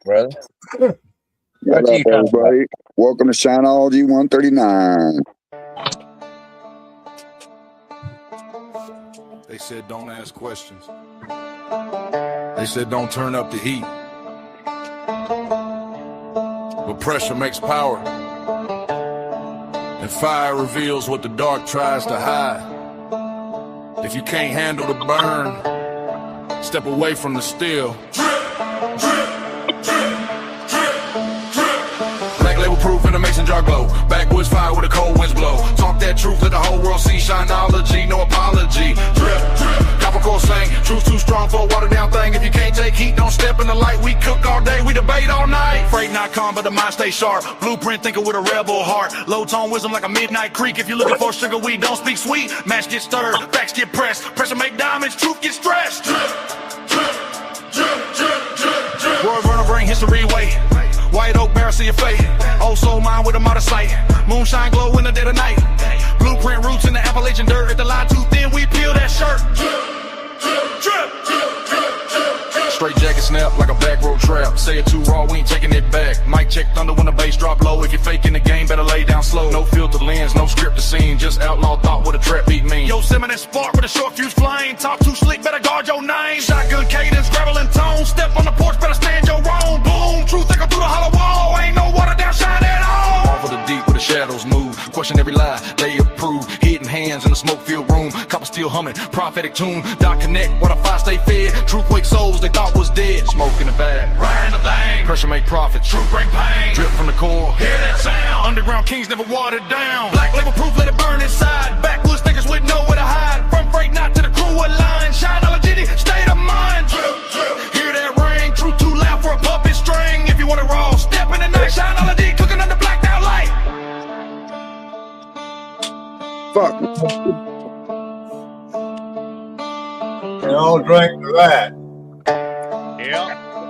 brother. What up, everybody? Welcome to Shineology 139. They said don't ask questions. They said don't turn up the heat. But pressure makes power. And fire reveals what the dark tries to hide. If you can't handle the burn, step away from the steel. Black label proof in a mason jar glow. Backwoods fire with a cold winds blow. Talk that truth, let the whole world see. Shineology, no apology. Drip, drip, copper core slang. Truth too strong for a watered down thing. If you can't take heat, don't step in the light. We cook all day, we debate all night. Freight not calm, but the mind stay sharp. Blueprint thinker with a rebel heart. Low tone wisdom like a midnight creek. If you're looking for sugar, we don't speak sweet. Match get stirred, facts get pressed. Pressure make diamonds, truth get stressed. Drip, drip, drip, drip, drip, drip. Word runner bring history way. White oak barrel, see your fate. Old soul mind with a modest sight. Moonshine glow in the dead of night. Blueprint roots in the Appalachian dirt. If the line too thin, we peel that shirt. Drip, drip, drip, drip, drip, drip. Straight jacket snap like a back road trap. Say it too raw, we ain't taking it back. Mic check thunder when the bass drop low. If you're faking the game, better lay down slow. No filter lens, no scripted scene. Just outlaw thought what a trap beat mean. Yosemite spark with a short fuse flame. Talk too slick, better guard your name. Shotgun cadence, gravel and tone. Step on the porch, better stand your own. Boom, truth echo through the hollow wall. Ain't no water down, shine at all. Off of the deep where the shadows move. Question every lie, they approve. Hidden hands in the smoke-filled room. Copper steel humming, prophetic tune. Dot connect, what a fire stay fed. Truth wake souls they thought was dead. Smoke in the bag, riding the thing. Pressure make profits, truth bring pain. Drip from the core, hear that sound. Underground kings never watered down. Black label proof, let it burn inside. Backwoods thinkers with nowhere to hide. From freight not to the crew line. Shineology, state of mind. Drip, drip. Hear that ring, truth too loud for a puppet string. If you want it raw, step in the night. Shineology, cooking under blacked out light. Fuck. They all drank to that. Yeah.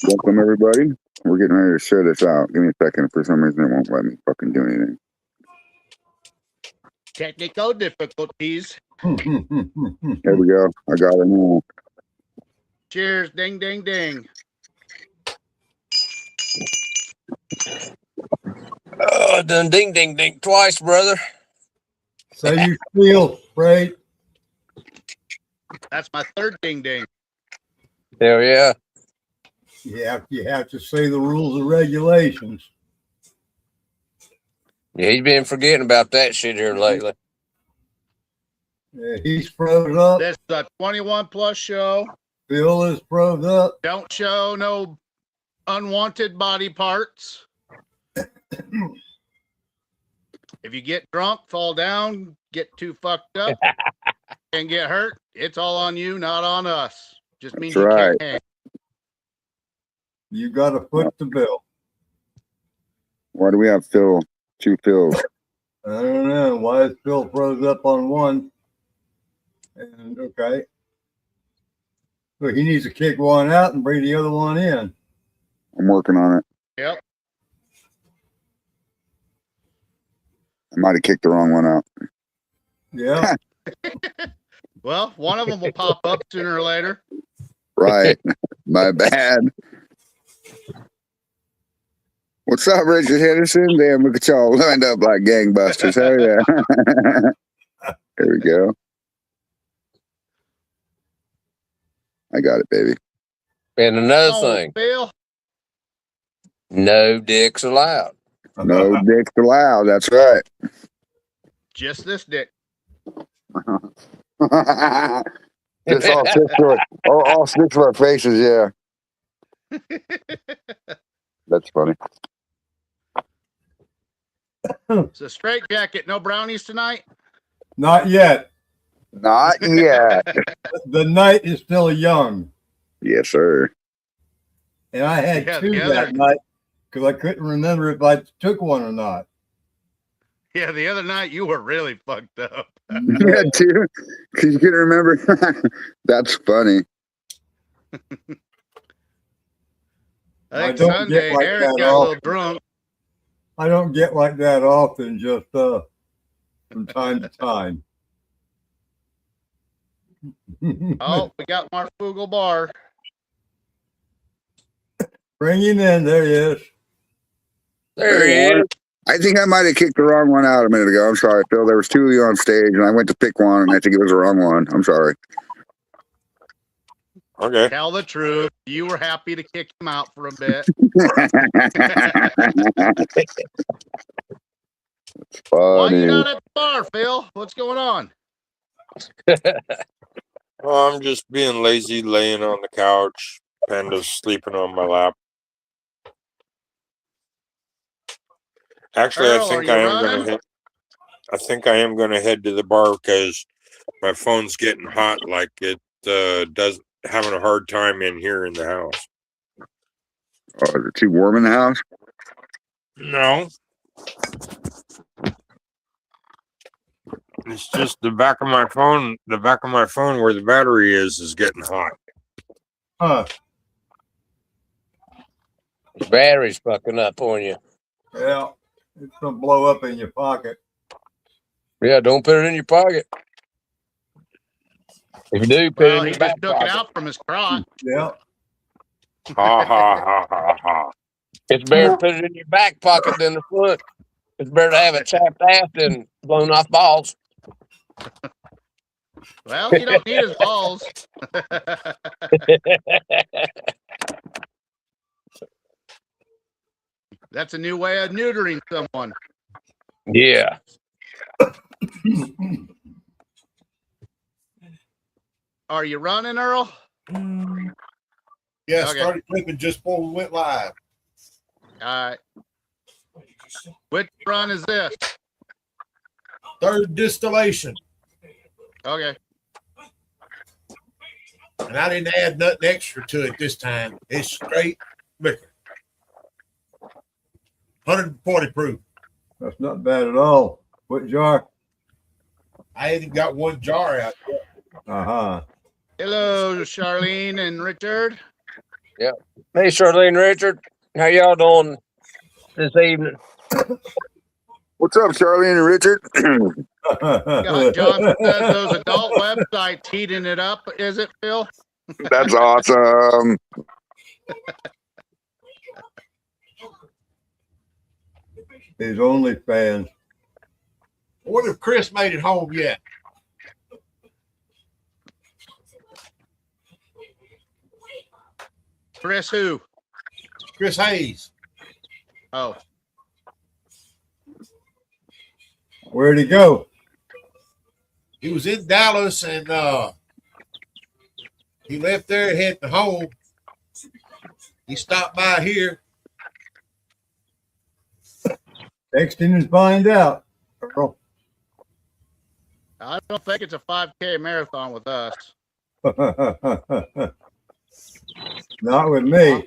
Welcome, everybody. We're getting ready to share this out. Give me a second. For some reason, it won't let me fucking do anything. Technical difficulties. There we go. I got it now. Cheers. Ding, ding, ding. Oh, done ding, ding, ding twice, brother. So you feel, right? That's my third ding, ding. Hell yeah. You have to say the rules and regulations. Yeah, he's been forgetting about that shit here lately. Yeah, he's froze up. This is a 21 plus show. Phil is froze up. Don't show no unwanted body parts. If you get drunk, fall down, get too fucked up, and get hurt, it's all on you, not on us. Just means That's you right. can't hang. You got to foot the bill. Why do we have Phil? Two Phils. I don't know. Why is Phil froze up on one? And okay. So he needs to kick one out and bring the other one in. I'm working on it. Yep. I might have kicked the wrong one out. Yeah. Well, one of them will pop up sooner or later. Right. My bad. What's up, Richard Henderson? Damn, look at y'all lined up like gangbusters. Hell yeah. There we go. I got it, baby. And another Oh, thing, Phil. no dicks allowed. No dicks allowed. That's right. Just this dick. Just all six of our faces, yeah. That's funny. It's a straight jacket. No brownies tonight? Not yet. Not yet. The night is still young. Yes, sir. And I had Yeah, two the that other- night because I couldn't remember if I took one or not. Yeah, the other night you were really fucked up. Yeah, too. Because you can remember. That's funny. I think don't Sunday, get like Eric that got a little often. drunk. I don't get like that often, just from time to time. Oh, we got Marfugel Bar. Bring him in. There he is. There he is. I think I might have kicked the wrong one out a minute ago. I'm sorry, Phil. There was two of you on stage, and I went to pick one, and I think it was the wrong one. I'm sorry. Okay. Tell the truth. You were happy to kick him out for a bit. Why you Funny. not at the bar, Phil? What's going on? Well, I'm just being lazy, laying on the couch. Panda's sleeping on my lap. Actually, Earl, I think are I you am running? gonna head. I think I am gonna head to the bar because my phone's getting hot. Like it does having a hard time in here in the house. Oh, is it too warm in the house? No, it's just the back of my phone. The back of my phone where the battery is getting hot. Huh. The battery's fucking up on you. Yeah. It's going to blow up in your pocket. Yeah, don't put it in your pocket. If you do, put Well, it he in your just back took it pocket. out from his crotch. Yeah. Ha ha ha ha ha. It's better to put it in your back pocket than the front. It's better to have it chapped ass than blown off balls. Well, you don't need his balls. That's a new way of neutering someone. Yeah. Are you running, Earl? Yeah, Okay. started clipping just before we went live. All right. Which run is this? Third distillation. Okay. And I didn't add nothing extra to it this time. It's straight liquor. 140 proof. That's not bad at all. What jar? I ain't even got one jar out yet. Uh-huh. Hello, Charlene and Richard. Hey, Charlene, Richard. How y'all doing this evening? What's up, Charlie and Richard? God, Johnson says those adult websites heating it up. Is it, Phil? That's awesome. His only fans. I wonder if Chris made it home yet. Chris who? Chris Hayes. Oh, Where'd he go? He was in Dallas and he left there heading home. He stopped by here. Text him and find out. Earl. I don't think it's a 5K marathon with us. Not with me.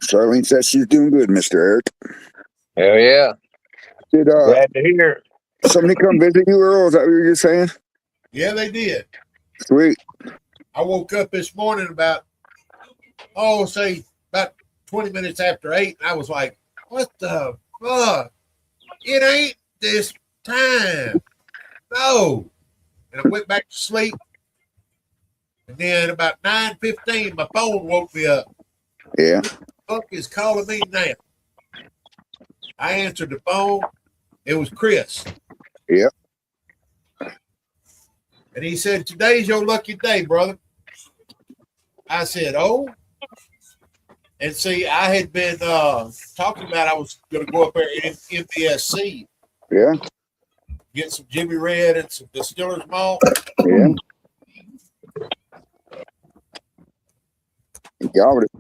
Charlene says she's doing good, Mr. Eric. Hell yeah. Did Glad to hear. somebody come visit you, Earl? Is that what you were just saying? Yeah, they did. Sweet. I woke up this morning about 20 minutes after 8, and I was like, what the fuck? It ain't this time. No. And I went back to sleep. And then about 9:15, my phone woke me up. Yeah. Fuck is calling me now. I answered the phone. It was Chris. Yeah. And he said, today's your lucky day, brother. I said, oh. And see, I had been talking about I was going to go up there in MPSC, Yeah. get some Jimmy Red and some Distiller's Malt. Yeah. You got it.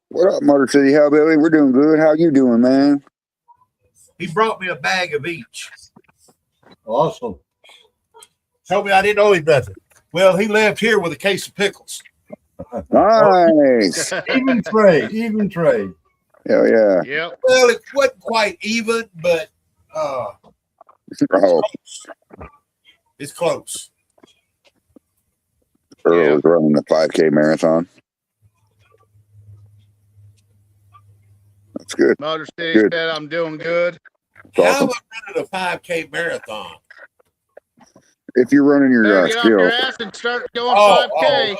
What up, Motor City Hellbilly? We're doing good. How you doing, man? He brought me a bag of each. Awesome. Told me I didn't owe him nothing. Well, he left here with a case of pickles. Nice. Even trade. Even trade. Hell yeah. Yep. Well, it wasn't quite even, but Oh, it's close. Earl was running the 5K marathon. That's good. Motor City Good. said I'm doing good. That's How awesome. am I running a 5K marathon? if you're running your Better get off your steel. ass and start going Oh, 5K.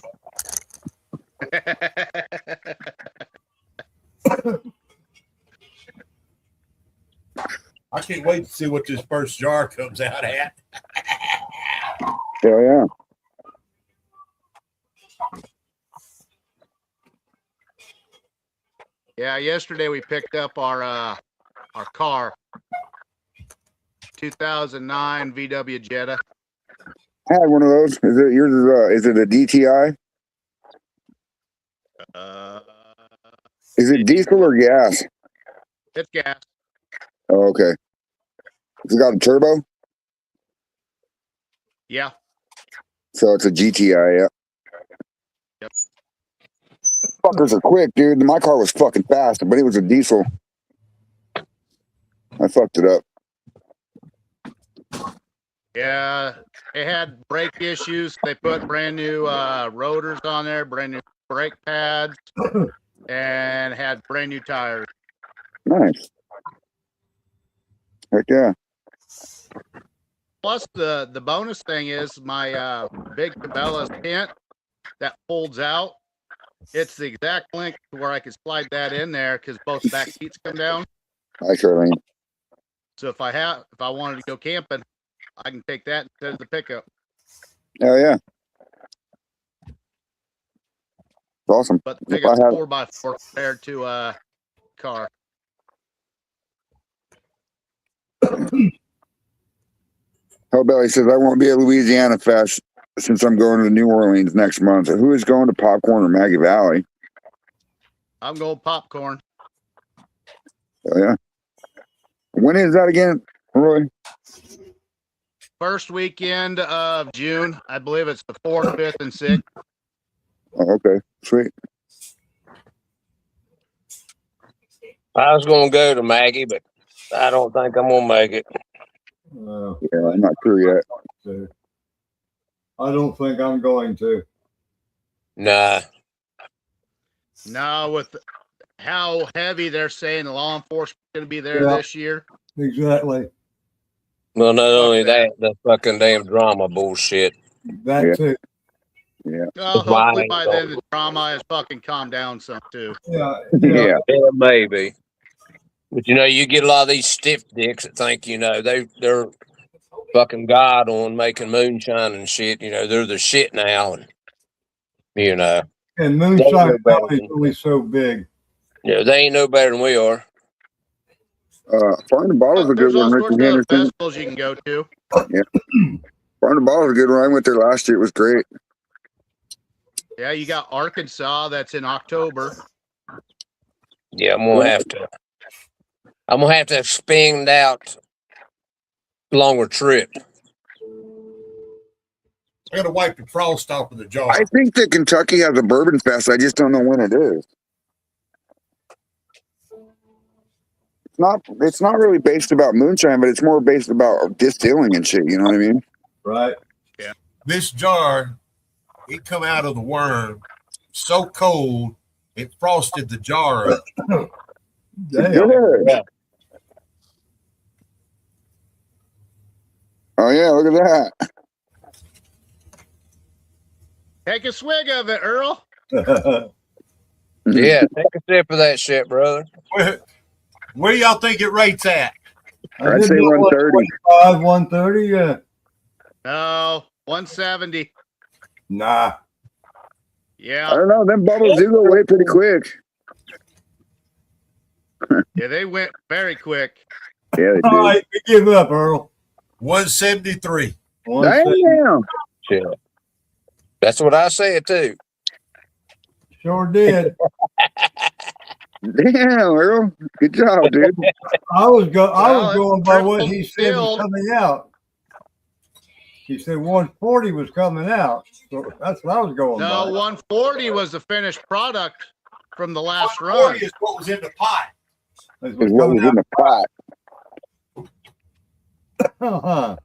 I can't wait to see what this first jar comes out at. Hell yeah. Yeah, yesterday we picked up our car, 2009 VW Jetta. I had one of those. Is it yours? Is it a DTI? Is it diesel or gas? It's gas. Oh, okay. It's got a turbo, Yeah. so it's a GTI. Yeah. Yep. Fuckers are quick, dude. My car was fucking fast, but it was a diesel. I fucked it up. Yeah, it had brake issues. They put brand new rotors on there, brand new brake pads, and had brand new tires. Nice. Heck yeah. Plus, the bonus thing is my big Cabela's tent that folds out. It's the exact length to where I can slide that in there because both back seats come down. Hi, Charlene. So if I wanted to go camping, I can take that instead of the pickup. Hell yeah. It's awesome. But the If pickup's I have- 4x4 compared to a car. Hellbelly says, I won't be at Louisiana Fest since I'm going to New Orleans next month. Who is going to Popcorn or Maggie Valley? I'm going popcorn. Oh, yeah. When is that again, Roy? First weekend of June. I believe it's the 4th, 5th, and 6th. Oh, okay. Sweet. I was going to go to Maggie, but I don't think I'm going to make it. Yeah, I'm not sure yet. So I don't think I'm going to. Nah. No, with how heavy they're saying the law enforcement's going to be there Yeah. this year. Exactly. Well, not only that. that, the fucking damn drama bullshit. That Yeah. too. Yeah. Well, Why hopefully ain't by going? then the drama has fucking calmed down some too. Yeah. Yeah. Yeah, maybe. But you get a lot of these stiff dicks that think, they're fucking God on making moonshine and shit. They're the shit now. And, And Moonshine They know better Valley's than- only so big. they ain't no better than we are. Farm the Bottle's a good There's all one, sorts Richard of other Henderson. festivals you can go to. Farm the Bottle's a good one. I went there last year. It was great. Yeah, you got Arkansas that's in October. Yeah, I'm gonna have to expand out longer trip. I got to wipe the frost off of the jar. I think that Kentucky has a bourbon fest. I just don't know when it is. It's not really based about moonshine, but it's more based about distilling and shit. You know what I mean? Right. This jar, it come out of the worm so cold, it frosted the jar up. Damn. Good. Yeah. Oh yeah, look at that. Take a swig of it, Earl. Yeah, take a sip of that shit, brother. Where y'all think it rates at? I'd say 130. 130, yeah. No, 170. Nah. I Yeah, don't know. Them bubbles do go away pretty quick. yeah, they went very quick. Yeah, they All do. right, we give up, Earl. 173. 170. Damn. Shit. That's what I said too. Sure did. Damn, Earl. Good job, dude. I was Well, going by what triple he said was filled. coming out. He said 140 was coming out. So that's what I was going No, by. 140 was the finished product from the last run. 140 is what was in the pot. That's Is what was in the pot. Uh-huh.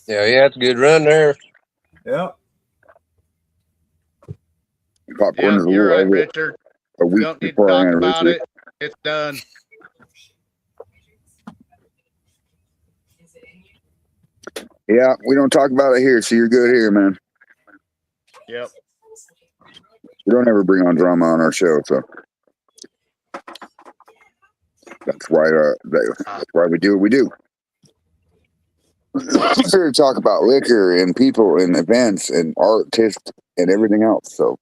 Yeah, it's a good run there. Yep. Popcorn Yeah, is a you're little right, over Richard. a We week don't need to before our talk about anniversary. it. It's done. Yeah, we don't talk about it here, so you're good here, man. Yep. We don't ever bring on drama on our show, so that's why we do what we do. We're here to talk about liquor and people and events and artists and everything else. So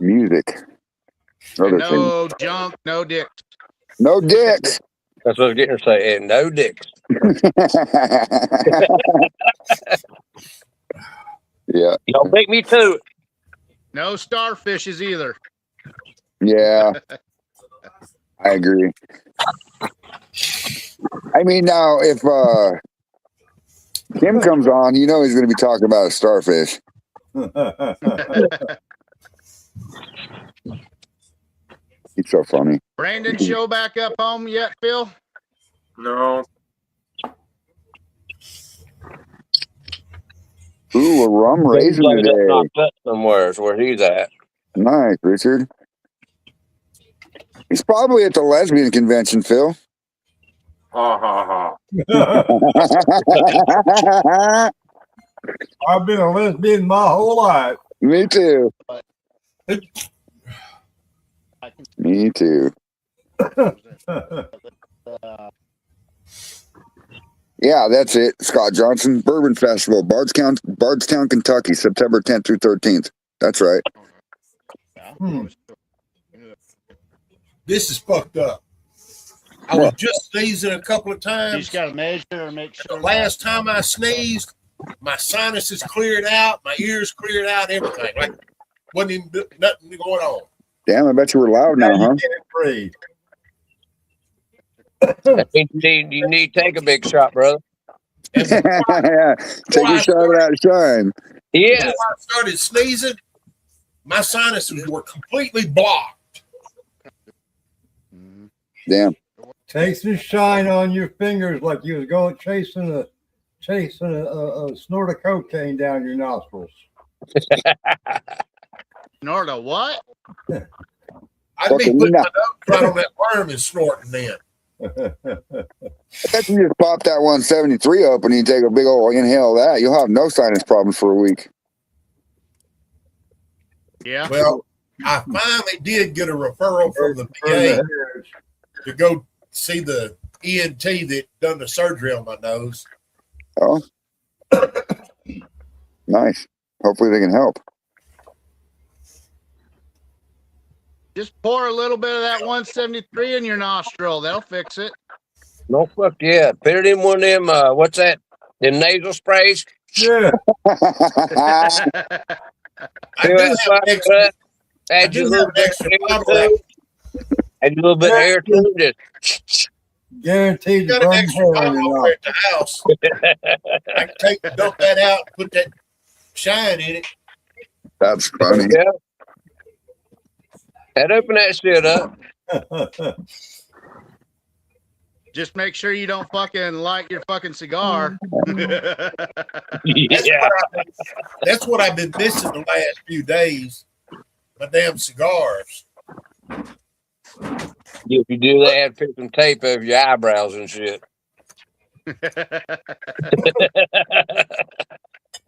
music, other And no junk, no dicks. no dicks. That's what I was getting to say. And no dicks. Yeah, Don't make me to it. No starfishes either. yeah, I agree. I mean, now if Kim comes on, you know he's going to be talking about a starfish. He's so funny. Brandon show back up home yet, Phil? No. Ooh, a rum raisin Like that today. knocked up somewhere is where he's at. Nice, Richard. He's probably at the lesbian convention, Phil. Ha ha ha. I've been a lesbian my whole life. Me too. Me too. Yeah, that's it. Scott Johnson Bourbon Festival, Bardstown, Kentucky, September 10th through 13th. That's right. This is fucked up. I was just sneezing a couple of You times. just got to measure and make The sure. last time I sneezed, my sinuses cleared out, my ears cleared out, everything. Like wasn't even nothing going on. Damn, I bet you were loud now, huh? Breathe. You need to take a big shot, brother. Yeah. Take a shot of that shine. Yeah. Before I started sneezing, my sinuses were completely blocked. Damn. Take some shine on your fingers like you was going chasing a snort of cocaine down your nostrils. Snort a what? I'd be putting my nose right on that worm and snorting then. I bet you just pop that 173 open and you take a big old inhale of that. You'll have no sinus problems for a week. Yeah. Well, I finally did get a referral from the VA to go see the ENT that done the surgery on my nose. Oh, nice. Hopefully they can help. Just pour a little bit of that 173 in your nostril. That'll fix it. No fuck yeah. Put it in one of them, what's that? Them nasal sprays. Yeah. I Fill do that have sucker an extra, up, add you a little bit of extra air bottle. to it. Add a little bit of air to it. Just Guaranteed Got to an burn extra hair on bottle your over at the house. I can dump that out, put that shine in it. That's funny. yeah. And open that shit up. nostril. Just make sure you don't fucking light your fucking cigar. Yeah. That's what I've been missing the last few days. My damn cigars. If you do that, put some tape over your eyebrows and shit.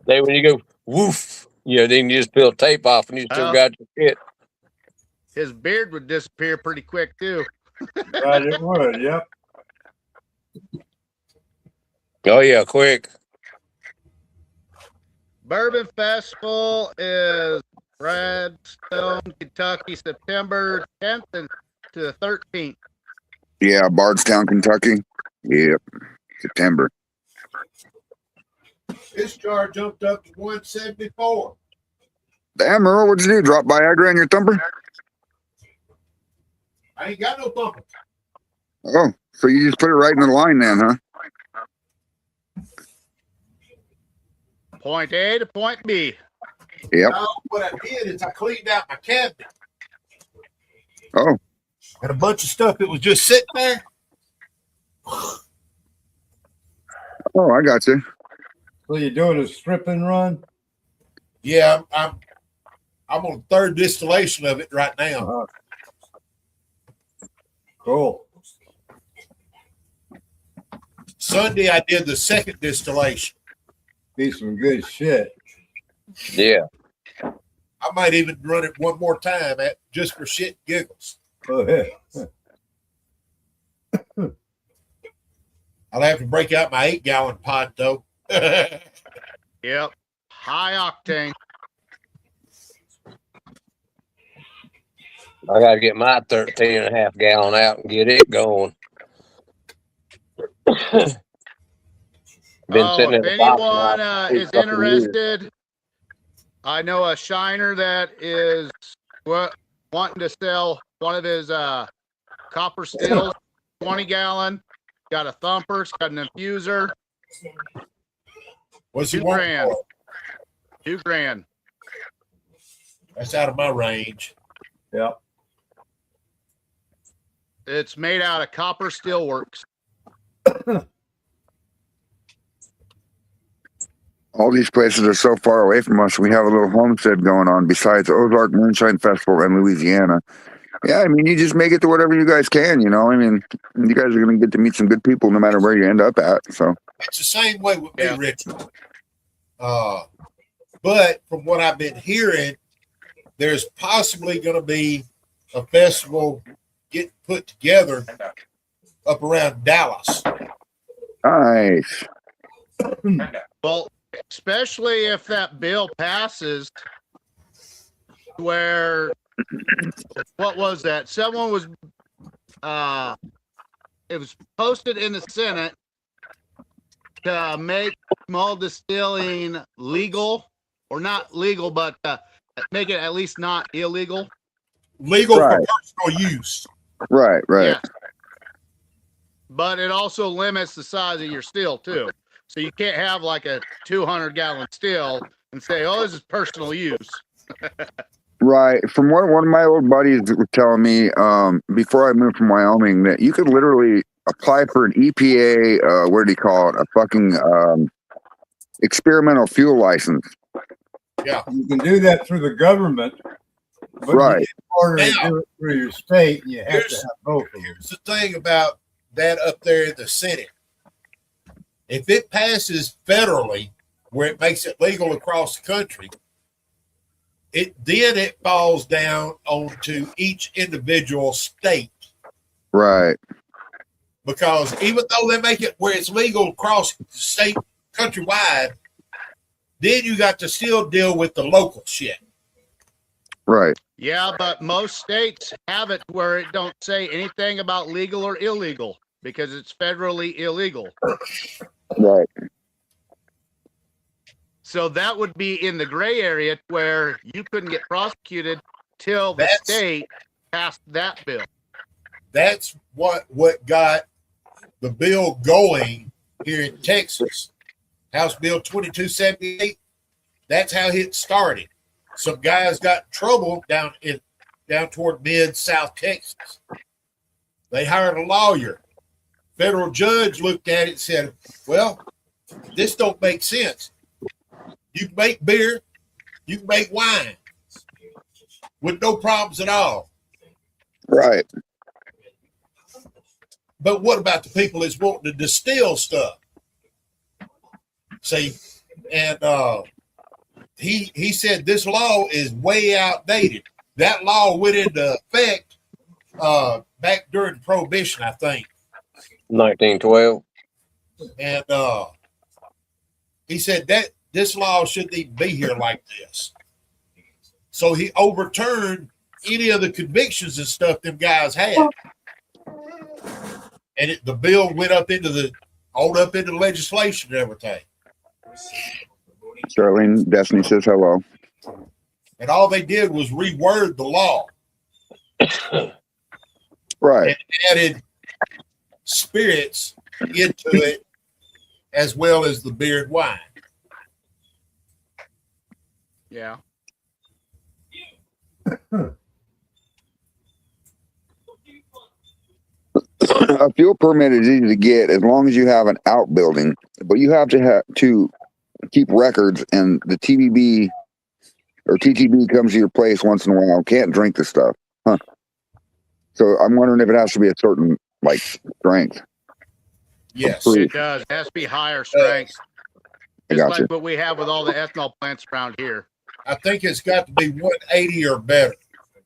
Then when you go woof, then you just peel tape off and you still Oh. got your shit. His beard would disappear pretty quick too. Right, it would. Yep. Oh yeah, quick. Bourbon Festival is Bradstone, Kentucky, September 10th and to the 13th. Yeah, Bardstown, Kentucky. Yep. September. This jar jumped up to 174. Damn, Earl, what'd you do? Drop Viagra in your thumper? I ain't got no thumper. Oh, so you just put it right in the line then, huh? Point A to point B. Yep. No, what I did is I cleaned out my cabinet. Oh, And a bunch of stuff that was just sitting there. oh, I got you. So you're doing a strip and run? Yeah, I'm on the third distillation of it right now. Cool. Sunday I did the second distillation. Be some good shit. Yeah. I might even run it one more time just for shit and giggles. Oh, yeah. I'll have to break out my 8-gallon pot though. Yep. High octane. I got to get my 13.5 gallon out and get it going. Been sitting in If the box anyone now is for a couple years. interested, I know a shiner that is wanting to sell one of his copper stills, 20-gallon. Got a thumper, it's got an infuser. What's he $2 want grand. for? $2 grand. That's out of my range. Yeah. It's made out of copper steelworks. All these places are so far away from us. We have a little homestead going on besides Ozark Moonshine Festival in Louisiana. Yeah, I mean, you just make it to whatever you guys can, you know. I mean, you guys are going to get to meet some good people no matter where you end up at. So It's the same way with me, Yeah. Richard. But from what I've been hearing, there's possibly going to be a festival get put together up around Dallas. nice. Well, especially if that bill passes, where what was that? Someone was it was posted in the Senate to make malt distilling legal, or not legal, but make it at least not illegal. Legal Right. for personal use. Right, right. Yeah. But it also limits the size of your still too. So you can't have like a 200-gallon still and say, "Oh, this is personal use." Right. From what one of my old buddies was telling me before I moved from Wyoming, that you could literally apply for an EPA, what do you call it? A fucking experimental fuel license. You can do that through the government. But Right. in order to Now, do it through your state, you have to here's- have both of them. Here's the thing about that up there in the Senate. If it passes federally, where it makes it legal across the country, it falls down onto each individual state. Right. Because even though they make it where it's legal across the state countrywide, then you got to still deal with the local shit. Right. Yeah, but most states have it where it don't say anything about legal or illegal because it's federally illegal. Right. So that would be in the gray area where you couldn't get prosecuted till the That's- state passed that bill. That's what got the bill going here in Texas. House Bill 2278. That's how it started. Some guys got in trouble down toward mid-South Texas. They hired a lawyer. Federal judge looked at it and said, "Well, this don't make sense. You can make beer, you can make wine with no problems at all. Right. But what about the people that's wanting to distill stuff?" See, and he said this law is way outdated. That law went into effect back during Prohibition, I think. 1912. And he said that this law shouldn't even be here like this. So he overturned any of the convictions and stuff them guys had. And the bill went up into legislation and everything. Charlene Destiny says hello. And all they did was reword the law Right. and added spirits into it as well as the beer and wine. Yeah. A fuel permit is easy to get as long as you have an outbuilding, but you have to keep records, and the TBB or TTB comes to your place once in a while. Can't drink the stuff, huh? So I'm wondering if it has to be a certain like strength. Yes. Proof. It does. It has to be higher strength. I Just got like you. what we have with all the ethanol plants around here. I think it's got to be 180 or better.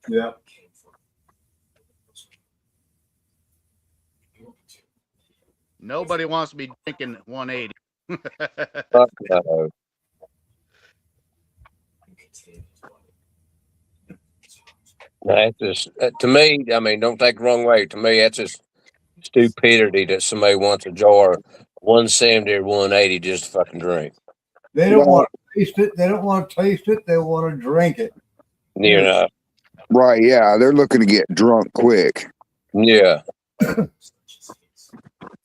Yeah. Nobody wants to be drinking 180. Fuck no. That's just to me. I mean, don't take the wrong way. To me, that's just stupidity that somebody wants a jar 170 or 180 just to fucking drink. They don't Well, want to taste it. They don't want to taste it. They want to drink it. You know? right, yeah, they're looking to get drunk quick. Yeah.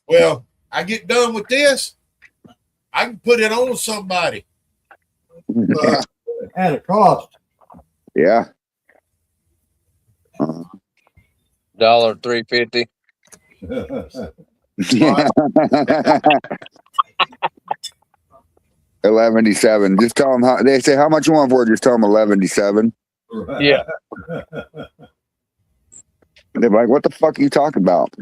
Well, I get done with this, I can put it on somebody. Yeah. At a cost. Yeah. $3.50. Yeah. 11.7. Just tell them how they say how much you want for it. Just tell them 11.7. Yeah. They're like, "What the fuck are you talking about?"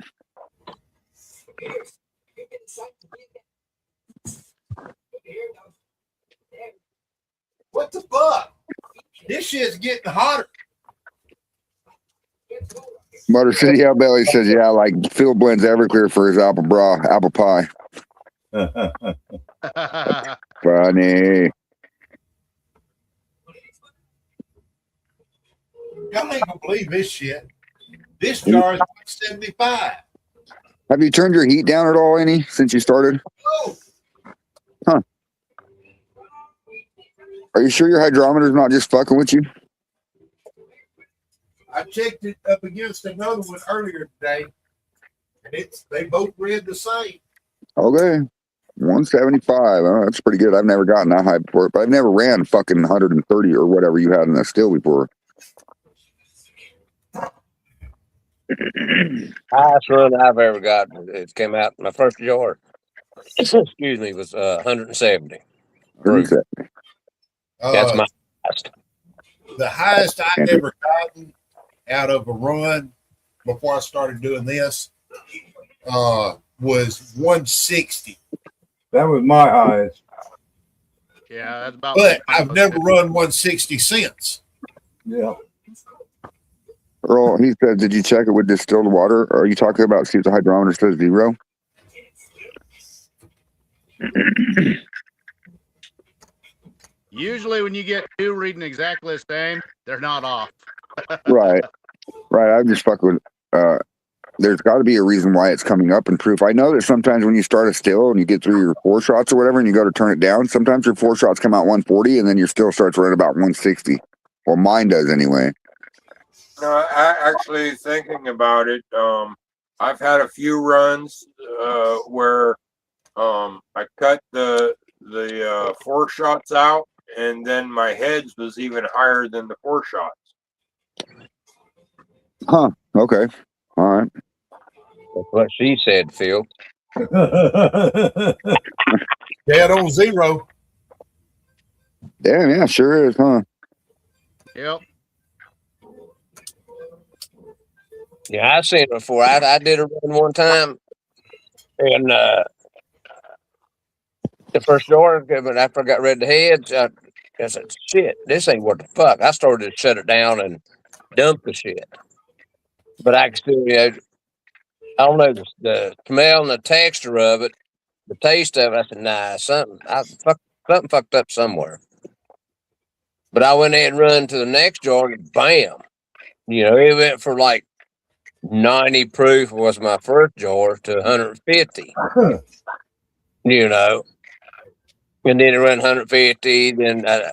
What the fuck? This shit's getting hotter. Motor City Hellbelly says, "Yeah, like Phil blends Everclear for his apple pie." Funny. Y'all ain't gonna believe this shit. This jar is 175. Have you turned your heat down at all any since you started? Oh, Are you sure your hydrometer's not just fucking with you? I checked it up against another one earlier today, and they both read the same. Okay. 175. Oh, that's pretty good. I've never gotten that high before, but I've never ran fucking 130 or whatever you had in that still before. Highest run I've ever got. It came out my first jar. Excuse me, was 170. Proof. That's my highest. The highest I've ever gotten out of a run before I started doing this was 160. That was my highest. Yeah, that's about. But I've never run 160 since. Yeah. Earl, he said, "Did you check it with distilled water? Or are you talking about see if the hydrometer says 0?" Usually, when you get two reading exactly the same, they're not off. Right. I'm just fucking with. There's got to be a reason why it's coming up in proof. I know that sometimes when you start a still and you get through your 4 shots or whatever, and you go to turn it down, sometimes your 4 shots come out 140, and then your still starts running about 160. Well, mine does anyway. No, I actually thinking about it. I've had a few runs where I cut the 4 shots out, and then my heads was even higher than the 4 shots. Huh. Okay. All right. That's what she said, Phil. Dead on 0. Damn, yeah, sure is, huh? Yep. Yeah, I've seen it before. I did a run one time, and the first jar, but after I got rid of the heads, I said, "Shit, this ain't what the fuck." I started to shut it down and dump the shit. But I can still, I don't know the smell and the texture of it, the taste of it. I said, "Nah, something fucked up somewhere." But I went ahead and run to the next jar, and bam, it went for like 90 proof was my first jar to 150. And then it ran 150. Then I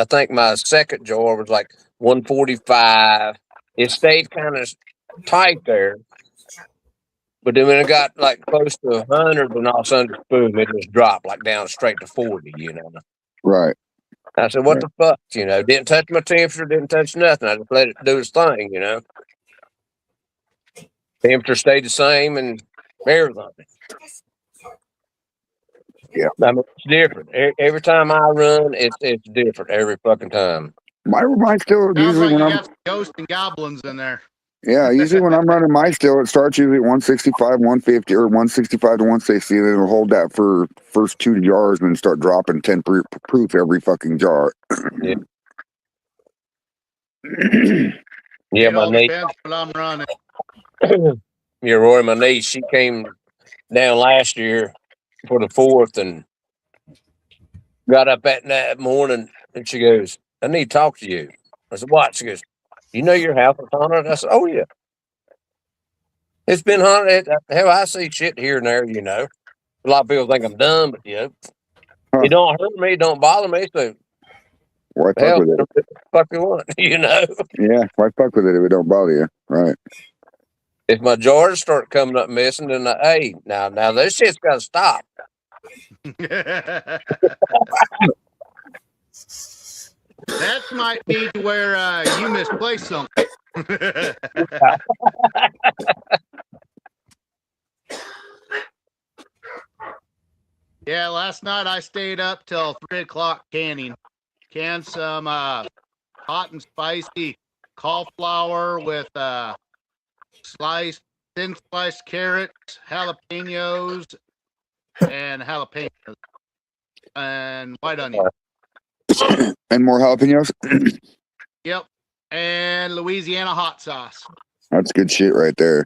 think my second jar was like 145. It stayed kind of tight there. But then when it got like close to 100, and all of a sudden, boom, it just dropped like down straight to 40, Right. I said, what the fuck? Didn't touch my temperature, didn't touch nothing. I just let it do its thing, Temperature stayed the same and everything. Yeah. I mean, it's different. Every time I run, it's different every fucking time. Mine still Sounds usually like you when I'm got some ghosts and goblins in there. Yeah, usually when I'm running my still, it starts usually at 165, 150, or 165 to 160, and it'll hold that for first 2 jars and then start dropping 10 proof every fucking jar. Yeah. Yeah, It my all niece. depends what I'm running. Yeah, Roy, my niece, she came down last year for the 4th and got up that morning and she goes, I need to talk to you. I said, what? She goes, you know your house is haunted? I said, oh, yeah. It's been haunted. Hell, I see shit here and there, you know. A lot of people think I'm dumb, but, you know, Huh. it don't hurt me, don't bother me. So, Why fuck hell, with it? fuck you want, you know. Yeah, why fuck with it if it don't bother you? Right. If my jars start coming up missing, then hey, now this shit's got to stop. That might be to where you misplaced something. Yeah, last night I stayed up till 3 o'clock canned some hot and spicy cauliflower with thin sliced carrots, jalapenos, and white onion. And more jalapenos? Yep, and Louisiana hot sauce. That's good shit right there.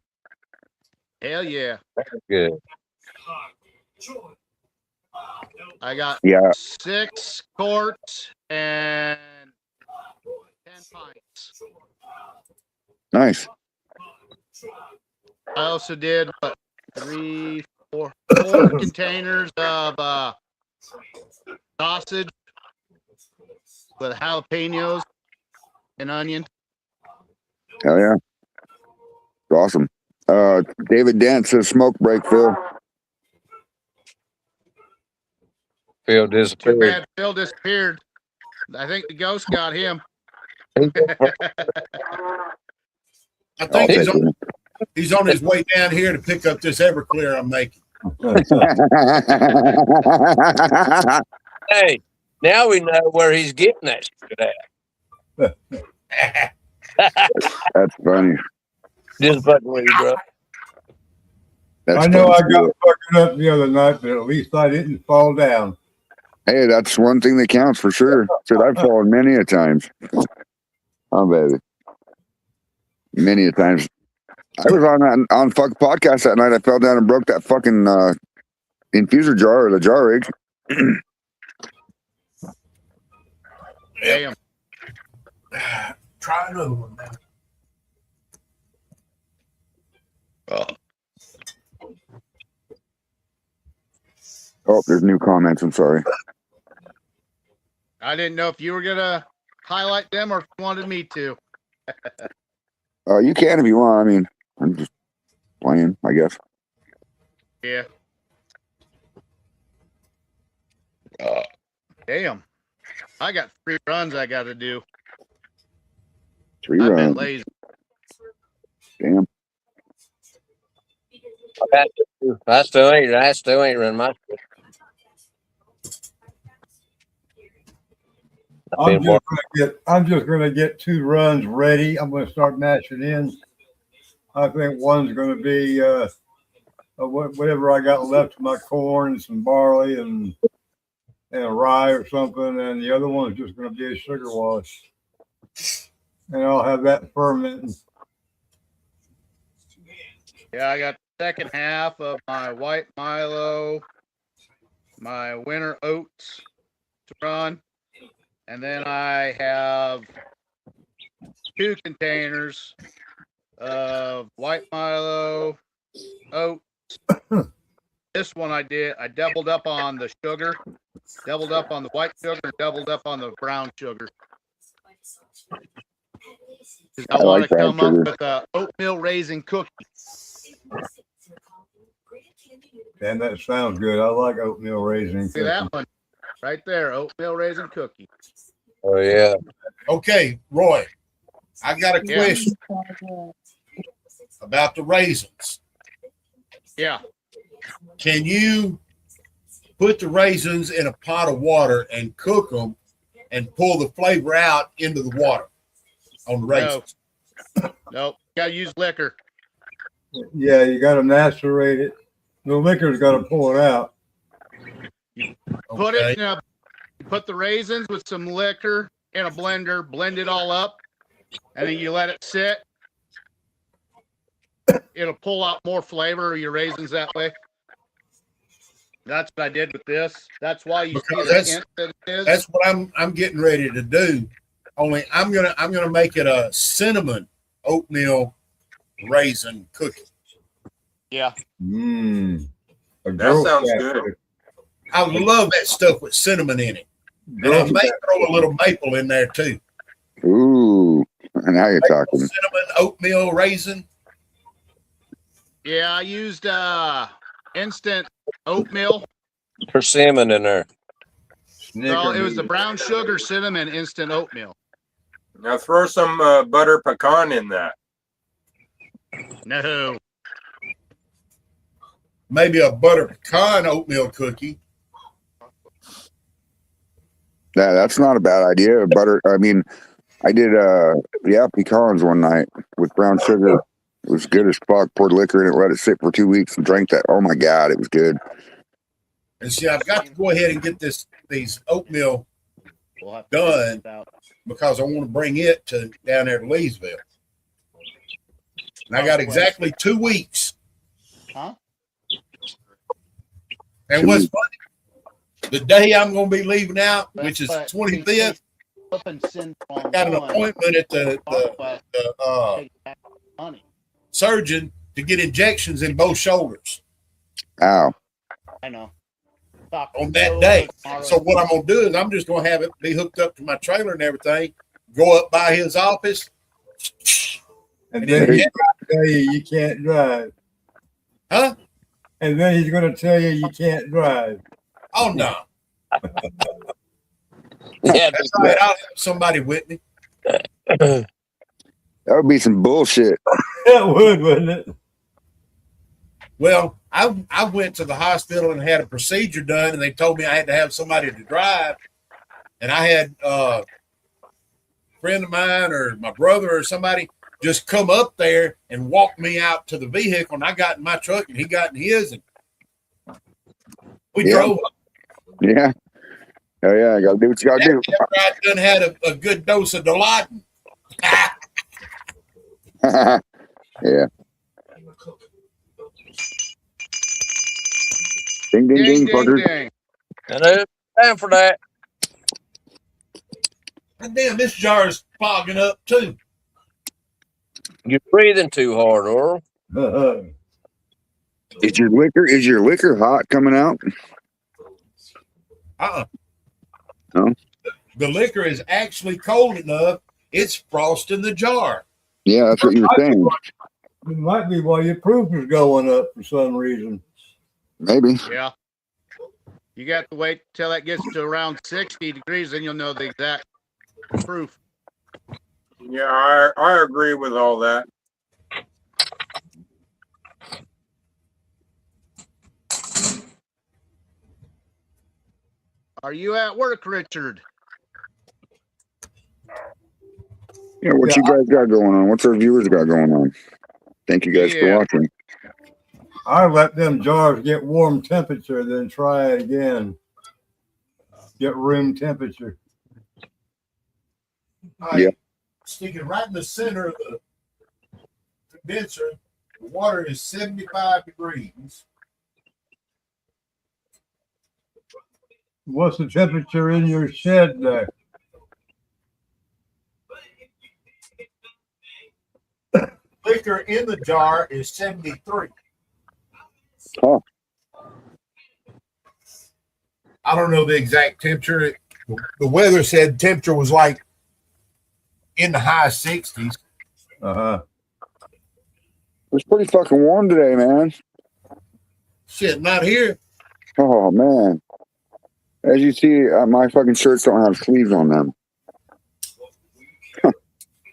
Hell yeah! Good. I got Yeah. 6 quarts and 10 pints. Nice. I also did 4 containers of sausage with jalapenos and onion. Hell yeah. Awesome. David Dent says smoke break, Phil. Phil Too disappeared. bad Phil disappeared. I think the ghost got him. I I'll think take it. he's on his way down here to pick up this Everclear I'm making. Hey, now we know where he's getting that shit at. That's funny. Just fucking with you, bro. That's I know fun I to got do. fucked up the other night, but at least I didn't fall down. Hey, that's one thing that counts for sure. Shit, I've fallen many a times. Oh, baby. Many a times. I was on fuck podcast that night. I fell down and broke that fucking infuser jar or the jar rig. Damn. Try another one now. Oh, there's new comments. I'm sorry. I didn't know if you were gonna highlight them or if you wanted me to. You can if you want. I mean, I'm just playing, I guess. Yeah. Damn. I got 3 runs I got to do. 3 I've been runs. lazy. Damn. I still ain't run my shit. I'm just gonna get 2 runs ready. I'm gonna start mashing in. I think one's gonna be whatever I got left of my corn, some barley and rye or something, and the other one's just gonna be a sugar wash. And I'll have that fermenting. Yeah, I got the second half of my white Milo, my winter oats to run. And then I have 2 containers of white Milo, oats. This one I doubled up on the sugar, doubled up on the white sugar, and doubled up on the brown sugar. Because I want like to brown come up sugar. with a oatmeal raisin cookie. And that sounds good. I like oatmeal raisin. See that one right there, oatmeal raisin cookie. Oh yeah. Okay, Roy, I got a question about the raisins. Yeah. Can you put the raisins in a pot of water and cook them and pull the flavor out into the water on the raisins? Nope. Gotta use liquor. Yeah, you got to macerate it. The liquor's got to pull it out. Put it in a, put the raisins with some liquor in a blender, blend it all up, and then you let it sit. It'll pull out more flavor of your raisins that way. That's what I did with this. That's why you see the hint that it is. That's what I'm getting ready to do. Only I'm gonna make it a cinnamon oatmeal raisin cookie. Yeah. Mmm. That sounds good. I love that stuff with cinnamon in it. And I may throw a little maple in there too. Ooh, now you're talking. Cinnamon oatmeal raisin. Yeah, I used instant oatmeal. Persimmon in there. No, it was the brown sugar cinnamon instant oatmeal. Now throw some butter pecan in that. No. Maybe a butter pecan oatmeal cookie. Yeah, that's not a bad idea. Butter. I mean, I did pecans one night with brown sugar. It was good as fuck. Poured liquor in it, let it sit for 2 weeks, and drank that. Oh my god, it was good. And see, I've got to go ahead and get these oatmeal done because I want to bring it to down there to Leesville. And I got exactly 2 weeks. Huh? And what's funny, the day I'm going to be leaving out, which is 25th, I got an appointment at the surgeon to get injections in both shoulders. Ow. I know. On that day. So what I'm going to do is I'm just going to have it be hooked up to my trailer and everything, go up by his office. And then he's going to tell you can't drive. Huh? And then he's going to tell you can't drive. Oh, no. Yeah, That's all right. I'll have somebody with me. That would be some bullshit. That would, wouldn't it? Well, I went to the hospital and had a procedure done, and they told me I had to have somebody to drive. And I had a friend of mine or my brother or somebody just come up there and walk me out to the vehicle. And I got in my truck, and he got in his, and we drove up. Yeah. Oh, yeah. I got to do what you got to do. After I done had a good dose of Dilaudid. Yeah. Ding, ding, ding, fucker. Ding. And there's time for that. And damn, this jar's fogging up too. You're breathing too hard, Earl. Is your liquor hot coming out? No. The liquor is actually cold enough. It's frosting the jar. Yeah, that's what you were saying. It might be why your proof is going up for some reason. Maybe. Yeah. You got to wait till that gets to around 60 degrees, then you'll know the exact proof. Yeah, I agree with all that. Are you at work, Richard? Yeah, what you guys got going on? What's our viewers got going on? Thank you guys for watching. I let them jars get warm temperature, then try it again. Get room temperature. Yeah. Sticking right in the center of the condenser, the water is 75 degrees. What's the temperature in your shed there? Liquor in the jar is 73. Oh. I don't know the exact temperature. The weather said temperature was like in the high 60s. It's pretty fucking warm today, man. Shit, not here. Oh, man. As you see, my fucking shirts don't have sleeves on them.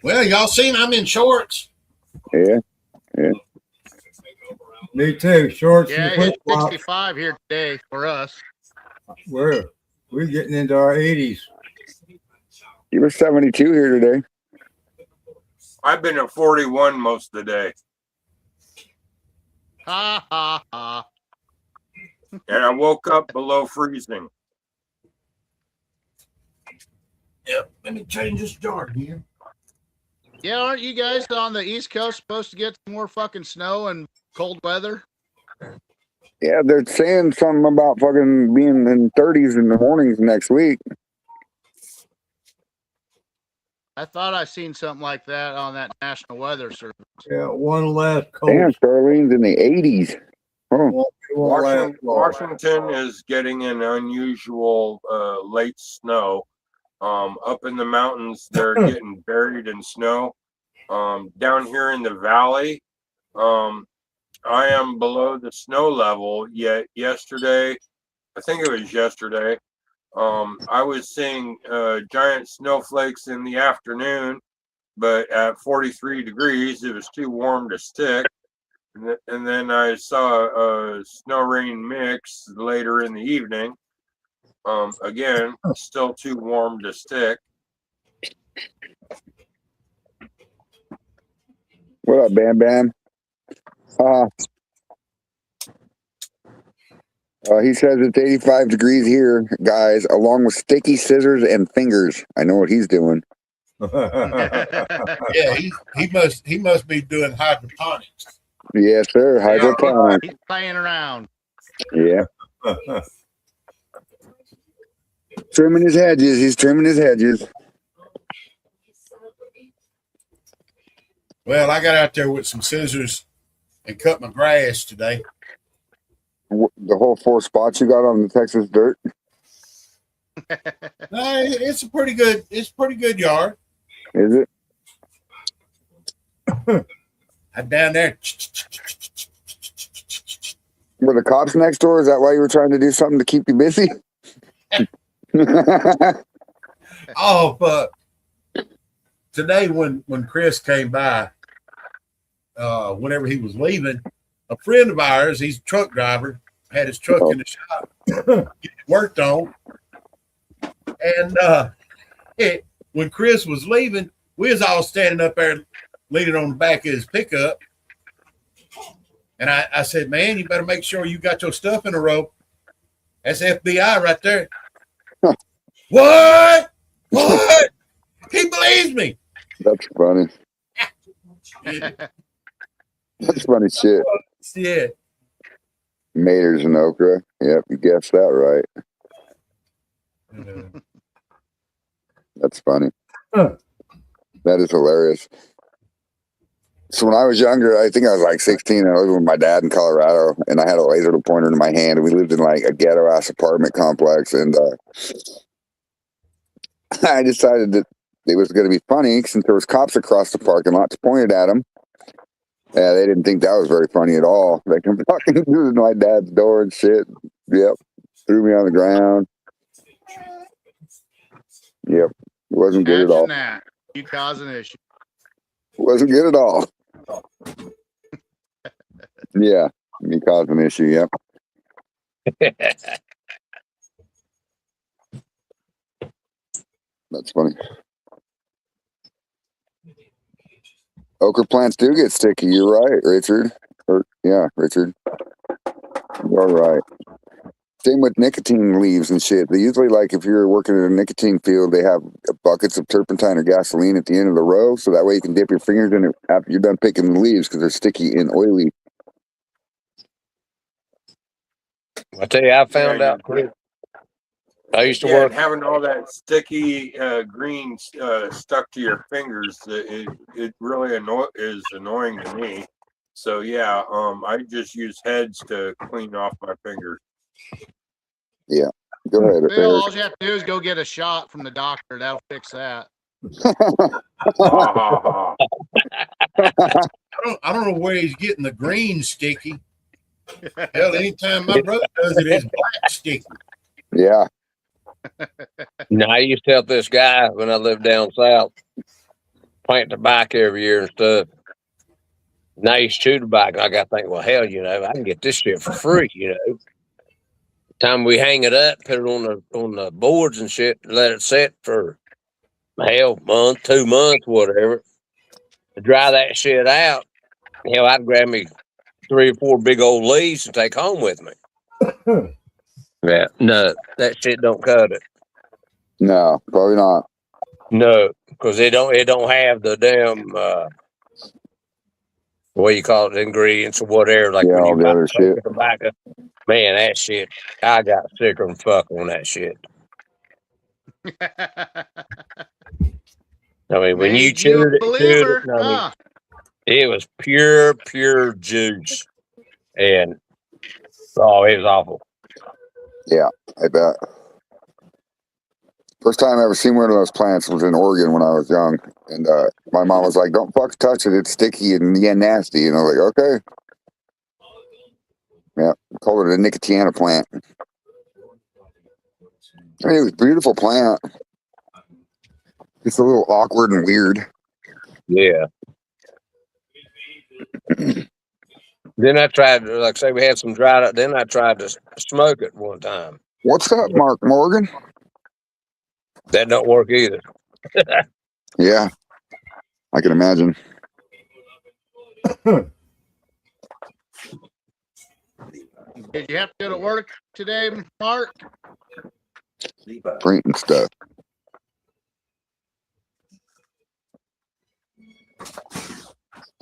Well, y'all seen I'm in shorts. Yeah. Yeah. Me too. Shorts Yeah, and it's flip-flops. 65 here today for us. We're getting into our 80s. You were 72 here today. I've been at 41 most of the day, Ha ha ha. and I woke up below freezing. Yep. Let me change this jar here. Yeah, aren't you guys on the East Coast supposed to get some more fucking snow and cold weather? Yeah, they're saying something about fucking being in 30s in the mornings next week. I thought I seen something like that on that National Weather Service. Yeah, one last Damn, coast. Starlene's in the 80s. Oh, Washington is getting an unusual late snow. Up in the mountains, they're getting buried in snow. Down here in the valley, I am below the snow level. Yet yesterday, I think it was yesterday, I was seeing giant snowflakes in the afternoon, but at 43 degrees, it was too warm to stick. And then I saw a snow rain mix later in the evening. Again, still too warm to stick. what up, Bam Bam? He says it's 85 degrees here, guys, along with sticky scissors and fingers. I know what he's doing. Yeah, he must be doing hydroponics. Yes, sir. Hydroponics. He's playing around. Yeah. Trimming his hedges. He's trimming his hedges. Well, I got out there with some scissors and cut my grass today. The whole 4 spots you got on the Texas dirt. No, it's a pretty good. It's a pretty good yard. Is it? I'm down there. Were the cops next door? Is that why you were trying to do something to keep you busy? Oh, but today when Chris came by, whenever he was leaving, a friend of ours, he's a truck driver, had his truck in the shop, worked on, and when Chris was leaving, we was all standing up there leaning on the back of his pickup. And I said, man, you better make sure you got your stuff in a row. That's FBI right there. What? What? He believes me. That's funny. That's funny shit. Yeah. Maters and okra. Yep, you guessed that right. That's funny. That is hilarious. So when I was younger, I think I was like 16, I lived with my dad in Colorado, and I had a laser pointer in my hand, and we lived in like a ghetto ass apartment complex, and I decided that it was going to be funny since there was cops across the parking lot pointed at them. Yeah, they didn't think that was very funny at all. They come fucking through my dad's door and shit. Yep, threw me on the ground. Yep, it wasn't good at all. That. You cause an issue. Wasn't good at all. Yeah, me caused an issue. Yep. That's funny. Okra plants do get sticky. You're right, Richard. Yeah, Richard. You're right. Same with nicotine leaves and shit. They usually, like, if you're working in a nicotine field, they have buckets of turpentine or gasoline at the end of the row, so that way you can dip your fingers in it after you're done picking the leaves because they're sticky and oily. I tell you, I found out quick. I used to work. Having all that sticky green stuck to your fingers, it really is annoying to me. So yeah, I just use heads to clean off my fingers. Yeah, go ahead. Bill, all you have to do is go get a shot from the doctor. That'll fix that. I don't know where he's getting the green sticky. Hell, anytime my brother does it, it's black sticky. Yeah. No, I used to help this guy when I lived down south plant tobacco every year and stuff. Now he's chewed tobacco. I got to think, well, hell, I can get this shit for free, Time we hang it up, put it on the boards and shit, let it set for hell, month, 2 months, whatever. to dry that shit out, hell, I'd grab me 3 or 4 big old leaves to take home with me. Yeah, no, that shit don't cut it. No, probably not. No, because it don't have the damn what you call it, ingredients or whatever. Like Yeah, when all you the buy other shit. tobacco, man, that shit, I got sicker than fuck on that shit. I mean, when you Made you a chewed it, believer, I mean, huh? it was pure juice, and oh, it was awful. Yeah, I bet. First time I ever seen one of those plants was in Oregon when I was young, and my mom was like, "Don't fuck touch it; it's sticky and nasty." And I was like, "Okay." Yeah, called it a nicotiana plant. I mean, it was a beautiful plant. It's a little awkward and weird. Yeah. Then I tried, like say, we had some dried up. Then I tried to smoke it one time. What's up, Mark Morgan? That don't work either. Yeah, I can imagine. Did you have to go to work today, Mark? Printing stuff.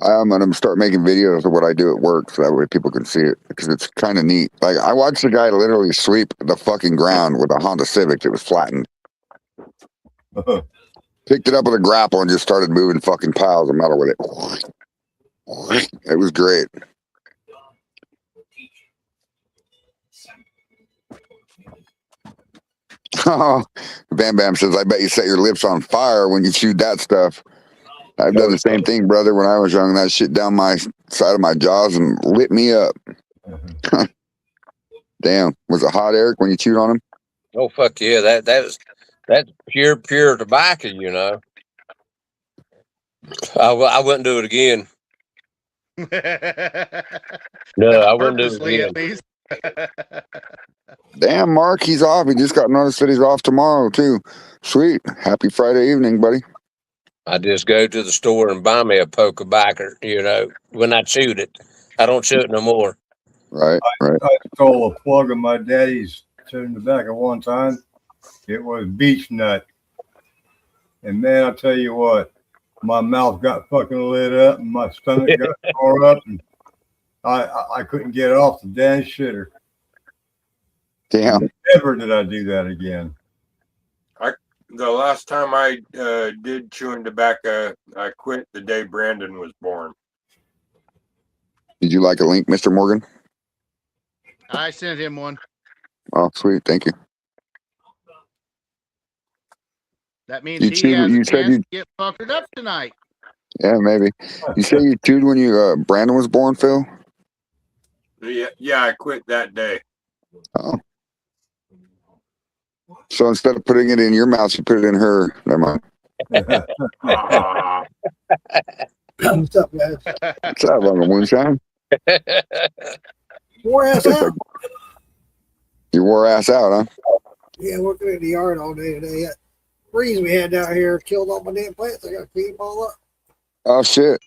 I'm gonna start making videos of what I do at work, so that way people can see it, because it's kind of neat. Like, I watched the guy literally sweep the fucking ground with a Honda Civic that was flattened. Picked it up with a grapple and just started moving fucking piles of metal with it. It was great. Oh, Bam Bam says, "I bet you set your lips on fire when you chewed that stuff." I've done the same thing, brother. When I was young, that shit down my side of my jaws and lit me up. Damn, was it hot, Eric, when you chewed on them? Oh fuck yeah, that's pure tobacco, you know. I wouldn't do it again. No, Not I wouldn't do it purposely, again. at least. Damn, Mark, he's off. He just got noticed that he's off tomorrow, too. Sweet. Happy Friday evening, buddy. I just go to the store and buy me a poke of backer, you know, when I chewed it. I don't chew it no more. Right. I stole a plug of my daddy's chewing tobacco one time. It was beech nut. And man, I tell you what, my mouth got fucking lit up and my stomach got tore up, and I couldn't get off the damn shitter. Damn. Never did I do that again. The last time I did chewing tobacco, I quit the day Brandon was born. Did you like a link, Mr. Morgan? I sent him one. Oh, sweet. Thank you. That means You he chewed- has you a said chance you- to get fucked up tonight. Yeah, maybe. You say you chewed when you Brandon was born, Phil? Yeah, I quit that day. Oh. So instead of putting it in your mouth, you put it in her. Never mind. Ah, What's up, guys? What's up, Uncle Moonshine? Wore ass out. You wore ass out, huh? Yeah, working in the yard all day today. That freeze we had down here killed all my damn plants. I got to clean them all up. Oh, shit.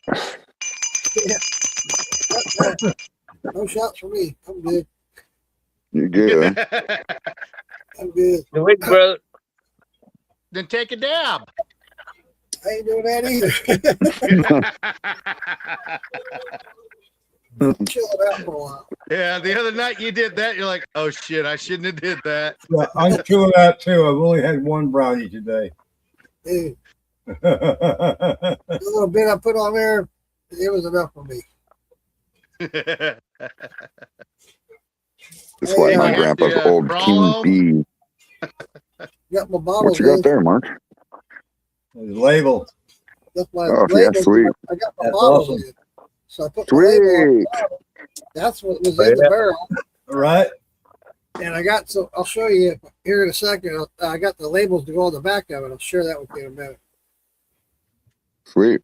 No shots for me. I'm good. You're good, huh? I'm good. Wait, brother. Then take a dab. I ain't doing that either. Chill it out for a while. Yeah, the other night you did that. You're like, oh shit, I shouldn't have did that. Yeah, I'm chewing that too. I've only had one brownie today. Dude, the little bit I put on there, it was enough for me. It's like my Yeah. grandpa's Yeah, old Bravo. King B. Got my bottle. What you got there, Mark? The label. That's my Oh, yeah, label. sweet. I got my That's bottles awesome. in. So I put the label on Sweet. the bottle. That's what was in the barrel. All right. And I got, so I'll show you here in a second. I got the labels to go on the back of it. I'll share that with you in a minute. Sweet.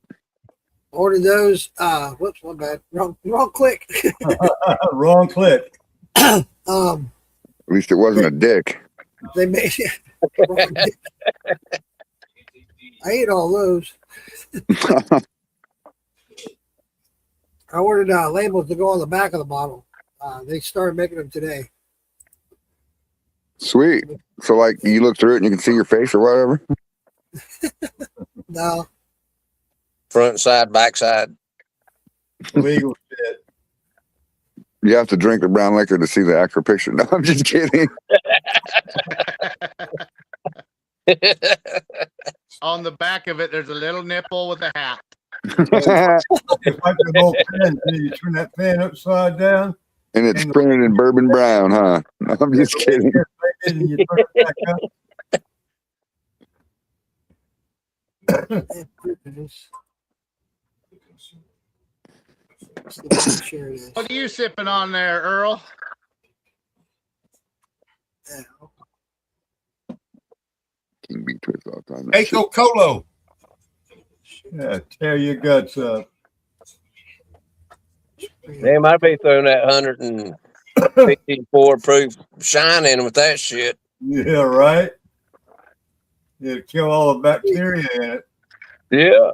Ordered those. Whoops, my bad. Wrong click. Wrong click. At least it wasn't a dick. They made I ate all those. I ordered labels to go on the back of the bottle. They started making them today. Sweet. So like you look through it and you can see your face or whatever. No, Front side, back side. Legal shit. You have to drink the brown liquor to see the actual picture. No, I'm just kidding. On the back of it, there's a little nipple with a hat. It's like the old pen. You turn that pen upside down. And it's printed in bourbon brown, huh? No, I'm just kidding. And you turn it back up. What are you sipping on there, Earl? King B twist all the time. Echo Colo. Yeah, tear your guts up. Damn, I'd be throwing that 154 proof shine in with that shit. Yeah, right. It'll kill all the bacteria in it. Yeah.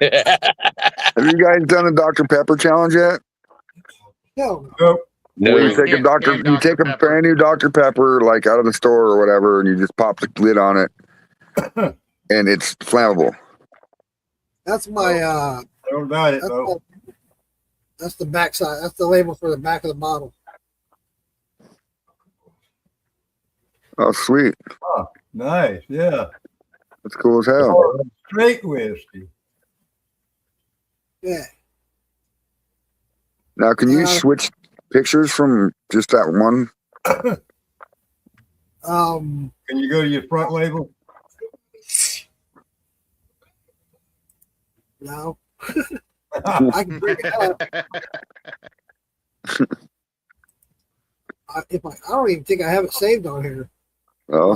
Have you guys done a Dr. Pepper challenge yet? no. Nope. Where you No. take a you take a brand new Dr. Pepper, like out of the store or whatever, and you just pop the lid on it, and it's flammable. That's my I don't doubt it, though. that's the back side. That's the label for the back of the bottle. Oh, sweet. Oh, nice. Yeah. That's cool as hell. Oh, straight whiskey. Yeah. Now, can you switch pictures from just that one? Um. Can you go to your front label? No. I can bring it up. I don't even think I have it saved on here. Oh,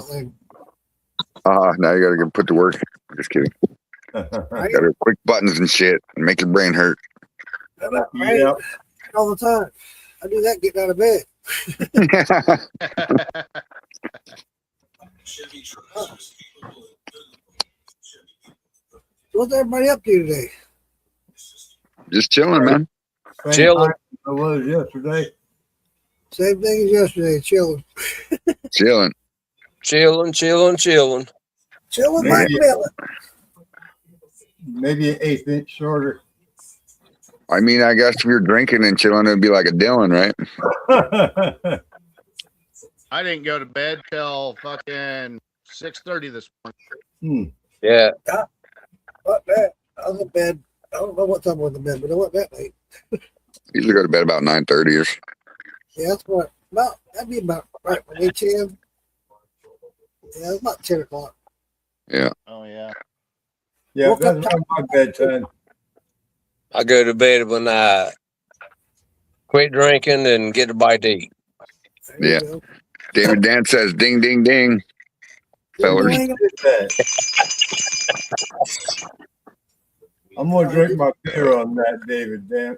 now you gotta get put to work. Just kidding. Right? Gotta quick buttons and shit and make your brain hurt. Right? Yeah. All the time. I do that getting out of bed. What's everybody up to today? Just chilling, man. Same Chilling. time I was yesterday. Same thing as yesterday, chilling. Chilling. Chilling. Chilling like Maybe- millet. Maybe an 1/8 inch shorter. I mean, I guess if you're drinking and chilling, it'd be like a Dylan, right? I didn't go to bed till fucking 6:30 this morning. Yeah. What that? I was in bed. I don't know what time I was in bed, but I wasn't that late. Usually go to bed about 9:30ish. Yeah, that's what. That'd be about right when they 10. Yeah, it's about 10 o'clock. Oh yeah. Yeah, Woke up that's around my bedtime. I go to bed when I quit drinking and get a bite to eat. There you Yeah. go. David Dan says, "Ding, ding, ding." Fellers. Ding. Did that. I'm gonna drink my beer on that, David. Damn.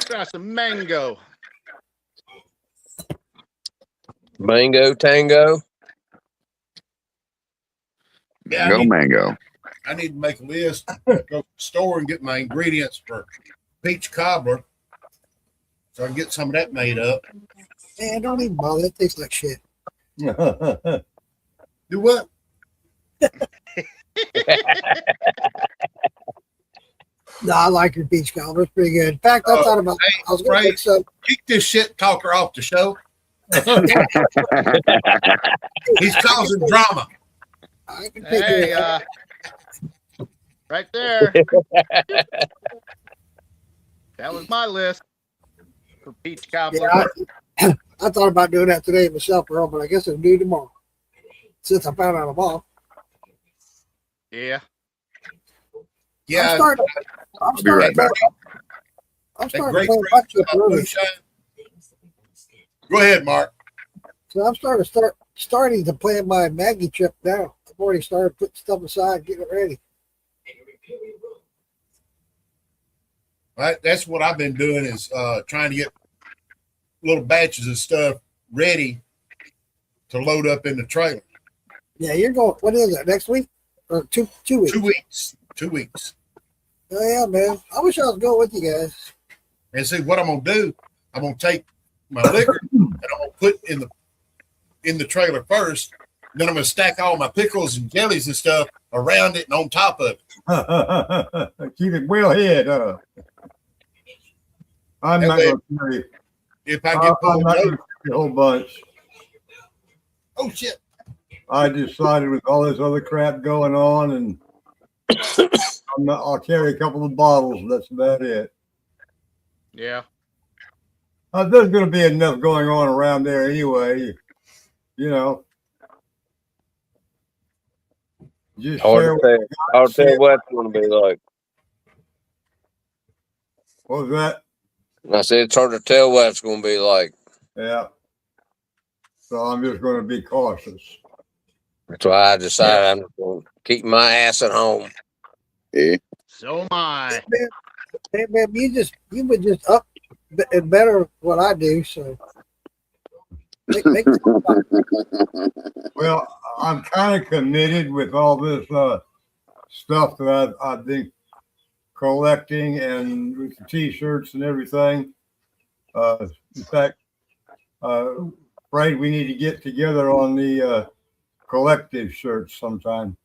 Got some mango. Mango tango. Yeah, Go mango. I need to make a list, go to the store and get my ingredients for peach cobbler, so I can get some of that made up. Man, don't even bother. It tastes like shit. Do what? No, I like your peach cobbler. It's pretty good. In fact, I thought about. I was going to make some. Kick this shit talker off the show. He's causing drama. I can take Hey, it. right there. That was my list for peach cobbler. Yeah, I thought about doing that today myself, Earl, but I guess I'll do it tomorrow. Since I found out I'm off. Yeah. Yeah, I'm starting. I'll be right back. I'm that starting to grapefruit play buck chip early. moonshine. Go ahead, Mark. So I'm starting to plan my Maggie trip now. I've already started putting stuff aside, getting it ready. Right, that's what I've been doing is trying to get little batches of stuff ready to load up in the trailer. Yeah, you're going. What is it? Next week? Two weeks. 2 weeks. 2 weeks. Oh yeah, man. I wish I was going with you guys. And see what I'm gonna do. I'm gonna take my liquor and I'm gonna put in the trailer first. Then I'm gonna stack all my pickles and jellies and stuff around it and on top of it. Keep it well hid. I'm That not way- going to carry. If I I'm get not pulled going to over, carry a whole bunch. oh shit. I decided with all this other crap going on, and I'll carry a couple of bottles. That's about it. Yeah. There's going to be enough going on around there anyway. You know. Just share Hard to tell. I'll tell you what it's going to be like. What was that? I said it's hard to tell what it's going to be like. Yeah. So I'm just going to be cautious. That's why I decided I'm just going to keep my ass at home. Yeah. So am I. Hey, man, you would just up and better what I do. So make Well, I'm kind of committed with all this stuff that I've been collecting and with the T-shirts and everything. In fact, Brad, we need to get together on the collective shirts sometime.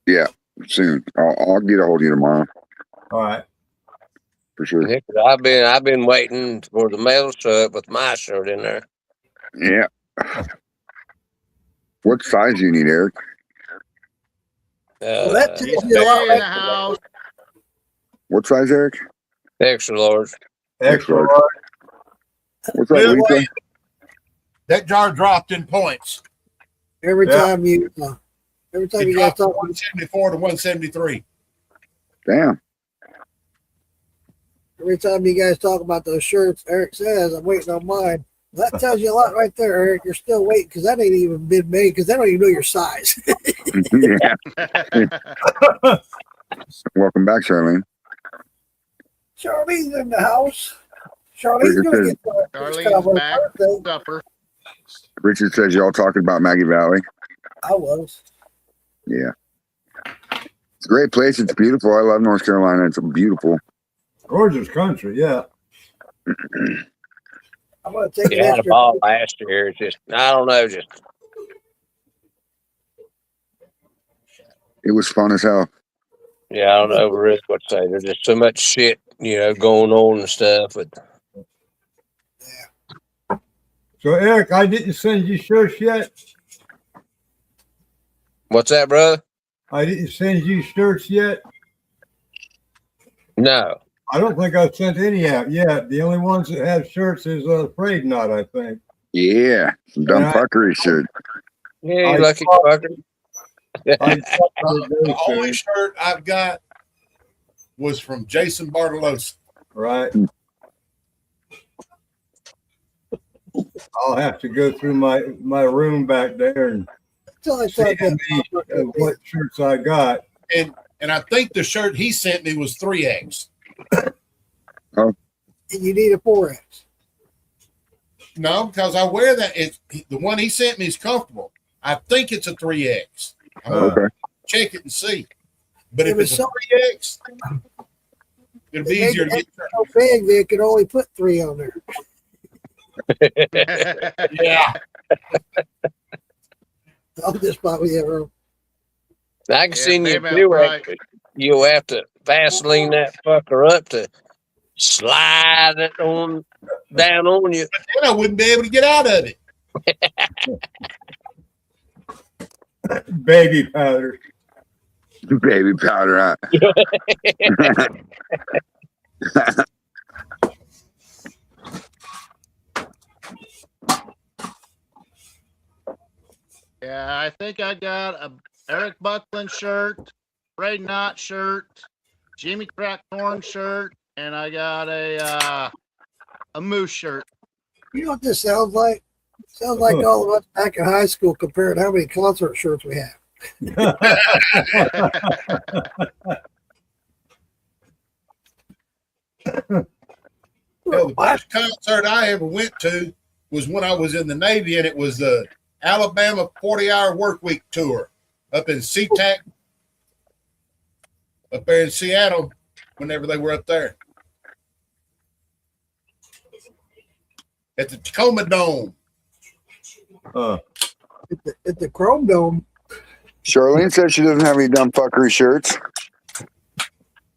Yeah, soon. I'll get a hold of you tomorrow All right. for sure. Heck, I've been waiting for the mail to show up with my shirt in there. Yeah. What size do you need, Eric? Well, that Uh, tells you a lot Stay in right the house. What size, Eric? extra large. Extra Excellent. large. What's up, Really? Lisa? That jar dropped in points. every Yeah. time you It guys dropped from talk. 174 to 173. Damn. Every time you guys talk about those shirts, Eric says, I'm waiting on mine. That tells you a lot right there, Eric. You're still waiting because that ain't even been made because they don't even know your size. Yeah. Welcome back, Charlene. Charlene's in the house. Charlene's going to get Charlene's back. birthday. Supper. Richard says y'all talking about Maggie Valley. I was. Yeah. It's a great place. It's beautiful. I love North Carolina. It's beautiful. Gorgeous country, yeah. I'm going to take You an had a extra. ball last year. It's just, I don't know, just It was fun as hell. yeah, I don't know really what to say. There's just so much shit, going on and stuff. But So, Eric, I didn't send you shirts yet. what's that, brother? I didn't send you shirts yet. No. I don't think I've sent any out yet. The only ones that have shirts is Afraid Not, I think. Yeah. Some dumb Yeah. fuckery shit. Yeah, I you lucky thought- fucker. The only shirt I've got was from Jason Bartolosi. Right. I'll have to go through my room back there and Until I see start how getting many, what shirts I got. And I think the shirt he sent me was 3X. and you need a 4X. No, because I wear that. The one he sent me is comfortable. I think it's a 3X. I'm gonna Okay. check it and see. But It if was it's a 3X, it'll be easier to get. So big they could only put 3 on there. Yeah. I'll just probably ever. I can see you maybe do right. you'll have to Vaseline that fucker up to slide it on down on you. Then I wouldn't be able to get out of it. Baby powder. Baby powder. Yeah, I think I got a Eric Buckland shirt, Ray Knott shirt, Jimmy Crackthorn shirt, and I got a Moose shirt. You know what this sounds like? Sounds like all of us back in high school compared to how many concert shirts we have. The first concert I ever went to was when I was in the Navy, and it was the Alabama 40-hour work week tour up in SeaTac, up there in Seattle whenever they were up there at the Tacoma Dome. At the Chrome Dome. Charlene says she doesn't have any dumb fuckery shirts.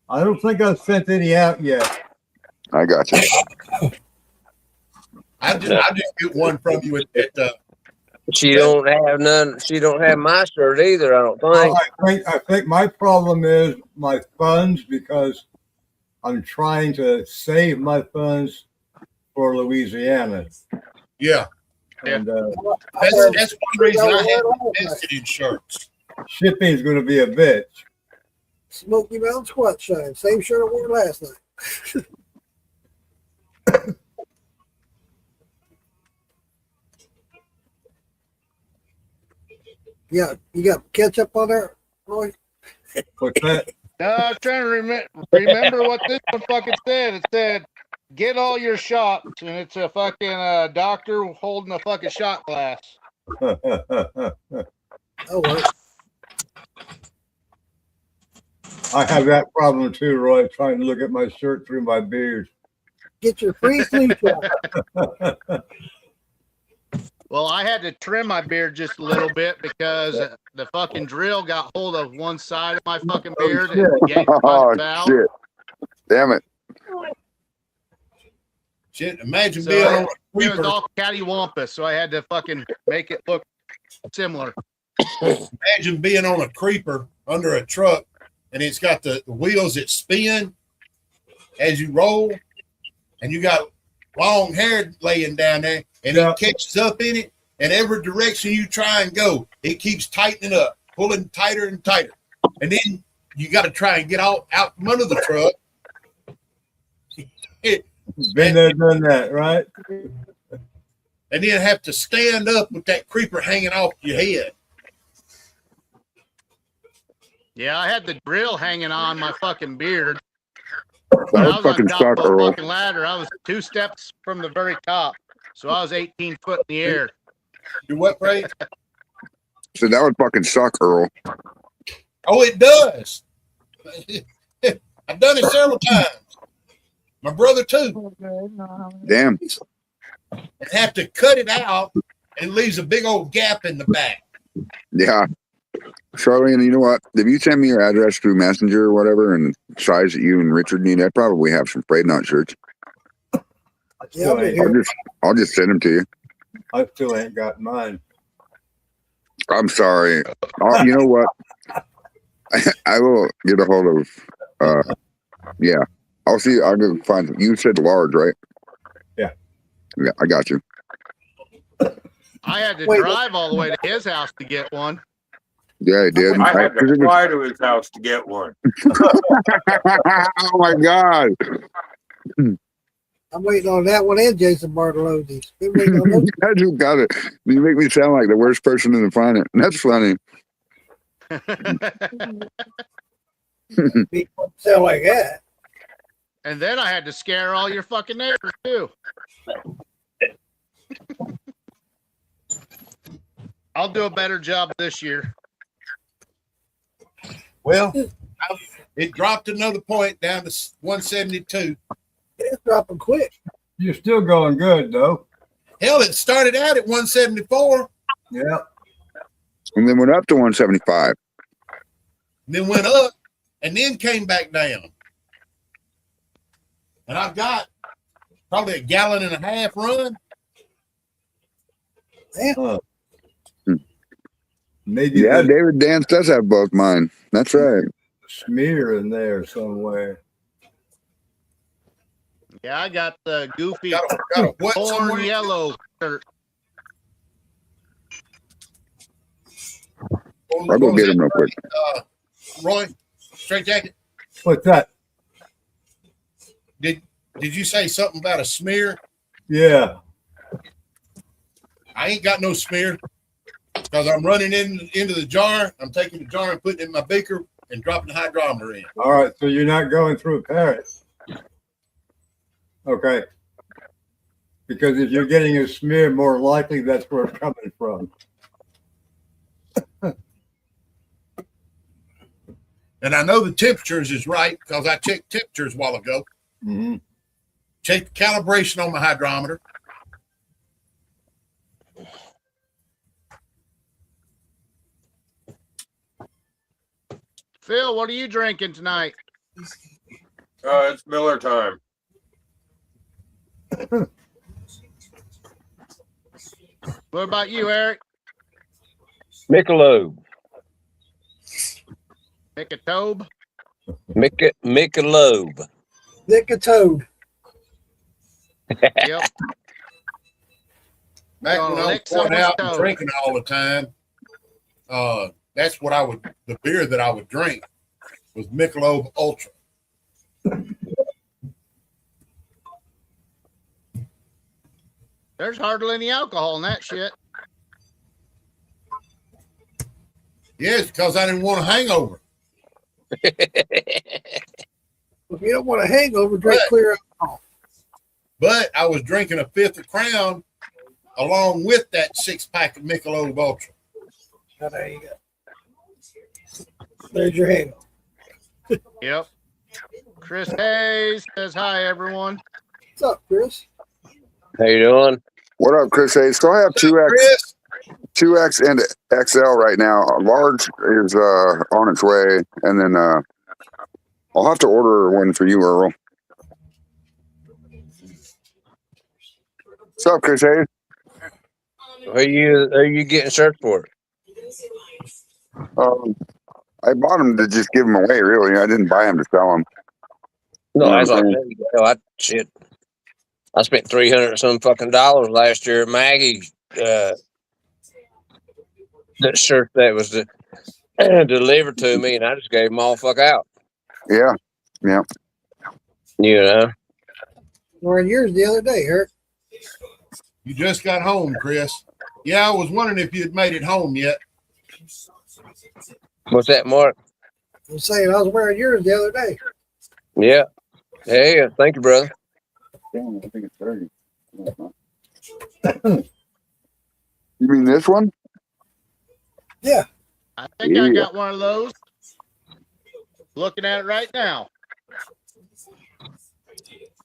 I don't think I've sent any out yet. I got you. I just get one from you at She don't have none. She don't have my shirt either. I don't think. Well, I think my problem is my funds, because I'm trying to save my funds for Louisiana. yeah. And That's one reason I haven't invested in shirts. shipping is going to be a bitch. Smoky Mountain Squat Shine. Same shirt I wore last night. Yeah, you got ketchup on there, Roy? What's that? No, I was trying to remember what this one fucking said. It said, "Get all your shots," and it's a fucking doctor holding a fucking shot glass. Oh, well. I have that problem too, Roy, trying to look at my shirt through my beard. Get your free sleeve shot. Well, I had to trim my beard just a little bit because the fucking drill got hold of one side of my fucking beard and yanked the Oh, out. shit. Damn it. Shit, imagine So being on a it creeper. was all cattywampus, so I had to fucking make it look similar. Imagine being on a creeper under a truck, and it's got the wheels that spin as you roll, and you got long hair laying down there, and it catches up in it, and every direction you try and go, it keeps tightening up, pulling tighter and tighter. And then you got to try and get out from under the truck. Been there, done that, right? And then have to stand up with that creeper hanging off your head. Yeah, I had the drill hanging on my fucking beard. That When I would was on fucking top suck, of the Earl. fucking ladder, I was 2 steps from the very top. So I was 18 foot in the air. Do what, Ray? So that would fucking suck, Earl. Oh, it does. I've done it several times. My brother too. Damn. And have to cut it out, and it leaves a big old gap in the back. Yeah. Charlene, you know what? If you send me your address through Messenger or whatever and size that you and Richard need, I probably have some Frayed Knot shirts. Yeah, I'll be here. I'll just send them to you. I still ain't got mine. I'm sorry. Oh, you know what? I will get a hold of, yeah. I'll see. I'll go find some. You said large, right? Yeah. Yeah, I got you. I had to Wait, drive all the way to his house to get one. Yeah, I did. I had to 'cause it was- fly to his house to get one. oh my God. I'm waiting on that one and Jason Bartolozzi's. Been waiting on those. I just got it. You make me sound like the worst person in the planet. That's funny. People sound like that. And then I had to scare all your fucking neighbors too. I'll do a better job this year. Well, it dropped another point down to 172. It's dropping quick. You're still going good, though. Hell, it started out at 174, Yeah. And then went up to 175. then went up, and then came back down. And I've got probably 1.5 gallons run. Maybe Yeah, the David Dance does have both mine. That's right. smear in there somewhere. Yeah, I got the goofy Got a what corn somewhere? yellow shirt. I'll go get him real quick. Roy, straight jacket. What's that? Did you say something about a smear? Yeah. I ain't got no smear because I'm running into the jar. I'm taking the jar and putting it in my beaker and dropping the hydrometer in. All right. So you're not going through a parrot. Okay. Because if you're getting a smear, more likely that's where it's coming from. And I know the temperatures is right because I checked temperatures a while ago. Mm-hmm. Check the calibration on my hydrometer. Phil, what are you drinking tonight? It's Miller time. What about you, Eric? Michelob. Mickatobe? Michelob. Nick a toad. Yep. Back Gonna when I was lick going someone's out and toe. drinking all the time, that's what the beer that I would drink was Michelob Ultra. There's hardly any alcohol in that shit. Yes, because I didn't want a hangover. If you don't want a hangover, drink Right. clear alcohol. But I was drinking a fifth of Crown along with that 6-pack of Michelob Ultra. Oh, there you go. There's your hangover. Yep. Chris Hayes says hi, everyone. What's up, Chris? How you doing? What up, Chris? Hey, so I have 2X, Chris, 2X and XL right now. Large is on its way, and then I'll have to order one for you, Earl. What's up, Chris? Hey, Are you getting searched for? I bought them to just give them away. Really, I didn't buy them to sell them. No, You know that's what like I'm shit. I spent $300 some fucking dollars last year at Maggie. That shirt that was delivered to me, and I just gave them all fuck out. Yeah. You know. Wearing yours the other day, Eric. you just got home, Chris. Yeah, I was wondering if you had made it home yet. What's that, Mark? I'm saying I was wearing yours the other day. Yeah. Yeah. Thank you, brother. Damn, I think it's 30. You mean this one? I think I Yeah. got one of those. Looking at it right now.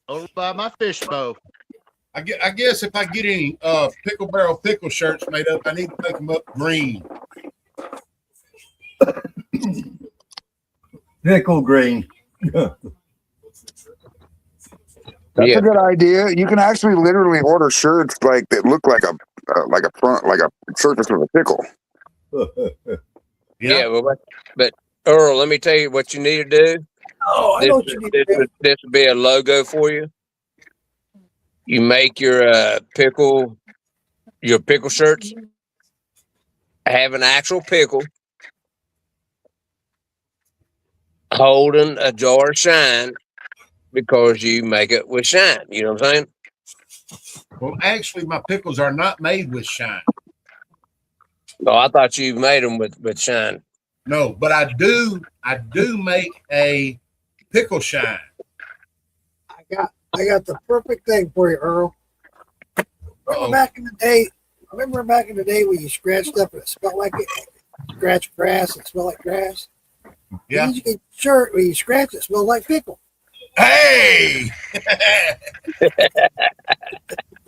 Over by my fishbowl. I guess if I get any pickle barrel pickle shirts made up, I need to make them up green. Pickle green. That's Yeah. a good idea. You can actually literally order shirts like that look like a surface of a pickle. Yeah. But Earl, let me tell you what you need to do. Oh, I know what you need to do. This would be a logo for you. You make your pickle shirts have an actual pickle holding a jar of shine because you make it with shine. You know what I'm saying? Well, actually, my pickles are not made with shine. Oh, I thought you made them with shine. No, but I do make a pickle shine. I got the perfect thing for you, Earl. Remember back in the day when you scratched up and it smelled like it? Scratch grass and smelled like grass? Yeah. You get a shirt when you scratch it smells like pickle. Hey!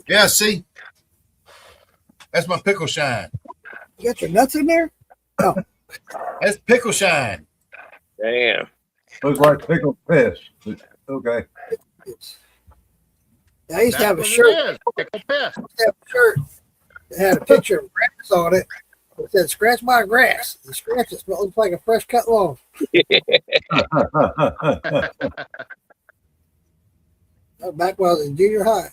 Yeah, see? That's my pickle shine. You got your nuts in there? Oh, That's pickle shine. Damn. Looks like pickled fish. Okay. I used to have a That's shirt. what it is. Pickle piss. I used to have a shirt that had a picture of grass on it. It said, "Scratch my grass." You scratch it, it looks like a fresh cut lawn. Back when I was in junior high.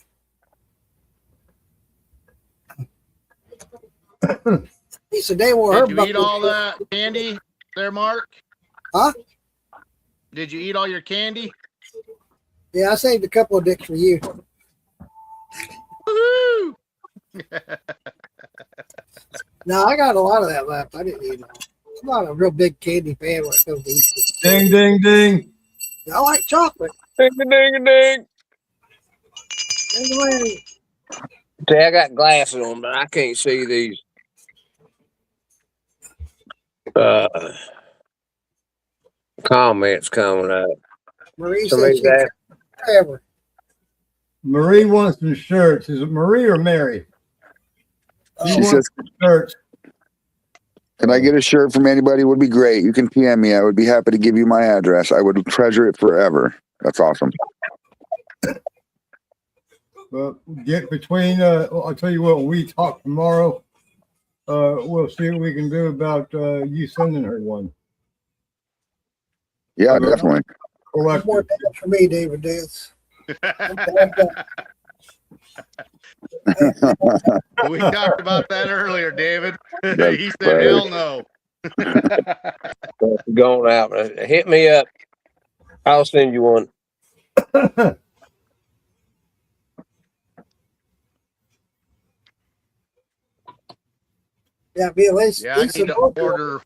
He said they were her Did you eat all that candy there, Mark? Huh? Did you eat all your candy? Yeah, I saved a couple of dicks for you. Woohoo! No, I got a lot of that left. I didn't eat it all. I'm not a real big candy fan when it comes to eating. Ding, ding, ding. I like chocolate. Ding, ding, ding. Anyway, See, I got glasses on, but I can't see these. comments coming up. Marie Somebody's said asked, forever. Marie wants some shirts. Is it Marie or Mary? She says, Shirts. can I get a shirt from anybody? Would be great. You can PM me. I would be happy to give you my address. I would treasure it forever. That's awesome. Well, get between. I'll tell you what. When we talk tomorrow, we'll see what we can do about you sending her one. Yeah, definitely. One more thing for me, David Dance. We talked about that earlier, David. That's He said, funny. hell no. going out. Hit me up. I'll send you one. Yeah, be at least. Yeah, I need to order.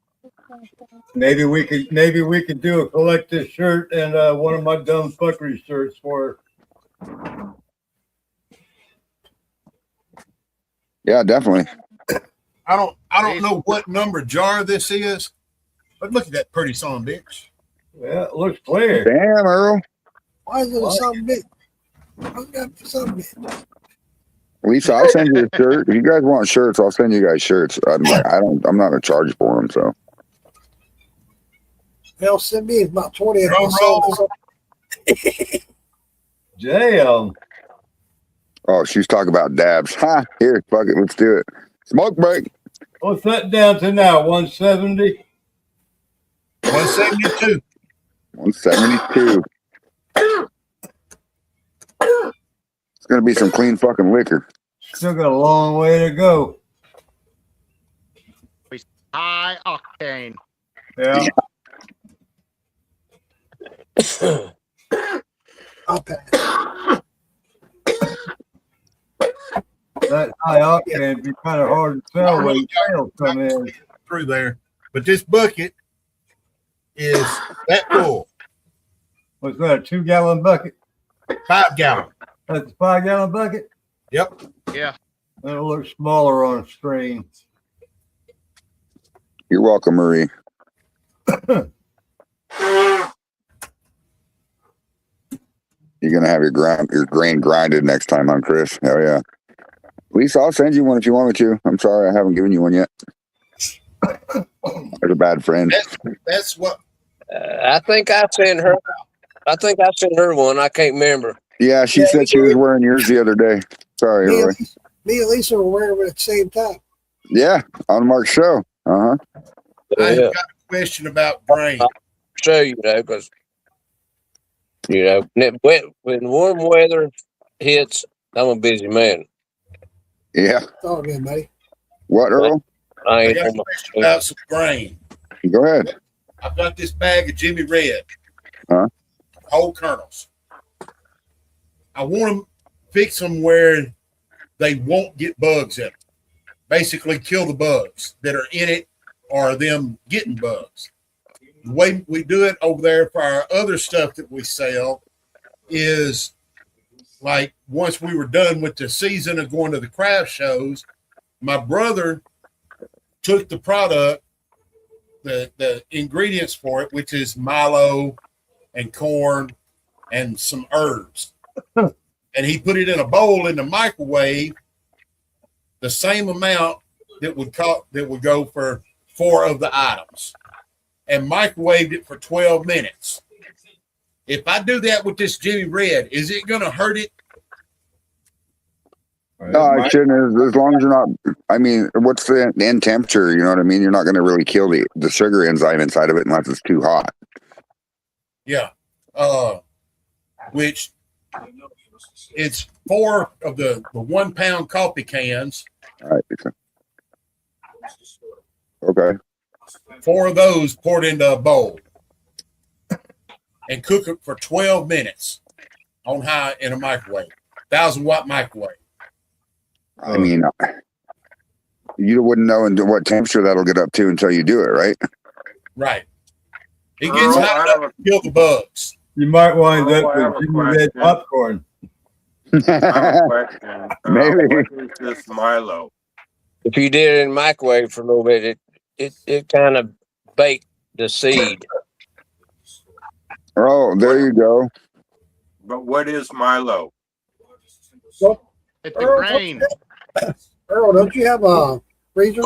Maybe we could do a collective shirt and one of my dumb fuckery shirts for her. Yeah, definitely. I don't know what number jar this is, but look at that pretty son bitch. Yeah, it looks clear. Damn, Earl. Why is it a something big? Why's it got something big? Lisa, I'll send you a shirt. If you guys want shirts, I'll send you guys shirts. I'm not gonna charge for them. So They'll send me about 20 of Drum them. roll. Damn. oh, she's talking about dabs. Ha! Here, fuck it, let's do it. Smoke break. What's that down to now? 170? 172. 172. It's gonna be some clean fucking liquor. Still got a long way to go. High octane. Yeah. I'll pass. That high octane would be kind of hard to tell when sales come in. Through there. But this bucket is that full. What's that, a 2-gallon bucket? 5 gallon. That's a 5-gallon bucket? Yep. Yeah. That'll look smaller on a screen. You're welcome, Marie. You're gonna have your grain grinded next time, huh, Chris? Hell yeah. Lisa, I'll send you one if you want me to. I'm sorry I haven't given you one yet. There's a bad friend. That's what I think I sent her. I think I sent her one. I can't remember. Yeah, she said she was wearing yours the other day. Sorry, Roy. Me and Lisa were wearing them at the same time. Yeah, on Mark's show. Uh huh. I Yeah. have got a question about grain. Show you know, because when warm weather hits, I'm a busy man. Yeah. It's all good, buddy. What, Earl? I I ain't got on a my, question about some grain. Go ahead. I've got this bag of Jimmy Red. Huh? Whole kernels. I want to fix them where they won't get bugs in them. Basically, kill the bugs that are in it or them getting bugs. The way we do it over there for our other stuff that we sell is like once we were done with the season of going to the craft shows, my brother took the product, the ingredients for it, which is Milo and corn and some herbs. And he put it in a bowl in the microwave, the same amount that would go for 4 of the items, and microwaved it for 12 minutes. If I do that with this Jimmy Red, is it going to hurt it? No, I shouldn't. As long as you're not. I mean, what's the end temperature? You know what I mean? You're not going to really kill the sugar enzyme inside of it unless it's too hot. Yeah. Which it's 4 of the 1 pound coffee cans. All right. Okay. 4 of those poured into a bowl and cook it for 12 minutes on high in a microwave, 1,000-watt microwave. I mean, you wouldn't know what temperature that'll get up to until you do it, right? Right. It Earl, gets I hot have enough to kill the bugs. You might wind Oh, I have up a with Jimmy Red question. popcorn. I have a question. Maybe. What is this Milo? if you did it in the microwave for a little bit, it kind of baked the seed. Oh, there you go. But what is Milo? So, It's a grain. Earl, don't you have a freezer?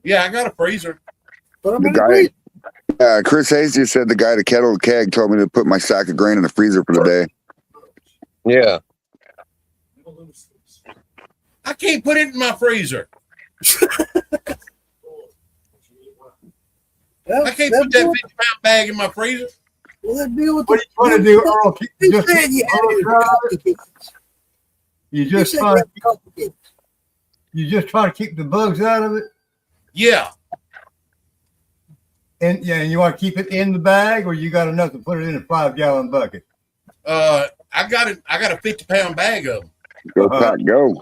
Yeah, I got a freezer. Put them The in the guy, freezer. Chris Hayes just said the guy at Kettle Keg told me to put my sack of grain in the freezer for the day. Yeah. I can't put it in my freezer. Well, I can't that's put that what- 50-pound bag in my freezer. Well, then deal with What are you trying to do, Earl? You Just, said you had it in coffee cans. you You just said you trying, had coffee cans. you just trying to keep the bugs out of it, Yeah. and yeah, and you want to keep it in the bag, or you got enough to put it in a 5-gallon bucket. I got it. I got a 50-pound bag of them. Go, Uh-huh. Pat, go.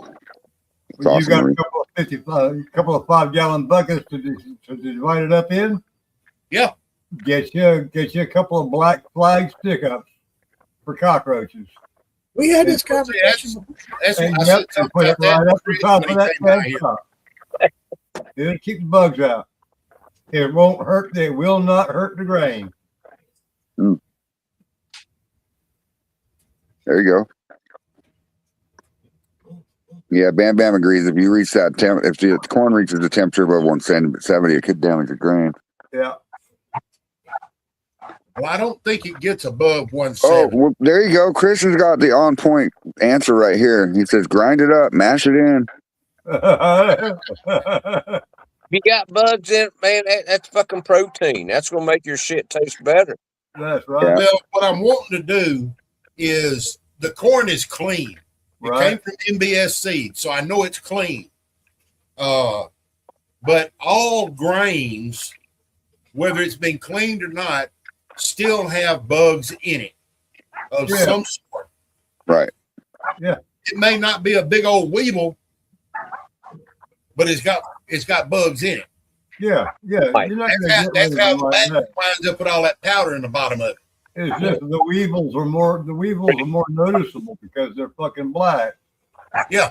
That's You awesome. got a Marie. couple of 5-gallon buckets to divide it up in. Yeah. Get you a couple of black flag stick ups for cockroaches. We had this See, conversation. That's And what I yep, said and put it about right that up the top when of he that came down bag here. top. It'll keep the bugs out. It won't hurt. It will not hurt the grain. There you go. Yeah, Bam Bam agrees. If you reach that if the corn reaches the temperature above 170, it could damage the grain. Yeah. Well, I don't think it gets above Oh, 170. well, there you go. Chris has got the on point answer right here. He says, grind it up, mash it in. If you got bugs in it, man, that's fucking protein. That's gonna make your shit taste better. That's right. Well, what I'm wanting to do is the corn is clean. It came Right. from MBS seed, so I know it's clean. But all grains, whether it's been cleaned or not, still have bugs in it of Yeah. some sort. Right. It may not be a big old weevil, but it's got bugs in it. Yeah. Yeah. Right. You're not That's gonna how, get that's rid how of the them like bag that. winds up with all that powder in the bottom of it. It's just the weevils are more noticeable because they're fucking black. Yeah.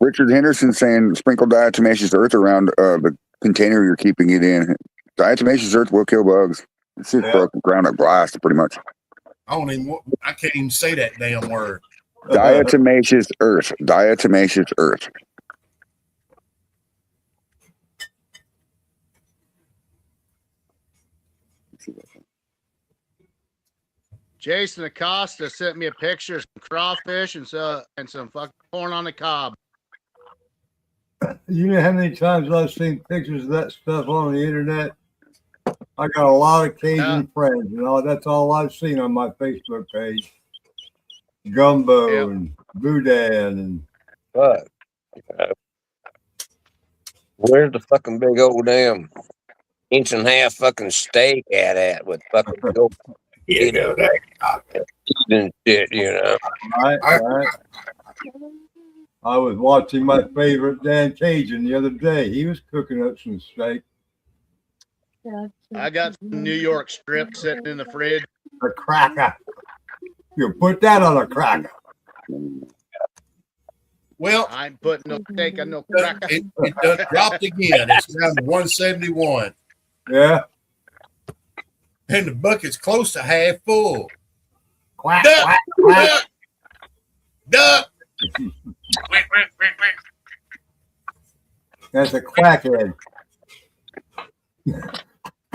Richard Henderson saying sprinkle diatomaceous earth around the container you're keeping it in. Diatomaceous earth will kill bugs. It's just Yeah. ground up glass, pretty much. I can't even say that damn word. Diatomaceous earth. Diatomaceous earth. Jason Acosta sent me a picture of some crawfish and some fucking corn on the cob. You know how many times I've seen pictures of that stuff on the internet? I got a lot of Cajun friends, and that's all I've seen on my Facebook page. Gumbo Yep. and boudin and Fuck. Where's the fucking big old damn inch and a half fucking steak at with fucking gold You know that. and shit, you know? right. I was watching my favorite Dan Cajun the other day. He was cooking up some steak. I got some New York strip sitting in the fridge. A cracker. You put that on a cracker. Well, I ain't putting no steak on no cracker. it done dropped again. It's down to 171. Yeah. And the bucket's close to half full. Quack, Duck, quack, quack. duck, duck. That's a quackhead.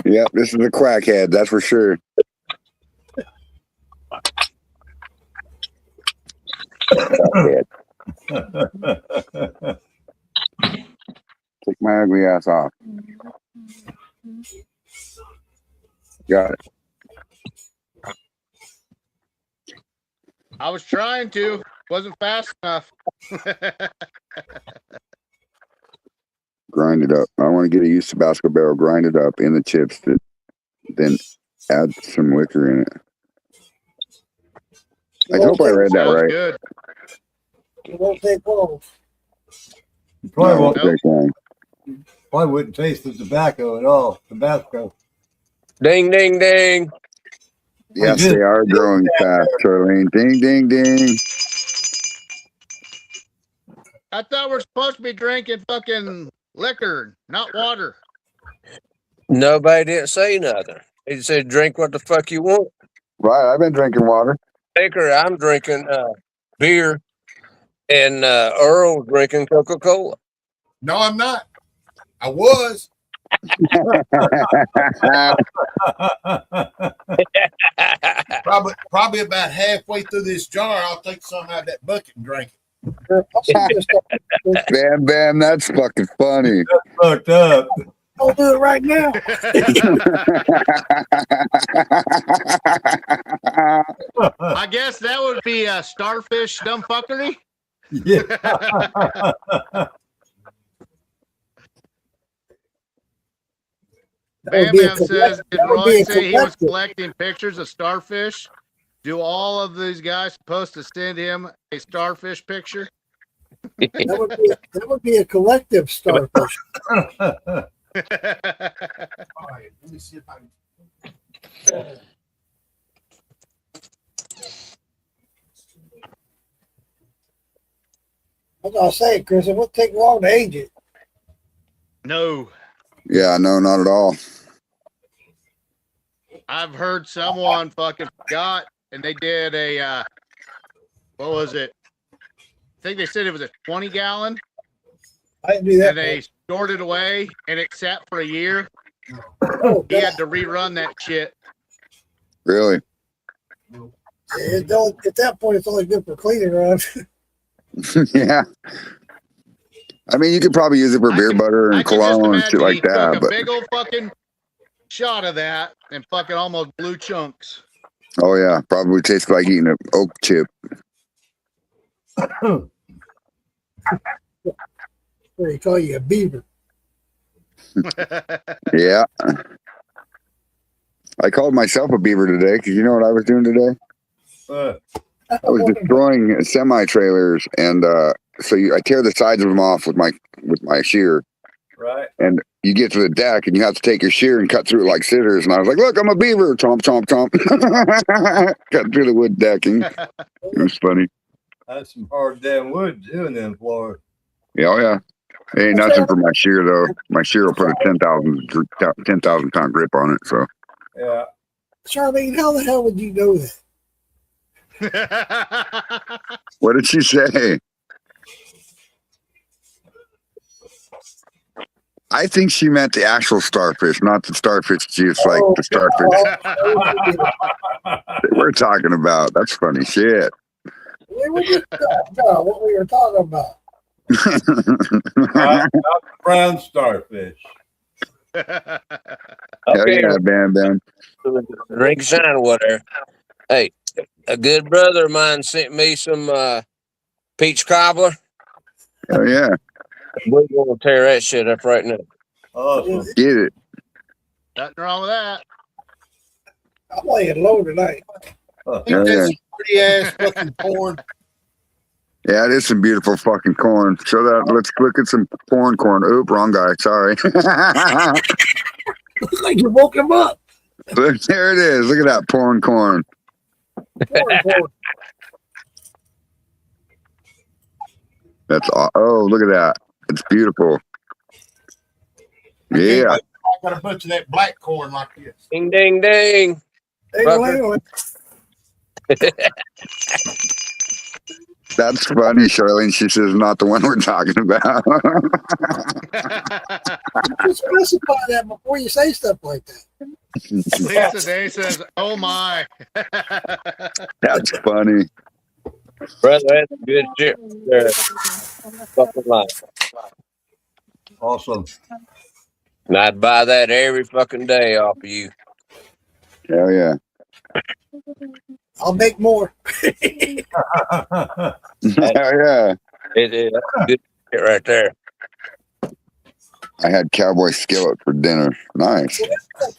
Yep, this is a quackhead, that's for sure. Quackhead. Take my ugly ass off. Got it. I was trying to, wasn't fast enough. Grind it up. I want to get a used Tabasco barrel, grind it up in the chips, then add some liquor in it. I hope I read that Sounds right. good. It won't take long. You probably, No, won't, it won't take long. probably wouldn't taste the tobacco at all. Tabasco. Ding, ding, ding. Yes, they are growing fast, Charlene. Ding, ding, ding. I thought we're supposed to be drinking fucking liquor, not water. Nobody didn't say nothing. He said, "Drink what the fuck you want." Right, I've been drinking water. Baker, I'm drinking beer, and Earl's drinking Coca-Cola. No, I'm not. I was. Probably about halfway through this jar, I'll take some out of that bucket and drink it. Bam, bam, that's fucking funny. Fucked up. I'll do it right now. I guess that would be a starfish dumbfuckery. Yeah. Bam Bam says, did that would be Roy a say he was collective. collecting pictures of starfish? Do all of these guys supposed to send him a starfish picture? That would be a collective starfish. All right, let me see if I can. I was gonna say, Chris, it wouldn't take long to age it. No. Yeah, no, not at all. I've heard someone fucking forgot and they did a what was it? I think they said it was a 20 gallon I didn't do that. and they stored it away and it sat for a year. Oh, He had to rerun that shit. Really? it don't, at that point, it's only good for cleaning runs. Yeah. I mean, you could probably use it for beer butter I and can just cologne and shit imagine he like that. took a But big old fucking shot of that and fucking almost blew chunks. oh yeah, probably tastes like eating an oak chip. Where they call you a beaver. Yeah. I called myself a beaver today because you know what I was doing today? I was destroying semi trailers, and I tear the sides of them off with my shear, Right. and you get to the deck, and you have to take your shear and cut through it like scissors. And I was like, "Look, I'm a beaver!" Chomp, chomp, chomp. Cut through the wood decking. It was funny. That's some hard damn wood doing in Florida. Yeah, oh yeah. It ain't nothing for my shear though. My shear will put a 10,000 pound grip on it. So Yeah. Charlene, how the hell would you know that? what did she say? I think she meant the actual starfish, not the starfish juice like the starfish that we're talking about. That's funny shit. We were just talking about what we were talking about. Not the brown starfish. Hell Okay, yeah, Bam Bam. drink shine water. Hey, a good brother of mine sent me some peach cobbler. Hell yeah. We're gonna tear that shit up right now. Awesome. Get it. Nothing wrong with that. I'm laying low tonight. I think Yeah, that's pretty ass fucking corn. Yeah, it is some beautiful fucking corn. Show that. Let's look at some corn. Oop, wrong guy. Sorry. Looks like you woke him up. Look, there it is. Look at that corn. Porn. That's oh, look at that. It's beautiful. Yeah. I got a bunch of that black corn like this. Ding, ding, ding. Hang on, hang on. That's funny, Charlene. She says not the one we're talking about. Just specify that before you say stuff like that. Lisa Day says, "Oh my." That's funny. Brother, that's a good shit. There. Fucking life. Awesome. And I'd buy that every fucking day off of you. Hell yeah. I'll make more. Hell yeah. It is good shit right there. I had cowboy skillet for dinner. Nice.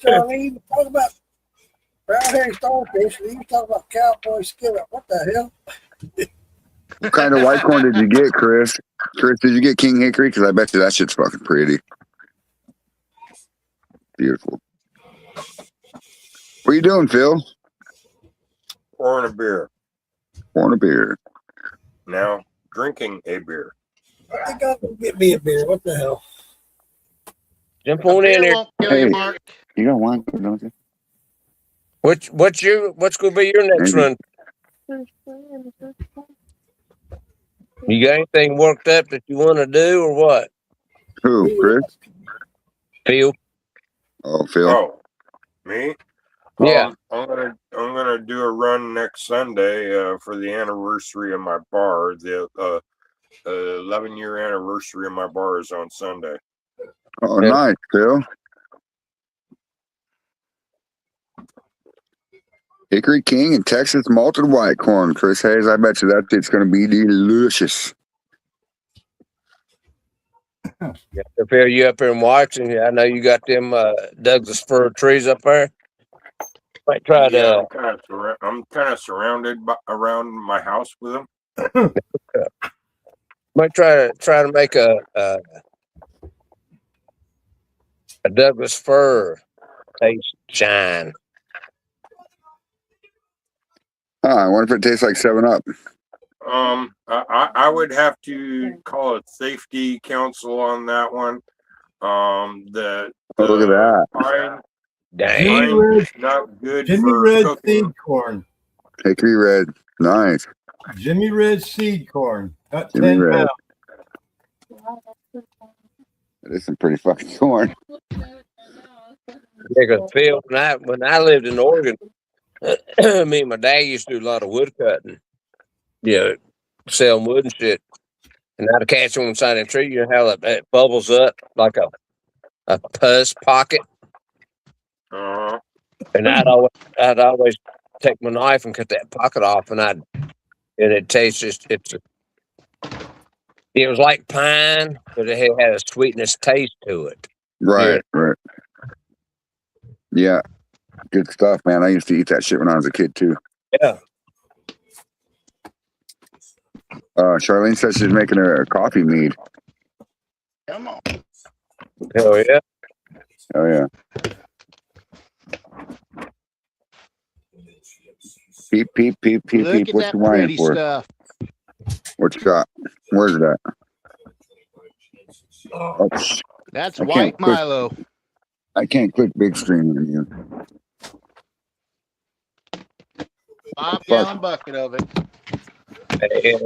Charlene, talk about brown hairy starfish, and you talk about cowboy skillet. What the hell? What kind of white corn did you get, Chris? Chris, did you get King Hickory? Because I bet you that shit's fucking pretty. Beautiful. What are you doing, Phil? Pouring a beer. Pouring a beer. Now drinking a beer. I think I'll go get me a beer. What the hell? Jump on in Beer here. won't kill you, Hey. Mark. You got wine, don't you? What's gonna be your next Maybe. run? You got anything worked up that you want to do or what? Who, Chris? Phil? Oh, Phil. Oh, me? Yeah. I'm gonna do a run next Sunday for the anniversary of my bar. The 11-year anniversary of my bar is on Sunday. Oh, Yeah. nice, Phil. Hickory King and Texas malted white corn. Chris Hayes, I bet you that shit's going to be delicious. Yeah, Phil, you up here in Washington? I know you got them Douglas fir trees up there. Might try Yeah, to. I'm kind of surrounded around my house with them. Might try to make a Douglas fir taste shine. I wonder if it tastes like 7-Up. I would have to call a safety council on that one. The Look at that. pine Dang. is not good Jimmy for Red cooking. seed corn. Hickory Red. Nice. Jimmy Red seed corn. Got Jimmy 10 Red. pounds. That is some pretty fucking corn. Because Phil, when I lived in Oregon, me and my dad used to do a lot of wood cutting. Selling wood and shit. And I'd catch one inside a tree. You know how it bubbles up like a pus pocket. And I'd always take my knife and cut that pocket off, and it tastes it was like pine, but it had a sweetness taste to it. Right, right. Yeah. Good stuff, man. I used to eat that shit when I was a kid, too. Yeah. Charlene says she's making a coffee mead. Come on. Hell yeah. Oh, yeah. Peep, peep, peep, peep, Look peep. at What that you whining pretty for? stuff. What you got? Where's it at? Oh, That's I white can't click. Milo. I can't click big screen on you. 5-gallon bucket of it. Hey,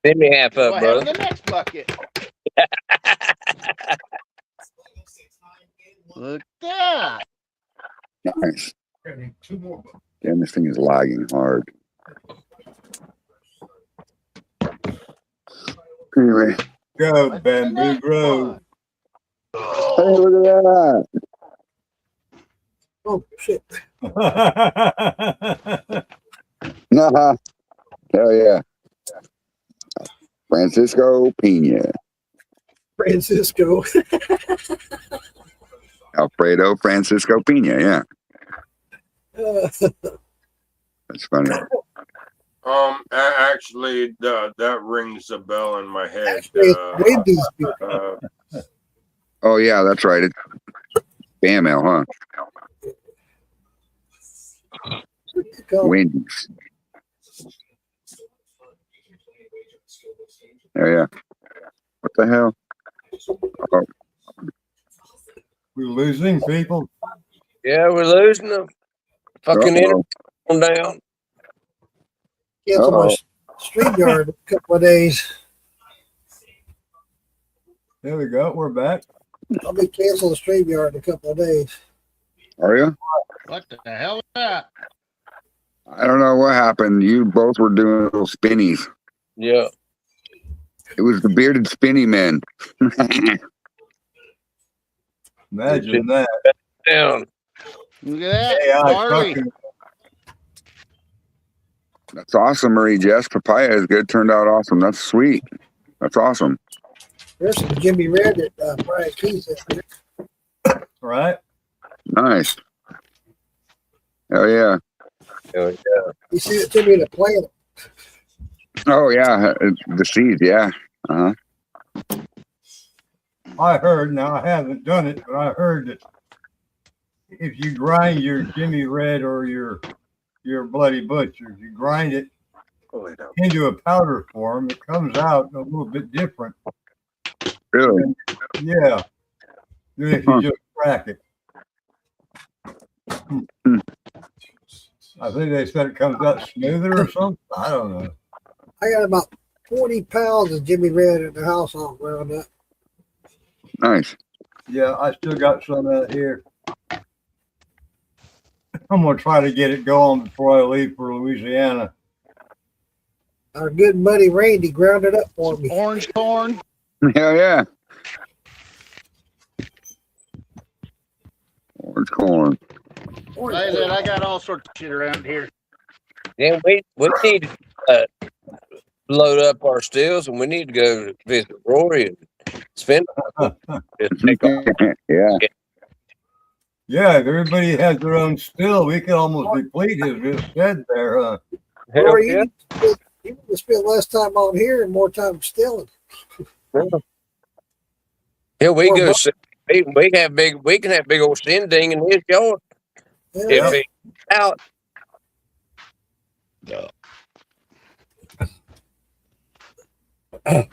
send me half up, What brother. happened to the next bucket? Look at that. Nice. Damn, this thing is lagging hard. Anyway. Go, Bamboo Grove. Hey, look at that. Oh shit! Nah. Hell yeah. Francisco Pina. Francisco. Alfredo Francisco Pina, yeah. That's funny. Actually, that rings a bell in my head. Actually, it's Wendy's beer. Oh yeah, that's right. It's Bam Ale, huh? Wendy's. Oh yeah. What the hell? Oh, We're losing people. Yeah, we're losing them. Fucking uh-oh. internet down. Cancel my StreamYard a couple of days. There we go. We're back. I'll be canceling the StreamYard in a couple of days. Are you? What the hell is that? I don't know what happened. You both were doing little spinnies. Yeah. It was the bearded spinny men. Imagine that. Down. Look at that. AI Barley. trucking. That's awesome, Marie Jess. Papaya is good. Turned out awesome. That's sweet. That's awesome. There's some Jimmy Red that Brian Keys said. Right? Nice. Hell yeah. Hell yeah. You see it to me in the plant. Oh yeah. The seeds, yeah. Uh-huh. I heard, now I haven't done it, but I heard that if you grind your Jimmy Red or your Bloody Butcher, if you grind it into a powder form, it comes out a little bit different. Really? Yeah. Even if you just crack it. I think they said it comes out smoother or something. I don't know. I got about 40 pounds of Jimmy Red in the house on ground up. Nice. Yeah, I still got some out here. I'm gonna try to get it going before I leave for Louisiana. Our good buddy Randy ground it up for me. Orange corn. Hell yeah. Orange corn. Orange Like I corn. said, I got all sorts of shit around here. Then we need to load up our stills, and we need to go visit Rory and spend. Just take off. Yeah. Yeah, if everybody has their own still, we could almost deplete his shed there, huh? Hell Or yeah. you need to spend less time on here and more time stilling. Yeah, we Or go. both. See, we can have big old sending in his yard. Yeah. If he out. I'm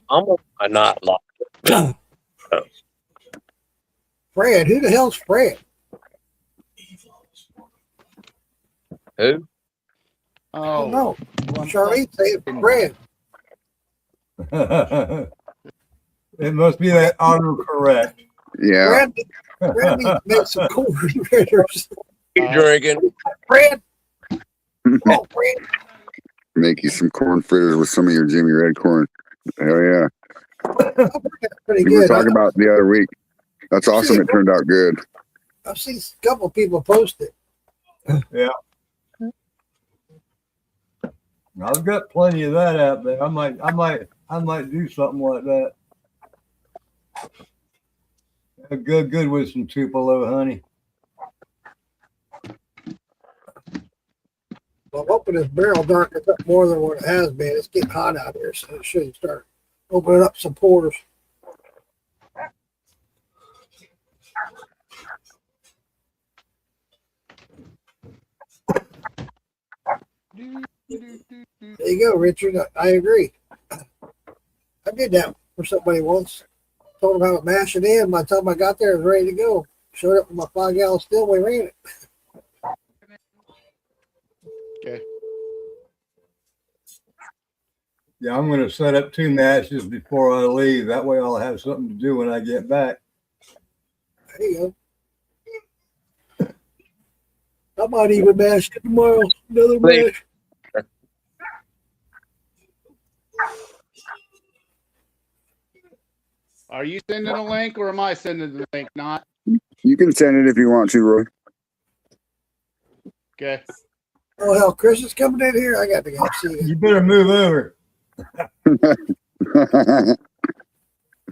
gonna not lock it. Fred, who the hell's Fred? Who? Oh Oh, no. Charlene said Fred. It must be that autocorrect. Yeah. Fred needs to make some corn fritters. You drinking? Fred. Oh, Fred. Make you some corn fritters with some of your Jimmy Red corn. Hell yeah. That's pretty We were good. talking about the other week. That's awesome. It turned out good. I've seen a couple of people post it. Yeah. I've got plenty of that out there. I might do something like that. Good with some Tupelo honey. Well, I'm hoping this barrel darkens up more than what it has been. It's getting hot out here, so it should start opening up some pores. There you go, Richard. I agree. I did that for somebody once. Told them how to mash it in. By the time I got there, it was ready to go. Showed up with my 5-gallon still. We ran it. okay. Yeah, I'm going to set up 2 matches before I leave. That way I'll have something to do when I get back. There you go. I might even mash it tomorrow. Another mash. Are you sending a link or am I sending the link? Not. You can send it if you want to, Roy. Okay. Oh, hell, Chris is coming in here. I got to go see You you. better move over.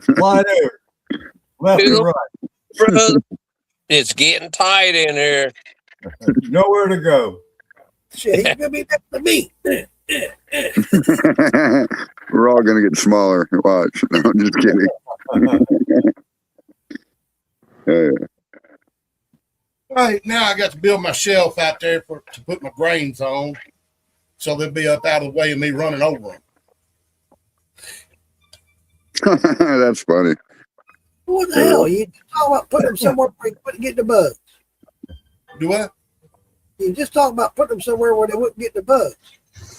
Slide over. Left or right. Brother, it's getting tight in here. Nowhere to go. Shit, he's going to be next to me. We're all gonna get smaller. Watch. No, I'm just kidding. All right, now I got to build my shelf out there to put my grains on, so they'll be up out of the way of me running over them. That's funny. What the hell? You talk about putting them somewhere where you wouldn't get the bugs. Do what? You just talk about putting them somewhere where they wouldn't get the bugs.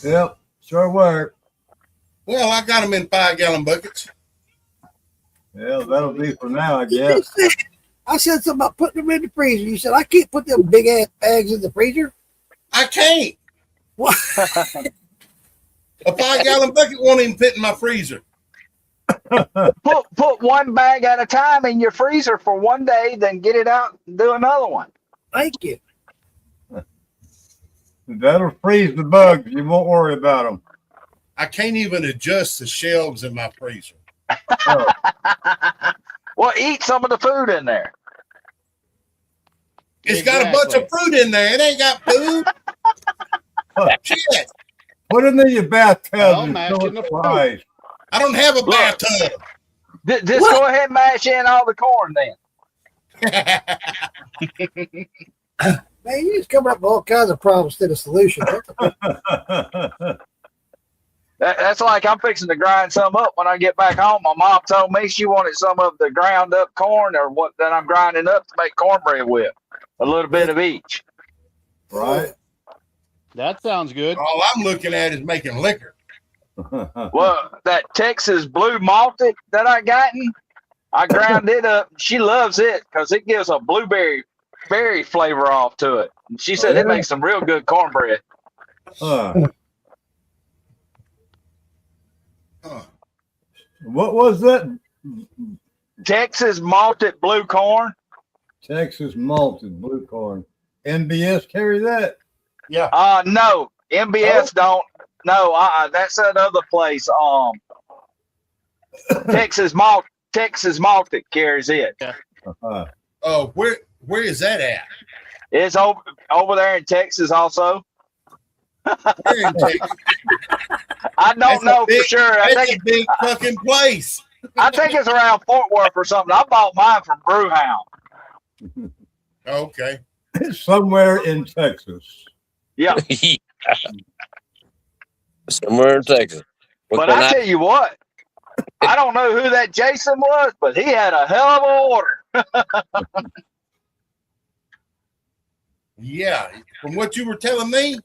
Yep, sure work. Well, I got them in 5-gallon buckets. Yeah, that'll be for now, I You guess. just said- I said something about putting them in the freezer. You said, I can't put them big ass bags in the freezer. I can't. What? A 5-gallon bucket won't even fit in my freezer. Put one bag at a time in your freezer for one day, then get it out and do another one. Thank you. That'll freeze the bugs. You won't worry about them. I can't even adjust the shelves in my freezer. Oh, Well, eat some of the food in there. It's got a bunch of fruit in there. It ain't got food. Shit. put them in your bathtub Well, and mash fill in the it fruit. with ice. I don't have a bathtub. Just What? go ahead and mash in all the corn then. Man, you just come up with all kinds of problems to the solution. That's like I'm fixing to grind some up when I get back home. My mom told me she wanted some of the ground up corn or what that I'm grinding up to make cornbread with. A little bit of each. Right. That sounds good. All I'm looking at is making liquor. Well, that Texas blue malted that I gotten, I ground it up. She loves it because it gives a blueberry berry flavor off to it. She said it makes some real good cornbread. What was that? Texas malted blue corn. Texas malted blue corn. MBS carry that? Yeah. No, MBS don't. No, that's that other place. Texas malted carries it. Oh, where is that at? It's over there in Texas also. Where in Texas? I don't know for sure. That's a big fucking place. I think it's around Fort Worth or something. I bought mine from Brewhound. Okay. It's somewhere in Texas. Yeah. Somewhere in Texas. But I tell you what, I don't know who that Jason was, but he had a hell of a order. Yeah. From what you were telling me, I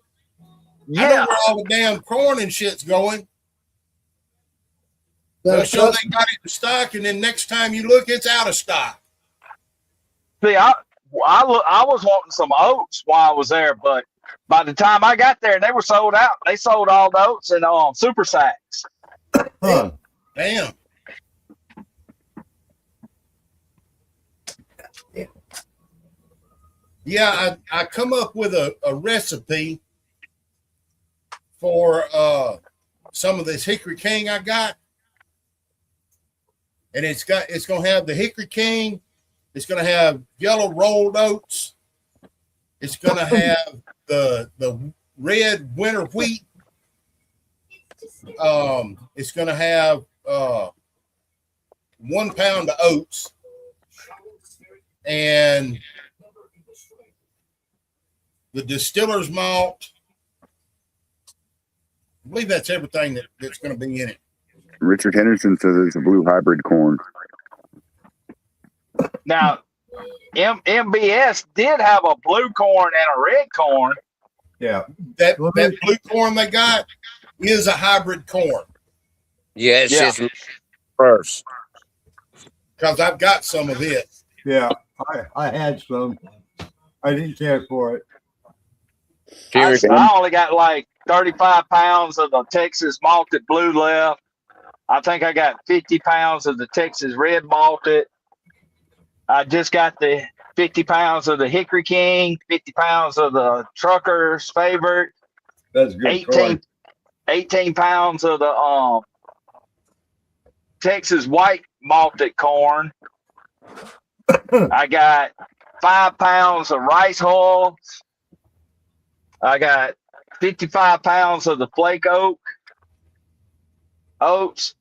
know Yeah. where all the damn corn and shit's going. That's So they got it in stock, and then next time you look, it's out of stock. See, I was wanting some oats while I was there, but by the time I got there, they were sold out. They sold all the oats in super sacks. Huh. Damn. Yeah, I come up with a recipe for some of this Hickory King I got. And it's gonna have the Hickory King, it's gonna have yellow rolled oats, it's gonna have the red winter wheat, it's gonna have 1 pound of oats, and the distiller's malt. I believe that's everything that's going to be in it. Richard Henderson says it's a blue hybrid corn. Now, MBS did have a blue corn and a red corn. Yeah. That blue corn they got is a hybrid corn. Yeah, it's Yeah. just first. Because I've got some of it. Yeah. I had some. I didn't care for it. I only got like 35 pounds of the Texas malted blue left. I think I got 50 pounds of the Texas red malted. I just got the 50 pounds of the Hickory King, 50 pounds of the Trucker's Favorite. That's good. 18 pounds of the Texas white malted corn. I got 5 pounds of rice hulls. I got 55 pounds of the flake oats,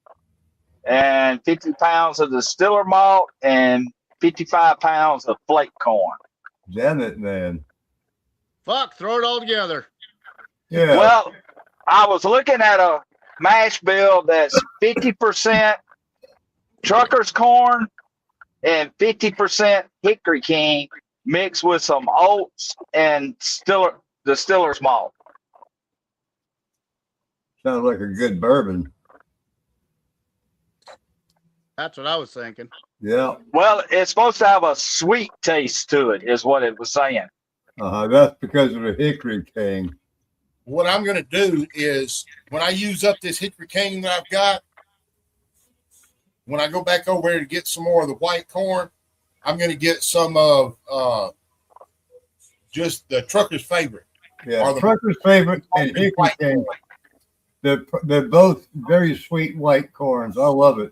and 50 pounds of the Stiller malt, and 55 pounds of flake corn. Damn it, man. Fuck, throw it all together. Yeah. Well, I was looking at a mash bill that's 50% Trucker's corn and 50% Hickory King mixed with some oats and the Stiller's malt. Sounds like a good bourbon. That's what I was thinking. Yeah. Well, it's supposed to have a sweet taste to it, is what it was saying. That's because of the Hickory King. What I'm going to do is when I use up this Hickory King that I've got, when I go back over there to get some more of the white corn, I'm going to get some of just the Trucker's Favorite. Yeah, Or the Trucker's Favorite and Hickory white King. corn. They're both very sweet white corns. I love it.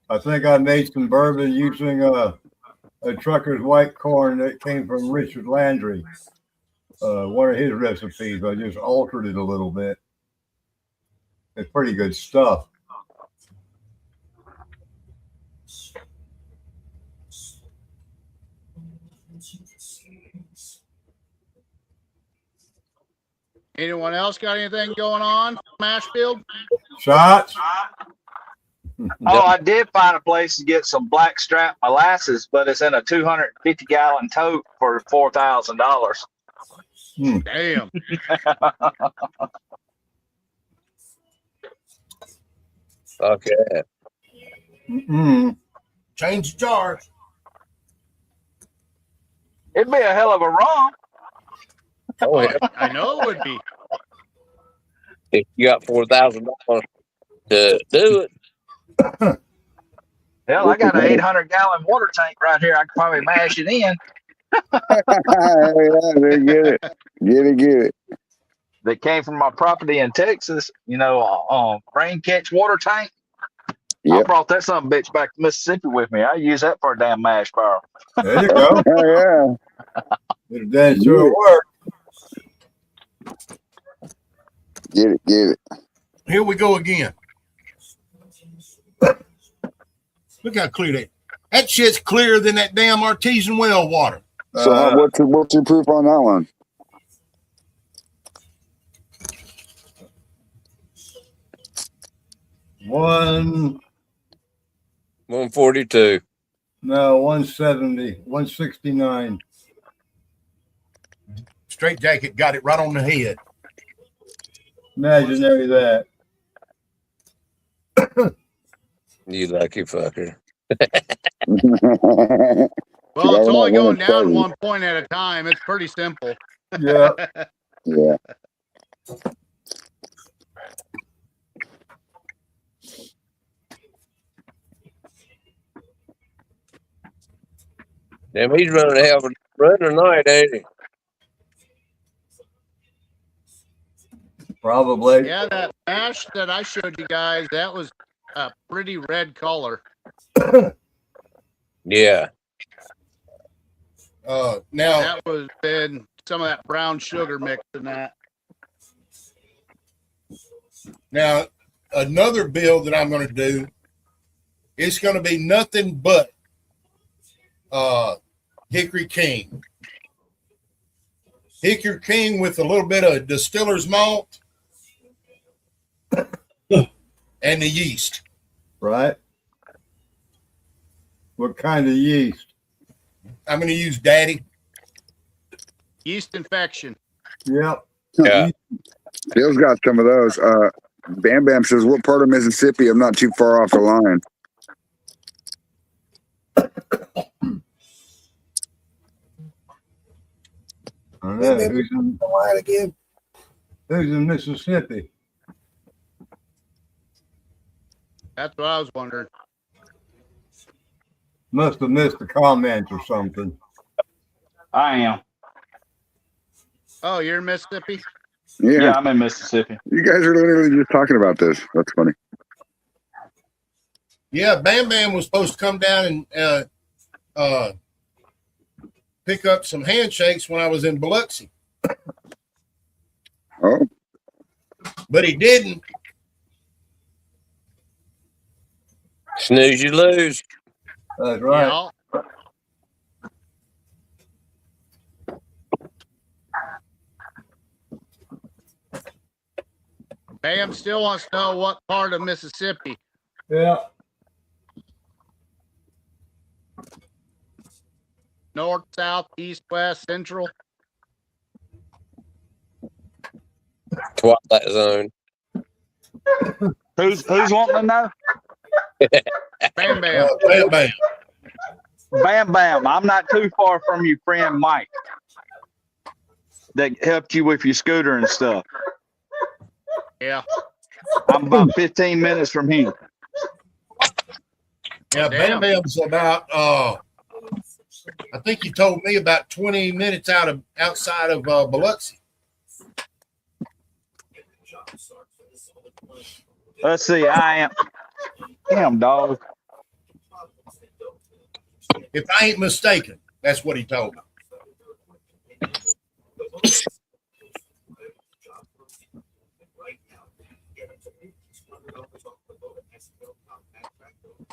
I think I made some bourbon using a Trucker's white corn that came from Richard Landry. One of his recipes. I just altered it a little bit. It's pretty good stuff. Anyone else got anything going on, Mashfield? Shots. Oh, I did find a place to get some blackstrap molasses, but it's in a 250-gallon tote for $4,000. Damn. Okay. Change the jars. It'd be a hell of a rum. Oh, yeah. I know it would be. If you got $4,000 to do it, Hell, I got an 800-gallon water tank right here. I could probably mash it in. Get it. That came from my property in Texas. You know, rain catch water tank. I Yep. brought that son of a bitch back to Mississippi with me. I use that for a damn mash barrel. There you go. Oh, It'll damn sure work. yeah. Get it. Here we go again. Look how clear that shit's clearer than that damn artesian well water. So what's your proof on that one? One, 142. no, 170, 169. Straight jacket got it right on the head. Imaginary that. You lucky fucker. Well, it's we're only not going winning down prizes. 1 point at a time. It's pretty simple. Yeah. Yeah. Damn, he's running a hell of a run tonight, ain't he? Probably. Yeah, that mash that I showed you guys, that was a pretty red color. Yeah. Now That was then some of that brown sugar mix in that. Now, another build that I'm going to do, it's going to be nothing but Hickory King. Hickory King with a little bit of distiller's malt and the yeast. Right. What kind of yeast? I'm going to use Daddy. Yeast infection. Yep. Yeah. Bill's got some of those. Bam Bam says, what part of Mississippi? I'm not too far off the line. I know. Who's in, The line again. who's in Mississippi? That's what I was wondering. Must have missed the comment or something. I am. Oh, you're in Mississippi? Yeah. I'm in Mississippi. You guys are literally just talking about this. That's funny. Yeah, Bam Bam was supposed to come down and pick up some handshakes when I was in Biloxi, Oh, but he didn't. Snooze, you lose. That's right. Yeah. Bam still wants to know what part of Mississippi. Yeah. North, south, east, west, central. Twilight Zone. Who's wanting to know? Bam Bam. Bam Bam. Bam Bam. I'm not too far from your friend Mike that helped you with your scooter and stuff. Yeah. I'm about 15 minutes from him. Yeah, Bam Damn. Bam's about I think he told me about 20 minutes outside of Biloxi. Let's see. I am. Damn, dog. If I ain't mistaken, that's what he told me.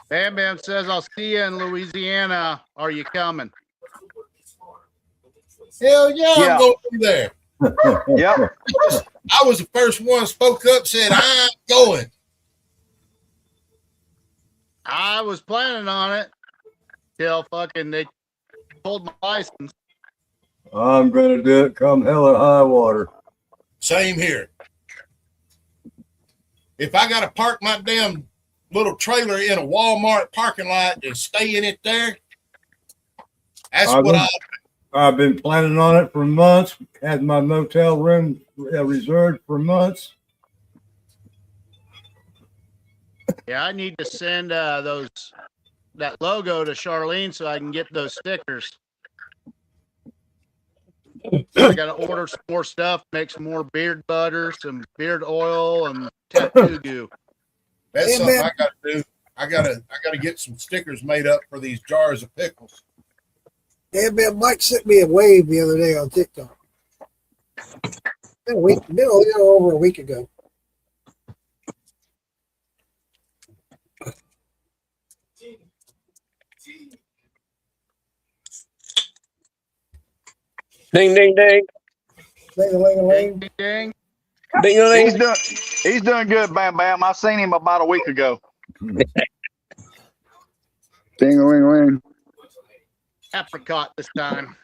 Bam Bam says, I'll see you in Louisiana. Are you coming? Hell yeah, Yeah. I'm going to be there. Yep. I was the first one spoke up, said, I'm going. I was planning on it till fucking they pulled my license. I'm gonna do it come hell or high water. Same here. If I got to park my damn little trailer in a Walmart parking lot and stay in it there, that's what I've been planning on it for months. Had my motel room reserved for months. Yeah, I need to send that logo to Charlene so I can get those stickers. I got to order some more stuff, make some more beard butter, some beard oil, and tattoo goo. That's something I got to do. I gotta get some stickers made up for these jars of pickles. Yeah, man, Mike sent me a wave the other day on TikTok. Over a week ago. Ding, ding, ding. Ling-a-ling-a-ling. Ding, ding. Ding, ding, ding. He's doing good, Bam Bam. I seen him about a week ago. Ding-a-ling-a-ling. Apricot this time.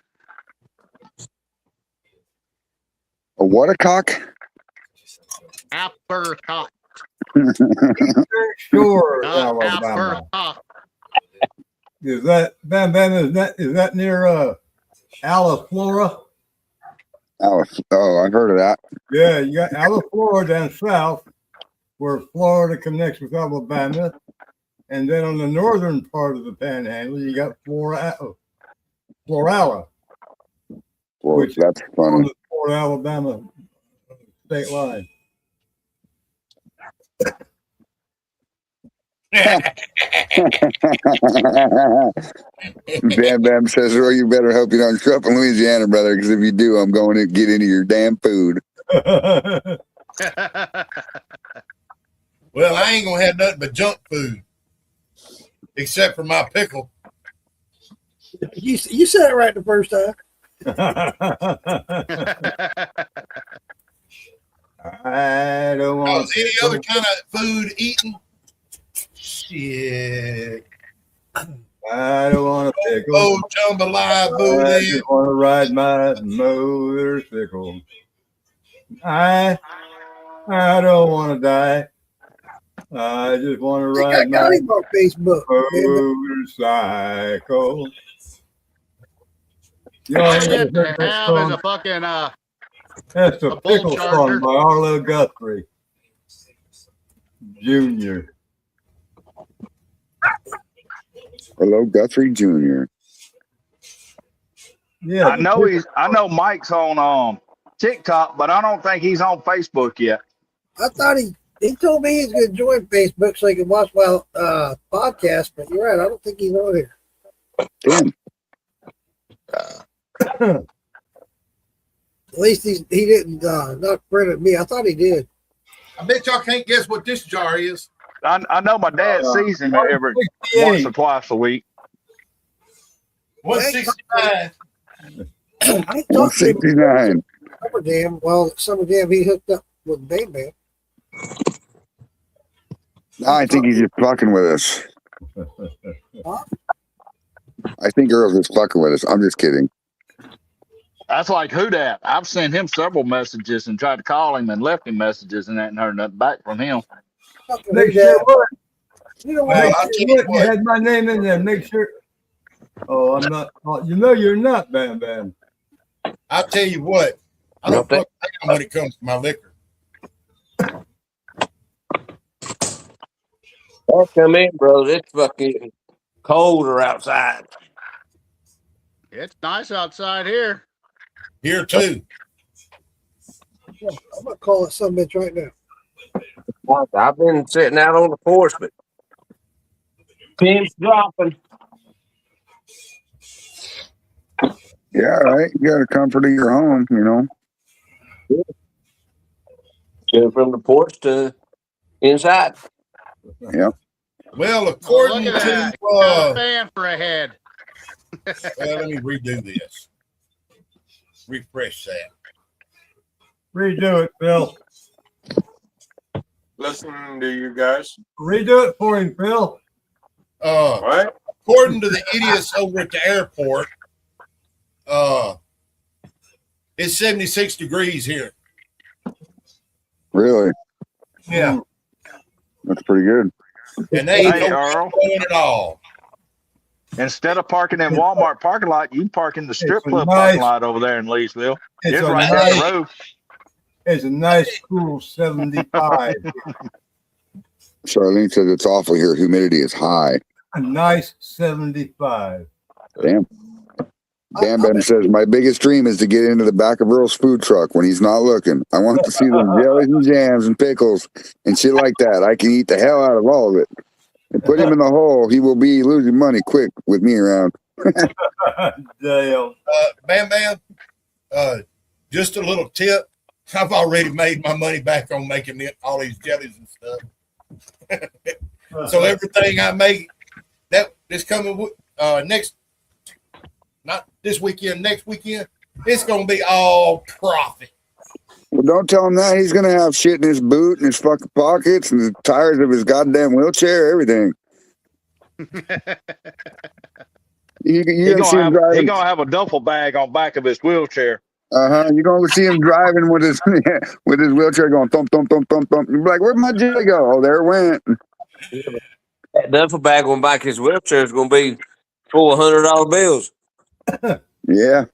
A what a cock? Apricot. Sure. Not Alabama. apricot. Is that Bam Bam? Is that near Alaflora? Oh, I've heard of that. Yeah, you got Alaflora down south, where Florida connects with Alabama, and then on the northern part of the Panhandle, you got Florala, Well, which that's on funny. the Florida Alabama state line. Bam Bam says, well, you better hope you don't show up in Louisiana, brother, because if you do, I'm going to get into your damn food. Well, I ain't gonna have nothing but junk food, except for my pickle. You said it right the first time. I don't want Any other kind of food eaten? Shit. I don't want to pickle. Oh, jambalaya I booty. just want to ride my motorcycle. I don't want to die. I just want to I ride got my him on Facebook. motorcycle. You All know, you have to have is a fucking that's a bull pickle charger. song by Arlo Guthrie Jr. Hello, Guthrie Jr. Yeah, I know Mike's on TikTok, but I don't think he's on Facebook yet. I thought he told me he's going to join Facebook so he can watch my podcast, but you're right. I don't think he's on here. Damn. At least he didn't not friend me. I thought he did. I bet y'all can't guess what this jar is. I know my dad sees him every once or twice a week. 169. I talked to him 169. Summer Jam. Well, Summer Jam, he hooked up with Bam Bam. I think he's just fucking with us. Huh? I think Earl's just fucking with us. I'm just kidding. That's like who dat? I've sent him several messages and tried to call him and left him messages and hadn't heard nothing back from him. Make sure what? You know Well, what? I'll tell you You what. had my name in there. Make sure. Oh, I'm not. Oh, you know you're not, Bam Bam. I'll tell you what. I don't fuck around when it comes to my liquor. Well, come in, brother. It's fucking colder outside. It's nice outside here. Here too. I'm going to call it some bitch right now. I've been sitting out on the porch, but pins dropping. Yeah, right. You got a comfort of your home, you know. Go from the porch to inside. Yeah. Well, according Look at to that. Got a fan for a head. well, let me redo this. Refresh that. Redo it, Phil. Listening to you guys. Redo it for him, Phil. What? According to the idiots over at the airport, it's 76 degrees here. Really? Yeah. That's pretty good. And they ain't Hey, no Earl. going at all. Instead of parking in Walmart parking lot, you can park in the strip It's a club nice- parking lot over there in Leesville. It's It's a right down nice, the road. it's a nice cool 75. Charlene says it's awful here. Humidity is high. A nice 75. Damn. Bam Bam says, my biggest dream is to get into the back of Earl's food truck when he's not looking. I want to see them jellies and jams and pickles and shit like that. I can eat the hell out of all of it. And put him in the hole. He will be losing money quick with me around. Damn. Bam Bam, just a little tip. I've already made my money back on making all these jellies and stuff. So everything I make that is coming next, not this weekend, next weekend, it's going to be all profit. Well, don't tell him that. He's going to have shit in his boot and his fucking pockets and the tires of his goddamn wheelchair, everything. You're going to see him driving. He's going to have a duffel bag on back of his wheelchair. You're going to see him driving with his with his wheelchair going thump, thump, thump, thump, thump. You're like, where'd my jelly go? Oh, there it went. That duffel bag on back his wheelchair is going to be full of $100 bills. Yeah.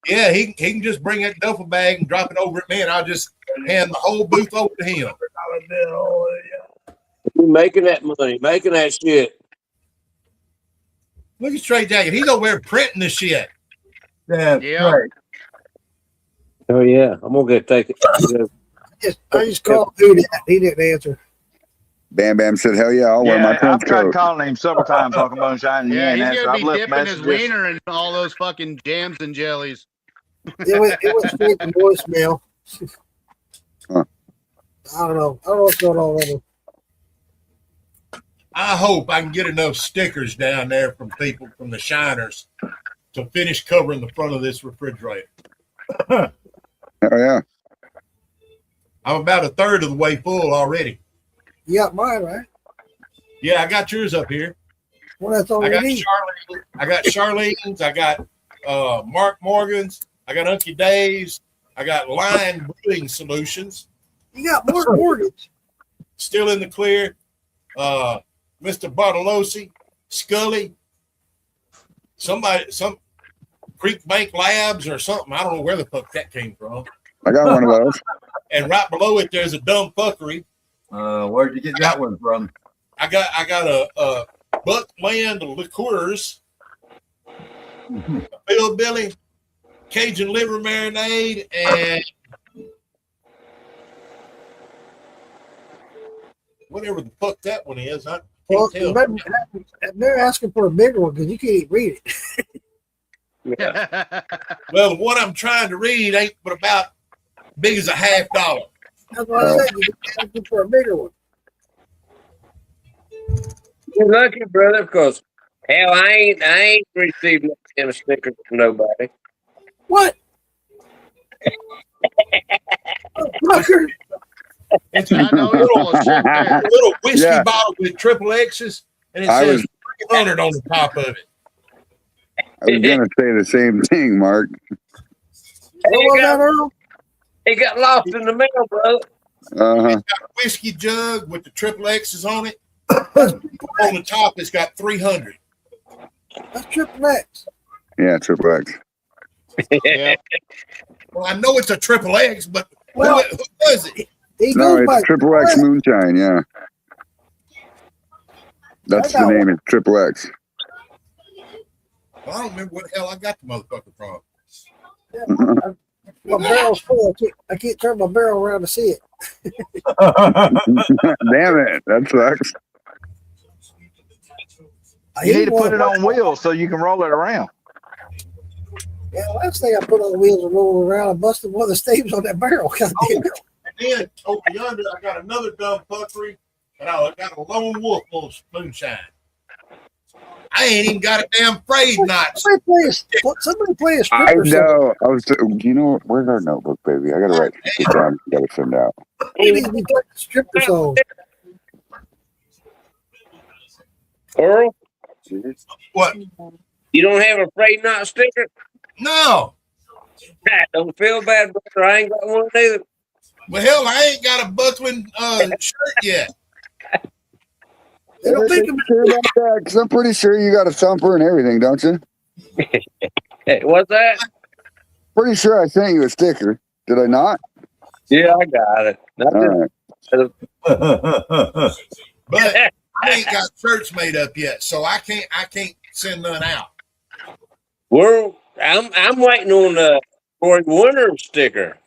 Yeah, he can just bring that duffel bag and drop it over at me, and I'll just hand the whole booth over to him. You're making that money, making that shit. Look at Straight Jacket. He's over there printing the shit. That's Yeah. right. Oh, yeah. I'm going to take it. I just called dude. He didn't answer. Bam Bam said, hell yeah, I'll wear my Yeah, I've trench tried coat. calling him several times, talking moonshine. Yeah, he's answer. gonna I've be left dipping his messages. wiener in all those fucking jams and jellies. It went straight to voicemail. Huh. I don't know what's going on with him. I hope I can get enough stickers down there from people from the Shiners to finish covering the front of this refrigerator. Oh yeah. I'm about a third of the way full already. You got mine, right? Yeah, I got yours up here. Well, that's all I you got need. Charlene's. I got Mark Morgan's. I got Uncle Dave's. I got Line Brewing Solutions. You got more mortgage. Still in the clear. Mr. Bartolosi, Scully, some Creek Bank Labs or something. I don't know where the fuck that came from. I got one of those. And right below it, there's a dumb fuckery. Where'd you get that one from? I got a Buckland liqueurs, a Hillbilly, Cajun liver marinade, and whatever the fuck that one is. I Well, can't tell. they're asking for a bigger one because you can't even read it. Well, the one I'm trying to read ain't but about big as a $50. That's what I said. You're asking for a bigger one. You're lucky, brother, because hell, I ain't received no stickers from nobody. What? Fucker. It's I know you're full of shit there. a little whiskey Yeah. bottle with triple X's, and it I says was- 300 on the top of it. I was gonna say the same thing, Mark. What was that, Earl? He got lost in the mail, brother. Uh-huh. Got a whiskey jug with the triple X's on it. On the top, it's got 300. That's triple X. Yeah, triple X. Yeah. Well, I know it's a triple X, but Well- who was it? He No, goes by it's triple X moonshine, yeah. That's the name, it's triple X. Well, I don't remember what the hell I got the motherfucker from. My barrel's full. I can't turn my barrel around to see it. Damn it, that sucks. You need to put it on wheels so you can roll it around. Yeah, last thing I put on the wheels and rolled around, I busted one of the staves on that barrel. God damn it. And then over yonder, I got another dumb fuckery, and I got a lone wolf moonshine. I ain't even got a damn phrase knot. Somebody play a I stripper song. know. I was. You know, where's our notebook, baby? I gotta write this down. Gotta send out. Maybe we play a stripper song. Earl, What? you don't have a afraid not sticker? No. Don't feel bad, brother. I ain't got one either. Well, hell, I ain't got a buckling shirt yet. They don't make them. Sure about that, 'cause I'm pretty sure you got a thumper and everything, don't you? Hey, what's that? Pretty sure I sent you a sticker. Did I not? Yeah, I got it. All right. But I ain't got shirts made up yet, so I can't send none out. I'm waiting on the Roy Warner sticker.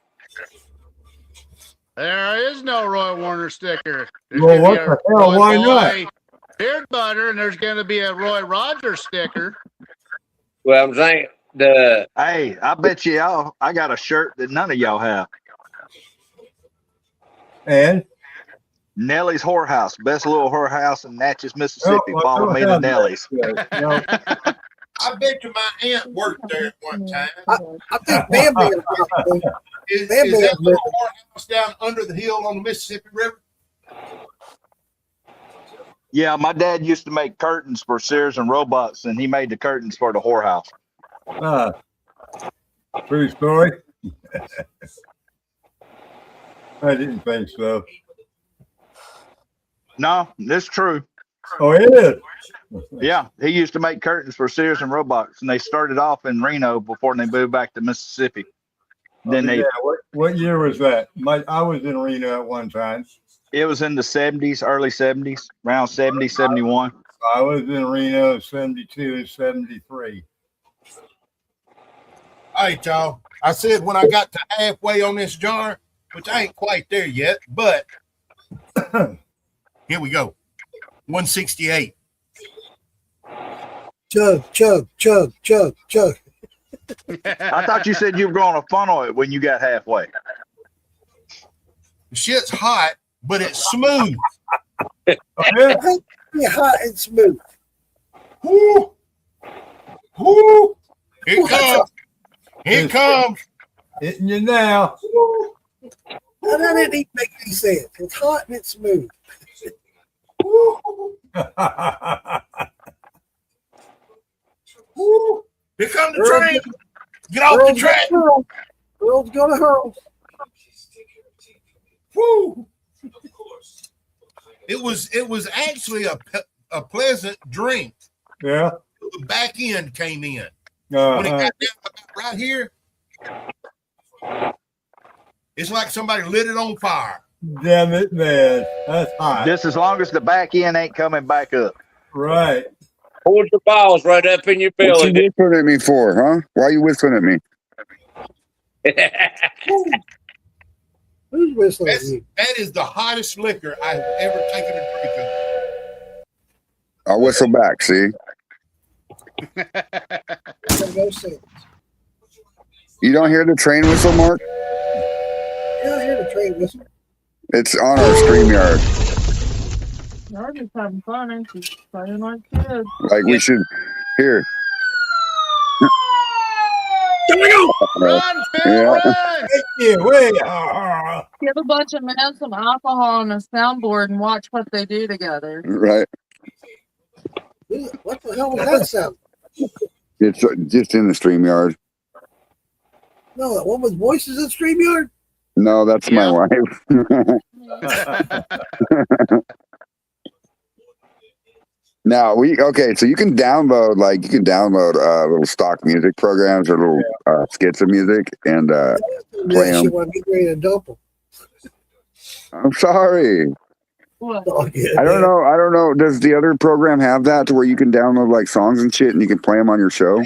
There is no Roy Warner sticker. There's Well, gonna what be a the hell? Roy Why Boy not? Beard butter, and there's going to be a Roy Rogers sticker. Well, I'm saying Hey, I bet you y'all, I got a shirt that none of y'all have. And Nellie's Whorehouse, best little whorehouse in Natchez, Mississippi. well, Follow don't me to have that. Nellie's. No, I bet you my aunt worked there at one time. I think Bambi. Is Bambi that is little whorehouse down under the hill on the Mississippi River? Yeah, my dad used to make curtains for Sears and Roebuck's, and he made the curtains for the whorehouse. true story. I didn't think so. No, it's true. Oh, it is. Yeah, he used to make curtains for Sears and Roebuck's, and they started off in Reno before they moved back to Mississippi. Then Yeah. What year was that? I was in Reno at one time. It was in the 70s, early 70s, around 70, 71. I was in Reno 72 and 73. All right, y'all. I said when I got to halfway on this jar, which I ain't quite there yet, but here we go. 168. Chug, chug, chug, chug, chug. I thought you said you were going to funnel it when you got halfway. The shit's hot, but it's smooth. Yeah, hot and smooth. Woo! Woo! Here it comes. Here it comes. Hitting you now. Now, that didn't even make any sense. It's hot and it's smooth. Woo! Here comes the train. Get off the train. Earl's gonna hurl. Woo! It was actually a pleasant drink. Yeah. The back end came in. When it got down right here, it's like somebody lit it on fire. Damn it, man. That's hot. Just as long as the back end ain't coming back up. Right. hold your balls right up in your What you belly. whistling at me for, huh? Why are you whistling at me? Who's whistling at you? That is the hottest liquor I've ever taken a drink of. I'll whistle back, see? No sense. You don't hear the train whistle, Mark? Yeah, I hear the train whistle. It's on our StreamYard. Y'all just having fun, ain't you? Playing like kids. Like we should here. Run, Phil, Yeah. run! Yeah, wait. Give a bunch of men some alcohol on a soundboard and watch what they do together. Right. What the hell was that sound? It's just in the StreamYard. No, that one with voices in StreamYard? No, that's my wife. Now so you can download little stock music programs or little skits of music and play them. When I get ready to dump them. I'm sorry. What? Oh, yeah, I don't know. Does the other program have that to where you can download like songs and shit and you can play them on your show?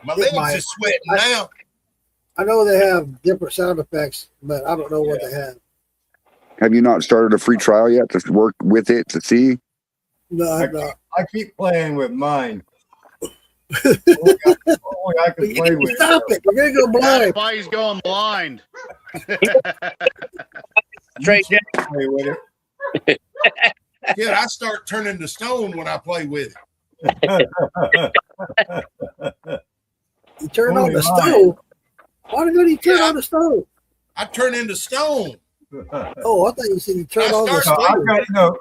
My legs are sweating now. I know they have different sound effects, but I don't know what they have. Have you not started a free trial yet to work with it to see? No, I'm not. I keep playing with mine. Only I can play with. Stop it. We're going to go blind. That's why he's going blind. Straight down. Play with it. Yeah, I start turning to stone when I play with it. You turn Only on the mine. stove. Why did you turn on the stove? I turn into stone. Oh, I thought you said you turned on the start stove.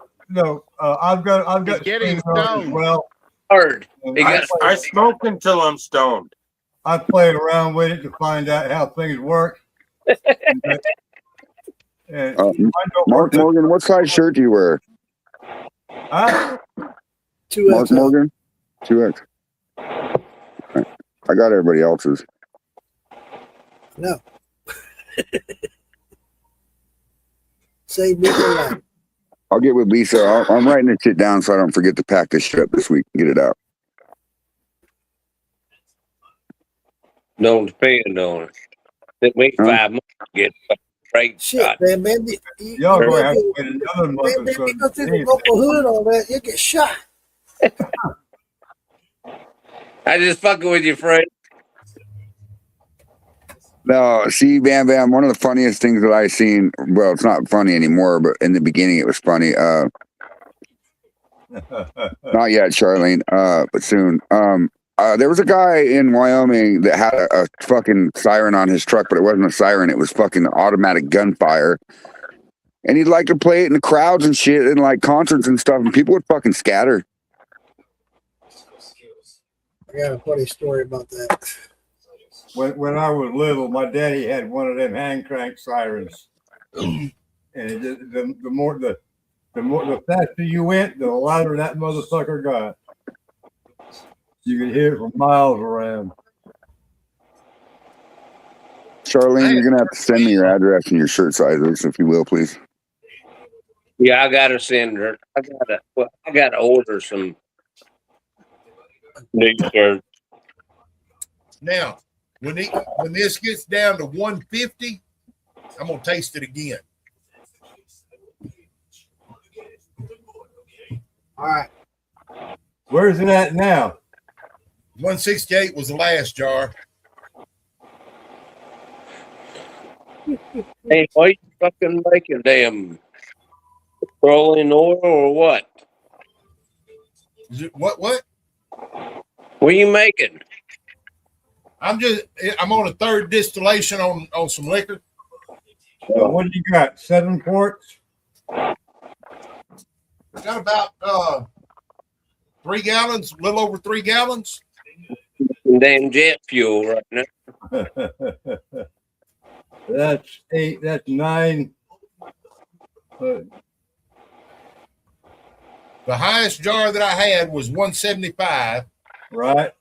I've got I've got He's getting Shineology as stoned. well. Heard. And He I, got I smoke until I'm stoned. I played around with it to find out how things work. And Uh, mine don't Mark work. Morgan, what size shirt do you wear? Huh? 2XL. Mark Morgan, 2X. I got everybody else's. No. Save me the life. I'll get with Lisa. I'm writing this shit down so I don't forget to pack this shit up this week and get it out. don't depend on it. It wait Huh? 5 months to get a break Shit, shot. man, Y'all you gonna have go to wait another month or so. you go through the local hood on that, you get shot. I just fucking with you, Fred. No, see, Bam Bam, one of the funniest things that I seen, well, it's not funny anymore, but in the beginning it was funny. Not yet, Charlene, but soon. There was a guy in Wyoming that had a fucking siren on his truck, but it wasn't a siren, it was fucking automatic gunfire. And he'd like to play it in the crowds and shit and like concerts and stuff, and people would fucking scatter. I got a funny story about that. When I was little, my daddy had one of them hand crank sirens, and the faster you went, the louder that motherfucker got. You could hear it for miles around. Charlene, you're gonna have to send me your address and your shirt sizes, if you will, please. Yeah, I gotta send her. I gotta order some new shirts. Now, when this gets down to 150, I'm gonna taste it again. All right. Where's it at now? 168 was the last jar. Hey, why you fucking making damn petroleum oil or what? Is it, what? What are you making? I'm on a third distillation on some liquor. What do you got? 7 quarts? Got about 3 gallons, a little over 3 gallons. Damn jet fuel right now. That's 8. That's 9. The highest jar that I had was 175, Right.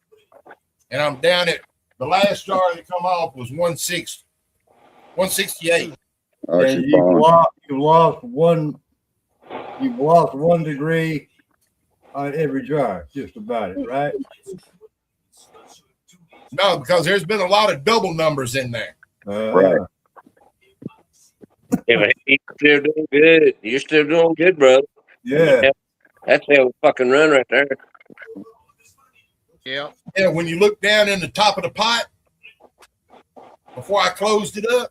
and I'm down at the last jar that come off was 168. Oh, And she's falling. you've lost 1 degree on every jar, just about it, right? No, because there's been a lot of double numbers in there. Right. Yeah, but you're still doing good. You're still doing good, brother. Yeah. That's how fucking run right there. Yeah. Yeah, when you look down in the top of the pot, before I closed it up,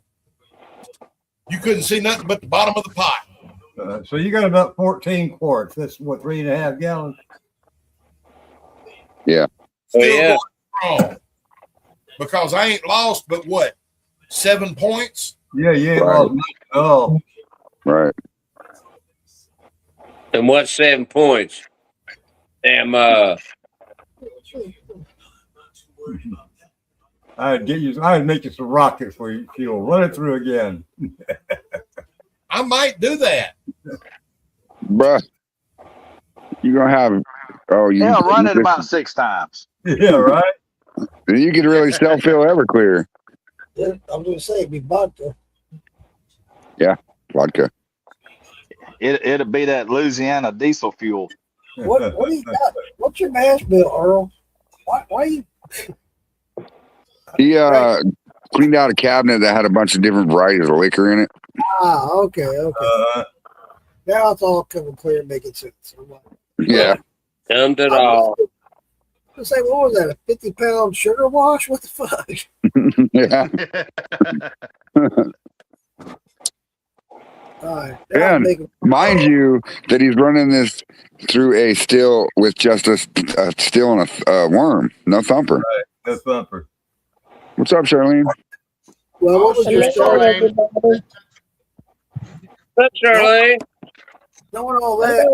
you couldn't see nothing but the bottom of the pot. So you got about 14 quarts. That's what, 3.5 gallons? Yeah. Still yeah. going strong. Because I ain't lost but what? 7 points? Yeah, you ain't Right. lost much at all. Right. And what's 7 points? Damn, I'd make you some rockets for you, fuel. Run it through again. I might do that. Bruh. You're gonna have Yeah, run it about 6 times. Yeah, right? You could really self-fill Everclear. Yeah, I'm going to say it'd be vodka. Vodka. It'll be that Louisiana diesel fuel. What do you got? What's your mash bill, Earl? Why you? He cleaned out a cabinet that had a bunch of different varieties of liquor in it. Ah, okay. Now it's all coming clear and making sense. I'm like, Yeah. dumped it all. I say, what was that? A 50-pound sugar wash? What the fuck? Yeah. All right. Yeah. Mind you, that he's running this through a still with just a still and a worm, no thumper. Right. No thumper. What's up, Charlene? Well, what was your Hey, start? Charlene. What's Charlie? Knowing all that,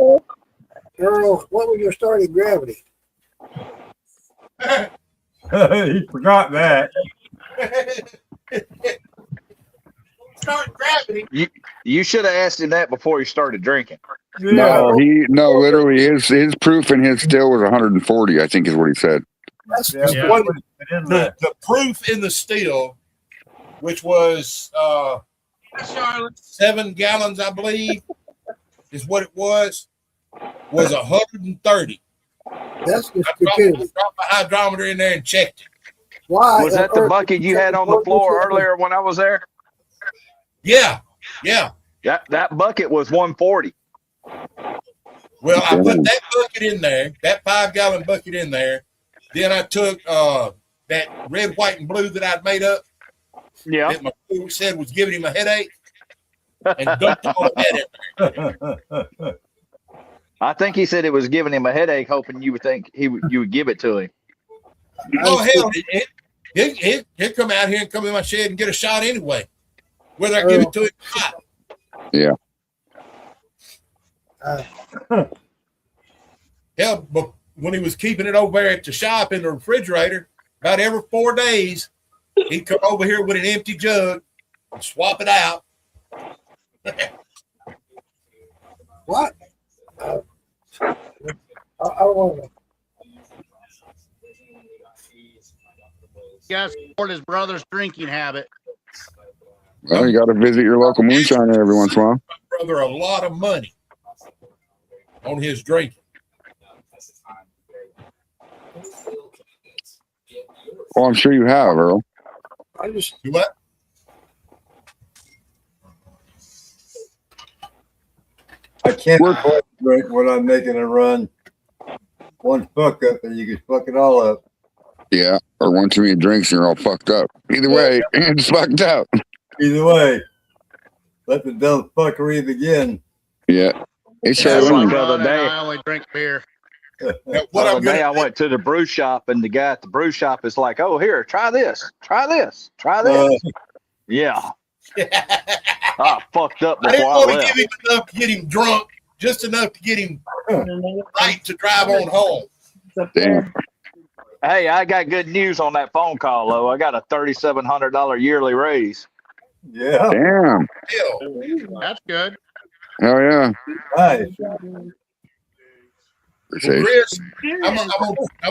Earl, what was your starting gravity? He forgot that. Start gravity. You should have asked him that before he started drinking. No, literally his proof in his still was 140, I think is what he said. That's Yeah, Yeah. what was it in there? The proof in the still, which was 7 gallons, I believe, is what it was 130. that's just I stupidity. dropped my hydrometer in there and checked it. Why? Was that the bucket you had on the floor earlier when I was there? Yeah. That bucket was 140. Well, I put that bucket in there, that 5-gallon bucket in there. Then I took that red, white, and blue that I'd made up Yeah. that my crew said was giving him a headache, and dumped all of that in there. I think he said it was giving him a headache, hoping you would think you would give it to him. Oh hell, he'll come out here and come in my shed and get a shot anyway, whether I give it to him or not. Yeah. Hell, but when he was keeping it over there at the shop in the refrigerator, about every 4 days, he'd come over here with an empty jug and swap it out. What? I don't know. He got to support his brother's drinking habit. Well, you got to visit your local moonshiner every once in a while. Brother, a lot of money on his drinking. Oh, I'm sure you have, Earl. I just Do what? I can't drink when I'm making a run. One fuck up and you can fuck it all up. Yeah, or one too many drinks and you're all fucked up. Either way, it's fucked up. Either way, let the dumb fuckery begin. Yeah. It's Yeah, That's like my the other run, and day. I only drink beer. Now, The what other I'm day I gonna went to the brew shop and the guy at the brew shop is like, "Oh, here, try this, try this, try this." Yeah, I fucked up I didn't before I want to left. give him enough to get him drunk, just enough to get him right to drive on home. Damn. Hey, I got good news on that phone call, though. I got a $3,700 yearly raise. Yeah. Damn. Hell, That's good. Hell yeah. Nice. well, Appreciate it. Chris, I'm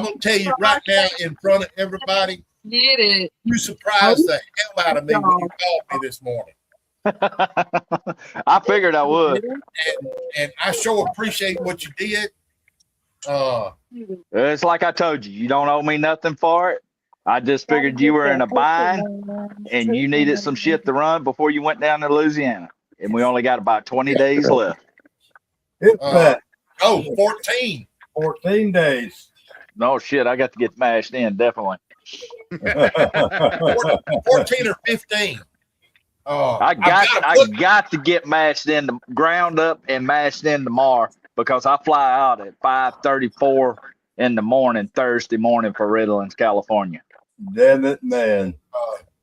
gonna tell you right now in front of everybody, Get it. you surprised the hell out of me when you called me this morning. I figured I would. And I sure appreciate what you did. It's like I told you, you don't owe me nothing for it. I just figured you were in a bind and you needed some shit to run before you went down to Louisiana. And we only got about 20 days left. It's that 14. 14 days. No shit, I got to get mashed in, definitely. 14 or 15. I got to get mashed in, ground up and mashed in tomorrow because I fly out at 5:34 in the morning, Thursday morning for Redlands, California. Damn it, man.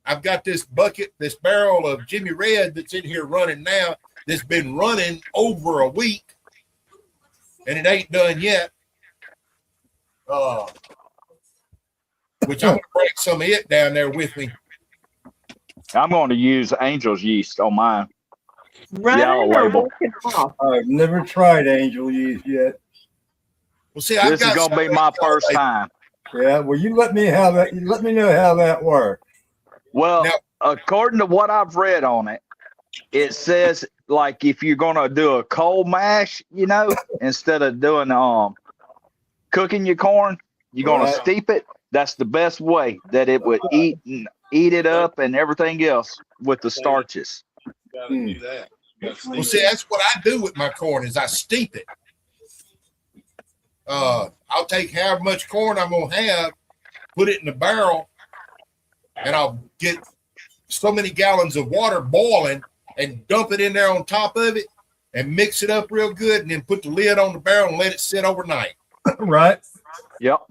I've got this bucket, this barrel of Jimmy Red that's in here running now. That's been running over a week, and it ain't done yet. Which I'm gonna bring some of it down there with me. I'm going to use Angel's yeast on mine. Yellow Running or label. working off? I've never tried angel yeast yet. Well, see, I've This is got going to be some- my first time. Yeah, well, you let me have that. You let me know how that works. Well, Now- according to what I've read on it, it says like if you're gonna do a cold mash, instead of doing cooking your corn, you're gonna Right. steep it. That's the best way that it would eat it up and everything else with the starches. Well, see, that's what I do with my corn is I steep it. I'll take however much corn I'm gonna have, put it in the barrel, and I'll get so many gallons of water boiling and dump it in there on top of it, and mix it up real good, and then put the lid on the barrel and let it sit overnight. Right. Yep.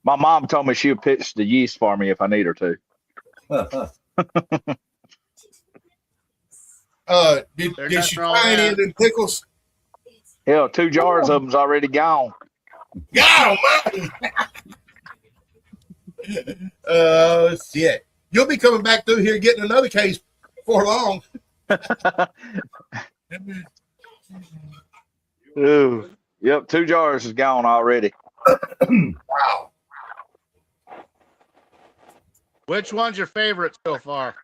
My mom told me she would pitch the yeast for me if I need her to. Did she try any of them pickles? Hell, 2 jars of them's already gone. God almighty. Shit. You'll be coming back through here getting another case before long. Ooh. Yep, 2 jars is gone already. Wow. Which one's your favorite so far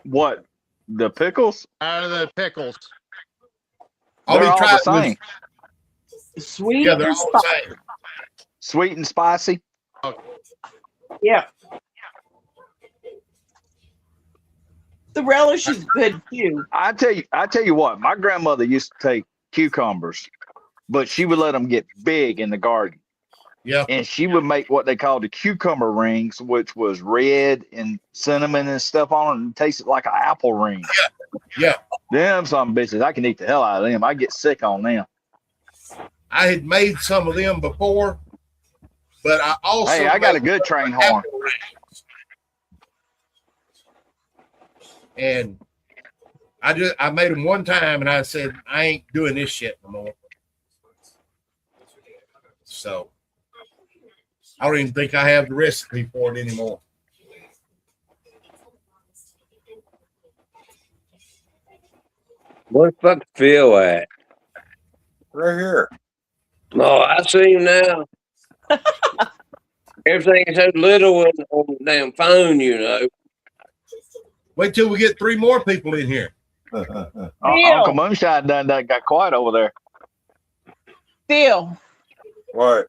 What? The pickles? out of the pickles? All They're he all tried the same. Sweet Yeah, they're and all the spicy. same. Sweet and spicy. Yeah. The relish is good too. I tell you what, my grandmother used to take cucumbers, but she would let them get big in the garden. Yeah. And she would make what they called the cucumber rings, which was red and cinnamon and stuff on it, and tasted like an apple ring. Yeah. Them some bitches, I can eat the hell out of them. I get sick on them. I had made some of them before, but I also Hey, I got a good train horn. And I made them one time, and I said I ain't doing this shit no more. So I don't even think I have the recipe for it anymore. Where's fucking Phil at? Right here. Oh, I see him now. Everything is so little on the damn phone, you know. Wait till we get 3 more people in here. Uncle Moonshine done that got quiet over there. Phil, What?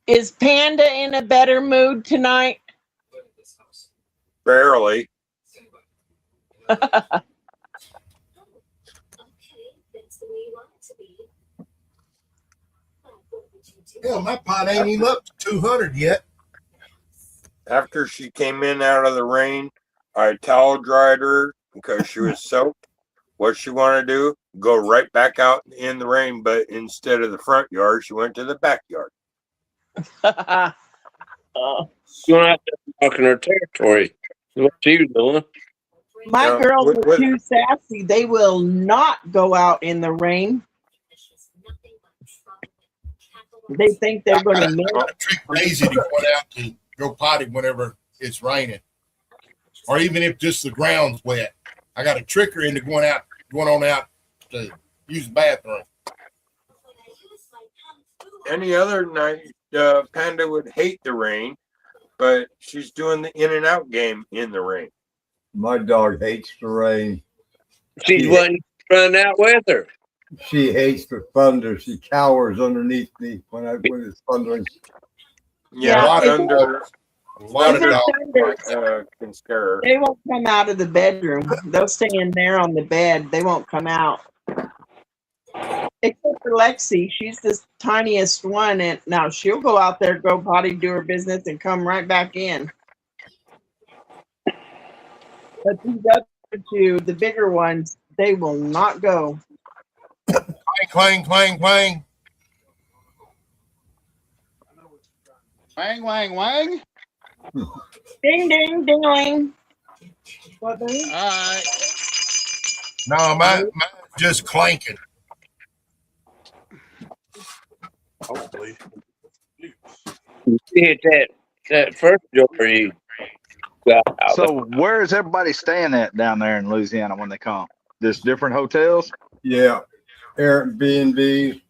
is Panda in a better mood tonight? Barely. Hell, my pot ain't even up to 200 yet. After she came in out of the rain, I towel dried her because she was soaked. What she wanted to do, go right back out in the rain, but instead of the front yard, she went to the backyard. Going out there walking her territory. That's what she was doing. My Yeah, girls with- are too sassy. They will not go out in the rain. They think they're going to I melt. gotta trick Daisy to go out to go potty whenever it's raining, or even if just the ground's wet. I got to trick her into going on out to use the bathroom. Any other night, Panda would hate the rain, but she's doing the in and out game in the rain. My dog hates the rain. She's wanting to run out with her. She hates the thunder. She cowers underneath me when it's thundering. Yeah, Yeah, thunder. A lot of Even dogs thunder, can scare her. they won't come out of the bedroom. They'll stay in there on the bed. They won't come out. Except for Lexi. She's the tiniest one. And now she'll go out there, go potty, do her business, and come right back in. But these other 2, the bigger ones, they will not go. Clang, clang, clang. Wang, wang, wang. Ding, ding, ding. What, baby? All right. No, mine's just clanking. Hopefully. You hit that first jar you got out. So where is everybody staying at down there in Louisiana when they come? Just different hotels? Yeah. Airbnb,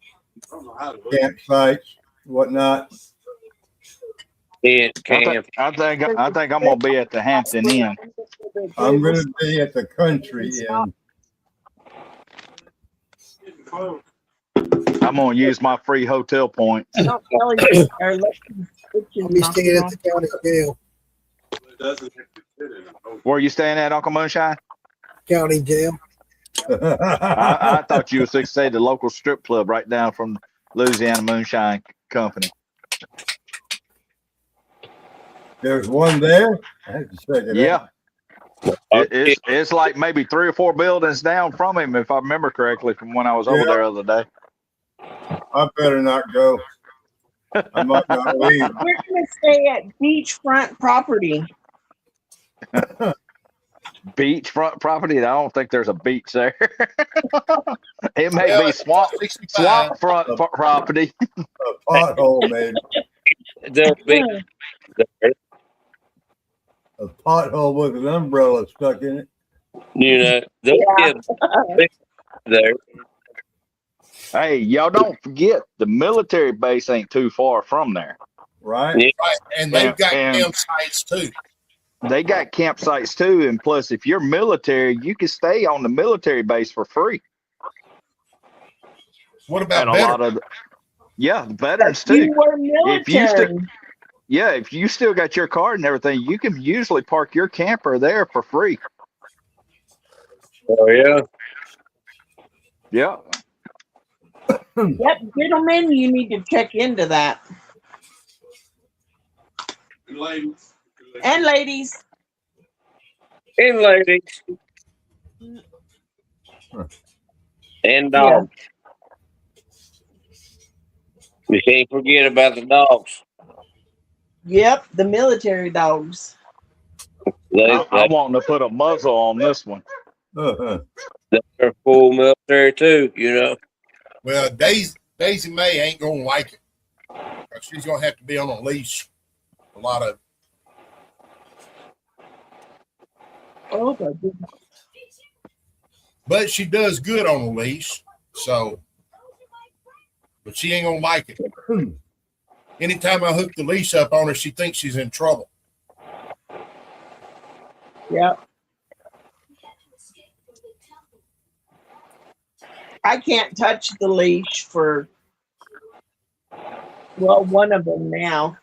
campsites, whatnot. Camp. I think I'm gonna be at the Hampton Inn. I'm going to be at the Country Inn. I'm gonna use my free hotel points. Don't tell you. Our Lexi's I'll itching be to staying knock at the county jail. Where are you staying at, Uncle Moonshine? County jail. I thought you would say the local strip club right down from Louisiana Moonshine Company. There's one there. I have to check it out. Yeah. It's like maybe 3 or 4 buildings down from him, if I remember correctly, from when I was over there the other day. I better not go. I might not leave. We're gonna stay at beachfront property. Beachfront property? I don't think there's a beach there. It may be swamp front property. A pothole, man. There'll be A pothole with an umbrella stuck in it. you know there'll be a there. Hey, y'all don't forget the military base ain't too far from there. Right. Yeah. Right. And they've got And- campsites too. They got campsites too, and plus, if you're military, you can stay on the military base for free. What about And a veterans? lot of, the veterans You too. were If you military. if you still got your card and everything, you can usually park your camper there for free. Oh yeah. Yeah. Yep, gentlemen, you need to check into that. And ladies. And ladies. And dogs. You can't forget about the dogs. Yep, the military dogs. I want to put a muzzle on this one. They're full military too, you know. Well, Daisy May ain't gonna like it. She's gonna have to be on a leash. A lot of. Oh my goodness. But she does good on a leash, so. But she ain't gonna like it. Anytime I hook the leash up on her, she thinks she's in trouble. Yep. I can't touch the leash for, well, one of them now.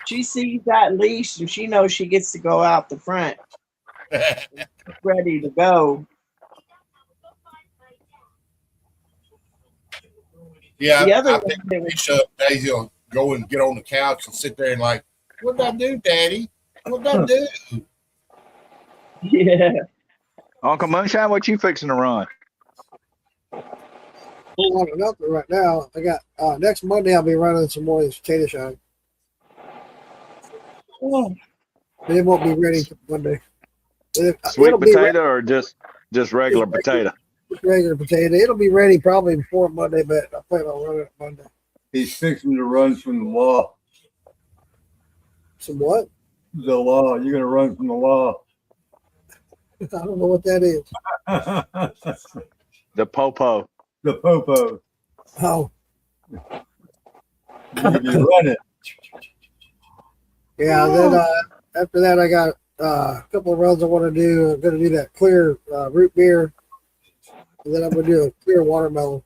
She sees that leash and she knows she gets to go out the front, ready to go. Yeah, The other I one pick the that was- leash up. Daisy will go and get on the couch and sit there and like, what did I do, Daddy? What did I do? Yeah. Uncle Moonshine, what you fixing to run? Whole lot of nothing right now. I got next Monday I'll be running some more of this potato shine. Oh, But it won't be ready till Monday. Sweet It'll be potato or just regular Just potato? regular potato. It'll be ready probably before Monday, but I plan on running it Monday. He's fixing to run from the law. Some what? The law. You're gonna run from the law. I don't know what that is. The popo. The popo. Oh, You run it. yeah. Then after that, I got a couple of runs I want to do. I'm going to do that clear root beer, and then I'm going to do a clear watermelon.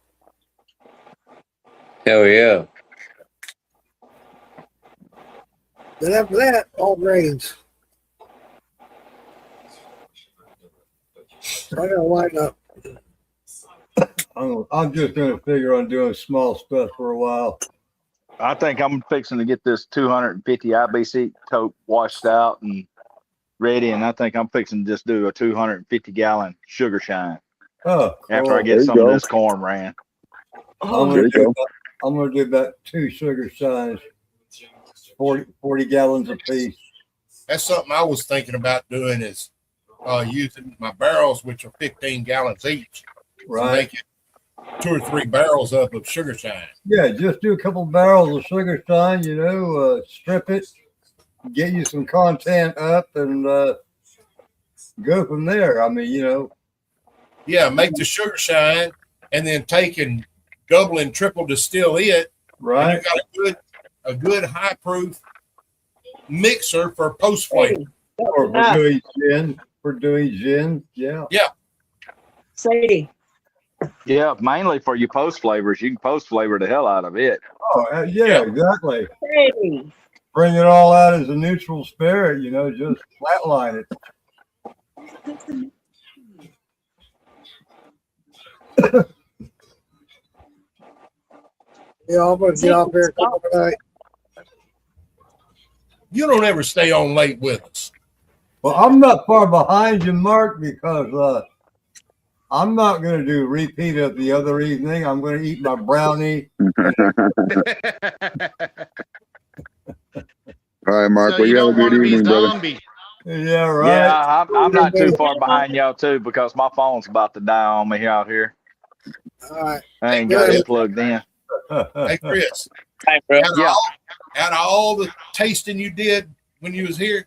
Hell yeah. Then after that, all grains. So I got to line up. I'm just gonna figure on doing small stuff for a while. I think I'm fixing to get this 250 IBC tote washed out and ready, and I think I'm fixing to just do a 250-gallon sugar shine Oh, after I cool. get some of this corn ran. I'm oh, gonna do about 2 sugar shines, 40 gallons a piece. That's something I was thinking about doing is using my barrels, which are 15 gallons each. Right. Make it 2 or 3 barrels up of sugar shine. Yeah, just do a couple barrels of sugar shine, strip it, get you some content up, and go from there. I mean, Yeah, make the sugar shine and then take and double and triple distill it. right? And you got a good high proof mixer for post flavor. Or for doing gin, yeah. Sadie. Yeah, mainly for your post flavors. You can post flavor the hell out of it. Oh, yeah, exactly. Sadie. Bring it all out as a neutral spirit, just flatline it. Yeah, I'm going to get off here tonight. You don't ever stay on late with us. Well, I'm not far behind you, Mark, because I'm not going to do a repeat of the other evening. I'm going to eat my brownie. All right, Mark. So Well, you you have a don't want good to be evening, brother. zombie. Yeah, right. Yeah, I'm not too far behind y'all too because my phone's about to die on me out here. All right. I ain't got Chris. it plugged in. Hey, Chris. Hey, bro. Yeah, Out of all the tasting you did when you was here,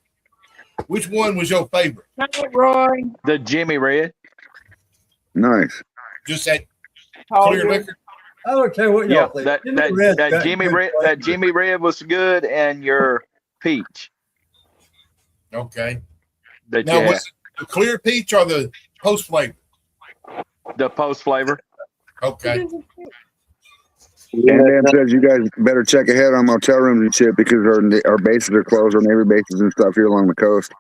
which one was your favorite? Hi, Roy. the Jimmy Red. Nice. Just that How clear you? liquor? I don't care what Yeah, y'all think. that Jimmy Red was good, and your peach Okay. that Now, you was had, it the clear peach or the post flavor? the post flavor. Okay. Dan Dan says you guys better check ahead on motel rooms and shit because our bases are closed, our Navy bases and stuff here along the coast.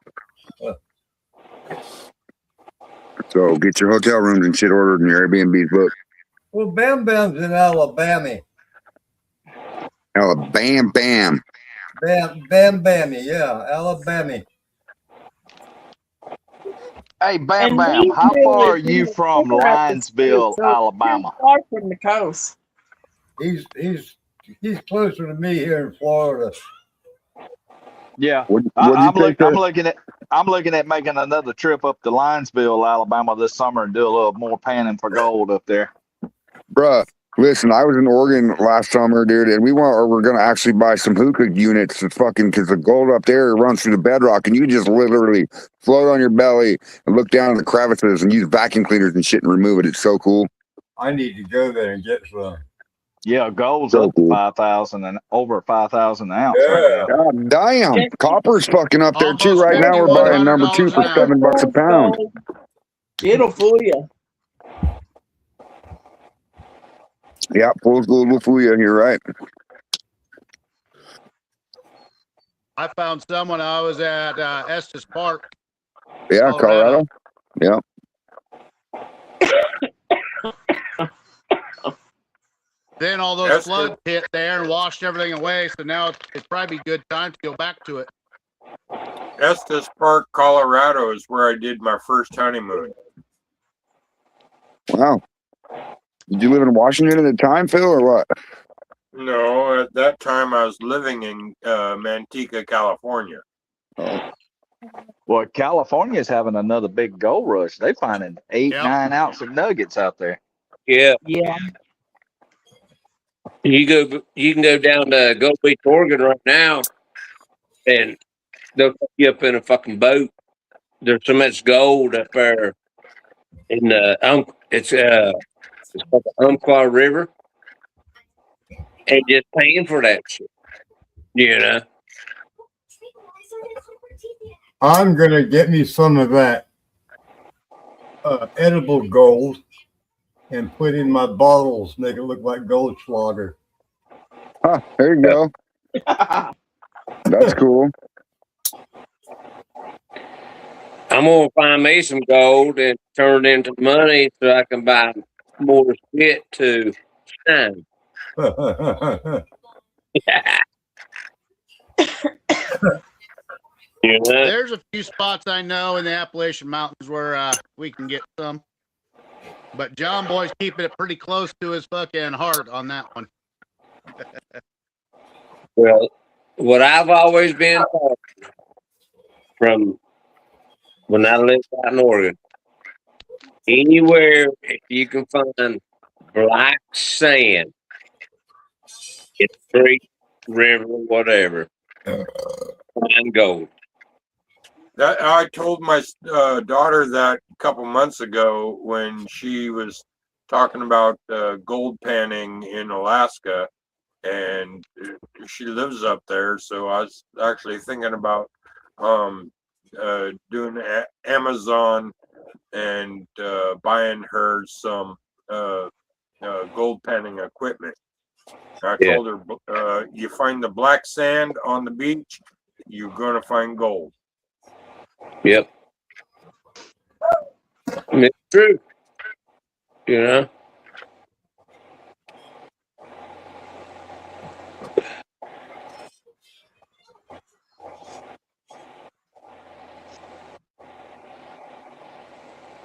So get your hotel rooms and shit ordered and your Airbnbs booked. Well, Bam Bam's in Alabama. Bam Bam. Bam Bammy, yeah, Alabama. Hey, Bam And Bam, how Leesville far are is in you the from center of the state, Linesville, so it's pretty Alabama? far from the coast. He's closer to me here in Florida. Yeah, What'd you I'm say, I'm sir? looking at making another trip up to Linesville, Alabama this summer and do a little more panning for gold up there. Bruh, listen, I was in Oregon last summer, dude, and we're gonna actually buy some hookah units to fucking because the gold up there runs through the bedrock, and you can just literally float on your belly and look down at the crevices and use vacuum cleaners and shit and remove it. It's so cool. I need to go there and get some. Yeah, gold's So up to cool. 5,000 and over 5,000 an ounce right now. God damn, copper's fucking up there too. Almost Right now, we're buying number $5,100 two for an ounce. $7 a pound. It'll fool you. Yeah, fool's gold will fool you. You're right. I found someone. I was at Estes Park, Yeah, Colorado. Yeah. Then all those floods hit there and washed everything away. So now it's probably a good time to go back to it. Estes Park, Colorado is where I did my first honeymoon. Wow. Did you live in Washington at the time, Phil, or what? No, at that time I was living in Manteca, California. Oh. Well, California's having another big gold rush. They finding 8-9 ounce of nuggets out there. Yeah. Yeah. You can go down to Gulf Beach, Oregon right now, and they'll put you up in a fucking boat. There's so much gold up there in the it's called the Umpqua River, and just paying for that shit. You know. I'm gonna get me some of that edible gold and put in my bottles, make it look like Goldschlager. Huh, there you go. That's cool. I'm gonna find me some gold and turn it into money so I can buy more shit to shine. You know? There's a few spots I know in the Appalachian Mountains where we can get some. But John Boy's keeping it pretty close to his fucking heart on that one. Well, what I've always been taught from when I lived out in Oregon, anywhere if you can find black sand, it's creek, river, whatever, find gold. That I told my daughter that a couple months ago when she was talking about gold panning in Alaska, and she lives up there. So I was actually thinking about doing Amazon and buying her some gold panning equipment. I told her, you find the black sand on the beach, you're gonna find gold. Yep. It's true. You know?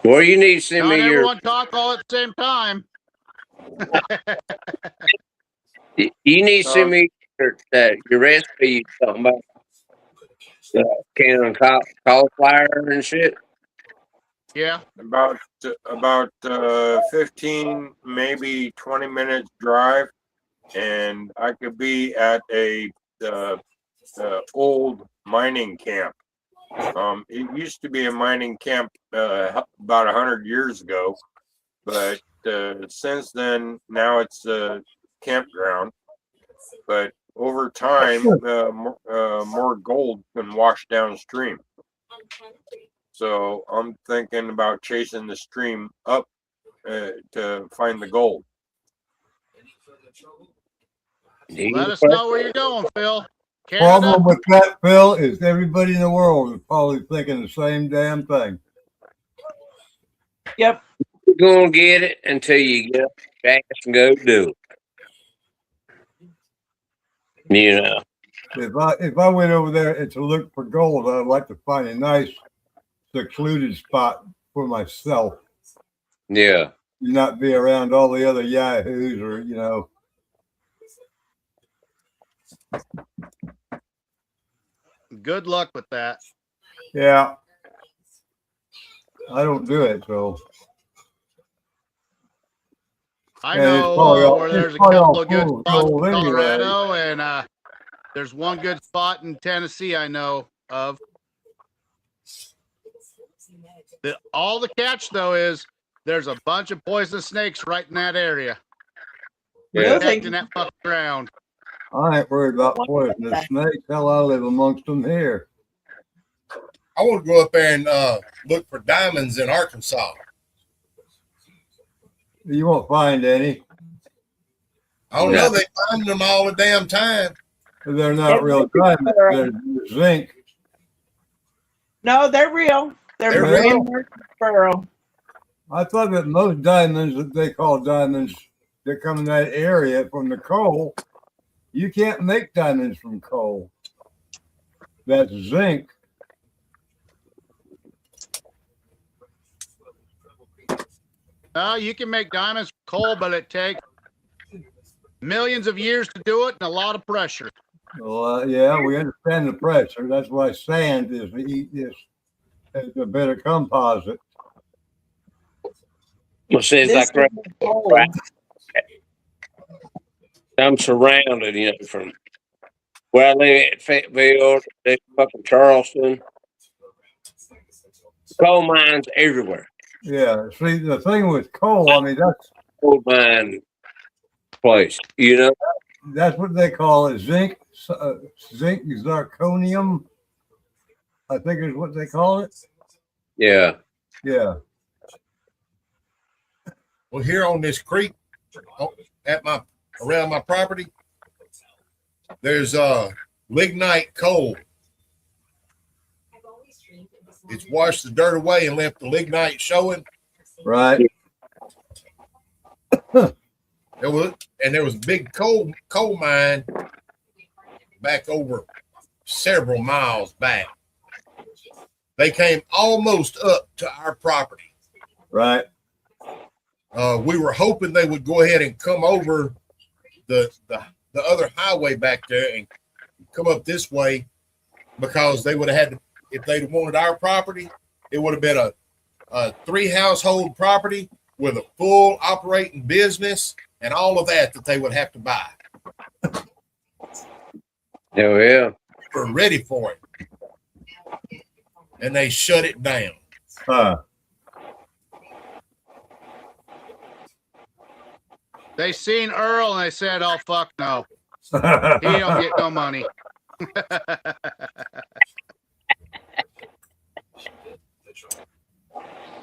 Well, you need to send Not me your. everyone talk all at the same time. You need to send me your recipe. You talking about canning cauliflower and shit. Yeah. About 15, maybe 20 minutes drive, and I could be at a old mining camp. It used to be a mining camp about 100 years ago, but since then, now it's a campground. But over time, more gold can wash downstream. So I'm thinking about chasing the stream up to find the gold. Let us know where you're going, Phil. Problem with that, Phil, is everybody in the world is probably thinking the same damn thing. Yep. You're gonna get it until you get up your ass and go do it. You know. If I went over there to look for gold, I'd like to find a nice secluded spot for myself. Yeah. Not be around all the other yahoos, or Good luck with that. Yeah. I don't do it, so. I know where there's a couple of good spots in Colorado, and there's one good spot in Tennessee I know of. All the catch, though, is there's a bunch of poisonous snakes right in that area. Yeah. Protecting that fucking ground. I ain't worried about poisonous snakes. Hell, I live amongst them here. I want to go up there and look for diamonds in Arkansas. You won't find any. I don't know. They find them all the damn time. They're not real diamonds. They're zinc. No, they're real. They're real. Pearl. I thought that most diamonds that they call diamonds that come in that area from the coal, you can't make diamonds from coal. That's zinc. You can make diamonds from coal, but it takes millions of years to do it and a lot of pressure. Well, yeah, we understand the pressure. That's why sand is a better composite. Well, see, it's like right. I'm surrounded, from where I live at Fayetteville, fucking Charleston. Coal mines everywhere. Yeah, see, the thing with coal, I mean, that's coal mine place, That's what they call it, zinc zirconium, I think is what they call it. Yeah. Yeah. Well, here on this creek, around my property, there's lignite coal. It's washed the dirt away and left the lignite showing. Right. There was a big coal mine back over several miles back. They came almost up to our property. Right. We were hoping they would go ahead and come over the other highway back there and come up this way, because they would have had to, if they'd wanted our property, it would have been a 3-household property with a full operating business and all of that they would have to buy. Oh, yeah. We're ready for it. And they shut it down. They seen Earl and they said, "Oh, fuck no. He don't get no money."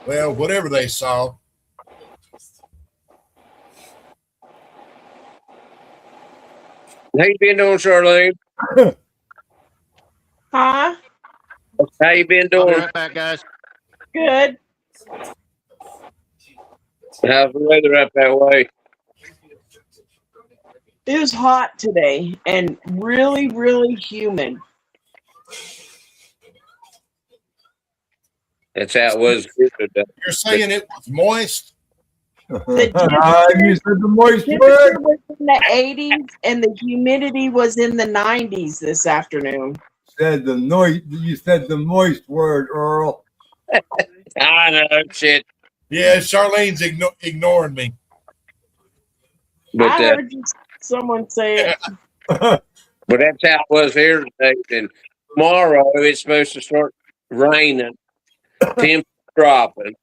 Well, whatever they saw. How you been doing, Charlene? Huh? How you been doing? I'll be right back, guys. Good. How's the weather up that way? It was hot today and really, really humid. That's how it was. You're saying it was moist? The You said the moist temperature word. was in the 80s and the humidity was in the 90s this afternoon. You said the moist word, Earl. I know, shit. Yeah, Charlene's ignoring me. But I heard someone say it. but that's how it was here today. And tomorrow it's supposed to start raining, temperature dropping.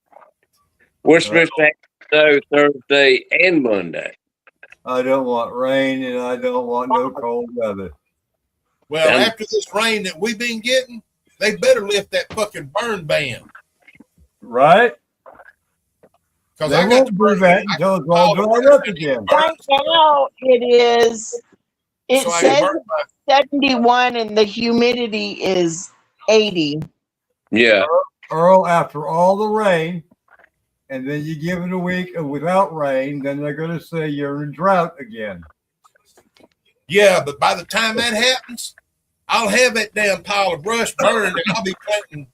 We're supposed to have snow Thursday and Monday. I don't want rain and I don't want no cold weather. Well, after this rain that we've been getting, they better lift that fucking burn ban. Right? Because They I got won't to do burn that until it's all dried up again. Right now it is. It So I can says burn my 71 and the humidity is 80. Yeah. Earl, after all the rain, and then you give it a week without rain, then they're going to say you're in drought again. Yeah, but by the time that happens, I'll have that damn pile of brush burned and I'll be planting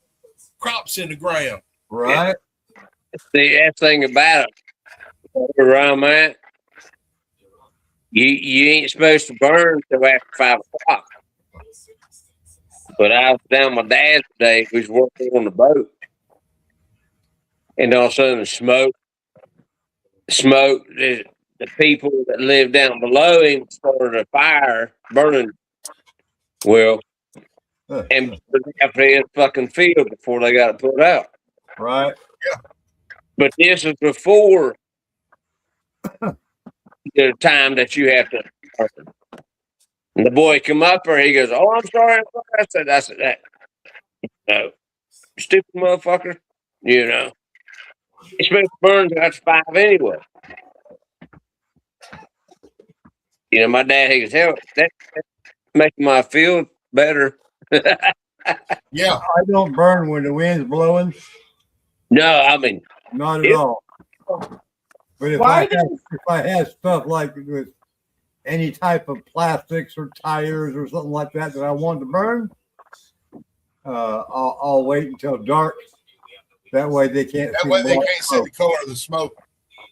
crops in the ground. Right? See, that thing about it, where I'm at, you ain't supposed to burn till after 5 o'clock. But I was down with my dad today. We was working on the boat. And all of a sudden, the smoke, the people that live down below him started a fire burning. Well, and after his fucking field before they got it put out. Right. But this is before the time that you have to. And the boy come up there, he goes, "Oh, I'm sorry." I said, "That no, stupid motherfucker." You know, it's supposed to burn till after 5 anyway. You know, my dad, he goes, "Hell, that's making my field better." Yeah, I don't burn when the wind's blowing. No, I mean, not at all. But if I have stuff like with any type of plastics or tires or something like that I want to burn, I'll wait until dark. That way they can't. That way they can't see the color of the smoke.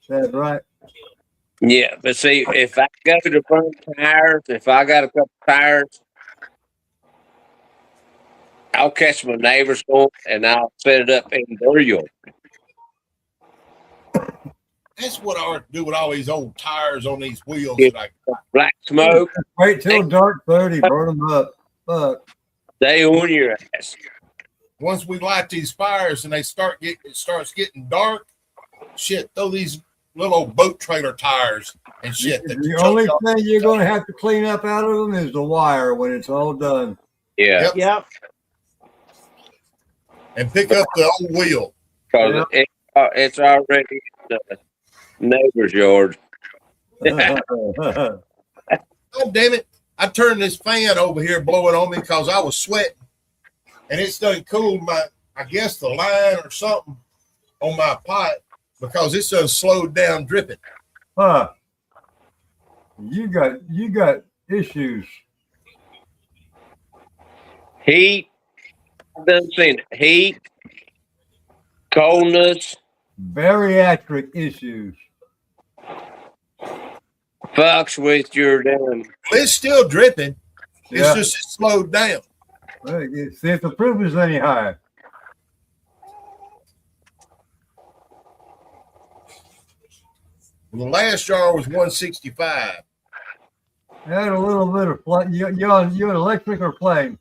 That's right. Yeah, but see, if I go to burn tires, if I got a couple tires, I'll catch my neighbor's one and I'll set it up in their yard. That's what I ought to do with all these old tires on these wheels. Yeah. That Black smoke. Wait till dark 30, burn them up. Fuck. They on your ass. Once we light these fires and it starts getting dark, shit, throw these little old boat trailer tires and shit. The only thing you're going to have to clean up out of them is the wire when it's all done. Yeah. Yep. And pick up the old wheel. Because it's already in the neighbor's yard. God damn it. I turned this fan over here blowing on me because I was sweating. And it's done cooled I guess the line or something on my pipe because it's done slowed down dripping. Huh. You got issues. Heat. I've done seen it. Heat, coldness, bariatric issues. Fucks with your damn. It's still dripping. It's Yeah. just it's slowed down. Well, see if the proof is any higher. The last jar was 165. Had a little bit of flame. You an electric or flame?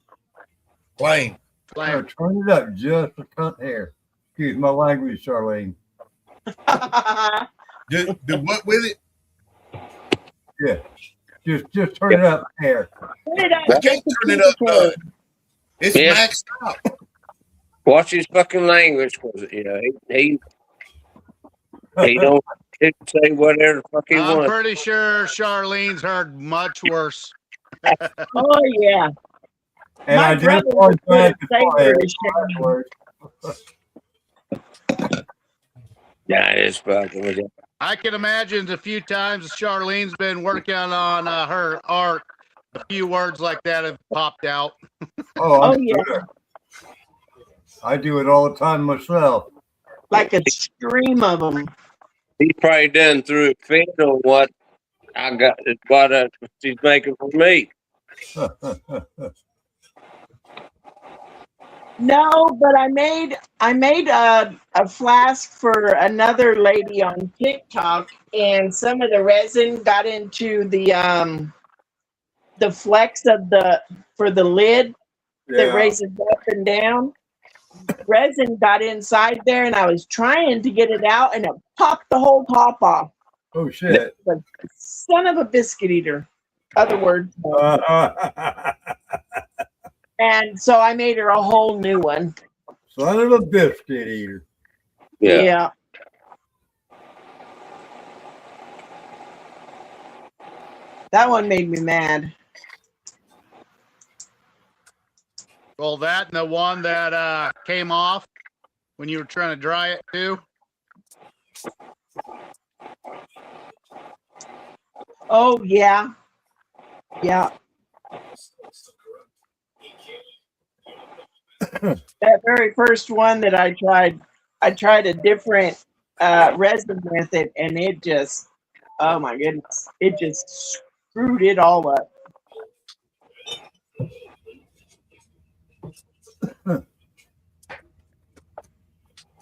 Flame. Turn it up just a cunt hair. Excuse my language, Charlene. Do what with it? Yeah. Just turn it up hair. I can't turn it up. It's maxed out. Watch his fucking language, because you know he don't say whatever the fuck he I'm wants. pretty sure Charlene's heard much worse. Oh yeah. And My I brother just was want to Yeah, it's fucking with you. I can imagine the few times Charlene's been working on her art, a few words like that have popped out. Oh, yeah. I do it all the time myself. Like a stream of them. He's probably done through a fit on what I got, what she's making for me. No, but I made a flask for another lady on TikTok, and some of the resin got into the flex of the for the lid that raises up and down. Resin got inside there, and I was trying to get it out, and it popped the whole top off. Oh shit! The son of a biscuit eater. Other words. And so I made her a whole new one. Son of a biscuit eater. Yeah. That one made me mad. Well, that and the one that came off when you were trying to dry it too. Oh yeah. Yeah. That very first one that I tried a different resin with it, and it just, oh my goodness, it just screwed it all up.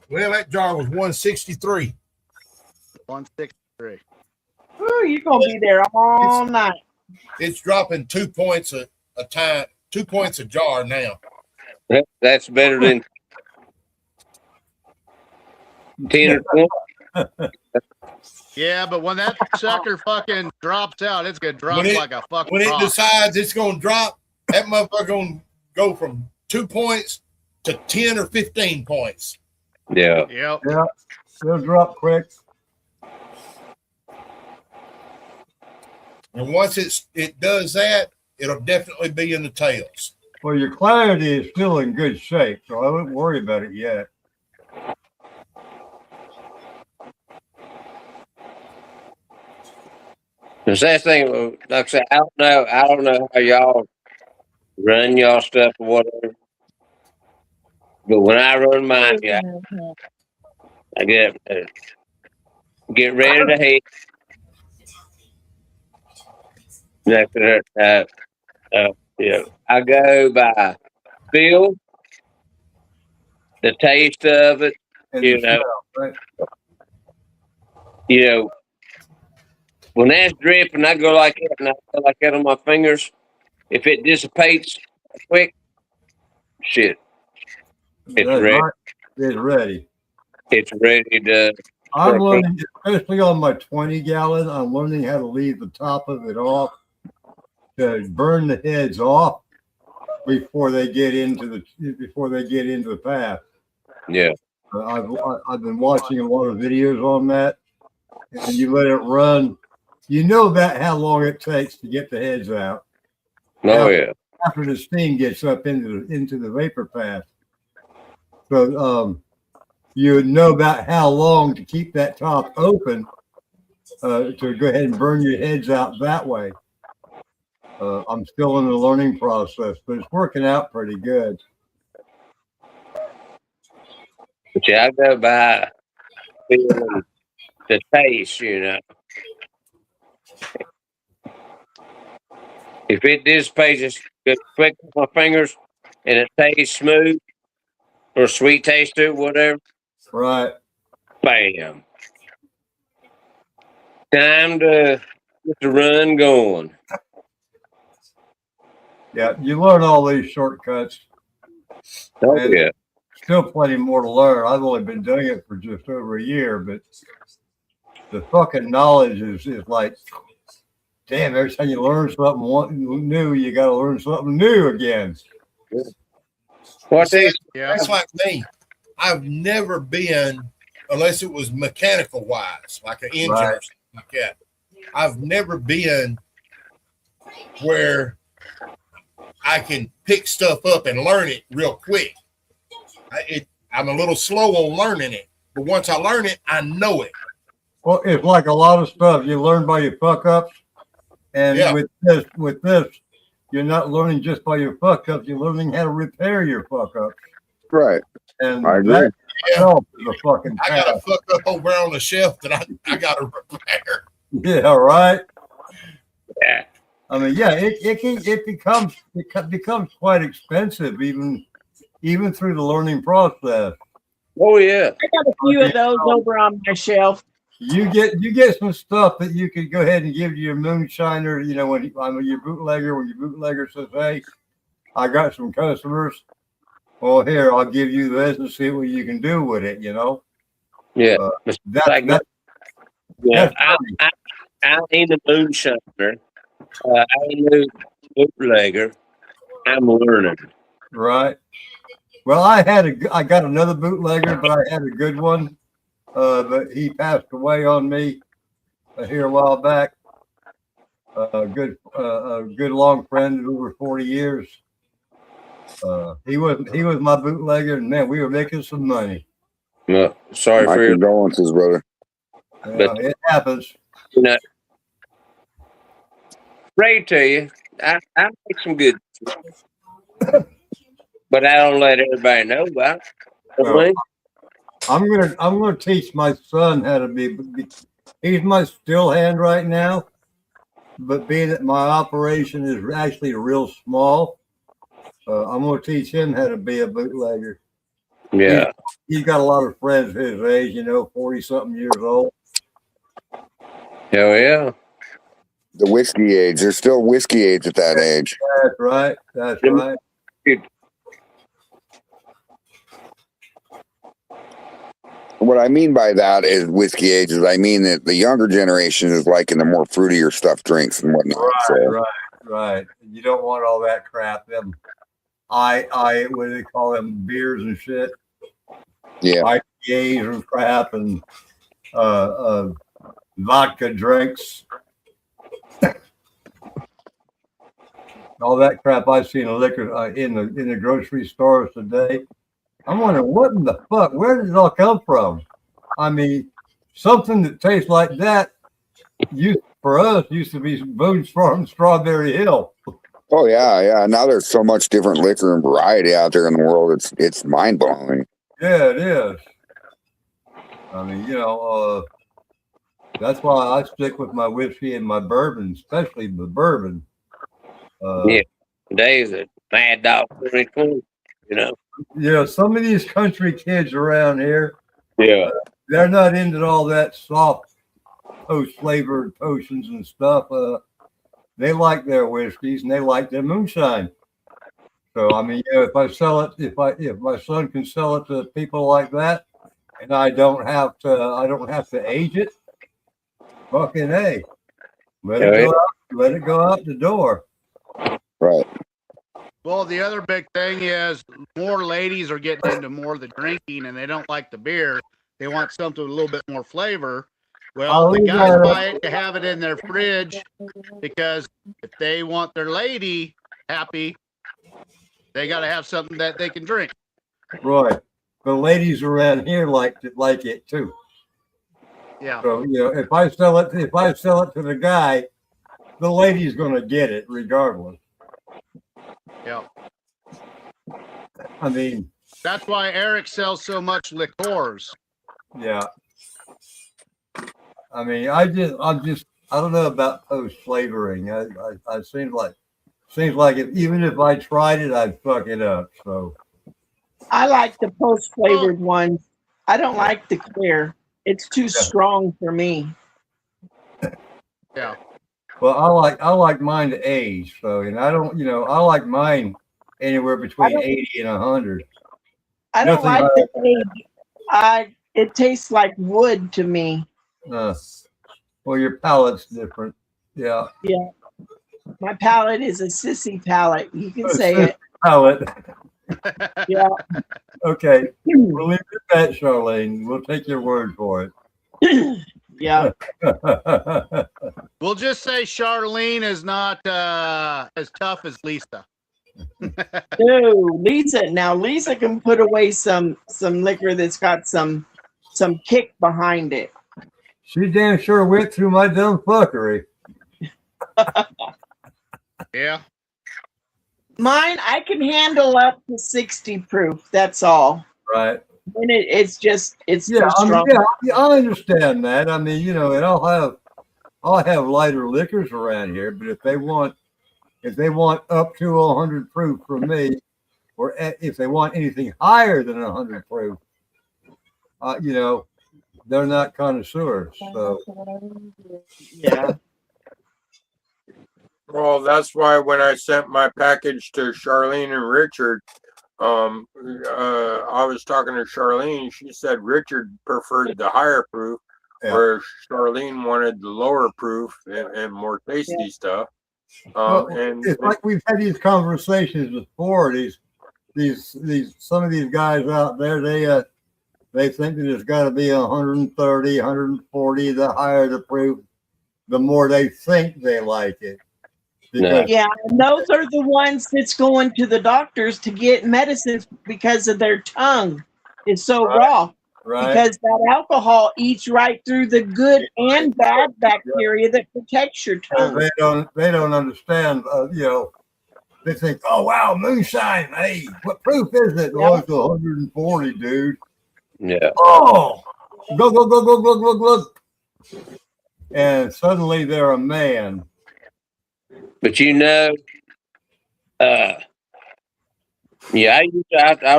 Well, that jar was 163. 163. Ooh, you're gonna be there all night. It's dropping 2 points a time, 2 points a jar now. That's better than 10 or 20. Yeah, but when that sucker fucking drops out, it's gonna drop like a fucking When it rock. decides it's gonna drop, that motherfucker gonna go from 2 points to 10 or 15 points. Yeah. Yep. Yeah. It'll drop quick. And once it does that, it'll definitely be in the tails. Well, your clarity is still in good shape, so I wouldn't worry about it yet. The same thing, like I said, I don't know how y'all run y'all stuff or whatever. But when I run mine, yeah, I get ready to hit. Yeah, I go by feel, the taste of it, And you the know. smell, right? You know, when that's dripping, I go like that, and I go like that on my fingers. If it dissipates quick, shit, it's That's ready. right. It's ready. It's ready to. I'm learning, especially on my 20 gallon, I'm learning how to leave the top of it off, to burn the heads off before they get into the path. Yeah. I've been watching a lot of videos on that, and you let it run. You know about how long it takes to get the heads out. Oh yeah. After the steam gets up into the vapor path, so you would know about how long to keep that top open to go ahead and burn your heads out that way. I'm still in the learning process, but it's working out pretty good. But yeah, I go by feeling the taste, you know. If it dissipates just quick with my fingers and it tastes smooth or sweet taste to it, whatever, Right. bam. Time to get the run going. Yeah, you learn all these shortcuts. Oh And yeah. still plenty more to learn. I've only been doing it for just over a year, but the fucking knowledge is like, damn, every time you learn something new, you got to learn something new again. What is? Yeah. That's like me. I've never been, unless it was mechanical wise, like an engine or something like that. I've never been where I can pick stuff up and learn it real quick. I'm a little slow on learning it, but once I learn it, I know it. Well, it's like a lot of stuff you learn by your fuck ups, and with this, you're not learning just by your fuck ups. You're learning how to repair your fuck ups. Right. And I agree. that itself is a fucking I got trap. a fuck up over on the shelf that I got to repair. Yeah, right. Yeah. I mean, yeah, it becomes quite expensive even through the learning process. Oh yeah. I got a few of those over on my shelf. You get some stuff that you could go ahead and give to your moonshiner. You know, when your bootlegger says, "Hey, I got some customers. Well, here, I'll give you this and see what you can do with it." You know. Yeah. That Yeah. that's I ain't a moonshiner. I ain't no bootlegger. I'm learning. right. Well, I got another bootlegger, but I had a good one. But he passed away on me here a while back. A good long friend of over 40 years. He was my bootlegger, and man, we were making some money. No, sorry My for your. condolences, brother. But- It happens. You know, Ray tell you, I make some good, but I don't let everybody know about it. Well, I'm gonna teach my son how to be. He's my still hand right now, but being that my operation is actually real small, I'm gonna teach him how to be a bootlegger. Yeah. He's got a lot of friends his age, 40-something years old. Hell yeah. The whiskey age. There's still whiskey age at that age. That's right. That's right. What I mean by that is whiskey age is I mean that the younger generation is liking the more fruitier stuff, drinks and whatnot. Right. You don't want all that crap. Them, what do they call them? Beers and shit. Yeah. IPAs and crap and vodka drinks. All that crap I've seen in liquor in the grocery stores today. I'm wondering what in the fuck? Where did it all come from? I mean, something that tastes like that used to be Boone's Farm, Strawberry Hill. Oh yeah. Now there's so much different liquor and variety out there in the world. It's mind blowing. Yeah, it is. I mean, that's why I stick with my whiskey and my bourbon, especially the bourbon. Yeah. Today's a mad dog 2020, Some of these country kids around here, Yeah. they're not into all that soft post-flavored potions and stuff. They like their whiskeys and they like their moonshine. So I mean, if I sell it, if my son can sell it to people like that, and I don't have to age it, fucking A. Let it go out the door. Right. Well, the other big thing is more ladies are getting into more of the drinking and they don't like the beer. They want something with a little bit more flavor. Well, the guys buy it to have it in their fridge because if they want their lady happy, they got to have something that they can drink. Right. The ladies around here like it too. Yeah. So if I sell it to the guy, the lady's gonna get it regardless. Yeah. I mean, that's why Eric sells so much liqueurs. Yeah. I mean, I don't know about post flavoring. I seems like even if I tried it, I'd fuck it up. So I like the post flavored ones. I don't like the clear. It's too strong for me. Yeah. Well, I like mine to age. So, and I don't, I like mine anywhere between 80 and 100. I don't like the age. It tastes like wood to me. Well, your palate's different. Yeah. Yeah. My palate is a sissy palate. You can say it. Palate. Yeah. Okay. We'll leave it at that, Charlene. We'll take your word for it. Yeah. We'll just say Charlene is not as tough as Lisa. No, Lisa. Now Lisa can put away some liquor that's got some kick behind it. She damn sure went through my dumb fuckery. Yeah. Mine, I can handle up to 60 proof. That's all. Right. And it's just it's Yeah, too I mean, strong. yeah, I understand that. I mean, and I'll have lighter liquors around here, but if they want up to 100 proof from me, or if they want anything higher than 100 proof, they're not connoisseurs. So Yeah. Well, that's why when I sent my package to Charlene and Richard, I was talking to Charlene. She said Richard preferred the higher proof, where Charlene wanted the lower proof and more tasty stuff. And it's like we've had these conversations before. These some of these guys out there, they think that it's got to be 130, 140. The higher the proof, the more they think they like it. Yeah, and those are the ones that's going to the doctors to get medicines because of their tongue is so raw. Right. Because that alcohol eats right through the good and bad bacteria that protects your tongue. And they don't understand. They think, oh wow, moonshine. Hey, what proof is it? Oh, it's 140, dude. Yeah. Oh, look. And suddenly they're a man. But I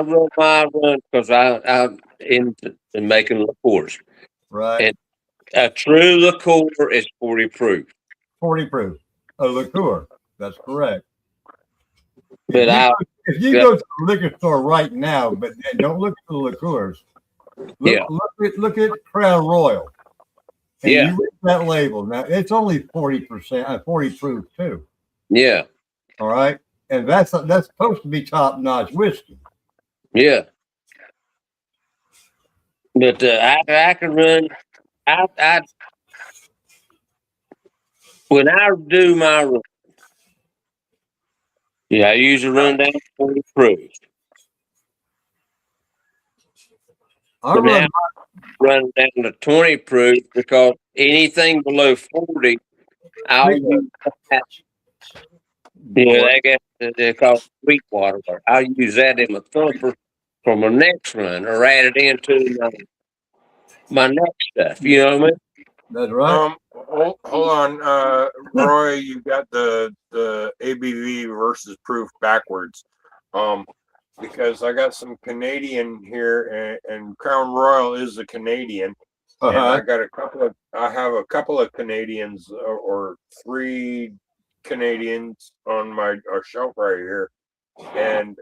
run my run because I'm into making liqueurs. Right. And a true liqueur is 40 proof. 40 proof. A liqueur. That's correct. But if you go to the liquor store right now, but don't look at the liqueurs. Look at Crown Royal. And you read that label. Now it's only 40%, 40 proof too. Yeah. All right. And that's supposed to be top-notch whiskey. Yeah. But I can run. I when I do my run, I usually run down to 40 proof. I run down to 20 proof because anything below 40, I'll use that. They call sweet water. I'll use that in my thumper for my next run or add it into my next stuff. You know what I mean? That's right. Hold on, Roy. You got the ABV versus proof backwards. Because I got some Canadian here, and Crown Royal is a Canadian. And I have a couple of Canadians or 3 Canadians on my shelf right here, and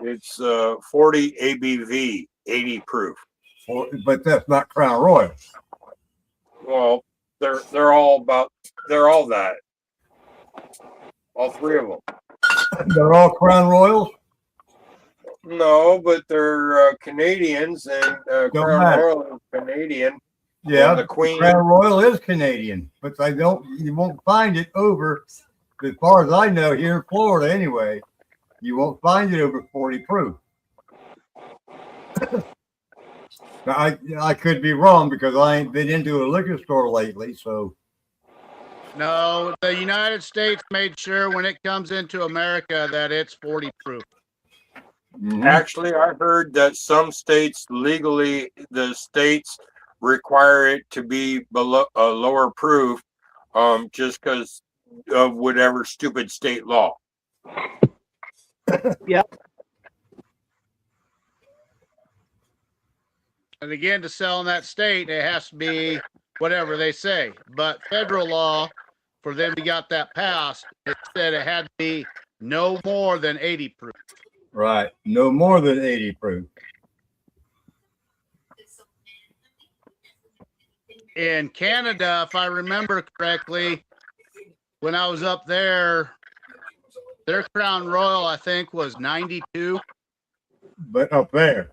it's 40 ABV, 80 proof. But that's not Crown Royal. Well, they're all that. All 3 of them. They're all Crown Royals. No, but they're Canadians, and Crown Royal is Canadian. Yeah, the Queen. Crown Royal is Canadian, but you won't find it over, as far as I know, here in Florida anyway. You won't find it over 40 proof. Now, I could be wrong because I ain't been into a liquor store lately, so. No, the United States made sure when it comes into America that it's 40 proof. Mm-hmm. Actually, I heard that some states legally, the states require it to be below a lower proof, just because of whatever stupid state law. Yep. And again, to sell in that state, it has to be whatever they say. But federal law, for them to get that passed, it said it had to be no more than 80 proof. Right. No more than 80 proof. In Canada, if I remember correctly, when I was up there, their Crown Royal, I think, was 92. But up there,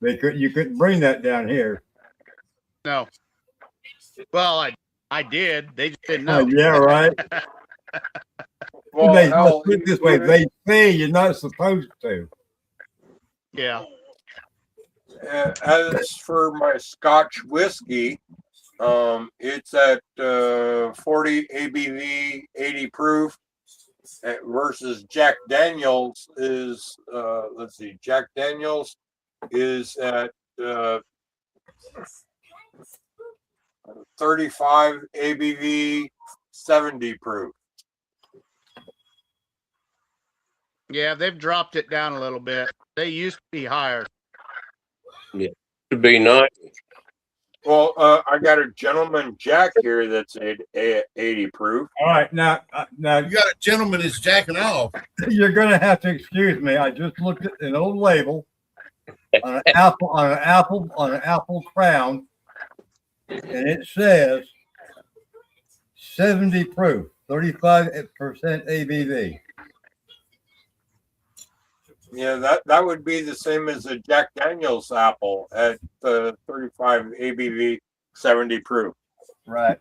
you couldn't bring that down here. No. Well, I did. They just didn't know. Yeah, right. Well, let's put it this way: they say you're not supposed to. Yeah. As for my Scotch whiskey, it's at 40 ABV, 80 proof, versus Jack Daniels is let's see, Jack Daniels is at 35 ABV, 70 proof. Yeah, they've dropped it down a little bit. They used to be higher. Yeah, should be nice. Well, I got a Gentleman Jack here that's 80 proof. All right, now You got a gentleman that's jacking off. you're gonna have to excuse me. I just looked at an old label on an apple crown, and it says 70 proof, 35% ABV. Yeah, that would be the same as a Jack Daniels apple at 35 ABV, 70 proof. Right.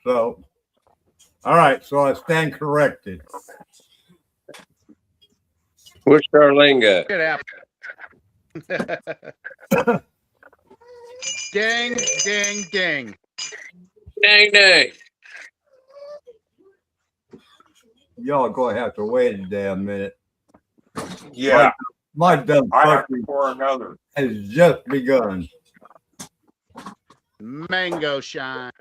So, all right. So I stand corrected. Where's Charlene go? Good apple. Ding, ding, ding. Dang, dang. Y'all gonna have to wait a damn minute. Yeah, My dumb I have fucking to pour another. has just begun. Mango shine.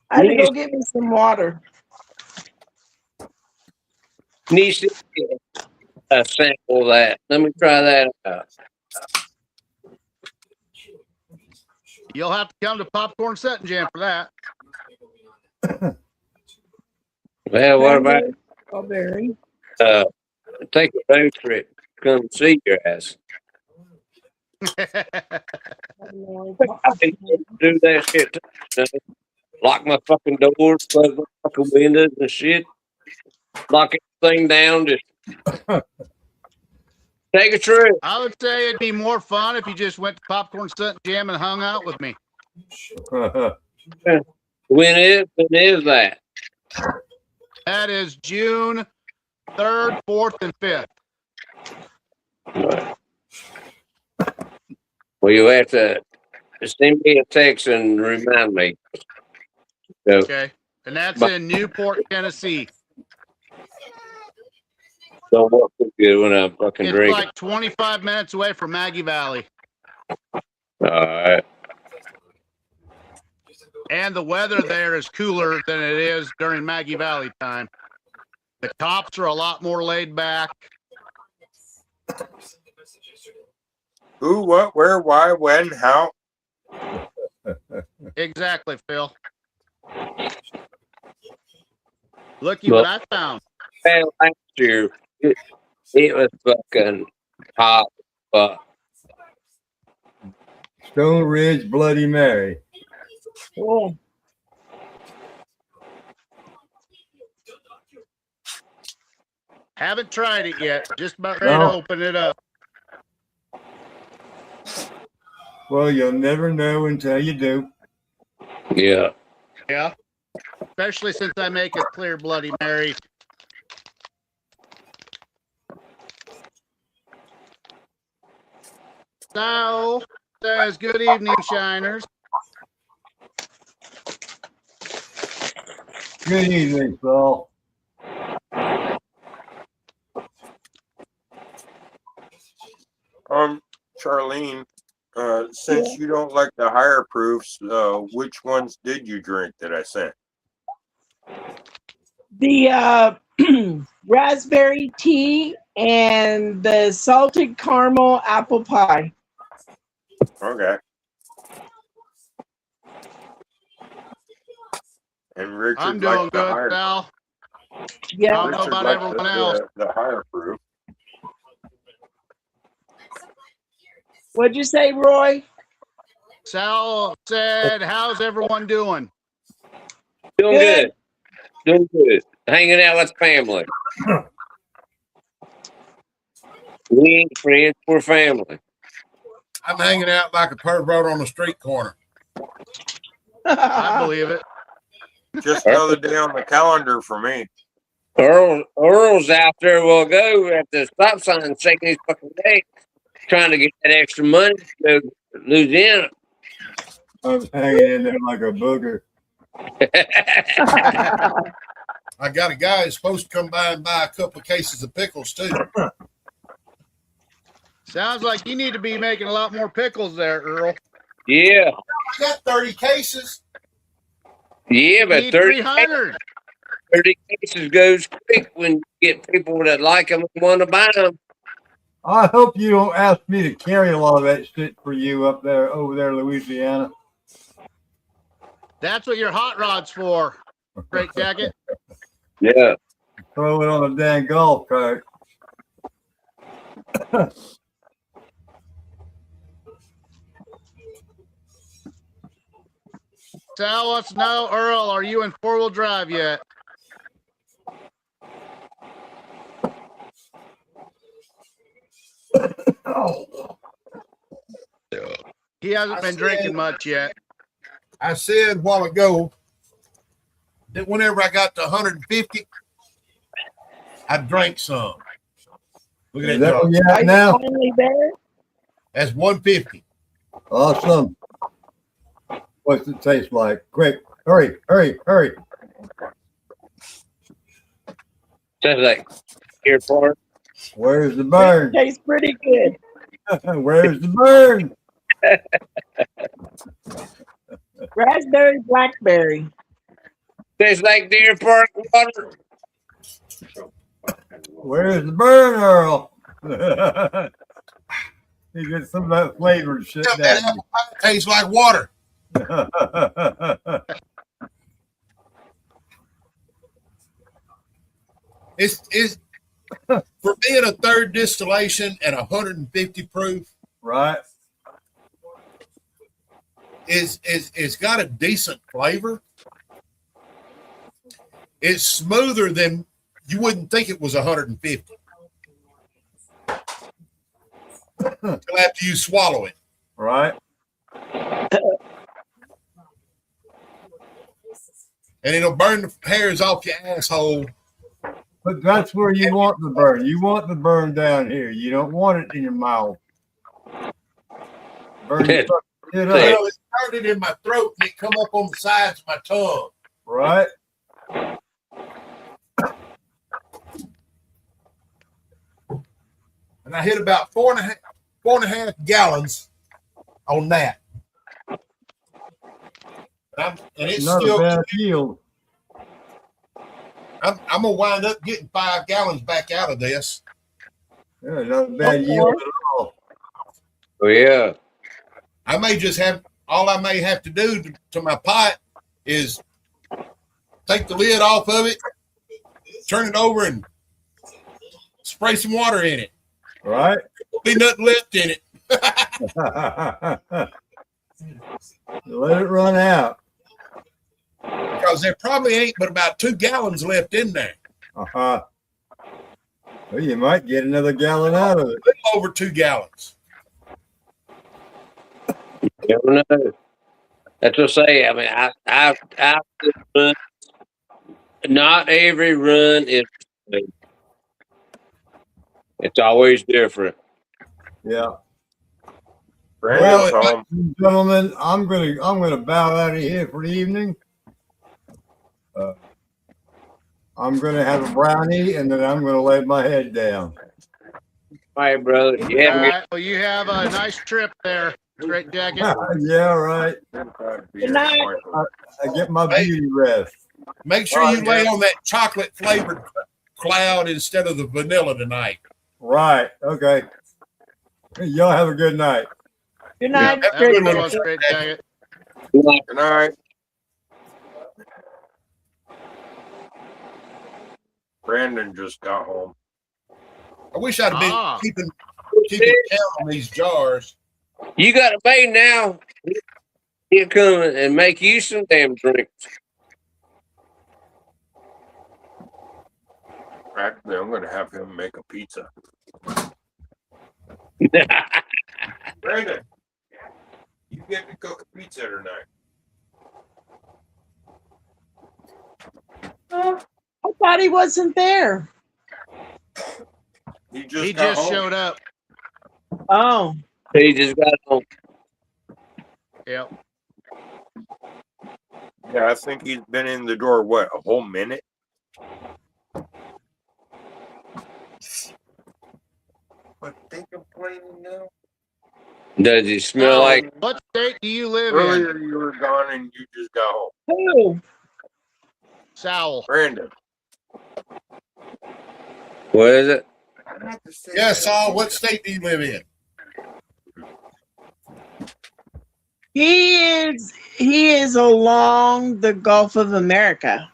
I had to go get me some water. Needs to sample that. Let me try that out. You'll have to come to Popcorn Set and Jam for that. Well, what about Strawberry. take a road trip, come see your ass. I can do that shit too. Lock my fucking doors, close my fucking windows and shit. Lock everything down, just take a trip. I would say it'd be more fun if you just went to Popcorn Set and Jam and hung out with me. When is that? That is June 3rd, 4th, and 5th. Well, you have to send me a text and remind me. So, Okay. And that's in Newport, Tennessee. don't work too good when I'm fucking It's drinking. like 25 minutes away from Maggie Valley. All right. And the weather there is cooler than it is during Maggie Valley time. The cops are a lot more laid back. Who, what, where, why, when, how? Exactly, Phil. Looky what I found. Well, last year, it was fucking hot, but Stone Ridge Bloody Mary. Oh, Haven't tried it yet. Just about ready to No. open it up. Well, you'll never know until you do. yeah. Yeah. Especially since I make a clear Bloody Mary. So, says good evening, Shiners. Good evening, Saul. Charlene, since you don't like the higher proofs, which ones did you drink that I sent? the raspberry tea and the salted caramel apple pie. Okay. And Richard I'm doing liked the good, higher. Sal. Yeah. I don't know about liked everyone else. The higher proof. What'd you say, Roy? Sal said, how's everyone doing? Doing Good. good. Doing good. Hanging out with family. We ain't friends, we're family. I'm hanging out like a pervert on the street corner. I believe it. Just another day on the calendar for me. Earl's out there will go at the stop sign shaking his fucking leg, trying to get that extra money to go to Louisiana. I'm hanging in there like a booger. I got a guy who's supposed to come by and buy a couple of cases of pickles too. Sounds like you need to be making a lot more pickles there, Earl. Yeah. I got 30 cases. Yeah, but Need 30 300. 30 cases goes quick when you get people that like them and want to buy them. I hope you don't ask me to carry a lot of that shit for you up there, over there in Louisiana. That's what your hot rod's for. Straight jacket. Yeah. Throw it on a damn golf cart. Sal wants to know, Earl, are you in 4-wheel drive yet? Oh. He hasn't been drinking much yet. I said a while ago that whenever I got to 150, I drank some. Look Is at that that. what you Are have you now? finally there? That's 150. Awesome. What's it taste like? Quick, hurry, hurry, hurry. Sounds like airport. Where's the burn? Tastes pretty good. Where's the burn? Raspberry, blackberry. Tastes like Deer Park water. Where's the burn, Earl? You get some of that flavored shit Yeah, that down. apple pie tastes like water. It's for being a third distillation at 150 proof. Right. It's got a decent flavor. It's smoother than you wouldn't think it was 150 until after you swallow it. Right. And it'll burn the hairs off your asshole. But that's where you want the burn. You want the burn down here. You don't want it in your mouth. Burn it up. Well, it started in my throat and it come up on the sides of my tongue. Right. And I hit about four and a half gallons on that. And it's Not still a bad yield. I'm gonna wind up getting 5 gallons back out of this. Yeah, not a bad yield at all. Oh, yeah. I may just have all I may have to do to my pot is take the lid off of it, turn it over, and spray some water in it. Right. There'll be nothing left in it. Let it run out. Because there probably ain't but about 2 gallons left in there. Well, you might get another gallon out of it. A little over 2 gallons. You never know. That's what I say. I mean, I run. Not every run is the same. It's always different. Yeah. Brandon's Well, home. ladies and gentlemen, I'm gonna bow out of here for the evening. I'm gonna have a brownie and then I'm gonna lay my head down. All right, brother. All Yeah. right. Well, you have a nice trip there. Straight jacket. Yeah, right. Good night. I get my beauty rest. Make sure you lay on that chocolate flavored cloud instead of the vanilla tonight. Right. Okay. Y'all have a good night. Good night. Have a Have good a one. good one, straight jacket. Good night. Brandon just got home. I wish I'd have been Ah. keeping count on these jars. You got a bay now. He'll come and make you some damn drinks. Actually, I'm going to have him make a pizza. Brandon, you get to cook a pizza tonight. I thought he wasn't there. He just He got just home. showed up. Oh, He just got home. Yep. Yeah, I think he's been in the door, what, a whole minute? Does he smell Now, like? what state do you live in? Earlier you were gone and you just got home. Who? Sowell. Brandon. What is it? Yeah, Saul, what state do you live in? He is along the Gulf of America.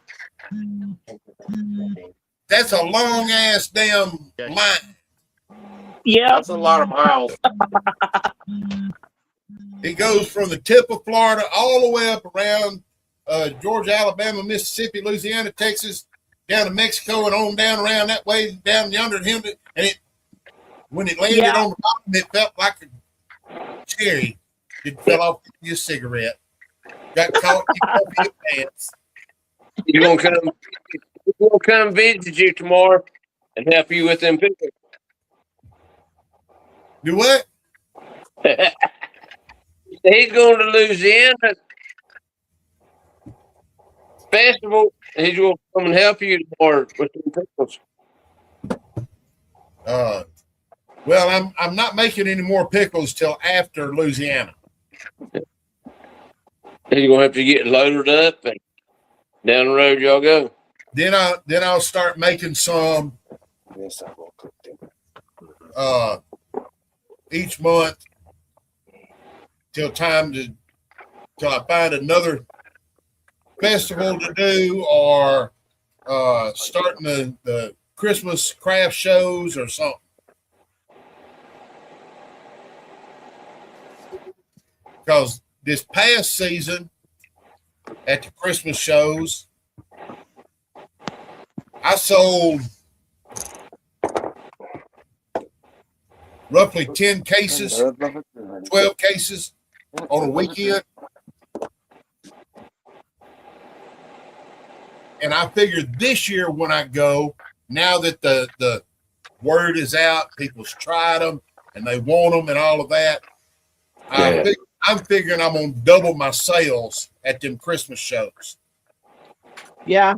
That's a long ass damn line. Yeah. That's a lot of miles. It goes from the tip of Florida all the way up around Georgia, Alabama, Mississippi, Louisiana, Texas, down to Mexico, and on down around that way, down yonder to him. And when it landed on the bottom, it felt like a cherry. It fell off your cigarette. Got caught in your pants. You gonna come? We're gonna come visit you tomorrow and help you with them pickles. Do what? He's going to Louisiana festival. He's going to come and help you tomorrow with them pickles. Well, I'm not making any more pickles till after Louisiana. He's going to have to get loaded up and down the road y'all go. Then I'll start making some each month till I find another festival to do, or starting the Christmas craft shows or something. Because this past season at the Christmas shows, I sold roughly 10 cases, 12 cases on a weekend. And I figured this year when I go, now that the word is out, people's tried them and they want them and all of that, I'm figuring I'm going to double my sales at them Christmas shows. Yeah.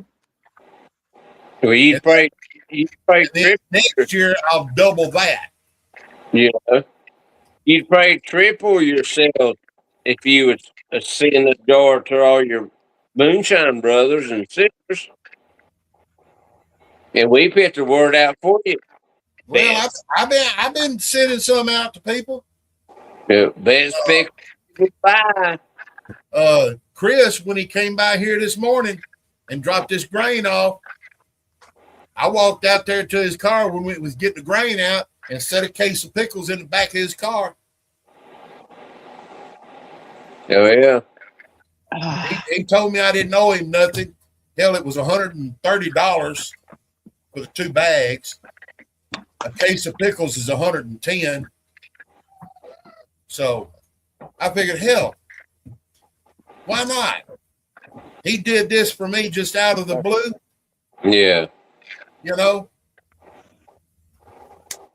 Well, you pray next year I'll double that. You know, you'd probably triple your sales if you would send the jar to all your moonshine brothers and sisters, and we put the word out for you. Well, I've been sending some out to people. Yeah, best pick. Goodbye. Chris, when he came by here this morning and dropped this grain off, I walked out there to his car when we was getting the grain out and set a case of pickles in the back of his car. Oh yeah. He told me I didn't owe him nothing. Hell, it was $130 for the 2 bags. A case of pickles is $110. So I figured, hell, why not? He did this for me just out of the blue. Yeah. You know,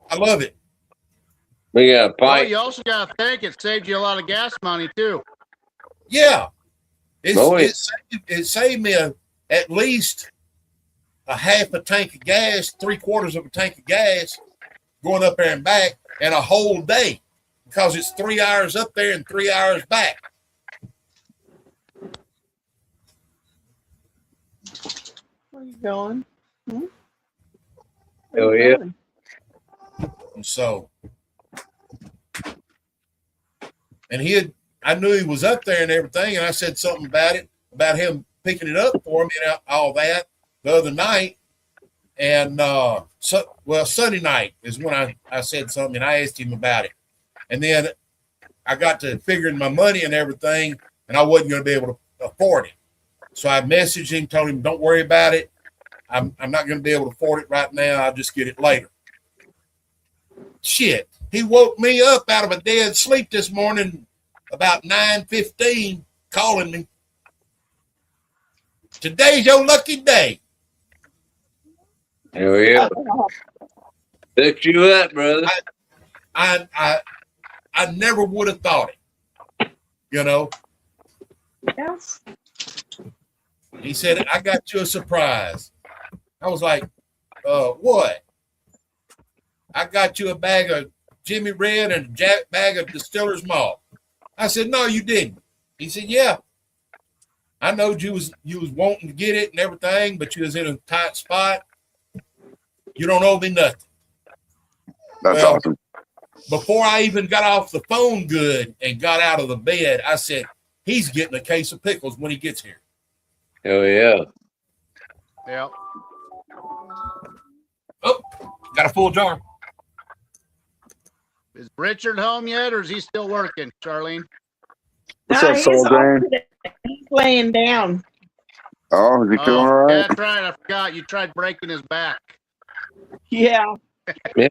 I love it. We got a Well, pipe. you also got to think it saved you a lot of gas money too. Yeah. Oh, yeah. It saved me at least a half a tank of gas, 3/4 of a tank of gas going up there and back, and a whole day because it's 3 hours up there and 3 hours back. Where are you going? Oh yeah. And so, and I knew he was up there and everything, and I said something about him picking it up for me and all that the other night. And Sunday night is when I said something, and I asked him about it. And then I got to figuring my money and everything, and I wasn't going to be able to afford it. So I messaged him, told him, don't worry about it. I'm not going to be able to afford it right now. I'll just get it later. Shit. He woke me up out of a dead sleep this morning about 9:15, calling me. Today's your lucky day. Oh yeah. Picked you up, brother. I never would have thought it. You know? Yes. He said, I got you a surprise. I was like, what? I got you a bag of Jimmy Red and a jack bag of Distiller's Malt. I said, no, you didn't. He said, yeah. I know you was wanting to get it and everything, but you was in a tight spot. You don't owe me nothing. That's awesome. Before I even got off the phone good and got out of the bed, I said, he's getting a case of pickles when he gets here. Oh yeah. Yep. Oh, got a full jar. Is Richard home yet, or is he still working, Charlene? What's No, up, he's Soul off Drain? today. He's laying down. Oh, is he feeling all Yeah, right? that's right. I forgot. You tried breaking his back. Yeah. Yeah.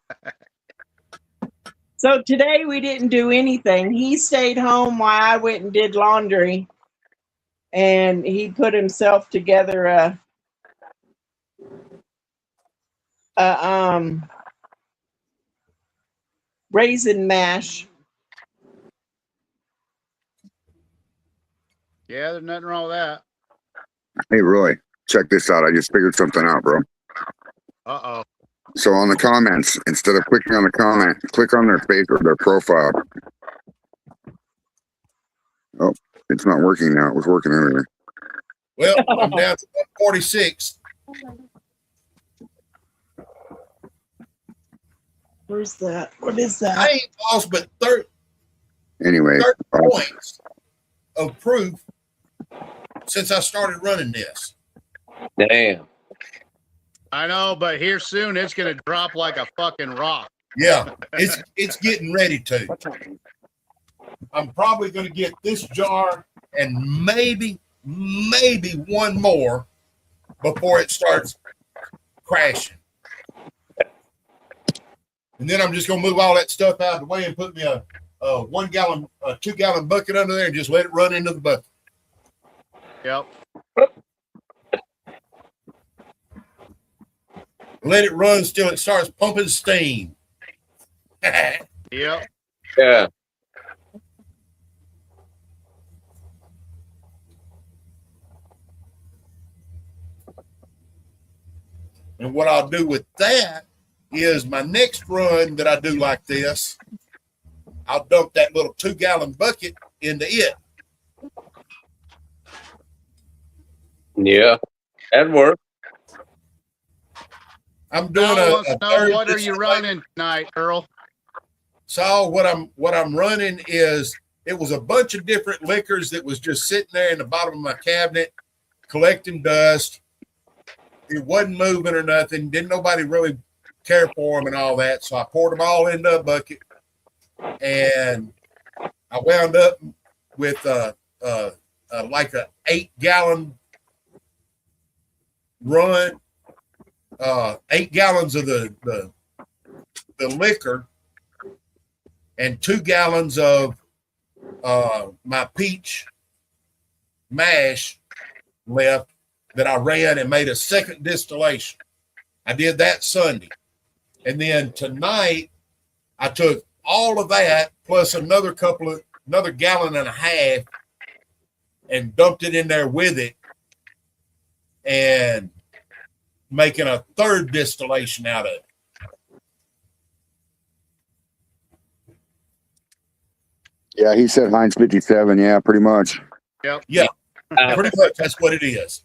So today we didn't do anything. He stayed home while I went and did laundry, and he put himself together a raisin mash. Yeah, there's nothing wrong with that. Hey, Roy, check this out. I just figured something out, bro. Uh-oh. So on the comments, instead of clicking on the comment, click on their face or their profile. Oh, it's not working now. It was working earlier. Well, I'm down to 146. Where's that? What is that? I ain't lost but 30 Anyway, points of proof since I started running this. Damn. I know, but here soon it's gonna drop like a fucking rock. Yeah, it's getting ready to. I'm probably going to get this jar and maybe one more before it starts crashing. And then I'm just going to move all that stuff out of the way and put me a 1 gallon, 2 gallon bucket under there and just let it run into the bucket. Yep. Let it run till it starts pumping steam. Yep. Yeah. And what I'll do with that is my next run that I do like this, I'll dump that little 2 gallon bucket into it. Yeah. That'd work. I'm doing Now a wants to know, third what are you distillation. running tonight, Earl? So what I'm running is, it was a bunch of different liquors that was just sitting there in the bottom of my cabinet collecting dust. It wasn't moving or nothing. Didn't nobody really care for them and all that. So I poured them all into a bucket, and I wound up with like a 8 gallon run, 8 gallons of the liquor, and 2 gallons of my peach mash left that I ran and made a second distillation. I did that Sunday. And then tonight I took all of that plus another gallon and a half and dumped it in there with it and making a third distillation out of it. yeah, he said Heinz 57. Yeah, pretty much. Yep. Yeah, pretty much that's what it is.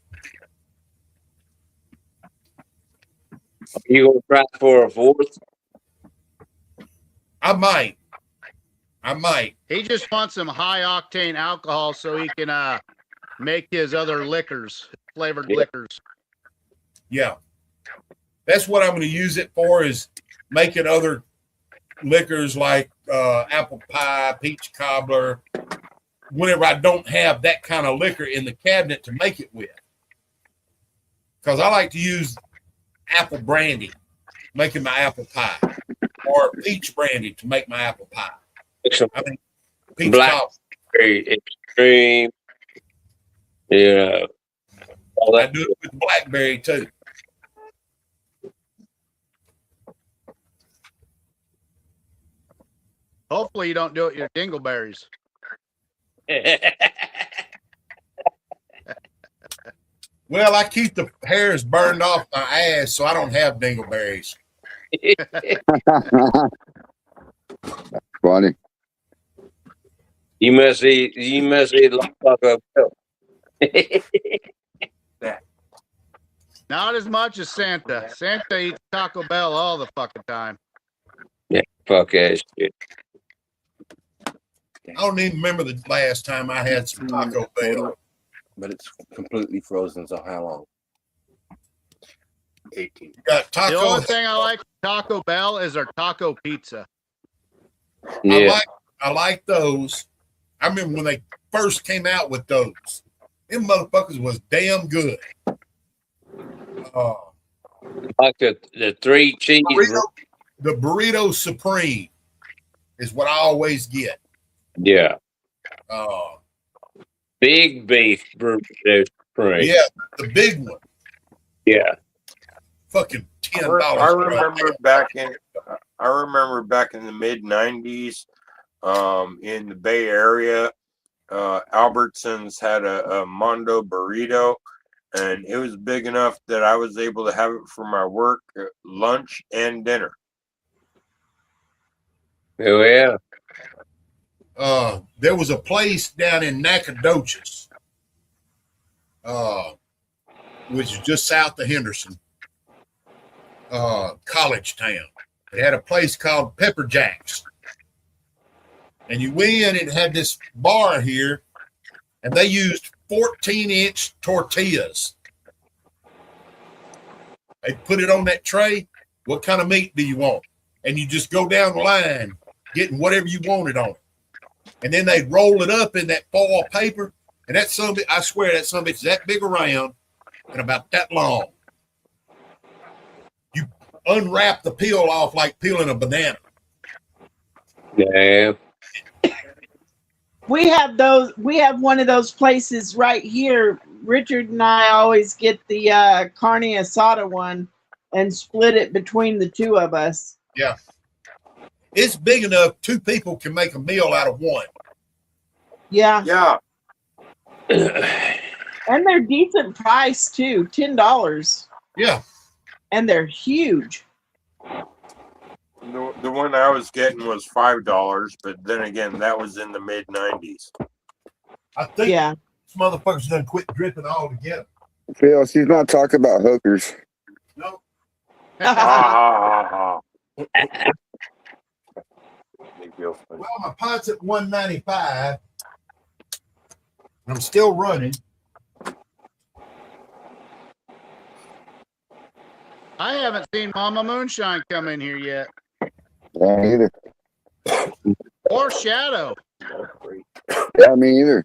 You gonna try for a fourth? I might. He just wants some high octane alcohol so he can make his other liquors, flavored Yeah. liquors. Yeah. That's what I'm going to use it for, is making other liquors like apple pie, peach cobbler, whenever I don't have that kind of liquor in the cabinet to make it with. Because I like to use apple brandy, making my apple pie, or peach brandy to make my apple pie. I mean, peach cobbler. Blackberry extreme. Yeah. All I that. do it with blackberry too. Hopefully you don't do it with your dingleberries. Well, I keep the hairs burned off my ass, so I don't have dingleberries. Funny. You must eat like Taco Bell. Not as much as Santa. Santa eats Taco Bell all the fucking time. Yeah, fuck ass shit. I don't even remember the last time I had some Taco Bell. But it's completely frozen. So how long? 18. You got The Taco. only thing I like from Taco Bell is our taco pizza. Yeah. I like those. I remember when they first came out with those. Them motherfuckers was damn good. Like the 3 cheese. The burrito supreme is what I always get. Yeah. Big beef burrito supreme. Yeah, the big one. Yeah. Fucking $10. I remember back in the mid '90s, in the Bay Area, Albertsons had a Mondo burrito, and it was big enough that I was able to have it for my work, lunch, and dinner. Oh yeah. There was a place down in Nacogdoches, which is just south of Henderson, college town. It had a place called Pepper Jack's. And you went in and had this bar here, and they used 14-inch tortillas. They put it on that tray. What kind of meat do you want? And you just go down the line, getting whatever you wanted on it. And then they'd roll it up in that foil paper. And that son, I swear that son bitch is that big around and about that long. You unwrap the peel off like peeling a banana. Yeah. We have those. We have one of those places right here. Richard and I always get the carne asada one and split it between the two of us. Yeah. It's big enough 2 people can make a meal out of one. Yeah. Yeah. And they're decent price too, $10. Yeah. And they're huge. The one I was getting was $5, but then again, that was in the mid '90s. I think this motherfucker's done quit dripping altogether. Phil, she's not talking about hookers. No. Ha Well, my pot's at 195. I'm still running. I haven't seen Mama Moonshine come in here yet. Yeah, me either. Or Shadow. Yeah, me either.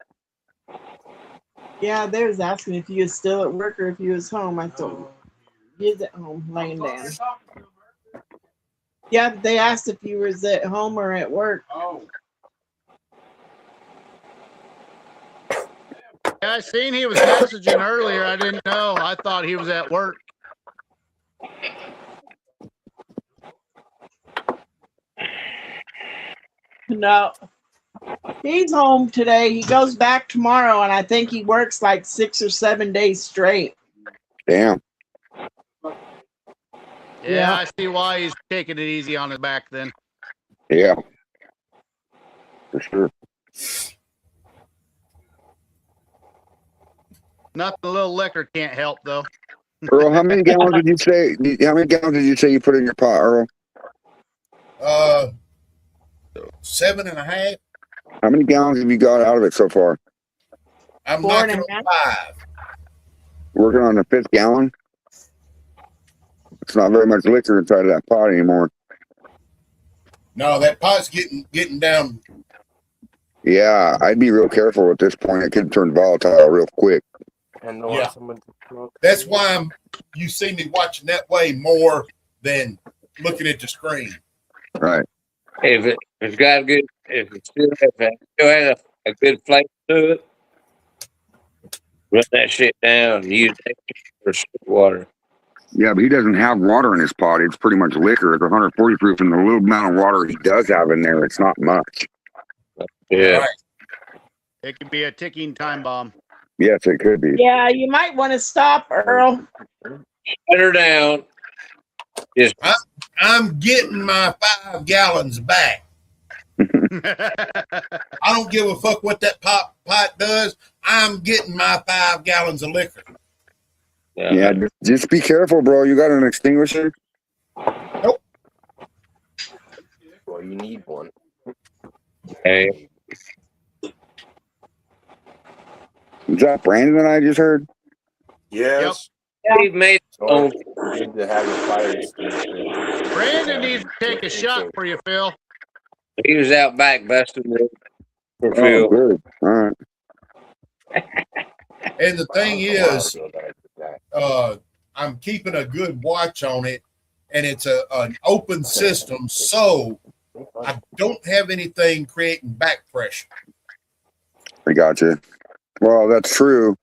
Yeah, they was asking if you was still at work or if you was home. I told them he was at home laying down. Yeah, they asked if you was at home or at work. Yeah, I seen he was messaging earlier. I didn't know. I thought he was at work. No, he's home today. He goes back tomorrow, and I think he works like 6 or 7 days straight. Damn. Yeah, I see why he's taking it easy on his back then. Yeah. For sure. Nothing a little liquor can't help, though. Earl, how many gallons did you say? How many gallons did you say you put in your pot, Earl? 7.5. How many gallons have you got out of it so far? I'm 4.5. knocking on 5. Working on the 5th gallon. It's not very much liquor inside of that pot anymore. No, that pot's getting down. Yeah, I'd be real careful at this point. It could turn volatile real quick. Yeah. That's why you see me watching that way more than looking at the screen. Right. If it's got a good, if it still has a good flavor to it, run that shit down and use that for water. Yeah, but he doesn't have water in his pot. It's pretty much liquor. It's 140 proof, and the little amount of water he does have in there, it's not much. Yeah. Right. It could be a ticking time bomb. Yes, it could be. Yeah, you might want to stop, Earl. Shut her down. Just I'm getting my 5 gallons back. I don't give a fuck what that pot does. I'm getting my 5 gallons of liquor. Yeah, just be careful, bro. You got an extinguisher? Nope. Well, you need one. Hey, Is that Brandon I just heard? Yes. Steve made So you need to have a fire extinguisher. Brandon needs to take a shot for you, Phil. he was out back busting it for Oh, Phil. good. All right. And the thing is, I'm keeping a good watch on it, and it's an open system, so I don't have anything creating back pressure. I got you. Well, that's true.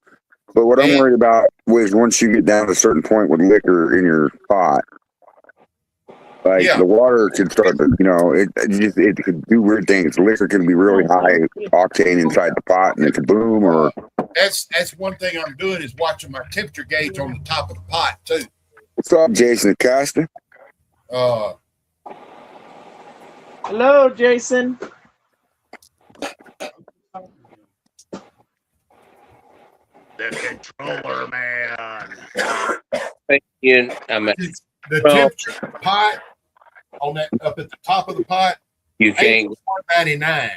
But what I'm worried about is once you get down to a certain point with liquor in your pot, like the water can start to, it could do weird things. Liquor can be really high octane inside the pot and it could boom or. That's one thing I'm doing is watching my temperature gauge on the top of the pot too. What's up, Jason Acosta? Hello, Jason. The controller man. The temperature of the pot on that up at the top of the pot. You can't 199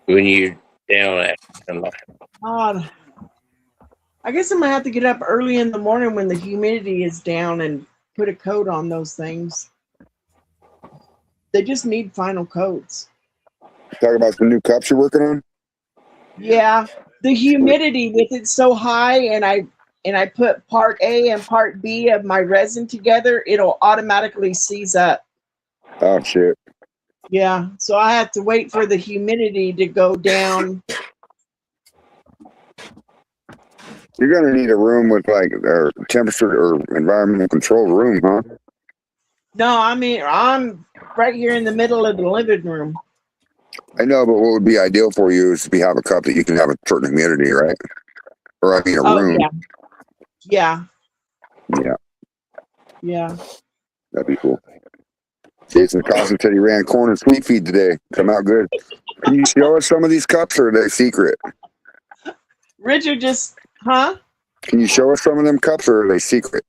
when you're down at. God. I guess I'm gonna have to get up early in the morning when the humidity is down and put a coat on those things. They just need final coats. Talk about some new cups you're working on? Yeah, the humidity with it so high, and I put part A and part B of my resin together, it'll automatically seize up. Oh shit. Yeah, so I have to wait for the humidity to go down. You're gonna need a room with like a temperature or environmental control room, huh? No, I mean I'm right here in the middle of the living room. I know, but what would be ideal for you is to have a cup that you can have a certain humidity, right? Or I mean a room. Yeah. Yeah. Yeah. That'd be cool. Jason Acosta said he ran corn and sweet feed today. Come out good. Can you show us some of these cups or are they secret? Richard just, huh? Can you show us some of them cups or are they secret?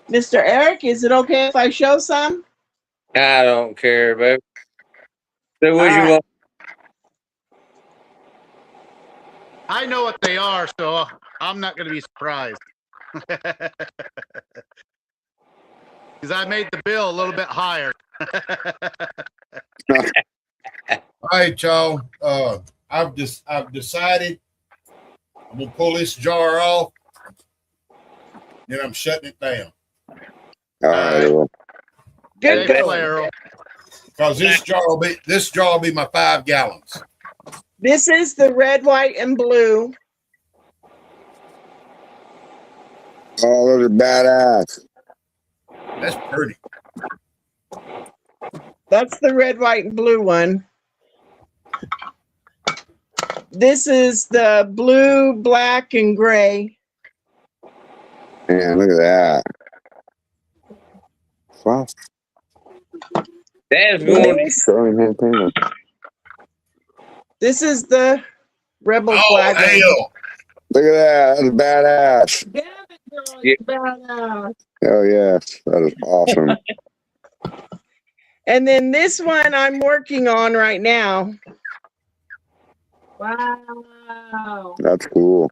Mr. Eric, is it okay if I show some? I don't care, babe. So what you want? I know what they are, so I'm not going to be surprised. Because I made the bill a little bit higher. All right, y'all. I've decided I'm gonna pull this jar off, and I'm shutting it down. All right. Well. Good player. Because this jar will be my 5 gallons. This is the red, white, and blue. Oh, those are badass. That's pretty. That's the red, white, and blue one. This is the blue, black, and gray. Man, look at that. Wow. That's going. This is the rebel flag. Hell. Look at that. That's badass. Yeah. Badass. Oh, yes. That is awesome. And then this one I'm working on right now. Wow. That's cool.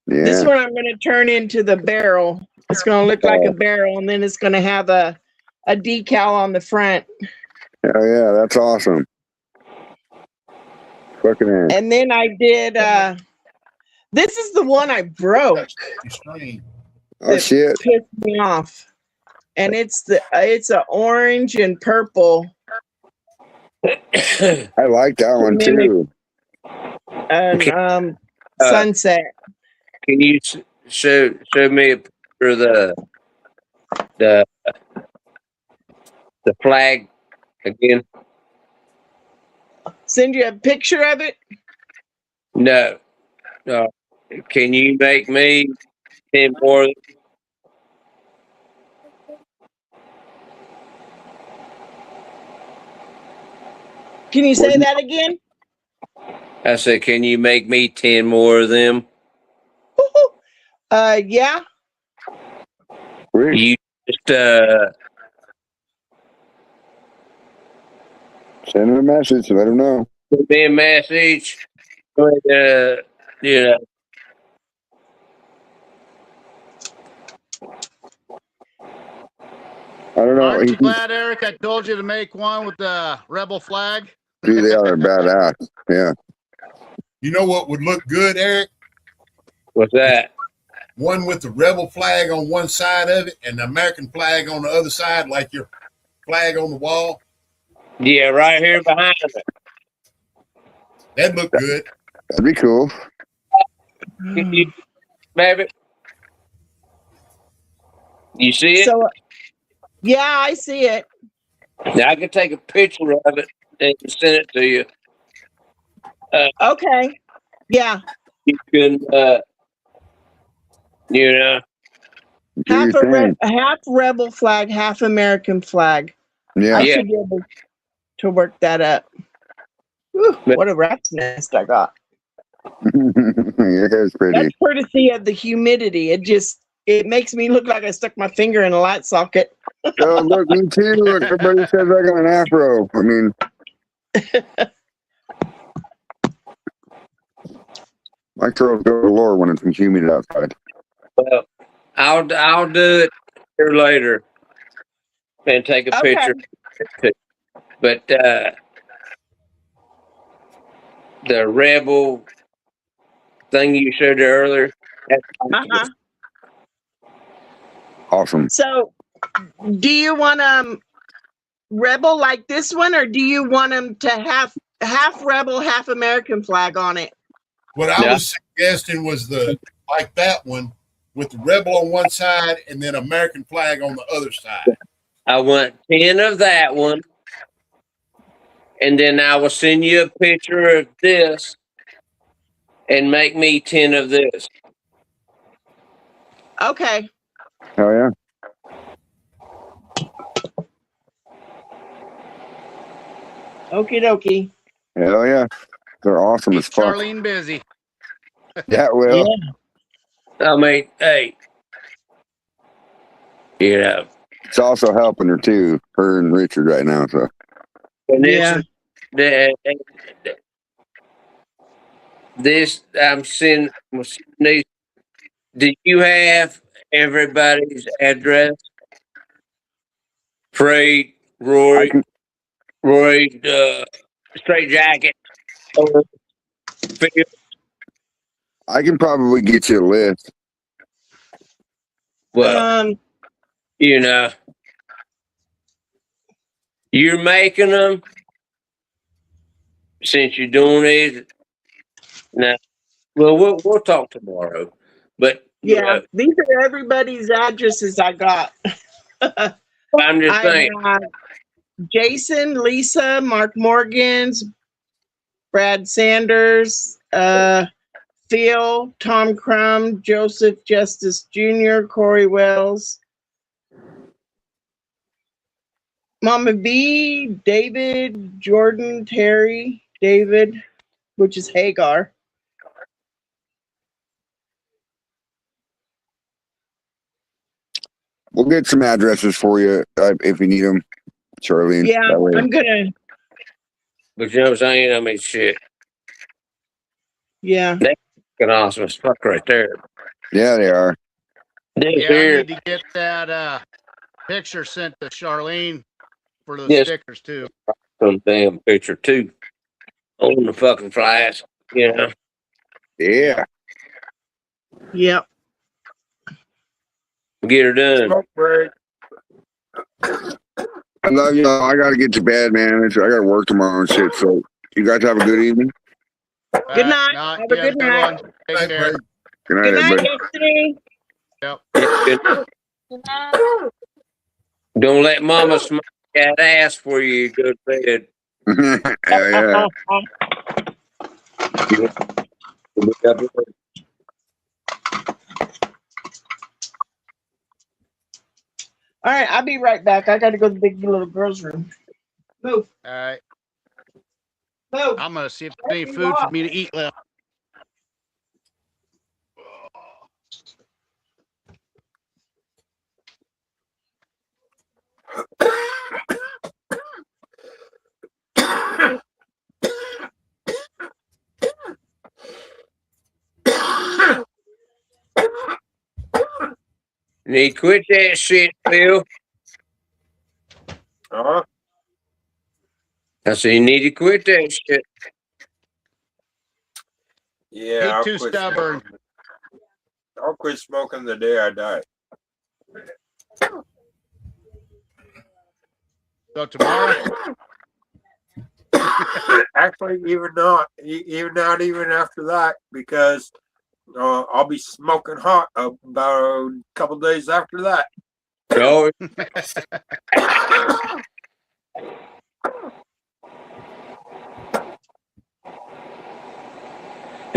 Yeah. This one I'm going to turn into the barrel. It's going to look like a barrel, and then it's going to have a decal on the front. Oh, yeah. That's awesome. Fucking in. And then I did, this is the one I broke. Oh, shit. Pissed me off. And it's a orange and purple. I like that one too. And sunset. Can you show me a picture of the flag again? Send you a picture of it? No. Can you make me 10 more? Can you say that again? I said, can you make me 10 more of them? Yeah. You just Send him a message. Let him know. send me a message. You know, I don't know. Aren't you glad, Eric, I told you to make one with the rebel flag? Dude, they are badass. Yeah. You know what would look good, Eric? what's that? One with the rebel flag on one side of it and the American flag on the other side, like your flag on the wall. Yeah, right here behind it. That'd look good. That'd be cool. Baby, you see it? So, yeah, I see it. Now I can take a picture of it and send it to you. Okay. Yeah. You can, you know. Half rebel flag, half American flag. Yeah. I should be able to work that up. Whew, what a rat's nest I got. Your hair's pretty. That's courtesy of the humidity. It makes me look like I stuck my finger in a light socket. Oh, look, me too. Look, everybody says I got an afro. I mean, my curls go galore when it's humid outside. Well, I'll do it here later and take a picture. But the rebel thing you showed earlier, that's awesome. So, do you want rebel like this one, or do you want them to have half rebel, half American flag on it? What I was suggesting was like that one with the rebel on one side and then American flag on the other side. I want 10 of that one, and then I will send you a picture of this and make me 10 of this. Okay. Oh, yeah. Okie dokie. Hell yeah. They're awesome as fuck. Charlene busy. Yeah, well. I mean, hey, you know. It's also helping her, too. Her and Richard right now, so. And this I'm sending these. Do you have everybody's address? Freight, Roy, Straight Jacket. I can probably get you a list. Well, you know, you're making them since you're doing it. Now, well, we'll talk tomorrow. But yeah, these are everybody's addresses I got. I'm just saying. Jason, Lisa, Mark Morgans, Brad Sanders, Phil, Tom Crum, Joseph Justice Jr., Corey Wells, Mama B, David, Jordan, Terry, David, which is Hagar. We'll get some addresses for you if you need them, Charlene. Yeah, I'm gonna. But you know what I'm saying? I mean, shit. Yeah. That's fucking awesome as fuck right there. Yeah, they are. Yeah, I need to get that picture sent to Charlene for the stickers too. Some damn picture too on the fucking flash, you know. Yeah. Yep. Get her done. I love y'all. I gotta get to bed, man. I gotta work tomorrow and shit. So you guys have a good evening. Good night. Have a good night. Take care. Good night, Good night, everybody. Destiny. Yep. Don't let mama smack that ass for you go to bed. Yeah. All right, I'll be right back. I got to go to the big little girl's room. Move. All right. I'm gonna see if there's any food for me to eat left. You need to quit that shit, Phil. Huh? I said you need to quit that shit. Yeah, Ain't too stubborn. I'll quit smoking the day I die. So tomorrow? Actually, even not even after that, because I'll be smoking hot about a couple days after that. So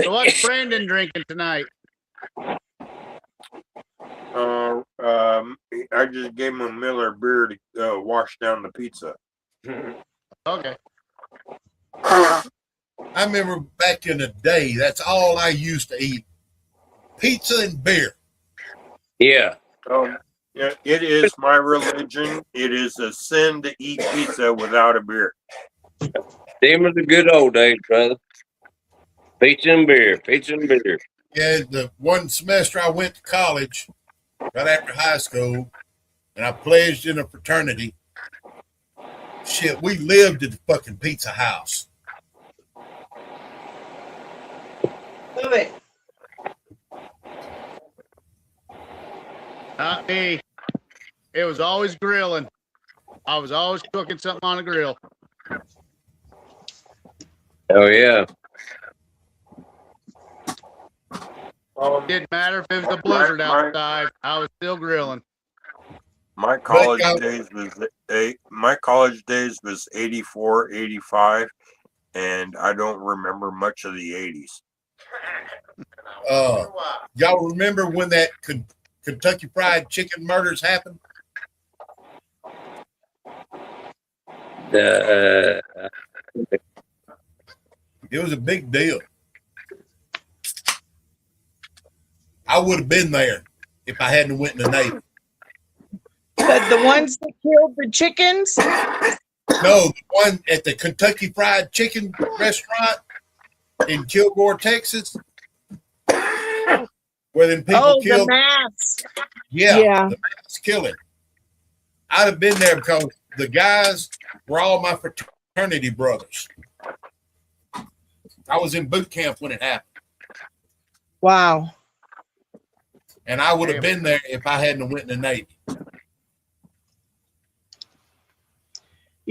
So what's Brandon drinking tonight? I just gave him a Miller beer to wash down the pizza. Okay. I remember back in the day, that's all I used to eat. Pizza and beer. yeah. Yeah, it is my religion. It is a sin to eat pizza without a beer. Them are the good old days, brother. Pizza and beer. Pizza and beer. Yeah, the one semester I went to college, right after high school, and I pledged in a fraternity. Shit, we lived at the fucking pizza house. Move it. Not me. It was always grilling. I was always cooking something on a grill. Oh yeah. Didn't matter if it was a blizzard outside. I was still grilling. My college days was 84, 85, and I don't remember much of the 80s. Y'all remember when that Kentucky Fried Chicken murders happened? Uh, It was a big deal. I would have been there if I hadn't went in the Navy. But the ones that killed the chickens? No, the one at the Kentucky Fried Chicken restaurant in Kilgore, Texas, where them people killed. The mass. Yeah, the mass killing. I'd have been there because the guys were all my fraternity brothers. I was in boot camp when it happened. Wow. And I would have been there if I hadn't went in the Navy.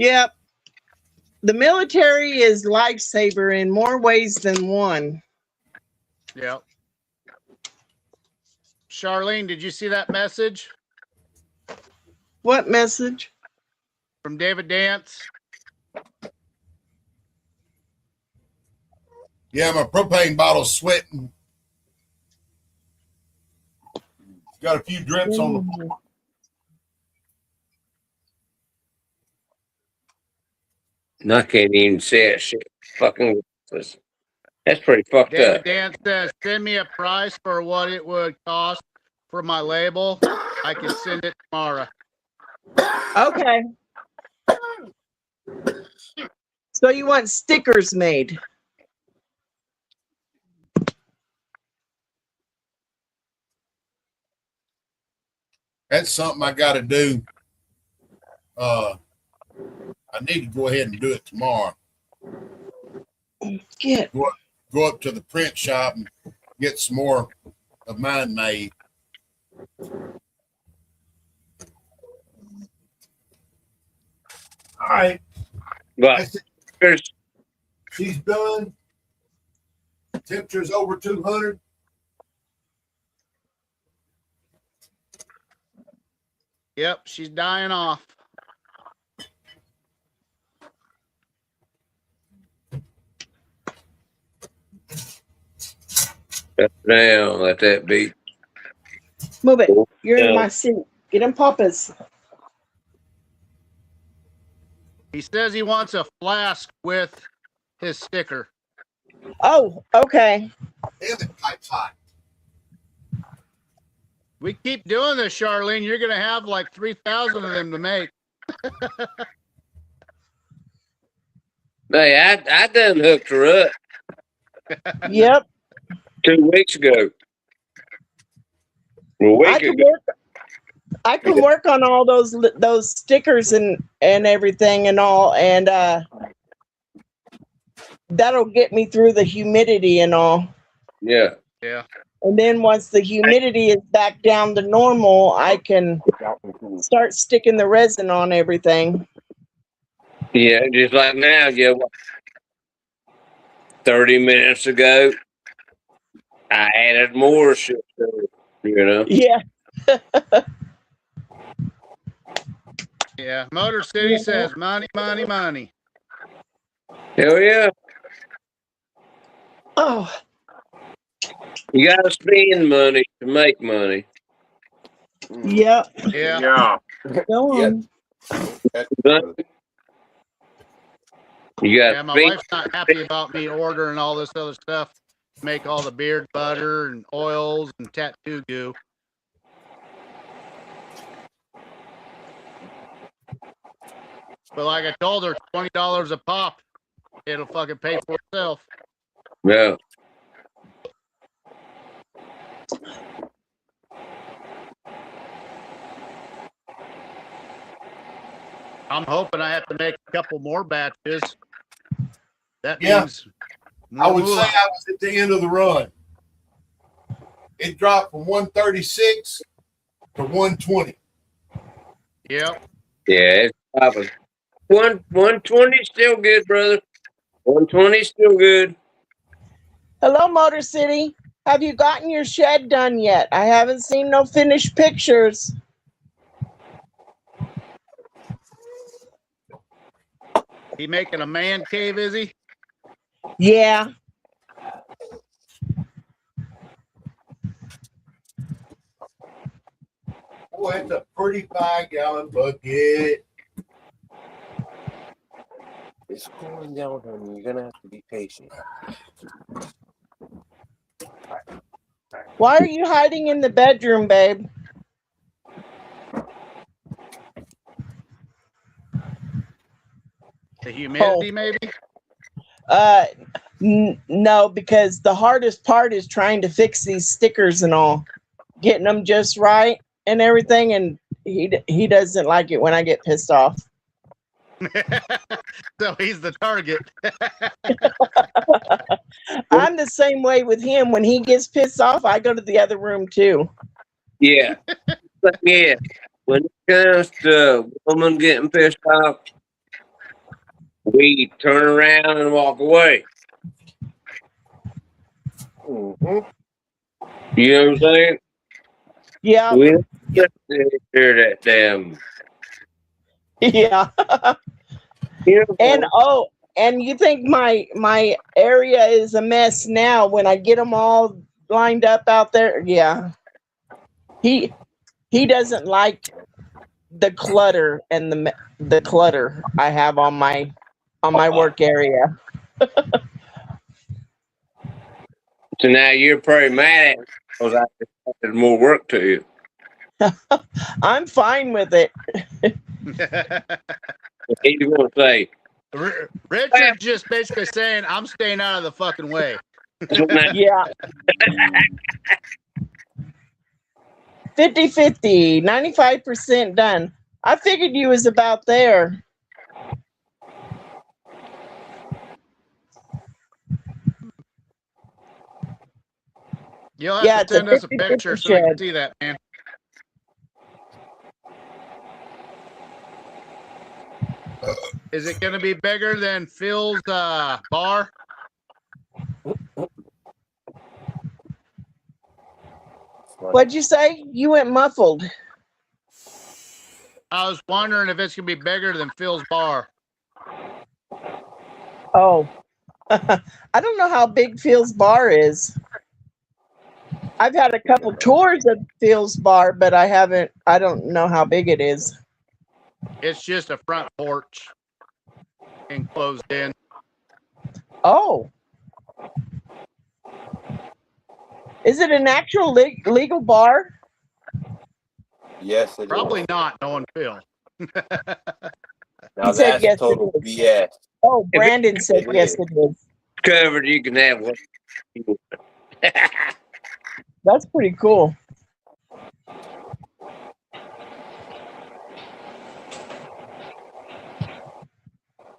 Yep. The military is lifesaver in more ways than one. Yep. Charlene, did you see that message? What message? From David Dance. Yeah, my propane bottle's sweating. Got a few drips on the floor. and I can't even say that shit. Fucking worthless. That's pretty fucked David up. Dance says, send me a price for what it would cost for my label. I can send it tomorrow. Okay. So you want stickers made? That's something I got to do. I need to go ahead and do it tomorrow. Go up to the print shop and get some more of mine made. All right. But she's done. Temperature's over 200. Yep, she's dying off. down, let that be. Move it. You're in my seat. Get in Papa's. He says he wants a flask with his sticker. Oh, okay. Damn it, pipe's hot. We keep doing this, Charlene. You're gonna have like 3,000 of them to make. Hey, I done hooked her up Yep. 2 weeks ago. A I week can ago. work. I can work on all those stickers and everything and all, and that'll get me through the humidity and all. Yeah. Yeah. And then once the humidity is back down to normal, I can start sticking the resin on everything. Yeah, just like now, yeah. 30 minutes ago, I added more shit to it, you know? Yeah. Yeah. Motor City says money, money, money. Hell yeah. Oh. You got to spend money to make money. Yep. Yeah. Go on. You got Yeah, my wife's not happy about me ordering all this other stuff to make all the beard butter and oils and tattoo goo. But like I told her, $20 a pop. It'll fucking pay for itself. Yeah. I'm hoping I have to make a couple more batches. That Yeah. means I would say moolah. I was at the end of the run. It dropped from 136 to 120. Yep. Yeah, it's popping. 120 still good, brother. 120 still good. Hello, Motor City. Have you gotten your shed done yet? I haven't seen no finished pictures. He making a man cave, is he? Yeah. Boy, it's a pretty 5-gallon bucket. It's cooling down, honey. You're gonna have to be patient. Why are you hiding in the bedroom, babe? The humidity, maybe? No, because the hardest part is trying to fix these stickers and all, getting them just right and everything. And he doesn't like it when I get pissed off. So he's the target. I'm the same way with him. When he gets pissed off, I go to the other room too. Yeah. But yeah, when it comes to a woman getting pissed off, we turn around and walk away. Mm-hmm. You know what I'm saying? Yeah. We don't get to hear that damn. Yeah. You know, And you think my area is a mess now when I get them all lined up out there? Yeah. He doesn't like the clutter and the clutter I have on my work area. so now you're pretty mad at me because I just added more work to you. I'm fine with it. He's going to say, Richard's just basically saying, I'm staying out of the fucking way. Yeah. 50-50, 95% done. I figured you was about there. You'll have Yeah, to it's a send us a 50-50 picture so we can shed. see that, man. Is it going to be bigger than Phil's bar? What'd you say? You went muffled. I was wondering if it's going to be bigger than Phil's bar. Oh, I don't know how big Phil's bar is. I've had a couple tours of Phil's bar, but I don't know how big it is. It's just a front porch enclosed in. Oh, is it an actual legal bar? Yes, it Probably is. not, knowing Phil. Now He said that's yes, total it is. BS. Oh, If it's Brandon said It yes, is. it is. covered, you can have one. That's pretty cool.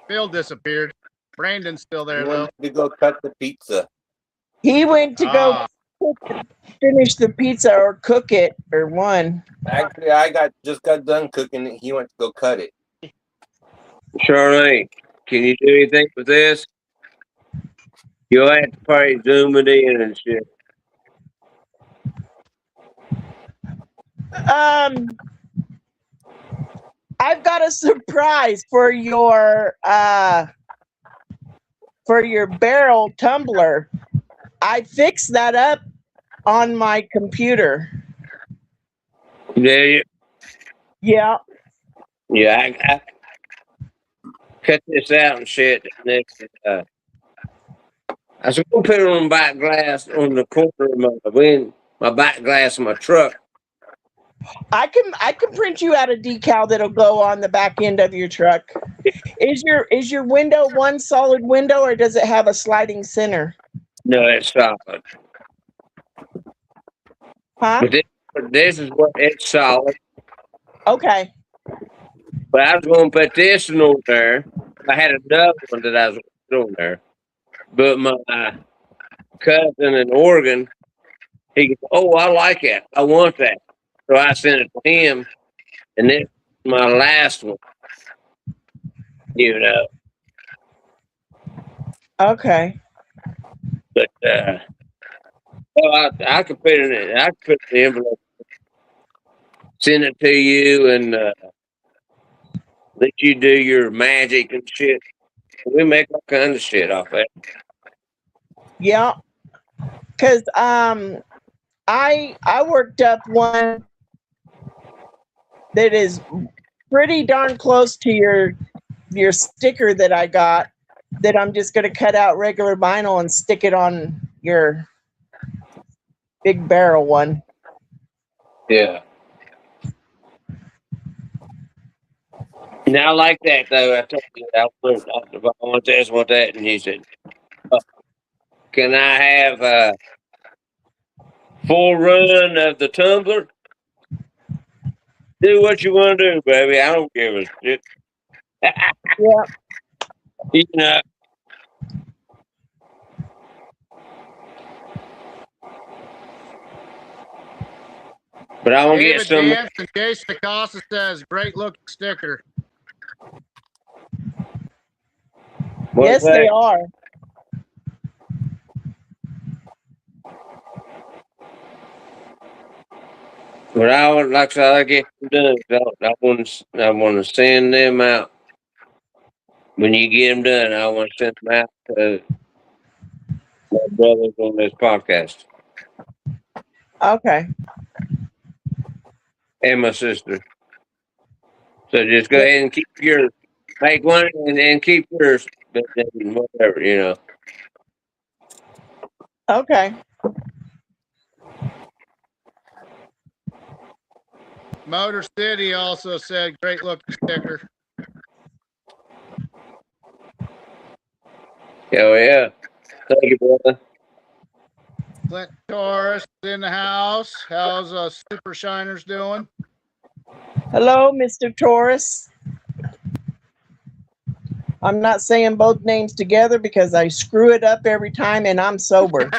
Phil disappeared. Brandon's still He there though. went to go cut the pizza. He went to go Ah, finish the pizza or cook it or one. Actually, I just got done cooking it. He went to go cut it. Charlene, can you do anything with this? You'll have to probably zoom it in and shit. I've got a surprise for your barrel tumbler. I fixed that up on my computer. Yeah, Yeah. I cut this out and shit. Next, I was gonna put it on back glass on the corner of my back glass of my truck. I can print you out a decal that'll go on the back end of your truck. Is your window one solid window or does it have a sliding center? No, it's solid. Huh? But this is what it's solid. Okay. But I was gonna put this one on there. I had another one that I was gonna put on there. But my cousin in Oregon, he goes, "Oh, I like it. I want that." So I sent it to him, and this is my last one. You know, Okay. but well, I could put it in. I could put it in the envelope, send it to you, and let you do your magic and shit. We make all kinds of shit off that. Yeah. Cause I worked up one that is pretty darn close to your sticker that I got, that I'm just gonna cut out regular vinyl and stick it on your big barrel one. Yeah. Now, I like that though. I told you I want this, want that, and he said, "Can I have a full run of the tumbler? Do what you want to do, baby. I don't give a shit." Yeah. You know. But I want to get David some. Dance and Jason Acosta says, "Great looking sticker." Yes, they are. But I would like to I get them done. I want to send them out. When you get them done, I want to send them out to my brothers on this podcast Okay. and my sister. So just go ahead and keep yours. Make one and keep yours. But then whatever, you know. Okay. Motor City also said, "Great looking sticker." Oh yeah. Thank you, brother. Clint Torres in the house. How's Super Shiners doing? Hello, Mr. Taurus. I'm not saying both names together because I screw it up every time and I'm sober.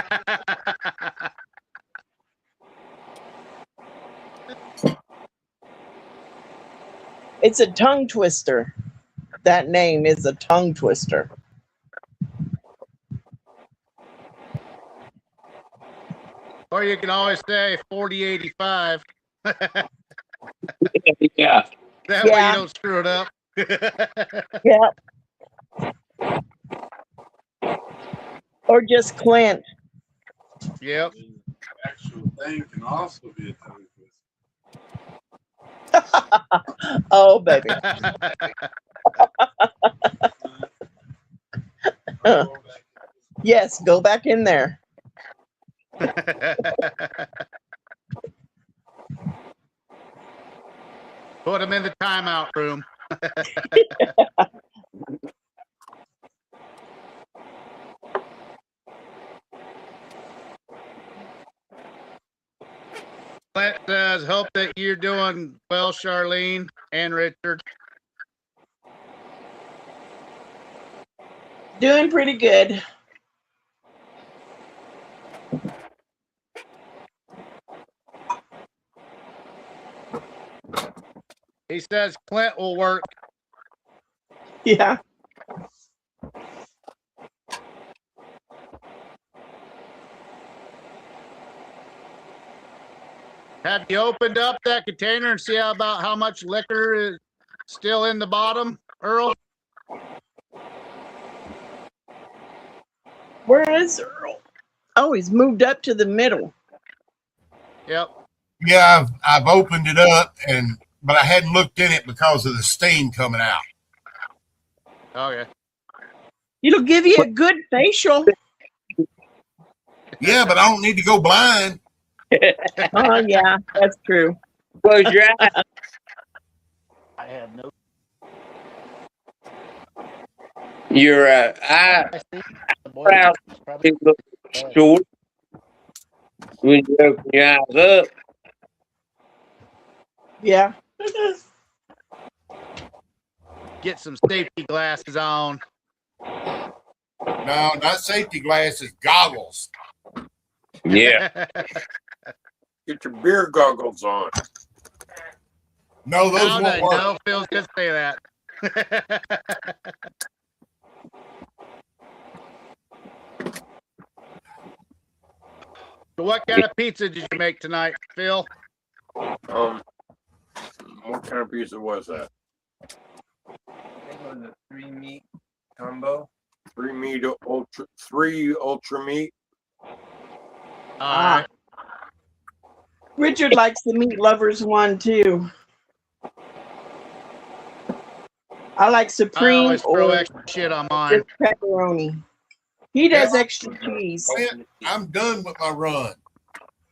It's a tongue twister. That name is a tongue twister. Or you can always say 4085. Yeah. That way you don't screw it up. Yeah. Or just Clint. Yep. Actual thing can also be a tongue twister. Oh, baby. Yes, go back in there. Put him in the timeout room. Clint says, hope that you're doing well, Charlene and Richard. Doing pretty good. He says Clint will work. Yeah. Have you opened up that container and see about how much liquor is still in the bottom, Earl? Where is Earl? Oh, he's moved up to the middle. Yep. Yeah, I've opened it up, but I hadn't looked in it because of the steam coming out. Okay. It'll give you a good facial. Yeah, but I don't need to go blind. Oh, yeah, that's true. Close your eyes. I have no. Your eyebrows look short when you open your eyes up. Yeah. Get some safety glasses on. No, not safety glasses, goggles. Yeah. Get your beer goggles on. No, those No, won't work. no, feels good to say that. So what kind of pizza did you make tonight, Phil? What kind of pizza was that? I think it was a 3-meat combo. 3 ultra meat. All right. Richard likes the meat lovers one too. I like I supreme always throw or extra shit on mine. just pepperoni. He does extra cheese. Clint, I'm done with my run.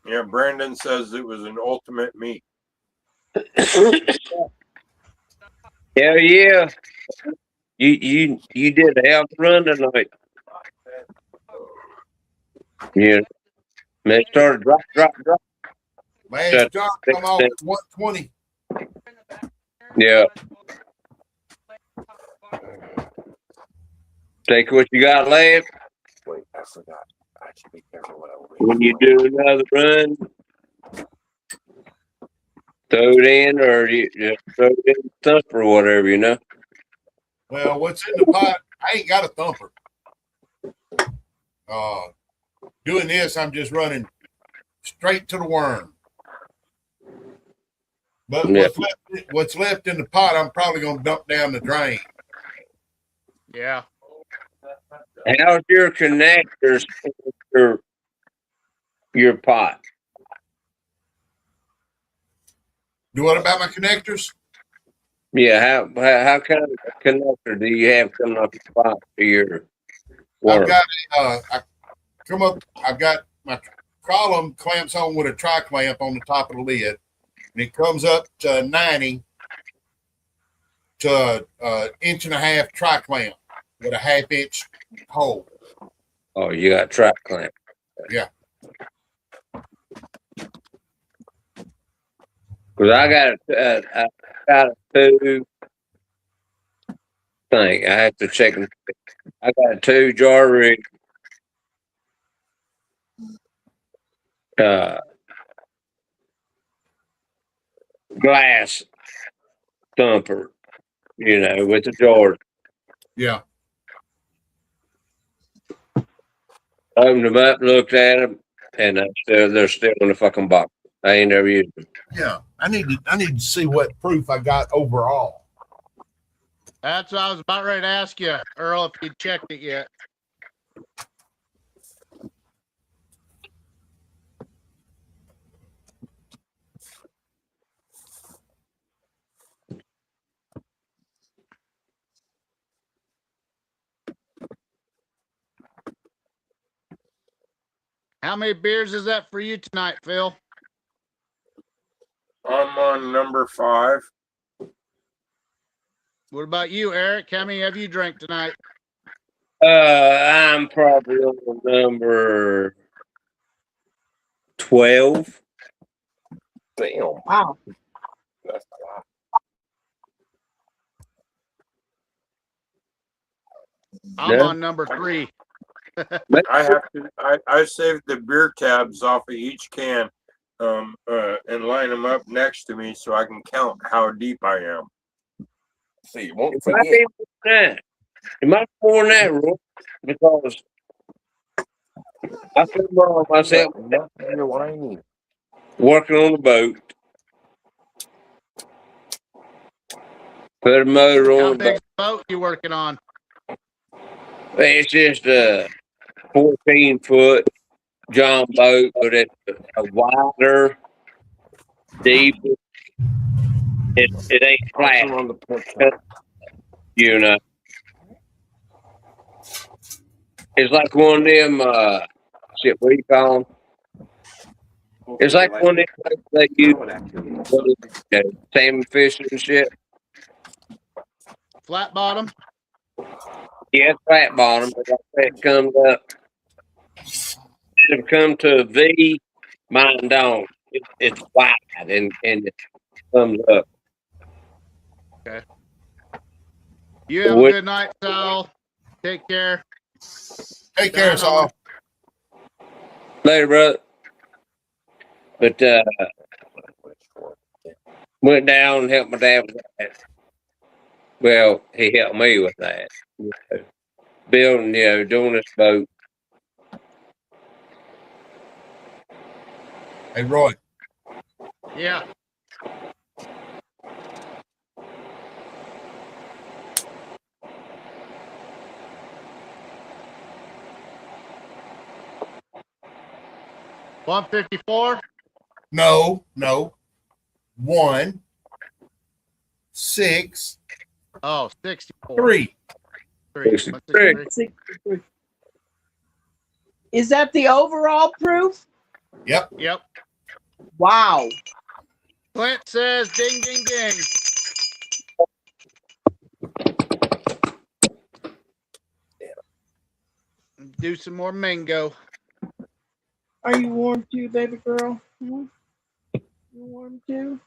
Yeah, Brandon says it was an ultimate meat. Hell yeah. You did a hell of a run tonight. Yeah. Man, started drop. Last Shut job come off at 120. Yeah. Take what you got left. Wait, I forgot. I should be careful what I wait. When you do another run, throw it in or you just throw it in the thumper or whatever, you know. Well, what's in the pot? I ain't got a thumper. Doing this, I'm just running straight to the worm. But Yeah. what's left in the pot, I'm probably going to dump down the drain. Yeah. How's your connectors for your pot? Do what about my connectors? Yeah, how kind of connector do you have coming off your pot to your worm? I've got my column clamps on with a tri-clamp on the top of the lid, and it comes up to 90 to an inch and a half tri-clamp with a 1/2 inch hole. Oh, you got trap clamp. Yeah. Because I got a two thing. I have to check them. I got a 2 jar rig. Glass thumper, you know, with the jars. Yeah. Opened them up, looked at them, and they're still in the fucking box. I ain't never used them. Yeah. I need to see what proof I got overall. That's what I was about ready to ask you, Earl, if you checked it yet. How many beers is that for you tonight, Phil? I'm on number 5. What about you, Eric? How many have you drank tonight? I'm probably on number 12. Damn. Wow. That's a lot. I'm Yeah. on number 3. I saved the beer tabs off of each can and line them up next to me so I can count how deep I am. So you won't It might be more than that. It might be more than that, Roy, because I feel wrong myself working on the boat. Put a motor How on the big's boat. the boat you working on? It's just a 14-foot John boat, but it's a wider, deeper. It ain't flat. You know, it's like one of them. Shit, what do you call them? It's like one of them they use salmon fishing and shit. Flat bottom? Yeah, flat bottom, but it comes up. It'll come to a V. Mine don't. It's wide and it comes up. Okay. You have a good night, Sal. Take care. Take care, Sal. Later, brother. But went down and helped my dad with that. Well, he helped me with that. Building, doing this boat. Hey, Roy. Yeah. $154? No. 1, 6. Oh, 64. 3. 63. Is that the overall proof? Yep. Wow. Clint says ding, ding, ding. Do some more mango. Are you warm too, baby girl? You warm too?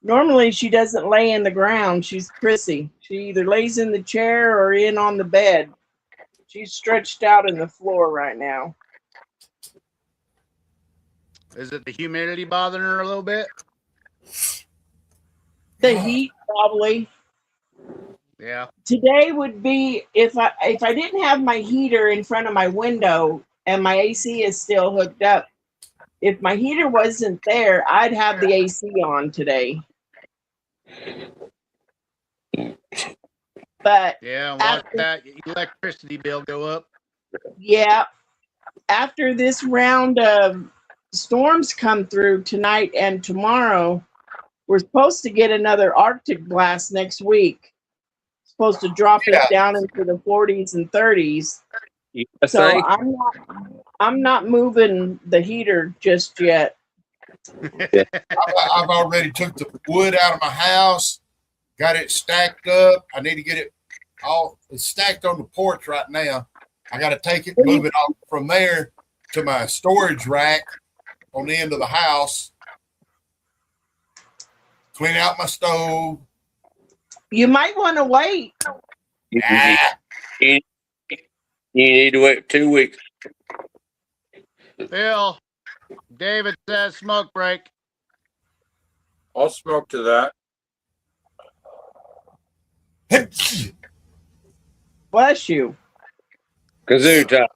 Normally she doesn't lay in the ground. She's prissy. She either lays in the chair or in on the bed. She's stretched out in the floor right now. Is it the humidity bothering her a little bit? The heat, probably. Yeah. Today would be if I didn't have my heater in front of my window and my AC is still hooked up. If my heater wasn't there, I'd have the AC on today. But yeah, watch that electricity bill go up. Yeah, after this round of storms come through tonight and tomorrow, we're supposed to get another Arctic blast next week. Supposed to drop it down into the 40s and 30s. So I'm not moving the heater just yet. I've already took the wood out of my house, got it stacked up. I need to get it all. It's stacked on the porch right now. I got to take it and move it off from there to my storage rack on the end of the house. Clean out my stove. You might want to wait. You need to wait 2 weeks. Phil, David says smoke break. I'll smoke to that. Bless you. Kazoo time.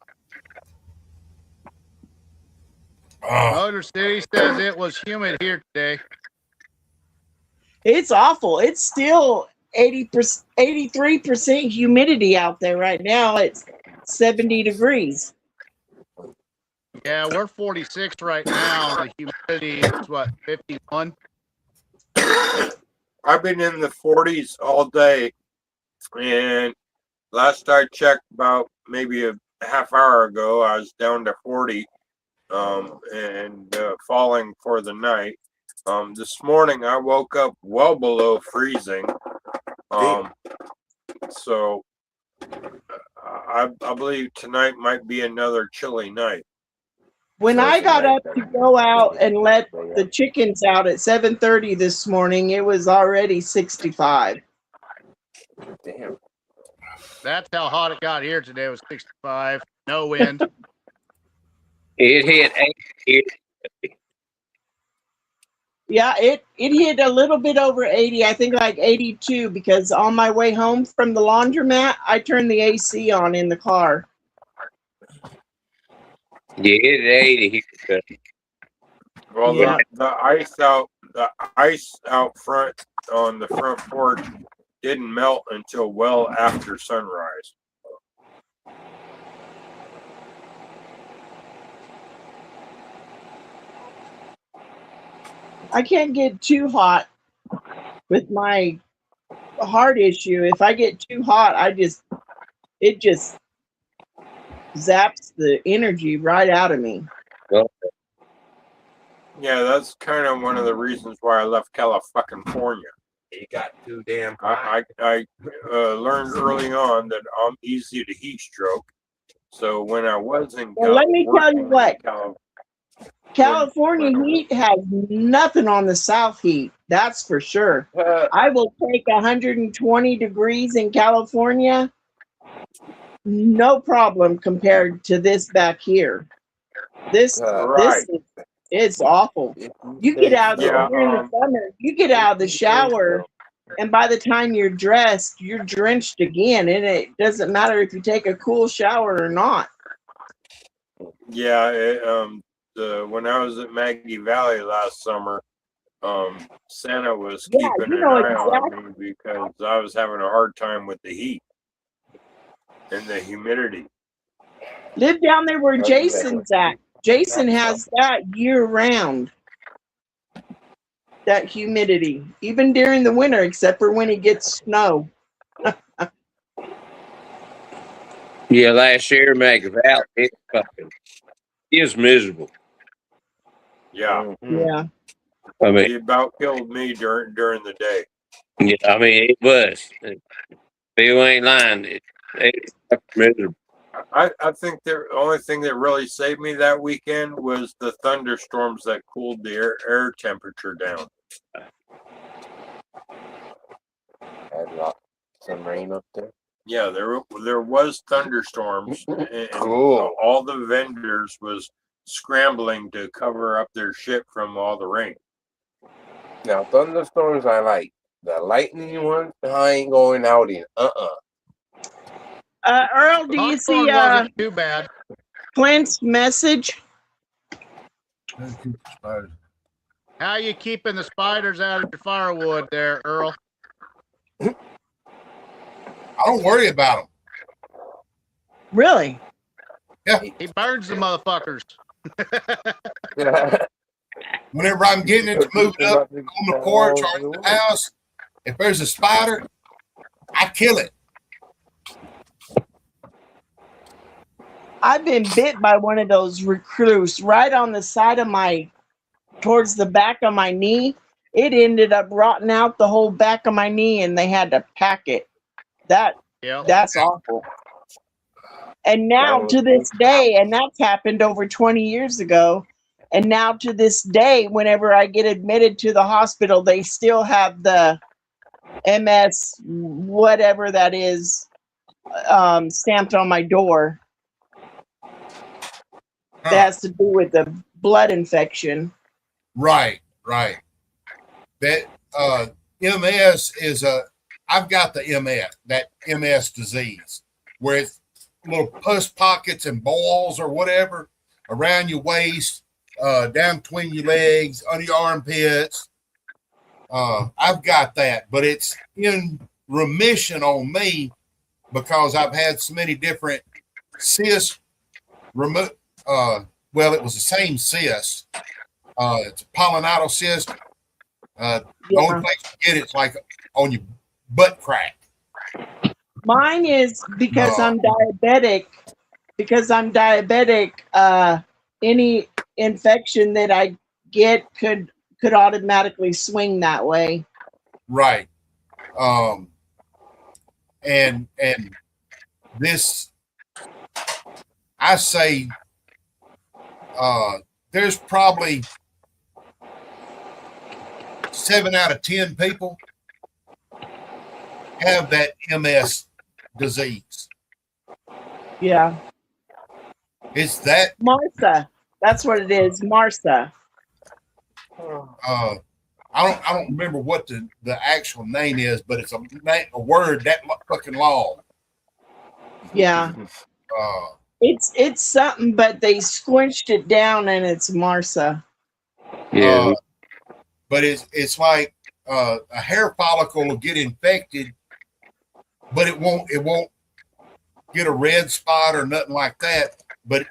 Motor City says it was humid here today. It's awful. It's still 83% humidity out there right now. It's 70 degrees. Yeah, we're 46 right now. The humidity is what, 51? I've been in the 40s all day, and last I checked, about maybe a half hour ago, I was down to 40, and falling for the night. This morning I woke up well below freezing. So I believe tonight might be another chilly night. When I got up to go out and let the chickens out at 7:30 this morning, it was already 65. Damn. That's how hot it got here today. It was 65. No wind. It hit 80. Yeah, it hit a little bit over 80. I think like 82, because on my way home from the laundromat, I turned the AC on in the car. Yeah, it hit 80. Well, Yeah. the ice out front on the front porch didn't melt until well after sunrise. I can't get too hot with my heart issue. If I get too hot, it just zaps the energy right out of me. Yeah, that's kind of one of the reasons why I left California. You got too damn hot. I learned early on that I'm easy to heat stroke. So when I was in Well, let me tell you what. California when- heat has nothing on the South heat. That's for sure. I will take 120 degrees in California. No problem compared to this back here. This is, it's awful. You get out during the summer, you get out of the shower, and by the time you're dressed, you're drenched again, and it doesn't matter if you take a cool shower or not. Yeah, when I was at Maggie Valley last summer, Santa was keeping an eye on me because I was having a hard time with the heat and the humidity. Live down there where Jason's at. Jason has that year round. That humidity, even during the winter, except for when it gets snow. Yeah, last year, Maggie Valley, it was miserable. Yeah. Yeah. I mean, It about killed me during the day. yeah, I mean, it was. Bill ain't lying. It's miserable. I think the only thing that really saved me that weekend was the thunderstorms that cooled the air temperature down. Had some rain up there. Yeah, there was thunderstorms, and Cool. all the vendors was scrambling to cover up their shit from all the rain. Now thunderstorms I like. The lightning one, I ain't going out in. Earl, do you see wasn't too bad. Clint's message? How you keeping the spiders out of your firewood there, Earl? I don't worry about them. Really? Yeah. He burns the motherfuckers. Whenever I'm getting it to move it up on the porch or in the house, if there's a spider, I kill it. I've been bit by one of those recluse right on the side of towards the back of my knee. It ended up rotting out the whole back of my knee, and they had to pack it. That's awful. And now to this day, and that's happened over 20 years ago, and now to this day, whenever I get admitted to the hospital, they still have the MS, whatever that is, stamped on my door. That has to do with the blood infection. Right. That MS is I've got the that MS disease, where it's little pus pockets and balls or whatever around your waist, down between your legs, under your armpits. I've got that, but it's in remission on me because I've had so many different cysts removed. Well, it was the same cyst. It's a pollinatal cyst. The only place you get it's like on your butt crack. Mine is because I'm diabetic. Because I'm diabetic, any infection that I get could automatically swing that way. Right. And this, I say, there's probably 7 out of 10 people have that MS disease. Yeah. It's that Martha. That's what it is. Martha. I don't remember what the actual name is, but it's a word that fucking long. Yeah. It's something, but they squinched it down and it's Martha. Yeah. But it's like a hair follicle will get infected, but it won't get a red spot or nothing like that, but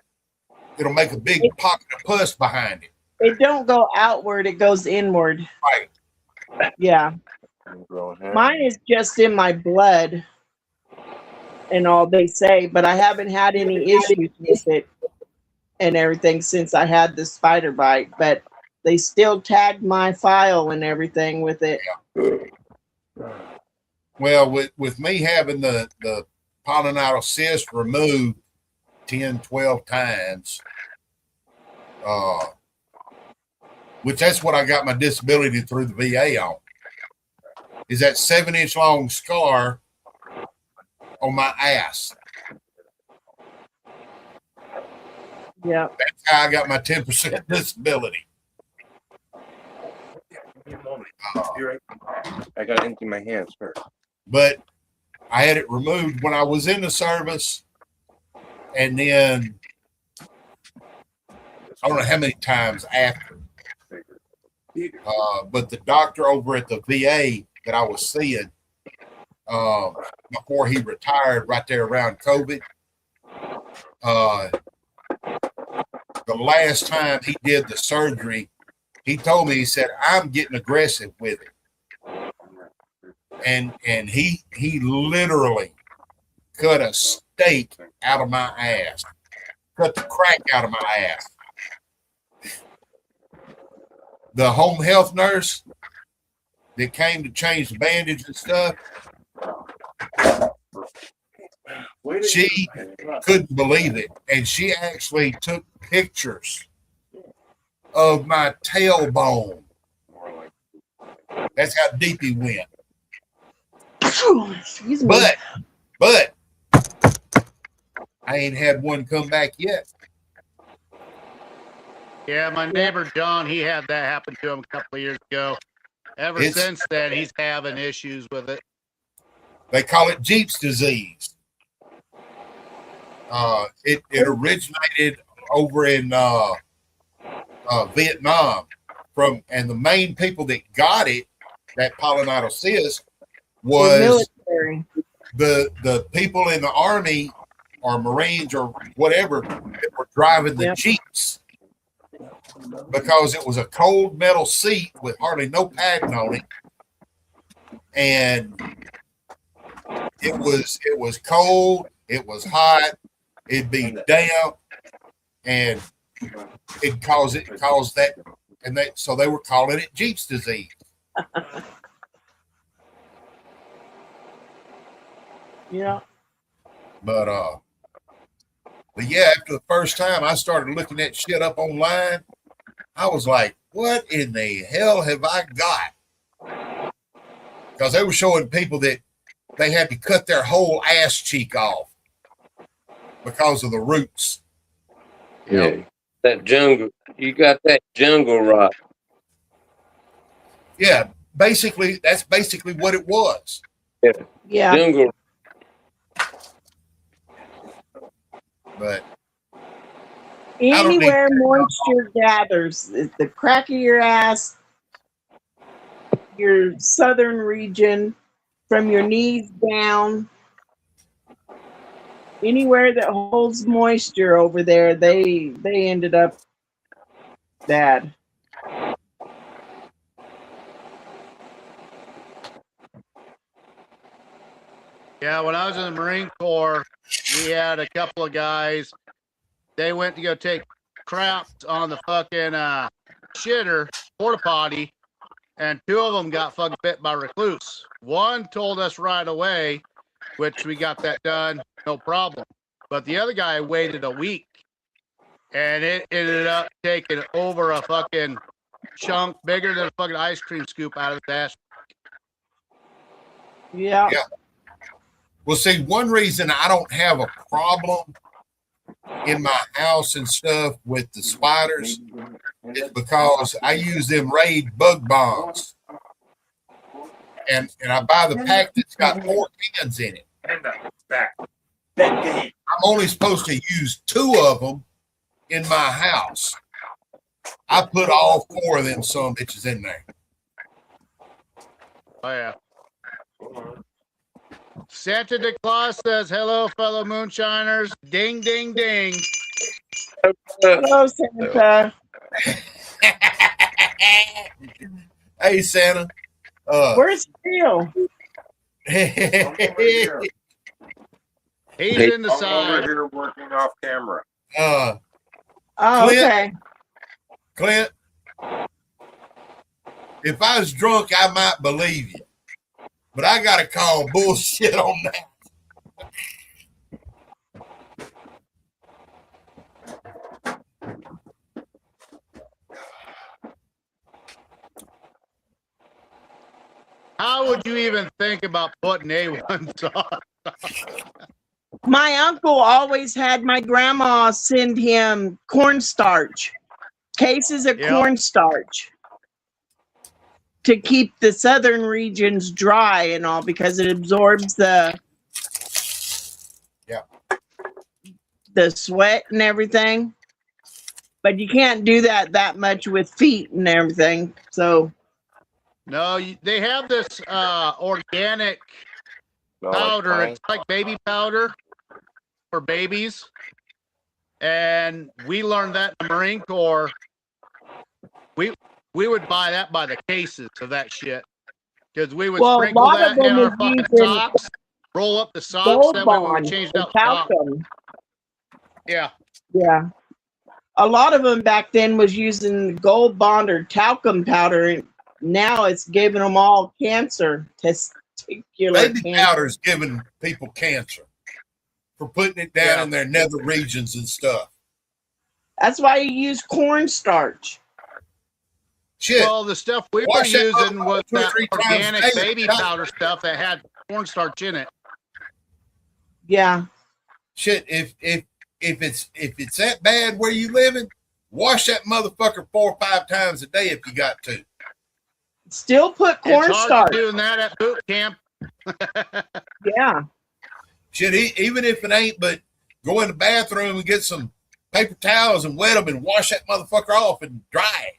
it'll make a big pocket of pus behind it. It don't go outward, it goes inward. Right. Yeah. Mine is just in my blood and all they say, but I haven't had any issues with it and everything since I had the spider bite, but they still tagged my file and everything with it. Well, with me having the pollinatal cyst removed 10, 12 times, which that's what I got my disability through the VA on, is that 7-inch long scar on my ass. Yeah. That's how I got my 10% disability. I got to empty my hands first. But I had it removed when I was in the service, and then I don't know how many times after. But the doctor over at the VA that I was seeing before he retired, right there around COVID, the last time he did the surgery, he told me, he said, I'm getting aggressive with it. And he literally cut a steak out of my ass, cut the crack out of my ass. The home health nurse that came to change the bandage and stuff, she couldn't believe it. And she actually took pictures of my tailbone. That's how deep he went. Excuse me. But I ain't had one come back yet. Yeah, my neighbor John, he had that happen to him a couple of years ago. Ever since then, he's having issues with it. They call it Jeep's disease. It originated over in Vietnam, and the main people that got it, that pollinatal cyst, was the people in the Army or Marines or whatever that were driving the Jeeps, because it was a cold metal seat with hardly no padding on it, and it was cold, it was hot, it'd be damp, and it caused that, and so they were calling it Jeep's disease. Yeah. But yeah, after the first time I started looking that shit up online, I was like, what in the hell have I got? Because they were showing people that they had to cut their whole ass cheek off because of the roots. Yeah. That jungle, you got that jungle rot. Yeah, basically, that's basically what it was. Yeah. Jungle. But anywhere moisture gathers, the crack of your ass, your southern region, from your knees down, anywhere that holds moisture over there, they ended up bad. Yeah, when I was in the Marine Corps, we had a couple of guys. They went to go take craps on the fucking shitter porta potty, and 2 of them got fucking bit by recluse. One told us right away, which we got that done, no problem. But the other guy waited a week, and it ended up taking over a fucking chunk bigger than a fucking ice cream scoop out of his ass. Yeah. Yeah. Well, see, one reason I don't have a problem in my house and stuff with the spiders is because I use them Raid bug bombs. And I buy the pack that's got 4 cans in it. I'm only supposed to use 2 of them in my house. I put all 4 of them some bitches in there. Oh, yeah. Santa de Claus says, hello, fellow moonshiners. Ding, ding, ding. Hello, Santa. Hey, Santa. Where's Phil? He's in the I'm side. over here working off camera. Oh, Clint, okay. Clint, if I was drunk, I might believe you. But I got to call bullshit on that. How would you even think about putting A1s on? My uncle always had my grandma send him cornstarch, cases of cornstarch to keep the southern regions dry and all because it absorbs the sweat and everything. But you can't do that much with feet and everything. So No, they have this organic powder. It's like baby powder for babies. And we learned that in the Marine Corps. We would buy that by the cases of that shit. Because we would sprinkle that in our fucking socks, roll up the socks. That way when we changed out the socks. Yeah. Yeah. A lot of them back then was using Gold Bond or talcum powder. Now it's giving them all cancer, testicular Baby cancer. powder's giving people cancer for putting it down in their nether regions and stuff. That's why you use cornstarch. Shit. Well, the stuff we were using was that organic baby powder stuff that had cornstarch in it. Yeah. Shit. If it's that bad where you living, wash that motherfucker 4 or 5 times a day if you got to. Still put It's hard cornstarch. doing that at boot camp. Yeah. Shit, even if it ain't, but go in the bathroom and get some paper towels and wet them and wash that motherfucker off and dry it.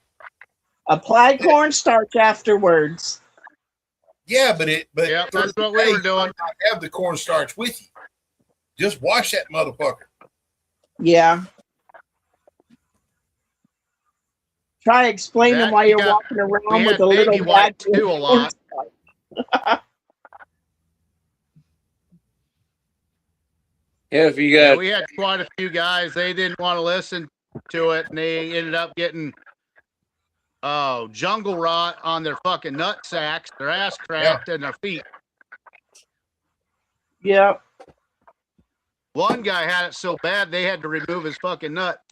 Apply cornstarch afterwards. Yeah, but that's what we were doing. Have the cornstarch with you. Just wash that motherfucker. Yeah. Try explaining why you're walking around with a little bag too a lot. Yeah, if you got, we had quite a few guys. They didn't want to listen to it, and they ended up getting jungle rot on their fucking nut sacks, their ass cracked, and their feet. Yep. One guy had it so bad they had to remove his fucking nut.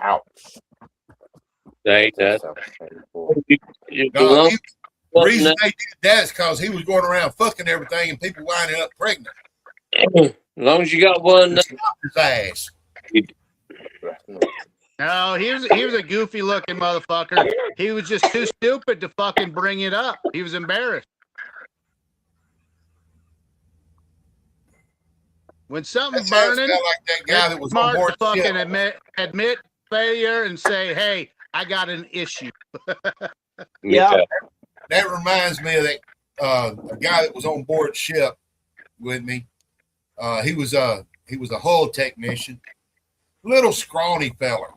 Ouch. They ain't that. No, the reason they did that is because he was going around fucking everything and people winding up pregnant. As long as you got one. His ass. No, he was a goofy looking motherfucker. He was just too stupid to fucking bring it up. He was embarrassed. When something's burning, like that guy that was smart on board to fucking ship. admit failure and say, "Hey, I got an issue." Yeah. That reminds me of that a guy that was on board ship with me. He was a hull technician, little scrawny fella.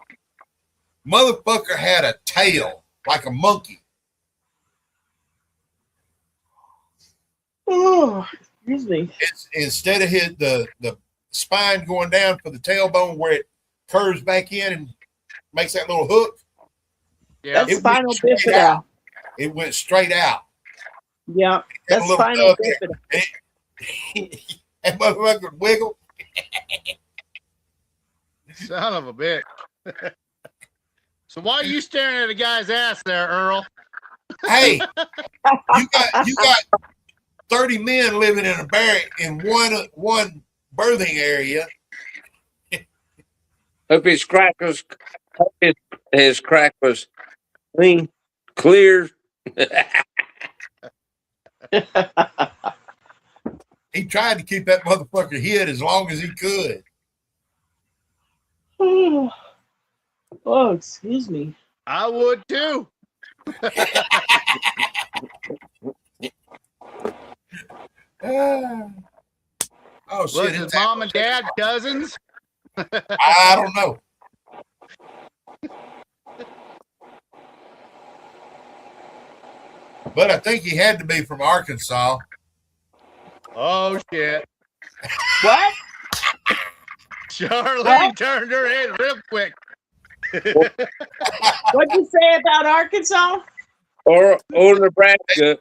Motherfucker had a tail like a monkey. Oh, excuse me. It's, instead of the spine going down for the tailbone where it curves back in and makes that little hook. Yeah. That's It went spinal straight bifida. out. It went straight out. Yeah, Had a that's little spinal nub bifida. there. That motherfucker would wiggle. Son of a bitch. So why are you staring at a guy's ass there, Earl? Hey, you got 30 men living in a barrack in one birthing area. Hope his crack was his crack was clean, clear. He tried to keep that motherfucker hid as long as he could. Oh, excuse me. I would too. Oh Was shit! his It's mom and dad cousins? I don't know. But I think he had to be from Arkansas. Oh shit. What? Charlene What? turned her head real quick. What'd you say about Arkansas? or Nebraska.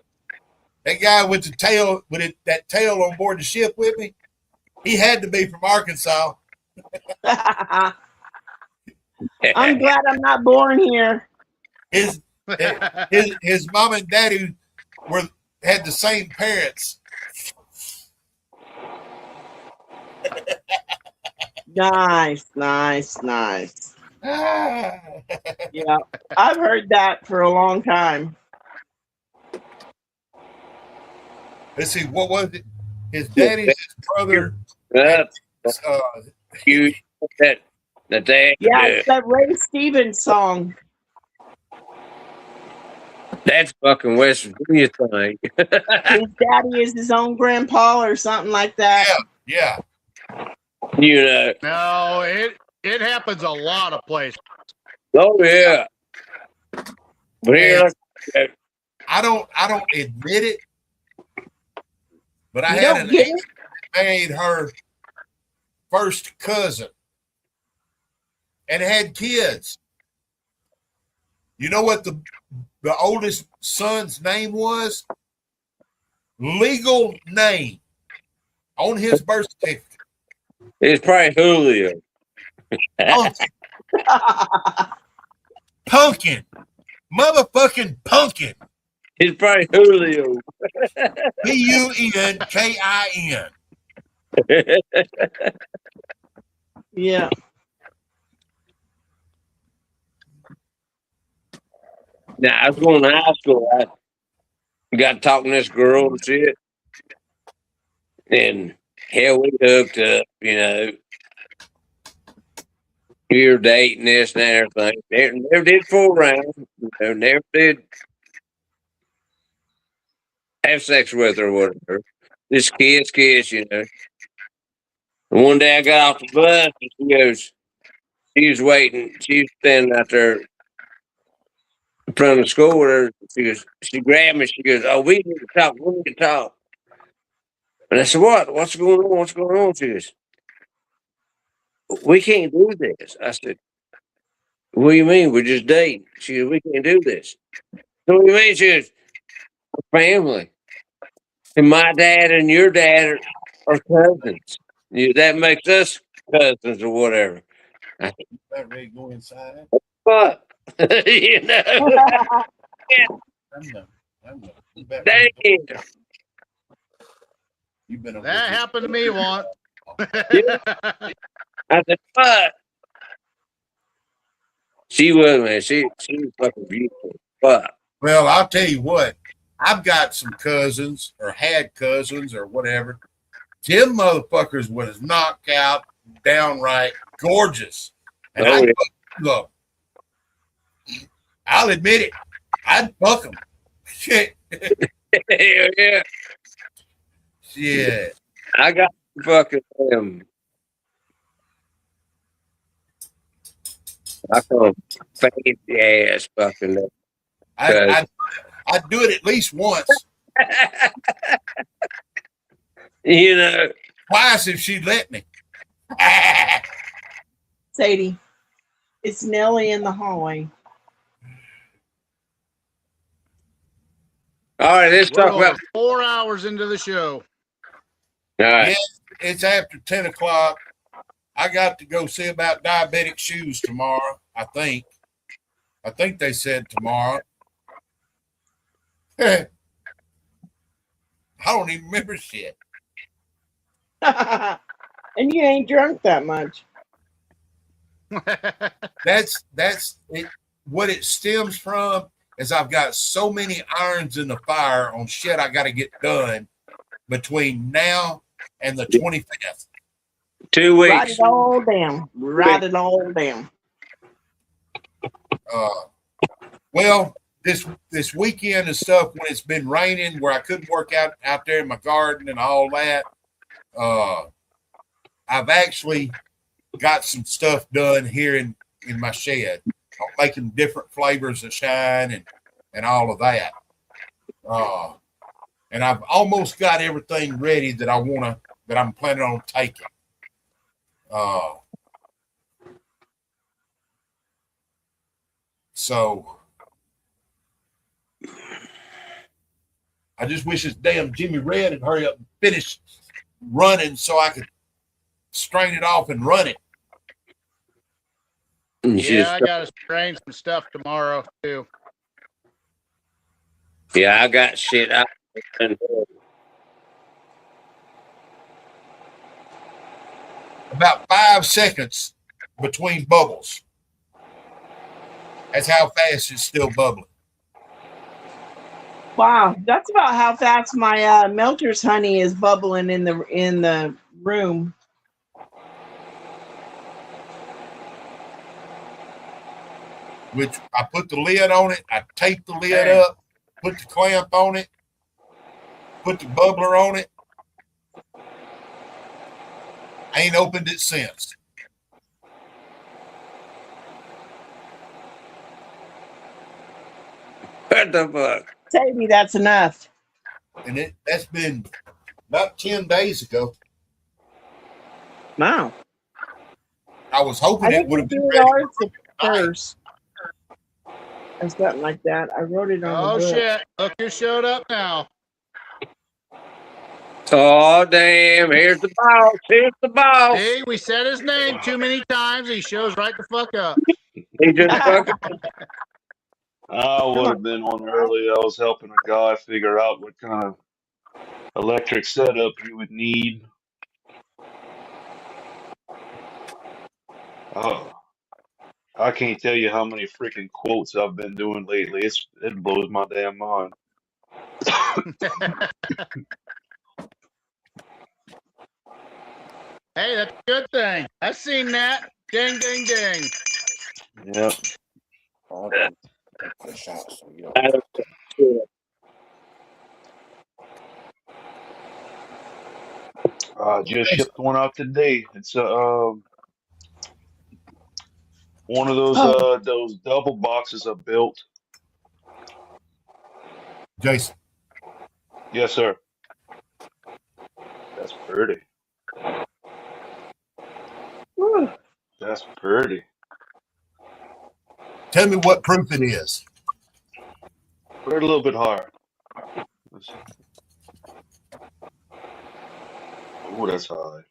That guy with the tail, that tail on board the ship with me, he had to be from Arkansas. I'm glad I'm not born here. His mom and daddy had the same parents. Nice. Yeah, I've heard that for a long time. Let's see, what was it? His daddy's his brother. You that they Yeah, it's that Ray Stevens song. that's fucking West Virginia thing. His daddy is his own grandpa or something like that. Yeah. You know. No, it happens a lot of places. Oh yeah. But here, I don't admit it, but I You had don't an get aunt that married her first cousin and had kids. You know what the oldest son's name was? Legal name on his birth certificate. it's probably Julio. Pumpkin. Motherfucking pumpkin. It's probably Julio. Punkin. Yeah. Now I was going to high school. I got talking to this girl and shit, and hell, we hooked up. You know, we were dating this and everything. Never did fool around. You know, never did have sex with her or whatever. Just kiss, you know. And one day I got off the bus and she was waiting. She was standing out there in front of the school with her. She grabbed me. She goes, "Oh, we need to talk. We need to talk." And I said, "What? What's going on? What's going on?" She goes, "We can't do this." I said, "What do you mean? We're just dating." She goes, "We can't do this." So what do you mean? She goes, "We're family. And my dad and your dad are cousins. That makes us cousins or whatever." I said, That ready to go inside? "Fuck." You know? Damn. That happened to me once. I said, "Fuck." She was, man. She was fucking beautiful. Fuck. Well, I'll tell you what. I've got some cousins or had cousins or whatever. Them motherfuckers was knocked out, downright gorgeous. And I look, I'll admit it. I'd fuck them. Shit. Hell yeah. Shit. I got fucking I call them fancy ass fucking. I'd do it at least once. You know, Twice if she'd let me. Sadie, it's Nellie in the hallway. all right, let's We're talk over about. 4 hours into the show. All right. Yeah, it's after 10 o'clock. I got to go see about diabetic shoes tomorrow, I think. I think they said tomorrow. I don't even remember shit. And you ain't drunk that much. That's it. What it stems from is I've got so many irons in the fire on shit I got to get done between now and the 25th. 2 Write weeks. it all down. Write it all down. Well, this weekend and stuff, when it's been raining, where I couldn't work out there in my garden and all that, I've actually got some stuff done here in my shed. I'm making different flavors of shine and all of that. And I've almost got everything ready that I'm planning on taking. So I just wish this damn Jimmy Red would hurry up and finish running so I could strain it off and run it. Yeah, I got to strain some stuff tomorrow, too. Yeah, I got shit. About 5 seconds between bubbles. That's how fast it's still bubbling. Wow, that's about how fast my Melter's honey is bubbling in the room. Which I put the lid on it, I taped the lid up, put the clamp on it, put the bubbler on it. I ain't opened it since. What the fuck? Sadie, that's enough. And that's been about 10 days ago. Wow. I was hoping it would have been ready. Ours the first. Or something like that. I wrote it on Oh, the book. shit. Look who showed up now. Oh, damn. Here's the boss. Here's the boss. See, we said his name too many times. He shows right the fuck up. He just fucking. I would have been on early. I was helping a guy figure out what kind of electric setup he would need. Oh, I can't tell you how many freaking quotes I've been doing lately. It blows my damn mind. Hey, that's a good thing. I've seen that. Ding, ding, ding. Yep. Just shipped one out today. It's one of those double boxes I built. Jason. Yes, sir. That's pretty. Woo. That's pretty. Tell me what proof it is. Put it a little bit higher. Oh, that's high.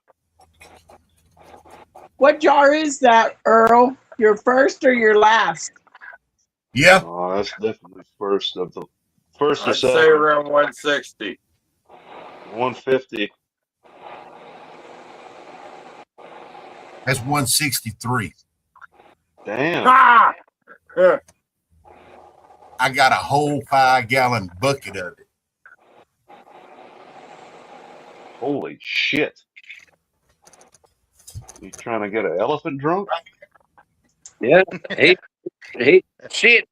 What jar is that, Earl? Your first or your last? Yeah. Oh, that's definitely first of the first or I'd say second. around 160. 150. That's 163. Damn. Ah! I got a whole 5-gallon bucket of it. Holy shit. You trying to get an elephant drunk? Yeah. Shit.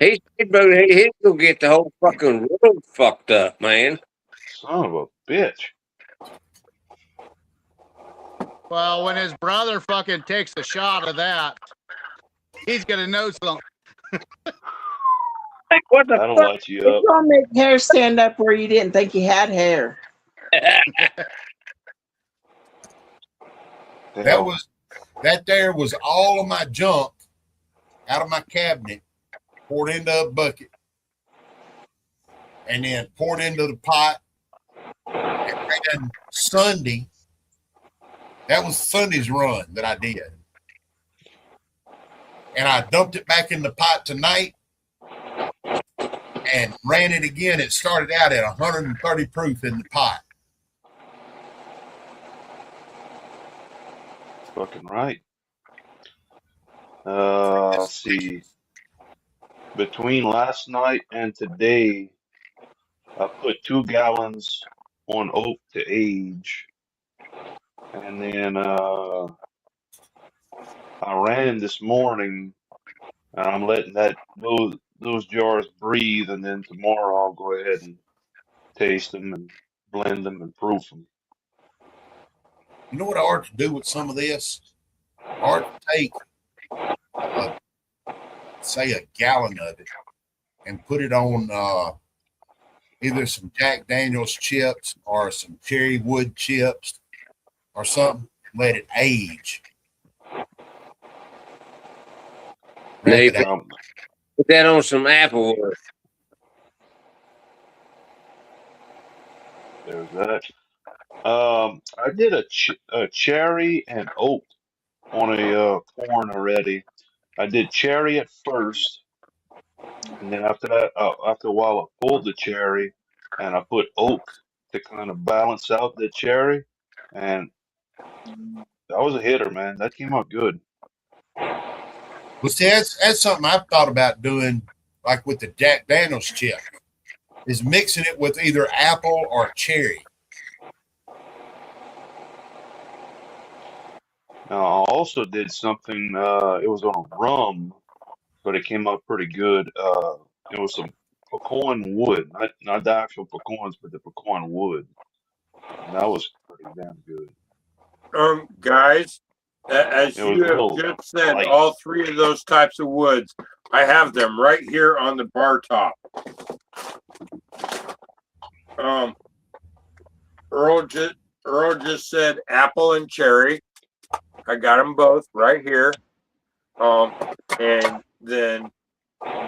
He's gonna get the whole fucking road fucked up, man. Son of a bitch. Well, when his brother fucking takes a shot of that, he's gonna know something. What the That'll fuck? light you It's up. gonna make hair stand up where you didn't think you had hair. That there was all of my junk out of my cabinet poured into a bucket and then poured into the pot. And then Sunday, that was Sunday's run that I did. And I dumped it back in the pot tonight and ran it again. It started out at 130 proof in the pot. Fucking right. Let's see. Between last night and today, I put 2 gallons on oak to age, and then I ran this morning, and I'm letting those jars breathe, and then tomorrow I'll go ahead and taste them and blend them and proof them. You know what I ought to do with some of this? I ought to take, say, a gallon of it and put it on either some Jack Daniels chips or some cherry wood chips or something. Let it age. They put that on some applewood. There's that. I did a cherry and oak on a corn already. I did cherry at first, and then after that, after a while, I pulled the cherry, and I put oak to kind of balance out the cherry, and that was a hitter, man. That came out good. Well, see, that's something I've thought about doing, like with the Jack Daniels chip, is mixing it with either apple or cherry. Now, I also did something, it was on rum, but it came out pretty good. It was some pecan wood, not the actual pecans, but the pecan wood. And that was pretty damn good. Guys, as It was you have real just said, light. all 3 of those types of woods, I have them right here on the bar top. Earl just said apple and cherry. I got them both right here. And then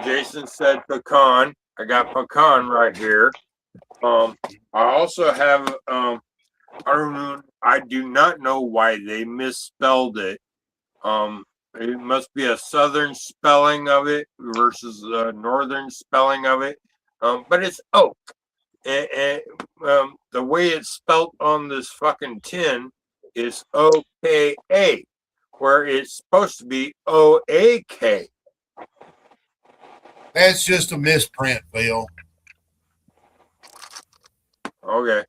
Jason said pecan. I got pecan right here. I also have I do not know why they misspelled it. It must be a southern spelling of it versus a northern spelling of it. But it's oak. And the way it's spelt on this fucking tin is OKA, where it's supposed to be OAK. That's just a misprint, Phil. Okay.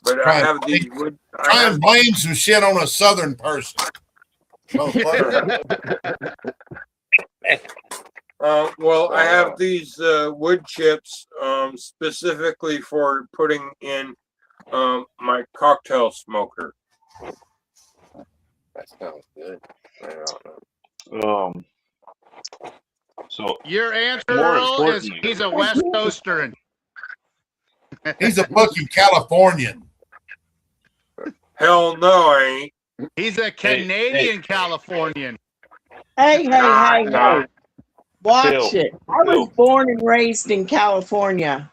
But I have these wood. Try and blame some shit on a southern person. Well, I have these wood chips specifically for putting in my cocktail smoker. That sounds good. I don't know. So your answer, more Earl, is importantly, he's a West Coaster. He's a fucking Californian. Hell no, I ain't. He's a Canadian Californian. Hey. Watch Phil, it. I was born and raised in California.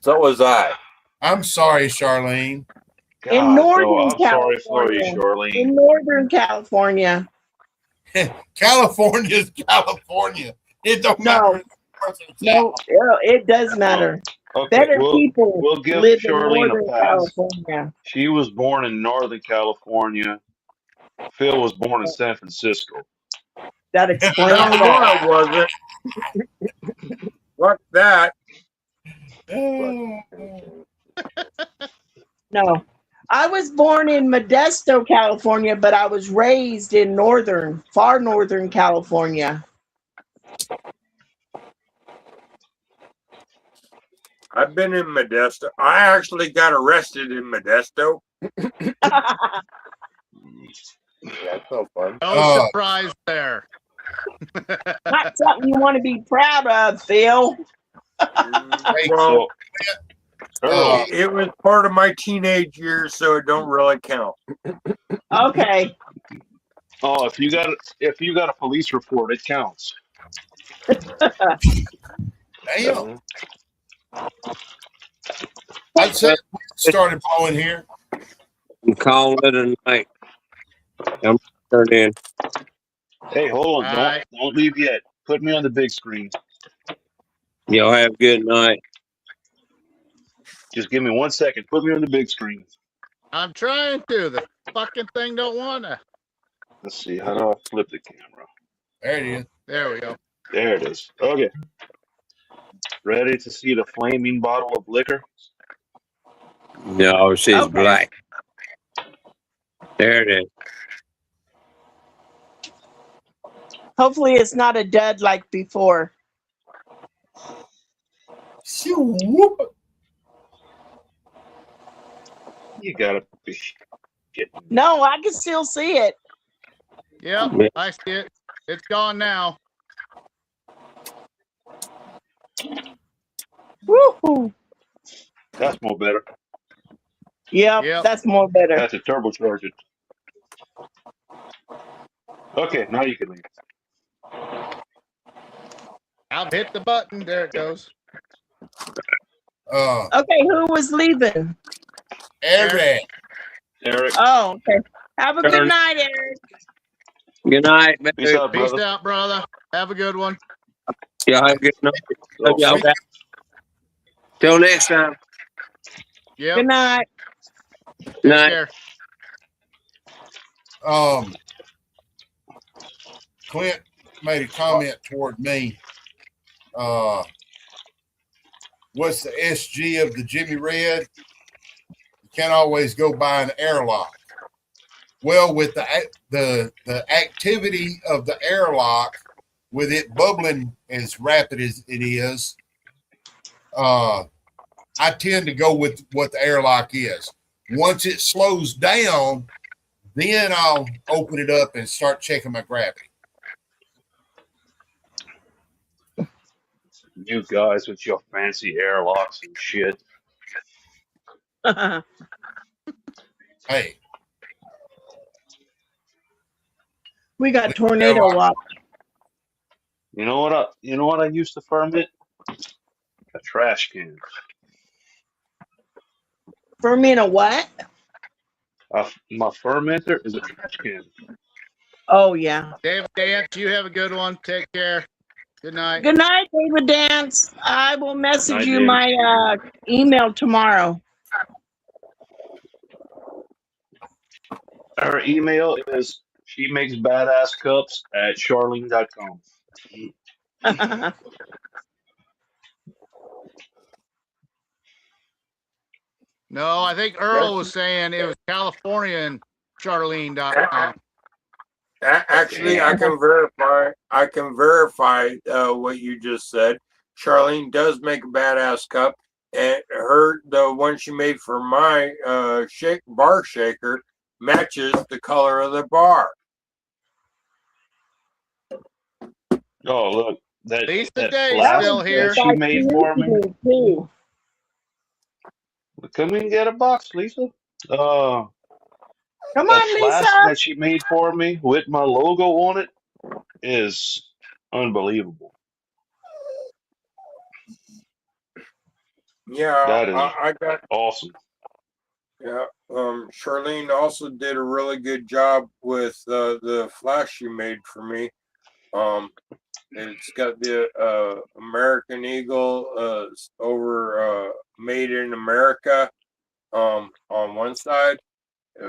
So was I. I'm sorry, Charlene. God, In Northern I'm sorry for you, California. Charlene. In Northern California. California's California. It don't matter. No, it does matter. Okay, Better people we'll give live Charlene in Northern a pass. California. She was born in Northern California. Phil was born in San Francisco. That explains Hell no, that. I wasn't. Fuck that. No. I was born in Modesto, California, but I was raised in far northern California. I've been in Modesto. I actually got arrested in Modesto. Yeah, it's no fun. No surprise there. Not something you want to be proud of, Phil. Well, Earl, it was part of my teenage years, so it don't really count. Okay. oh, if you got a police report, it counts. Damn. I'd say it started blowing here. I'm calling it a night. I'm turned in. Hey, hold on, All don't right. don't leave yet. Put me on the big screen. Y'all have a good night. Just give me 1 second. Put me on the big screen. I'm trying to. The fucking thing don't want to. Let's see. How do I flip the camera? There it is. There we go. There it is. Okay. Ready to see the flaming bottle of liquor? No, she's Okay. black. There it is. Hopefully it's not a dud like before. You gotta be kidding me. No, I can still see it. Yep, I see it. It's gone now. Woo-hoo. That's more better. Yep, that's more better. That's a turbocharge it. Okay, now you can leave. I've hit the button. There it goes. Okay, who was leaving? Eric. Eric. Oh, okay. Have a good Turn. night, Eric. Good night, baby. Peace out, Peace brother. out, brother. Have a good one. Y'all have a good night. Love y'all back. Till next time. Yep. Good night. Take Night. care. Clint made a comment toward me. What's the SG of the Jimmy Red? You can't always go by an airlock. Well, with the activity of the airlock, with it bubbling as rapid as it is, I tend to go with what the airlock is. Once it slows down, then I'll open it up and start checking my gravity. You guys with your fancy airlocks and shit. Hey, We got tornado watch. You know what I used to ferment? A trash can. Ferment a what? My fermenter is a trash can. Oh, yeah. David Dance, you have a good one. Take care. Good night. Good night, David Dance. I will message Night, you David. my email tomorrow. Her email is shemakesbadasscups@charlene.com. No, I think Earl was saying it was California and Charlene.com. Actually, I can verify. What you just said. Charlene does make a badass cup, and the one she made for my bar shaker matches the color of the bar. Oh, look, that Lisa that Day's flask still here. that she made for me. Too. Come in and get a box, Lisa. Come That on, flask Lisa. that she made for me with my logo on it is unbelievable. Yeah, That is I got. awesome. Yeah, Charlene also did a really good job with the flash she made for me. It's got the American Eagle over Made in America on one side.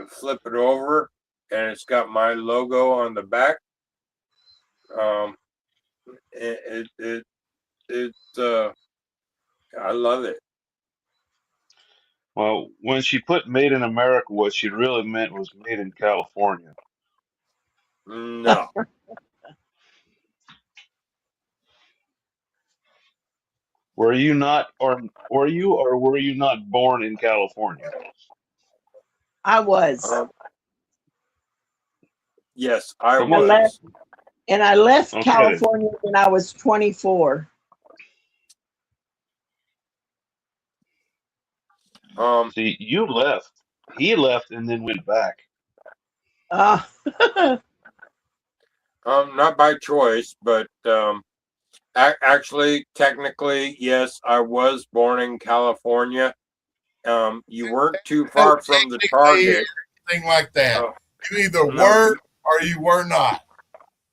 Flip it over, and it's got my logo on the back. I love it. Well, when she put "Made in America," what she really meant was "Made in California." No. Were you not were you not born in California? I was. Yes, I Come I on. left, was. and I left Okay. California when I was 24. See, you left. He left and then went back. Uh, Not by choice, but actually, technically, yes, I was born in California. You weren't too No, far from the technically, target. anything like that. You either No, were or you were not.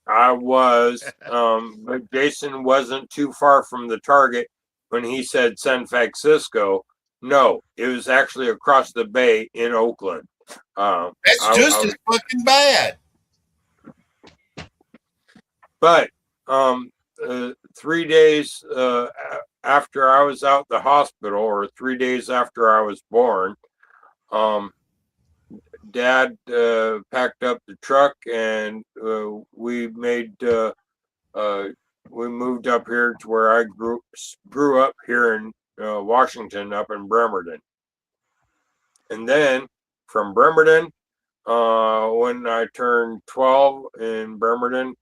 I was, but Jason wasn't too far from the target when he said San Francisco. No, it was actually across the bay in Oakland. That's I just as was, fucking bad. but 3 days after I was out the hospital, or 3 days after I was born, Dad packed up the truck and we moved up here to where I grew up here in Washington, up in Bremerton. And then from Bremerton, when I turned 12 in Bremerton,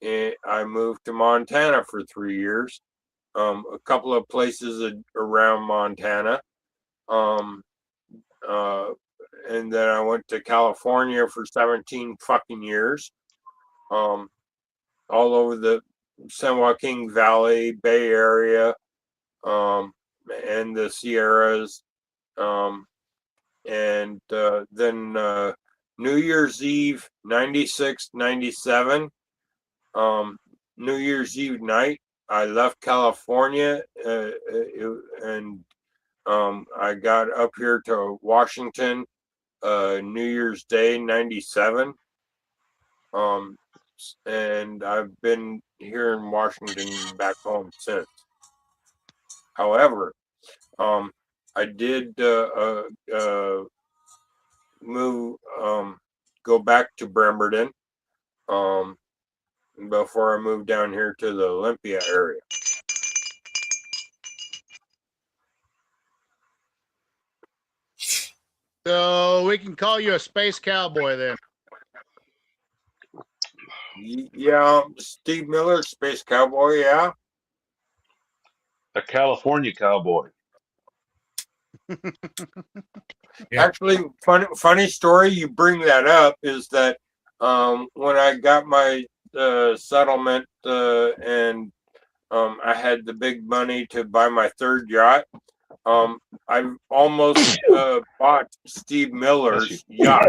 I moved to Montana for 3 years. A couple of places around Montana. And then I went to California for 17 fucking years. All over the San Joaquin Valley, Bay Area, and the Sierras. And then New Year's Eve, 96, 97. New Year's Eve night, I left California and I got up here to Washington New Year's Day, 97. And I've been here in Washington back home since. However, I did move, go back to Bremerton before I moved down here to the Olympia area. So we can call you a space cowboy then. Yeah, Steve Miller, Space Cowboy, yeah. A California cowboy. Actually, funny story, you bring that up, is that when I got my settlement and I had the big money to buy my third yacht, I almost bought Steve Miller's yacht.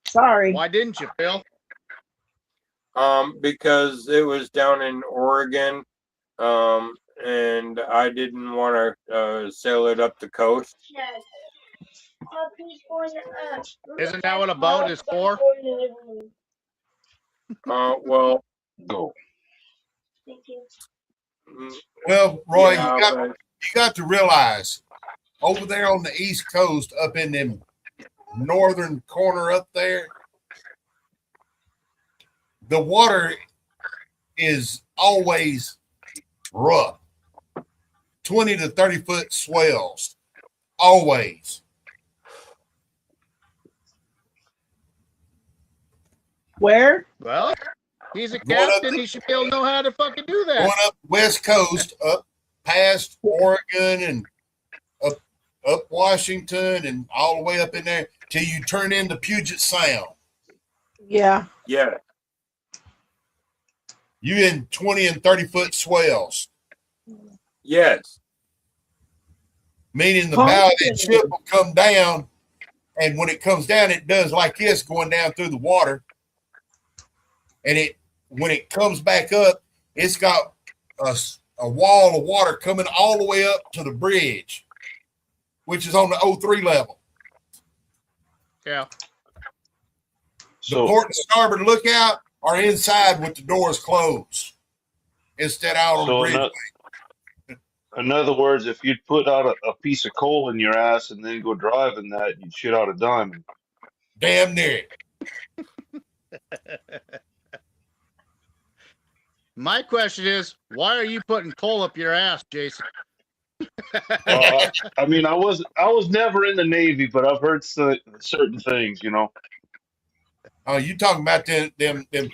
Sorry. Why didn't you, Phil? Because it was down in Oregon, and I didn't want to sail it up the coast. Isn't that what a boat is for? Well, go. Well, Roy, yeah, you got to realize over there on the East Coast, up in them northern corner up there, the water is always rough. 20 to 30 foot swells. Always. Where? Well, he's a Going up captain. He should be able to know how to fucking do that. Going up West Coast, up past Oregon and up Washington and all the way up in there till you turn into Puget Sound. Yeah. Yeah. You in 20 and 30 foot swells. Yes. Meaning the bow of that ship will come down, and when it comes down, it does like this, going down through the water. And when it comes back up, it's got a wall of water coming all the way up to the bridge, which is on the 03 level. Yeah. The port and starboard lookout are inside with the doors closed instead out on the bridge. In other words, if you'd put out a piece of coal in your ass and then go driving that, you'd shit out a diamond. Damn near. My question is, why are you putting coal up your ass, Jason? I mean, I was never in the Navy, but I've heard certain things, you know. Oh, you talking about them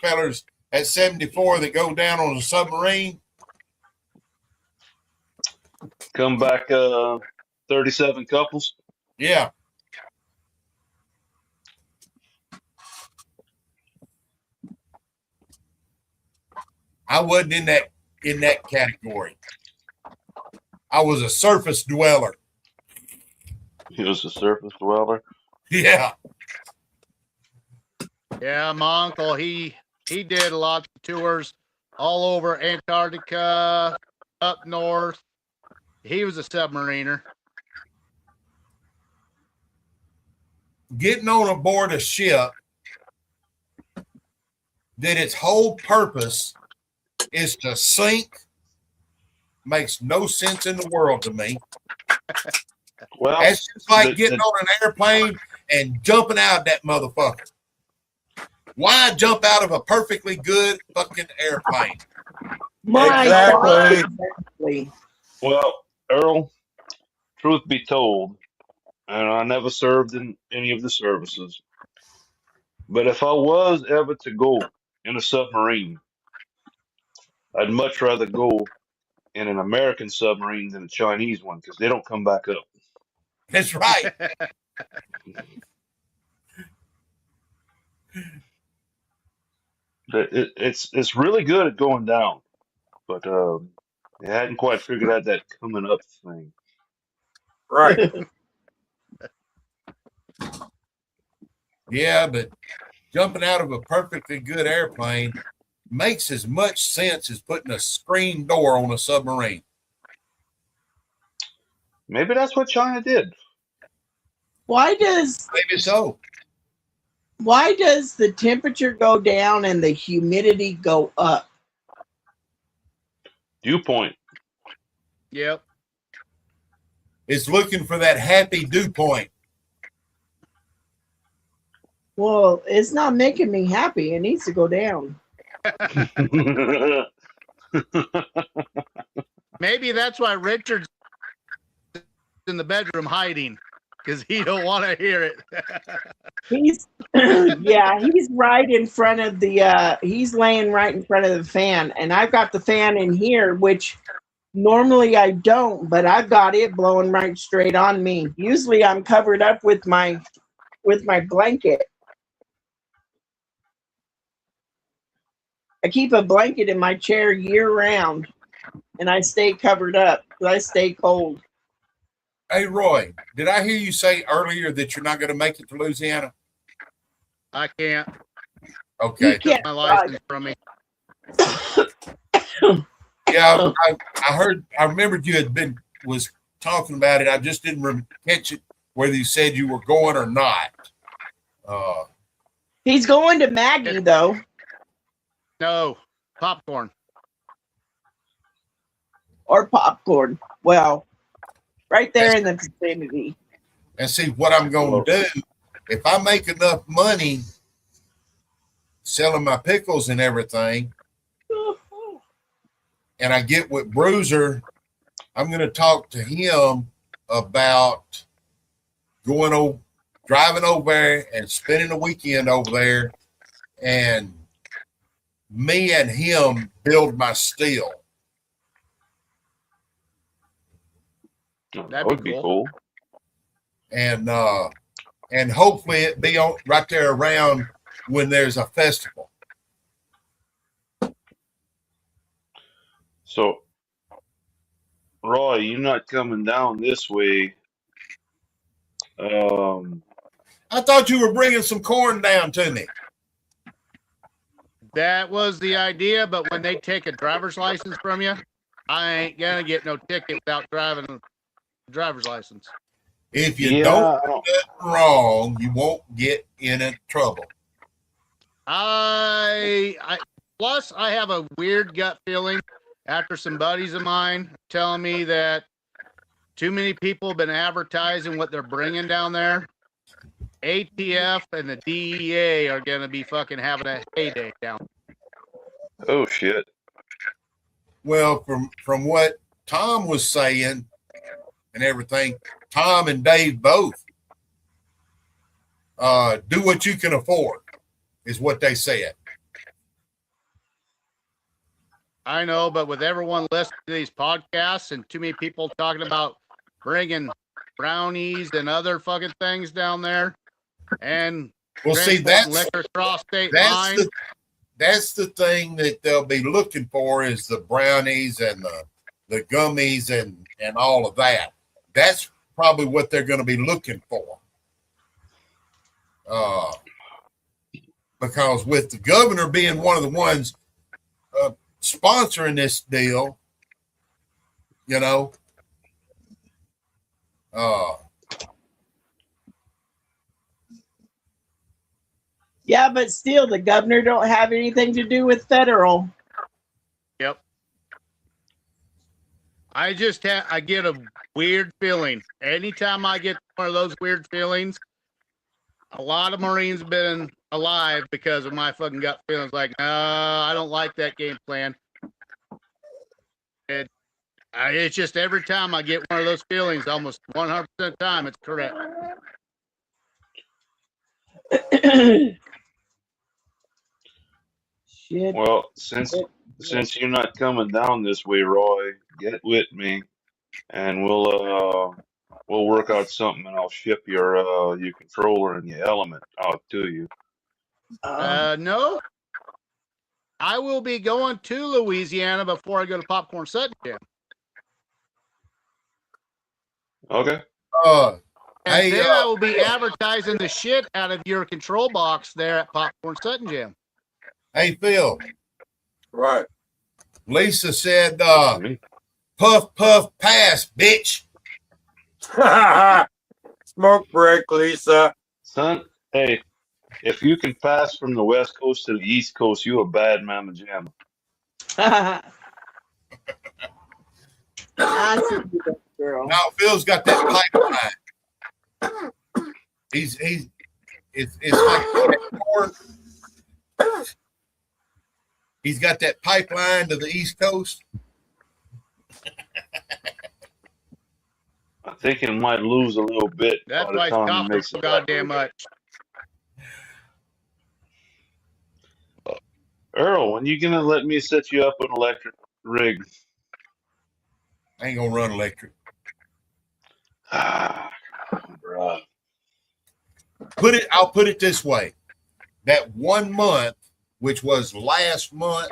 fellers at 74 that go down on a submarine? Come back, 37 couples. Yeah. I wasn't in that category. I was a surface dweller. He was a surface dweller. Yeah. Yeah, my uncle, he did lots of tours all over Antarctica, up north. He was a submariner. Getting on aboard a ship that its whole purpose is to sink makes no sense in the world to me. Well, that's just like getting on an airplane and jumping out of that motherfucker. Why jump out of a perfectly good fucking airplane? Exactly. Well, Earl, truth be told, and I never served in any of the services, but if I was ever to go in a submarine, I'd much rather go in an American submarine than a Chinese one because they don't come back up. That's right. It's really good at going down, but they hadn't quite figured out that coming up thing. Right. Yeah, but jumping out of a perfectly good airplane makes as much sense as putting a screen door on a submarine. Maybe that's what China did. Maybe so. Why does the temperature go down and the humidity go up? Dew point. Yep. It's looking for that happy dew point. Well, it's not making me happy. It needs to go down. Maybe that's why Richard's in the bedroom hiding, because he don't want to hear it. He's he's right in front of the he's laying right in front of the fan, and I've got the fan in here, which normally I don't, but I've got it blowing right straight on me. Usually I'm covered up with my blanket. I keep a blanket in my chair year round, and I stay covered up because I stay cold. Hey, Roy, did I hear you say earlier that you're not going to make it to Louisiana? I can't. Okay. You can't. My license from me. Yeah, I heard. I remembered you was talking about it. I just didn't catch it whether you said you were going or not. He's going to Maggie though. No, popcorn. Or popcorn. Well, right there in the vicinity. And see what I'm going to do. If I make enough money selling my pickles and everything, and I get with Bruiser, I'm going to talk to him about driving over there and spending a weekend over there, and me and him build my steel. That would be cool. And hopefully it be right there around when there's a festival. So, Roy, you're not coming down this way. I thought you were bringing some corn down to me. That was the idea, but when they take a driver's license from you, I ain't gonna get no ticket without driving a driver's license. If you don't do it wrong, you won't get in trouble. Plus I have a weird gut feeling after some buddies of mine telling me that too many people have been advertising what they're bringing down there. ATF and the DEA are going to be fucking having a heyday down. Oh, shit. Well, from what Tom was saying, and everything. Tom and Dave both. Do what you can afford, is what they said. I know, but with everyone listening to these podcasts and too many people talking about bringing brownies and other fucking things down there, and well, see, that's liquor across state line. That's the thing that they'll be looking for is the brownies and the gummies and all of that. That's probably what they're going to be looking for. Because with the governor being one of the ones sponsoring this deal, you know, yeah, but still, the governor don't have anything to do with federal. Yep. I get a weird feeling. Anytime I get one of those weird feelings, a lot of Marines have been alive because of my fucking gut feelings. Like, no, I don't like that game plan. It's just every time I get one of those feelings, almost 100% of the time, it's correct. Shit. Well, since you're not coming down this way, Roy, get with me, and we'll work out something, and I'll ship your controller and your element out to you. No, I will be going to Louisiana before I go to Popcorn Sutton Jam. Okay. And then I will be advertising the shit out of your control box there at Popcorn Sutton Jam. Hey, Phil. Right. Lisa said, puff, puff, pass, bitch. Smoke break, Lisa. Son, hey, if you can pass from the West Coast to the East Coast, you a bad mama jamma. Girl. Now Phil's got that pipeline. It's like he's got that pipeline to the East Coast. I think it might lose a little bit. That's by the why it's time it costing makes so it goddamn back. much. Earl, when you gonna let me set you up an electric rig? I ain't gonna run electric. Bruh. I'll put it this way. That 1 month, which was last month,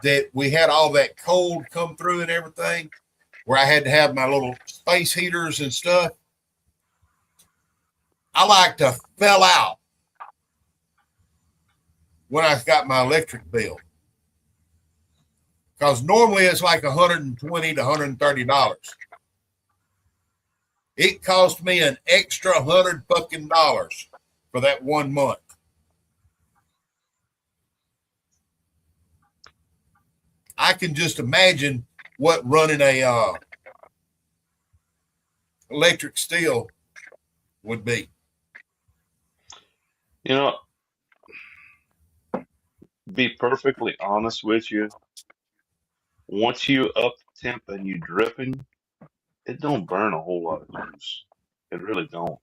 that we had all that cold come through and everything, where I had to have my little space heaters and stuff. I like to fell out when I got my electric bill. Because normally it's like $120 to $130. It cost me an extra $100 fucking for that 1 month. I can just imagine what running a electric steel would be. You know, be perfectly honest with you. Once you up temp and you dripping, it don't burn a whole lot of juice. It really don't.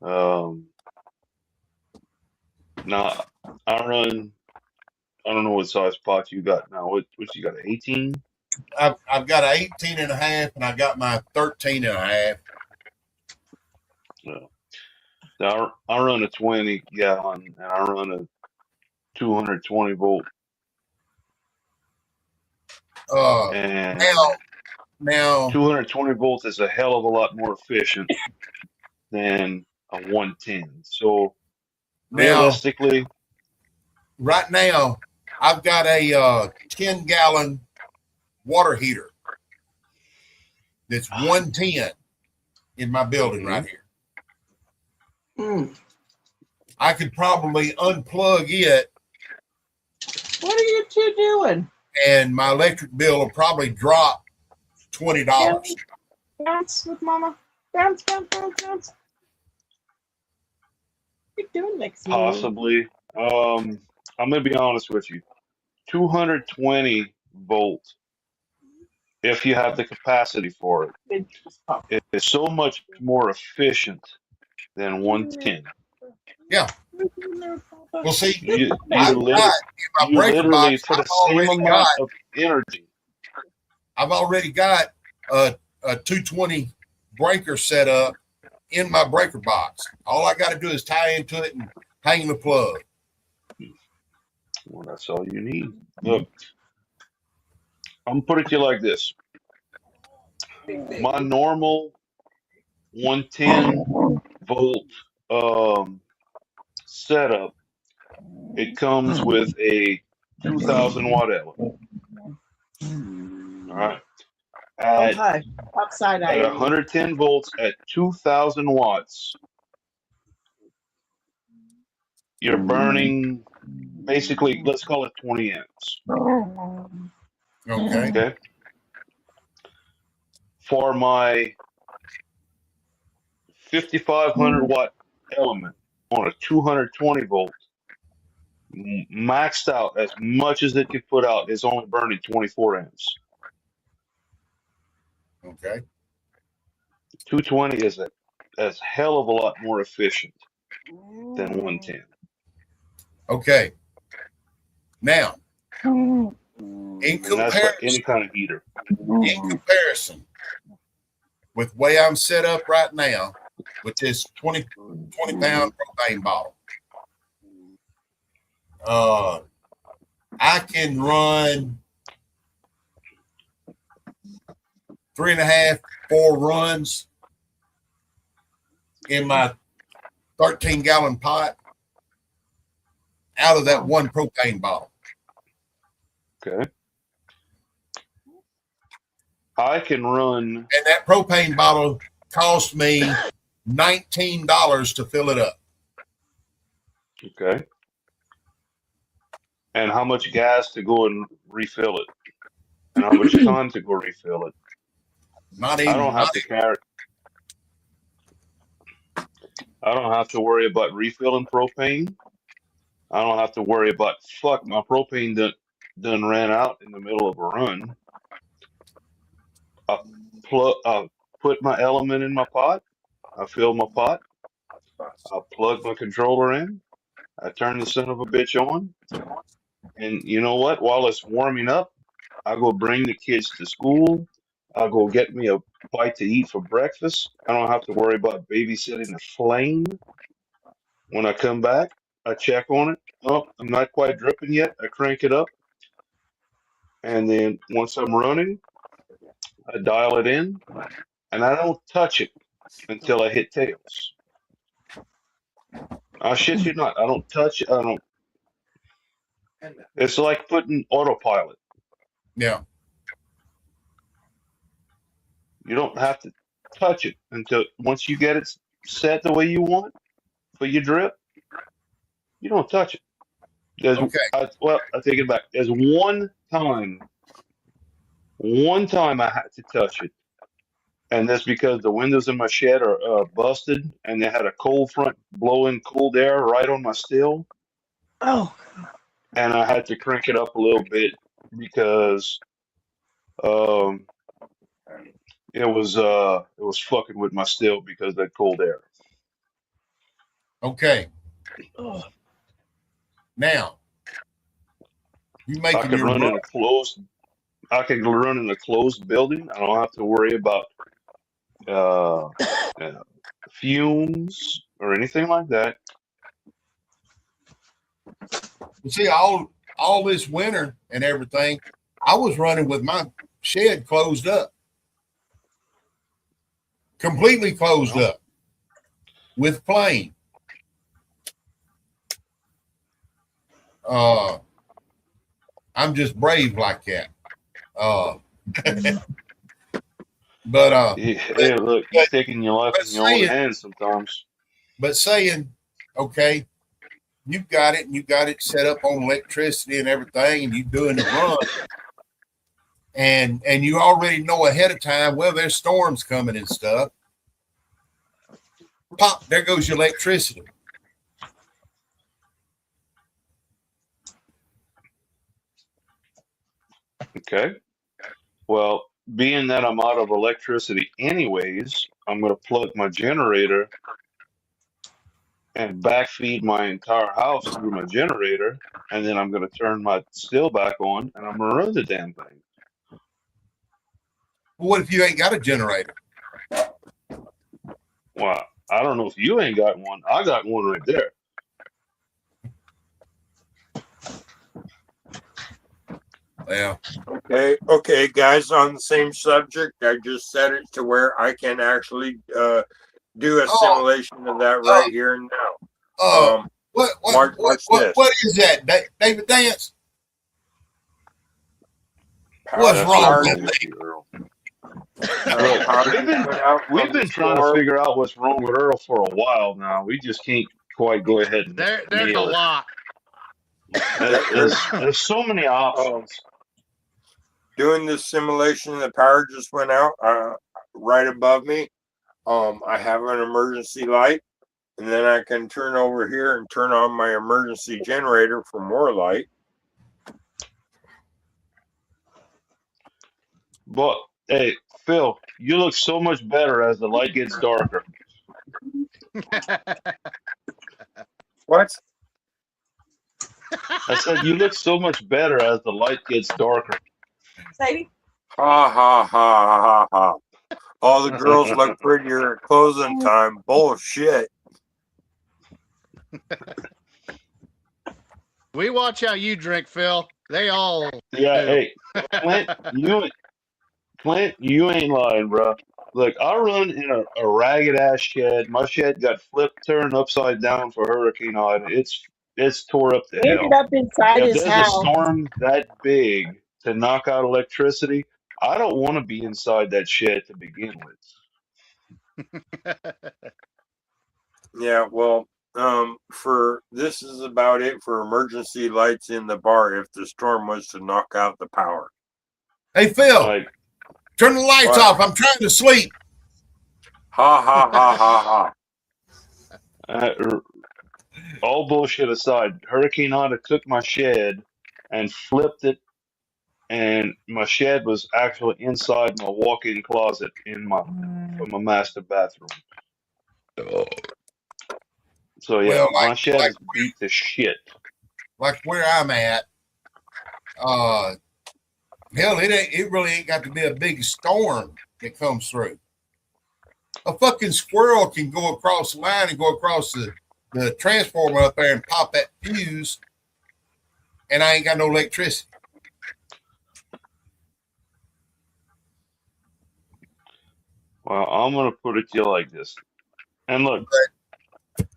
Now I don't know what size pot you got now. What you got, 18? I've got an 18 and a half and I got my 13 and a half. Yeah. Now I run a 20 gallon and I run a 220 volt. And now 220 volts is a hell of a lot more efficient than a 110. So realistically, right now, I've got a 10-gallon water heater that's 110 in my building right here. I could probably unplug it. What are you two doing? And my electric bill will probably drop $20. Bounce with mama. Bounce, bounce, bounce, bounce. What are you doing next to me? possibly. I'm gonna be honest with you. 220 volt if you have the capacity for it. It is so much more efficient than 110. Yeah. Well, see, You I've got in my you breaker literally box. for the same amount of energy. I've already got a 220 breaker set up in my breaker box. All I got to do is tie into it and hang the plug. Well, that's all you need. Look, I'm gonna put it to you like this. My normal 110 volt setup, it comes with a 2000 watt element. All right. At, Upside at 110 volts at 2000 watts, you're burning basically, let's call it 20 amps. Okay. Okay. For my 5500 watt element on a 220 volt, maxed out as much as it can put out, is only burning 24 amps. Okay. 220 is a hell of a lot more efficient than 110. Okay. Now, in And that's for any comparison, kind of heater. with the way I'm set up right now, with this 20 pound propane bottle, I can run 3.5, 4 runs in my 13-gallon pot out of that one propane bottle. Okay. I can run. And that propane bottle cost me $19 to fill it up. Okay. And how much gas to go and refill it? And how much time to go refill it? I don't have to carry. I don't have to worry about refilling propane. I don't have to worry about my propane done ran out in the middle of a run. I put my element in my pot. I fill my pot. I plug my controller in. I turn the son of a bitch on. And you know what? While it's warming up, I go bring the kids to school. I'll go get me a bite to eat for breakfast. I don't have to worry about babysitting the flame. When I come back, I check on it. Oh, I'm not quite dripping yet. I crank it up. And then once I'm running, I dial it in and I don't touch it until I hit tails. I shit you not. I don't touch it. I don't. It's like putting autopilot. Yeah. You don't have to touch it until once you get it set the way you want for your drip, you don't touch it. Okay. I take it back. There's one time I had to touch it, and that's because the windows in my shed are busted, and they had a cold front blowing cold air right on my still. Oh. And I had to crank it up a little bit because it was fucking with my still because of that cold air. Okay. Now, you making I can your run run. in a closed. I can run in a closed building. I don't have to worry about fumes or anything like that. You see, all this winter and everything, I was running with my shed closed up, completely closed up with flame. I'm just brave like that. But Hey, look, you're taking your life in your own hands sometimes. But saying, okay, you've got it and you got it set up on electricity and everything, and you're doing the run, and you already know ahead of time, well, there's storms coming and stuff. Pop, there goes your electricity. Okay. Well, being that I'm out of electricity anyways, I'm gonna plug my generator and backfeed my entire house through my generator, and then I'm gonna turn my still back on, and I'm gonna run the damn thing. Well, what if you ain't got a generator? Well, I don't know if you ain't got one. I got one right there. Yeah. Okay, guys. On the same subject, I just set it to where I can actually do a simulation of that right here and now. Watch this. What is that, David Dance? What's That's wrong what with I'm me? Earl. Power Look, just went out we've from the been trying to storm. figure out what's wrong with Earl for a while now. We just can't quite go ahead and There's a nail it. lot. There's so many options. Doing this simulation, the power just went out right above me. I have an emergency light, and then I can turn over here and turn on my emergency generator for more light. But hey, Phil, you look so much better as the light gets darker. What? I said you look so much better as the light gets darker. Sadie? Ha ha ha ha ha. All the girls look prettier at closing time. Bullshit. We watch how you drink, Phil. They all Yeah, do. hey, Clint, you ain't lying, bro. Look, I run in a ragged ass shed. My shed got flipped, turned upside down for hurricane odd. It's tore up to Ended hell. up inside If his there's a house. storm that big to knock out electricity, I don't want to be inside that shed to begin with. Yeah, well, for this is about it for emergency lights in the bar if the storm was to knock out the power. Hey, Phil, Like, turn the lights What? off. I'm trying to sleep. Ha ha ha ha ha. all bullshit aside, Hurricane Ida took my shed and flipped it, and my shed was actually inside my walk-in closet in my master bathroom. So yeah, Well, my shed is beat to shit. like where I'm at, hell, it really ain't got to be a big storm that comes through. A fucking squirrel can go across the line and go across the transformer up there and pop that fuse, and I ain't got no electricity. Well, I'm gonna put it to you like this. And look,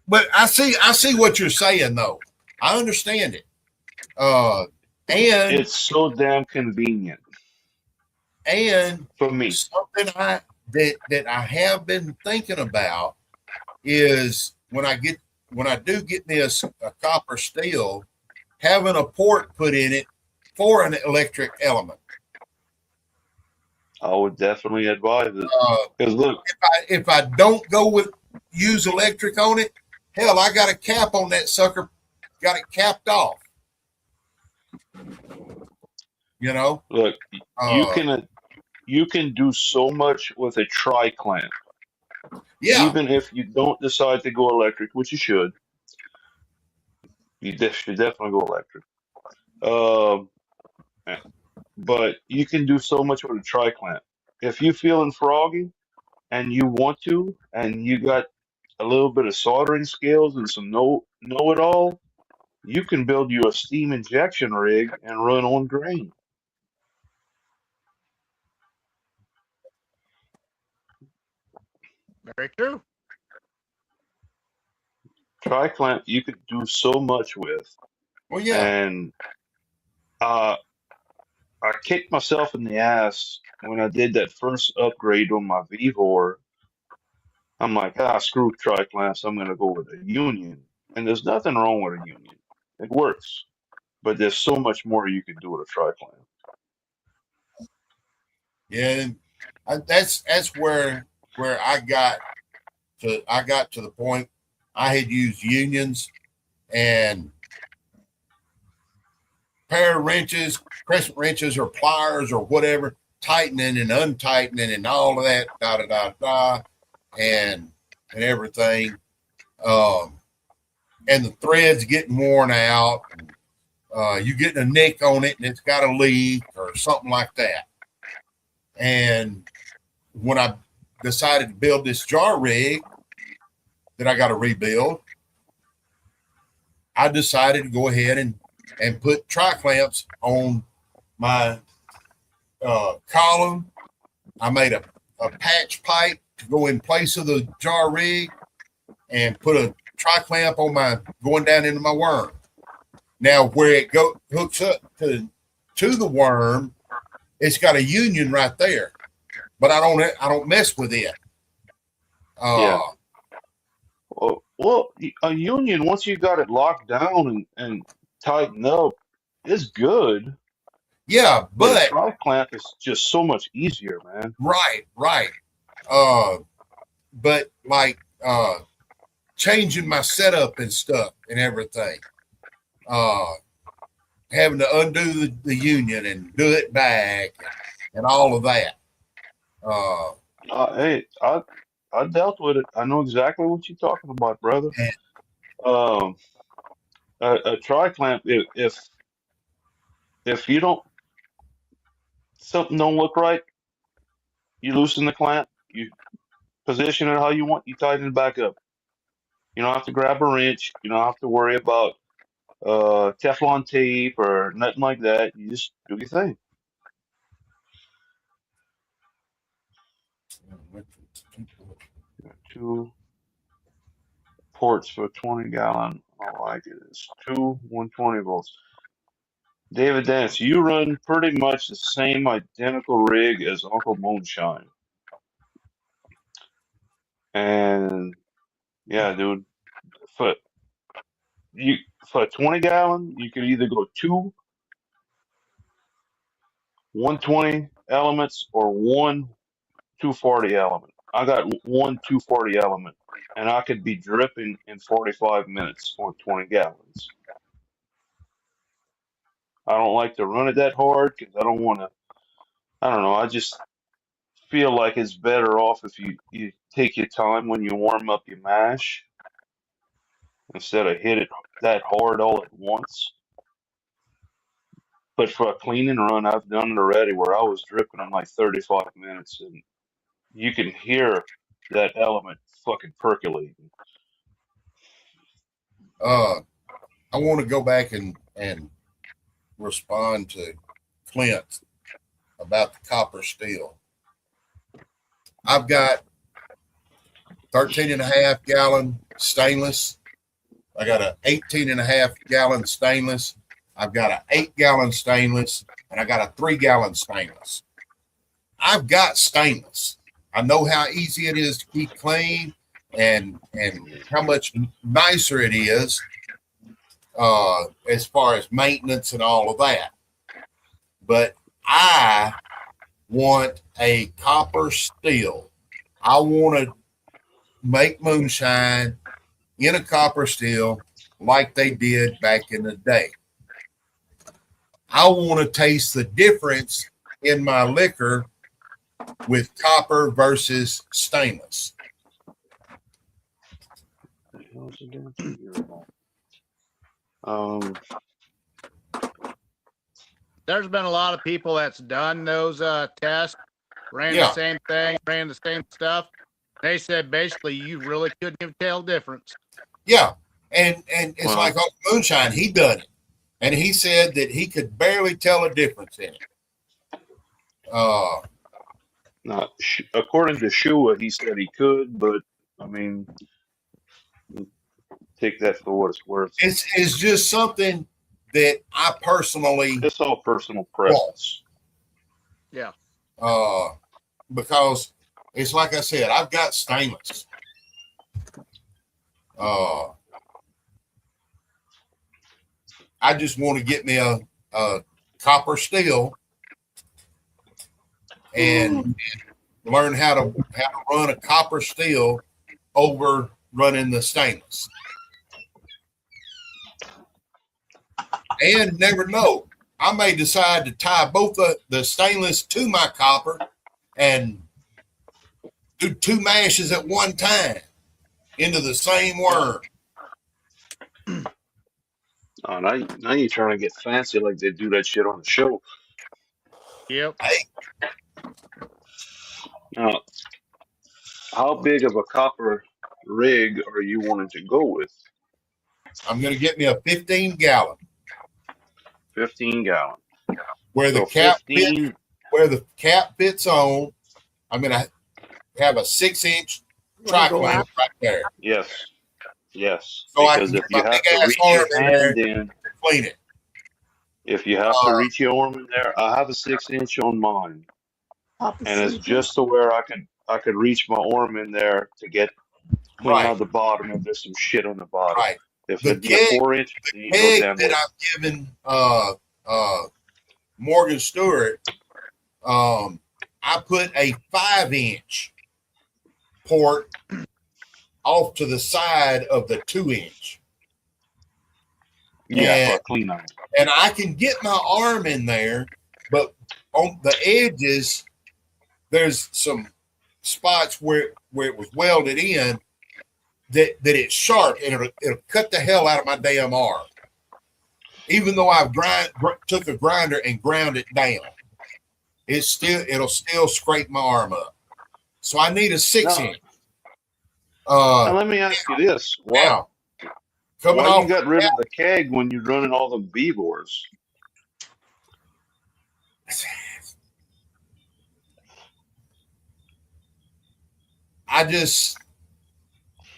But I see what you're saying though. I understand it. And it's so damn convenient and for me. something that I have been thinking about is when I do get me a copper steel, having a port put in it for an electric element. I would definitely advise it. Because look, if I don't use electric on it, hell, I got a cap on that sucker, got it capped off. You know, look, you can do so much with a tri clamp. Yeah. Even if you don't decide to go electric, which you should, should definitely go electric. But you can do so much with a tri clamp. If you're feeling froggy and you want to, and you got a little bit of soldering skills and some know it all, you can build you a steam injection rig and run on grain. Very true. Tri clamp you could do so much with. Well, yeah. And I kicked myself in the ass when I did that first upgrade on my Vivor. I'm like, screw tri clamps. I'm gonna go with a union. And there's nothing wrong with a union. It works. But there's so much more you can do with a tri clamp. Yeah, that's where I got to the point I had used unions and pair of wrenches, crescent wrenches or pliers or whatever tightening and untightening and all of that, and everything. And the thread's getting worn out. You getting a nick on it and it's got a leak or something like that. And when I decided to build this jar rig that I got to rebuild, I decided to go ahead and put tri-clamps on my column. I made a patch pipe to go in place of the jar rig and put a tri-clamp on my going down into my worm. Now where it hooks up to the worm, it's got a union right there, but I don't mess with it. Yeah. Well, a union, once you got it locked down and tightened up, is good. Yeah, But a but tri-clamp is just so much easier, man. right. But like changing my setup and stuff and everything, having to undo the union and do it back and all of that. Hey, I dealt with it. I know exactly what you're talking about, brother. Um, a tri-clamp, if you don't something don't look right, you loosen the clamp, you position it how you want, you tighten it back up. You don't have to grab a wrench. You don't have to worry about Teflon tape or nothing like that. You just do your thing. Got 2 ports for 20 gallon. I like it. It's 120 volts. David Dance, you run pretty much the same identical rig as Uncle Moonshine. And yeah, dude, for for a 20 gallon, you could either go 120 elements or 240 element. I got 240 element, and I could be dripping in 45 minutes on 20 gallons. I don't like to run it that hard because I don't want to. I don't know. I just feel like it's better off if you take your time when you warm up your mash instead of hit it that hard all at once. But for a cleaning run, I've done it already where I was dripping in like 35 minutes, and you can hear that element fucking percolating. I want to go back and respond to Clint about the copper steel. I've got 13.5 gallon stainless. I got an 18.5 gallon stainless. I've got an 8 gallon stainless, and I got a 3 gallon stainless. I've got stainless. I know how easy it is to keep clean and how much nicer it is as far as maintenance and all of that. But I want a copper steel. I want to make moonshine in a copper steel like they did back in the day. I want to taste the difference in my liquor with copper versus stainless. There's been a lot of people that's done those tests, ran the same thing, ran the same stuff. They said basically you really couldn't even tell the difference. Yeah, and it's like on moonshine, he done it, and he said that he could barely tell a difference in it. Now, according to Shua, he said he could, but I mean, take that for what it's worth. It's just something that I personally. It's all personal preference. Yeah. Because it's like I said, I've got stainless. I just want to get me a copper steel and learn how to run a copper steel over running the stainless. And never know. I may decide to tie both the stainless to my copper and do 2 mashes at one time into the same worm. Oh, now you're trying to get fancy like they do that shit on the show. Yep. Hey, Now, how big of a copper rig are you wanting to go with? I'm going to get me a 15-gallon 15 gallon. where the So cap 15. fits, where the cap fits on. I'm going to have a 6-inch tri-clamp right there. Yes. Yes. So I Because can get if my you have big to ass reach arm your in there hand and in, clean it. if you have to reach your arm in there, I have a 6-inch on mine, and it's just to where I could reach my arm in there to get clean Right, out the bottom if there's some shit on the bottom. right. If The it'd be a keg, 4-inch, then you go keg down that with I'm giving Morgan Stewart, I put a 5-inch port off to the side of the 2-inch. yeah, for a clean out. And I can get my arm in there, but on the edges, there's some spots where it was welded in that it's sharp, and it'll cut the hell out of my damn arm. Even though I've took a grinder and ground it down, it'll still scrape my arm up. So I need a 6-inch. Now let me ask you this: Now, why you got rid of the keg when you're running all them B-bores?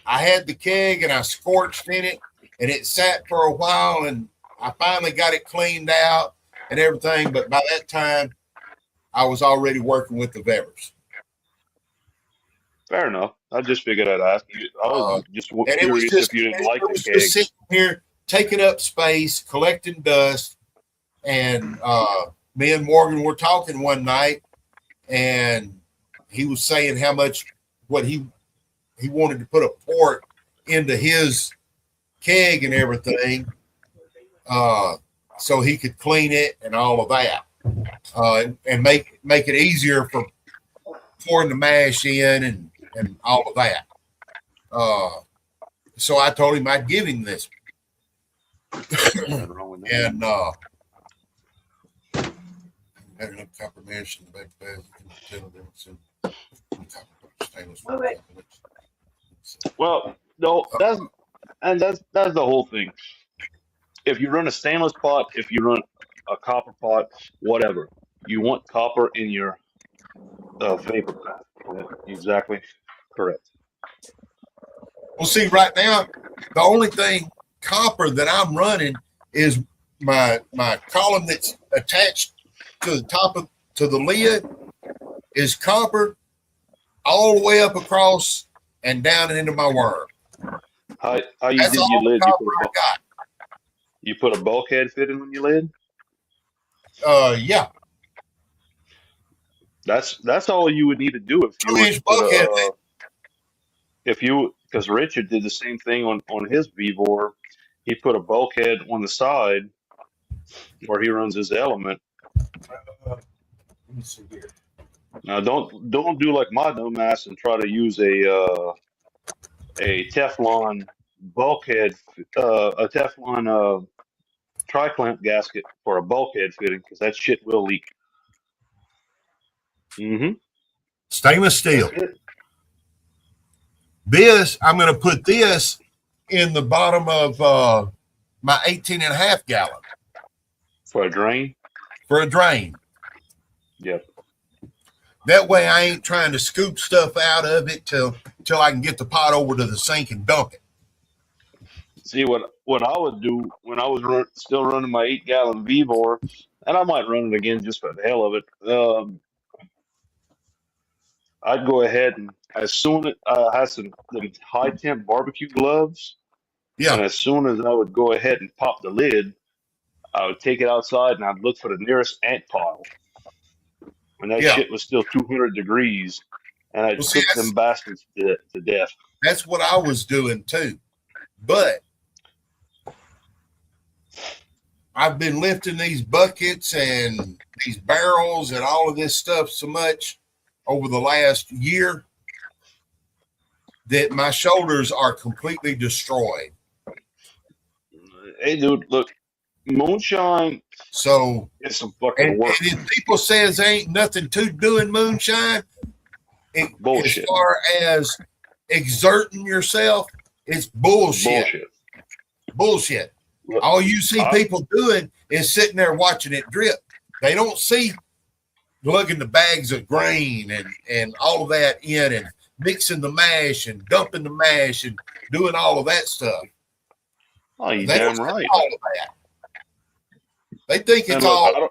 I had the keg and I scorched in it, and it sat for a while, and I finally got it cleaned out and everything. But by that time, I was already working with the Vevers. Fair enough. I just figured I'd ask you. I was just curious if you didn't like the just kegs. sitting here taking up space, collecting dust, and me and Morgan were talking one night, and he was saying how much what he wanted to put a port into his keg and everything, so he could clean it and all of that, and make it easier for pouring the mash in and all of that. So I told him I'd give him this. And had enough copper mash in the back Well, no, that's the whole thing. If you run a stainless pot, if you run a copper pot, whatever, you want copper in your vapor bath. Exactly correct. Well, see, right now, the only thing copper that I'm running is my column that's attached to the top to the lid is copper all the way up across and down and into my worm. How you That's did all your lid? You put a bulkhead fitting on your lid? Yeah. That's all you would need to do if you were to put because Richard did the same thing on his V-bore. He put a bulkhead on the side where he runs his element. Let me see here. Now don't do like my dumbass and try to use a Teflon bulkhead, a Teflon tri-clamp gasket for a bulkhead fitting, because that shit will leak. Stainless steel. This, I'm going to put this in the bottom of my 18.5 gallon. For a drain? For a drain. Yep. That way I ain't trying to scoop stuff out of it till I can get the pot over to the sink and dump it. See, what I would do when I was still running my 8-gallon V-bore, and I might run it again just for the hell of it, I'd go ahead and as soon as I had some high temp barbecue gloves, and as soon as I would go ahead and pop the lid, I would take it outside and I'd look for the nearest ant pile. And that shit was still 200 degrees, and I'd cook them bastards to death. That's what I was doing too. But I've been lifting these buckets and these barrels and all of this stuff so much over the last year that my shoulders are completely destroyed. Hey, dude, look, moonshine. So it's some fucking work. And if people says there ain't nothing to doing moonshine, bullshit. As far as exerting yourself, it's bullshit. Bullshit. Look, all you see people doing is sitting there watching it drip. They don't see lugging the bags of grain and all of that in and mixing the mash and dumping the mash and doing all of that stuff. Oh, you damn right. All of that. They think it's all.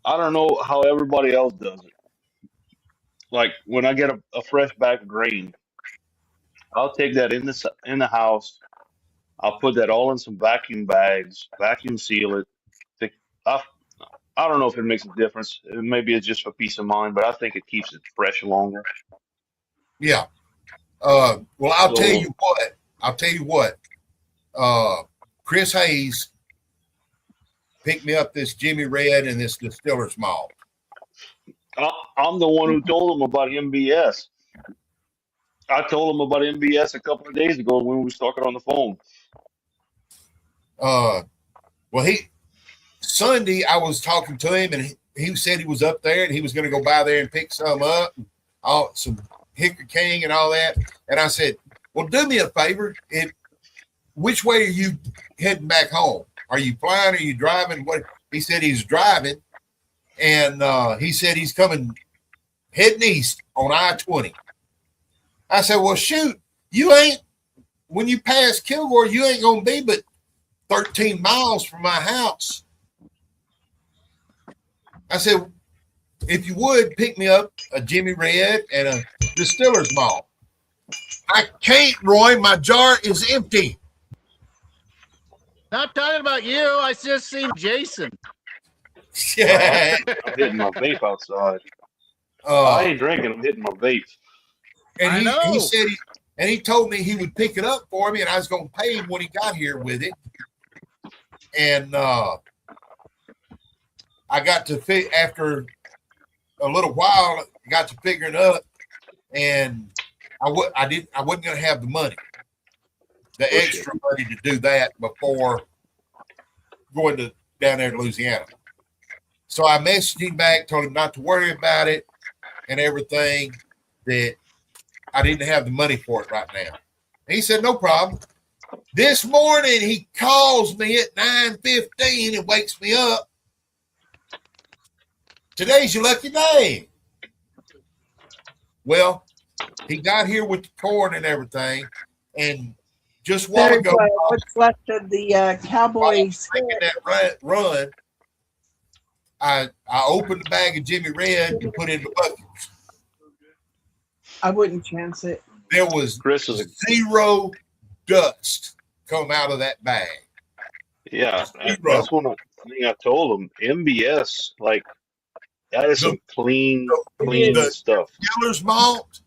I don't know how everybody else does it. Like when I get a fresh bag of grain, I'll take that in the house. I'll put that all in some vacuum bags, vacuum seal it. I don't know if it makes a difference. Maybe it's just for peace of mind, but I think it keeps it fresh longer. Yeah. Well, I'll tell you what. Chris Hayes picked me up this Jimmy Red and this Distiller's Malt. I'm the one who told him about MBS. I told him about MBS a couple of days ago when we was talking on the phone. Well, Sunday I was talking to him and he said he was up there and he was going to go by there and pick some up, some Hickory King and all that. And I said, well, do me a favor. Which way are you heading back home? Are you flying? Are you driving? What? He said he's driving, and he said he's coming heading east on I-20. I said, well, shoot, you ain't, when you pass Kilgore, you ain't going to be but 13 miles from my house. I said, if you would, pick me up a Jimmy Red and a Distiller's Malt. I can't, Roy. My jar is empty. Not talking about you. I just seen Jason. Yeah. I'm hitting my vape outside. I ain't drinking. I'm hitting my vape. And he said he told me he would pick it up for me, and I was going to pay him when he got here with it. And I got to after a little while, got to figure it up, and I wasn't going to have the money, the extra money to do that before going down there to Louisiana. So I messaged him back, told him not to worry about it and everything, that I didn't have the money for it right now. And he said, no problem. This morning he calls me at 9:15 and wakes me up. Today's your lucky day. Well, he got here with the corn and everything, and just a while ago, what's left of the Cowboys making that run, I opened the bag of Jimmy Red and put it in the buckets. I wouldn't chance it. There was zero dust come out of that bag. Yeah, that's one thing I told him. MBS, like, that is some clean stuff. Distiller's Malt.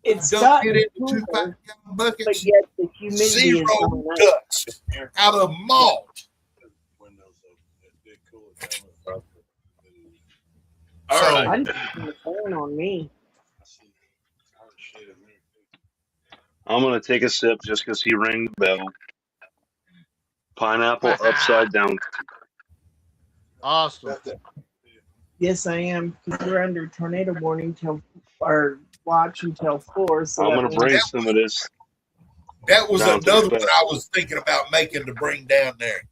It's got it into 2 5-gallon buckets. But yet the humidity zero dust out of malt. All right. I'm the phone on me. I'm going to take a sip just because he rang the bell. Pineapple upside down. Awesome. Yes, I am. Because we're under tornado warning watch until 4. So I'm going to bring some of this. That was another one I was thinking about making to bring down there.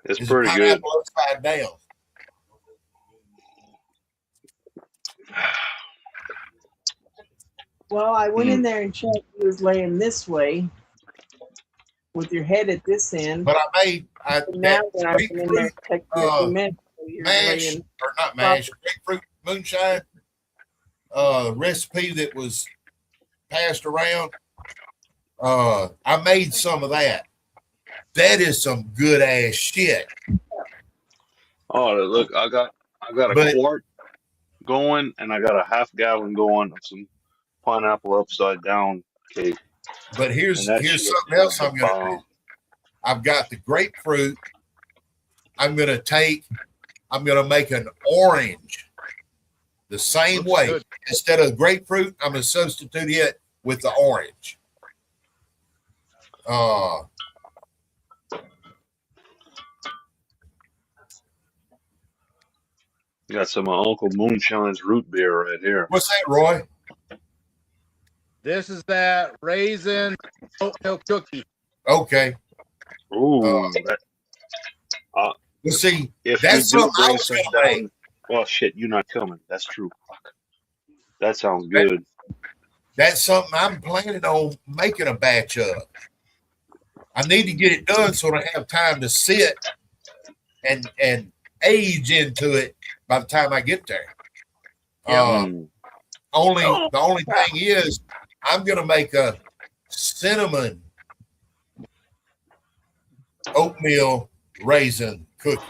It's pretty good. Upside down. Well, I went in there and checked. He was laying this way with your head at this end. But now when I went in there and checked your mash, or not mash, grapefruit moonshine recipe that was passed around. I made some of that. That is some good ass shit. Oh, look, I got a quart going, and I got a half gallon going of some pineapple upside down cake. But here's something else I'm gonna do. I've got the grapefruit. I'm going to make an orange the same Looks way. good. Instead of grapefruit, I'm going to substitute it with the orange. Got some of Uncle Moonshine's root beer right here. What's that, Roy? This is that raisin oatmeal cookie. Okay. Ooh, Well, see, if that's you do something I bring was some going to make. down, well, shit, you're not coming. That's true. Fuck. That sounds good. That's something I'm planning on making a batch of. I need to get it done so I have time to sit and age into it by the time I get there. The only thing is, I'm going to make a cinnamon oatmeal raisin cookie.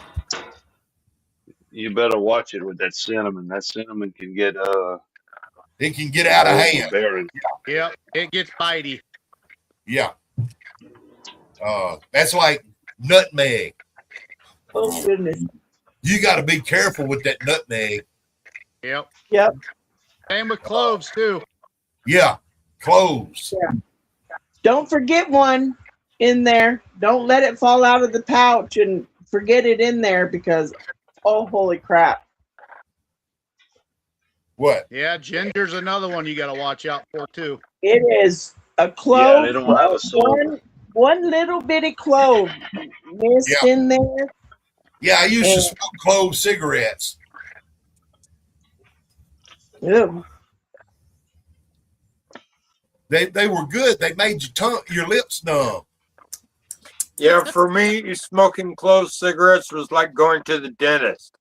You better watch it with that cinnamon. That cinnamon can get it can get out of hand. overbearing. Yep, it gets bitey. Yeah. That's like nutmeg. Oh goodness. You got to be careful with that nutmeg. Yep. Yep. Same with cloves too. Yeah, cloves. Yeah. Don't forget one in there. Don't let it fall out of the pouch and forget it in there because, oh, holy crap. What? Yeah, ginger's another one you got to watch out for too. It is a clove. Yeah, they don't have a soul. One little bitty clove missed in there. Yeah, I used to smoke clove cigarettes. Ew. They were good. They made your lips numb. Yeah, for me, smoking clove cigarettes was like going to the dentist.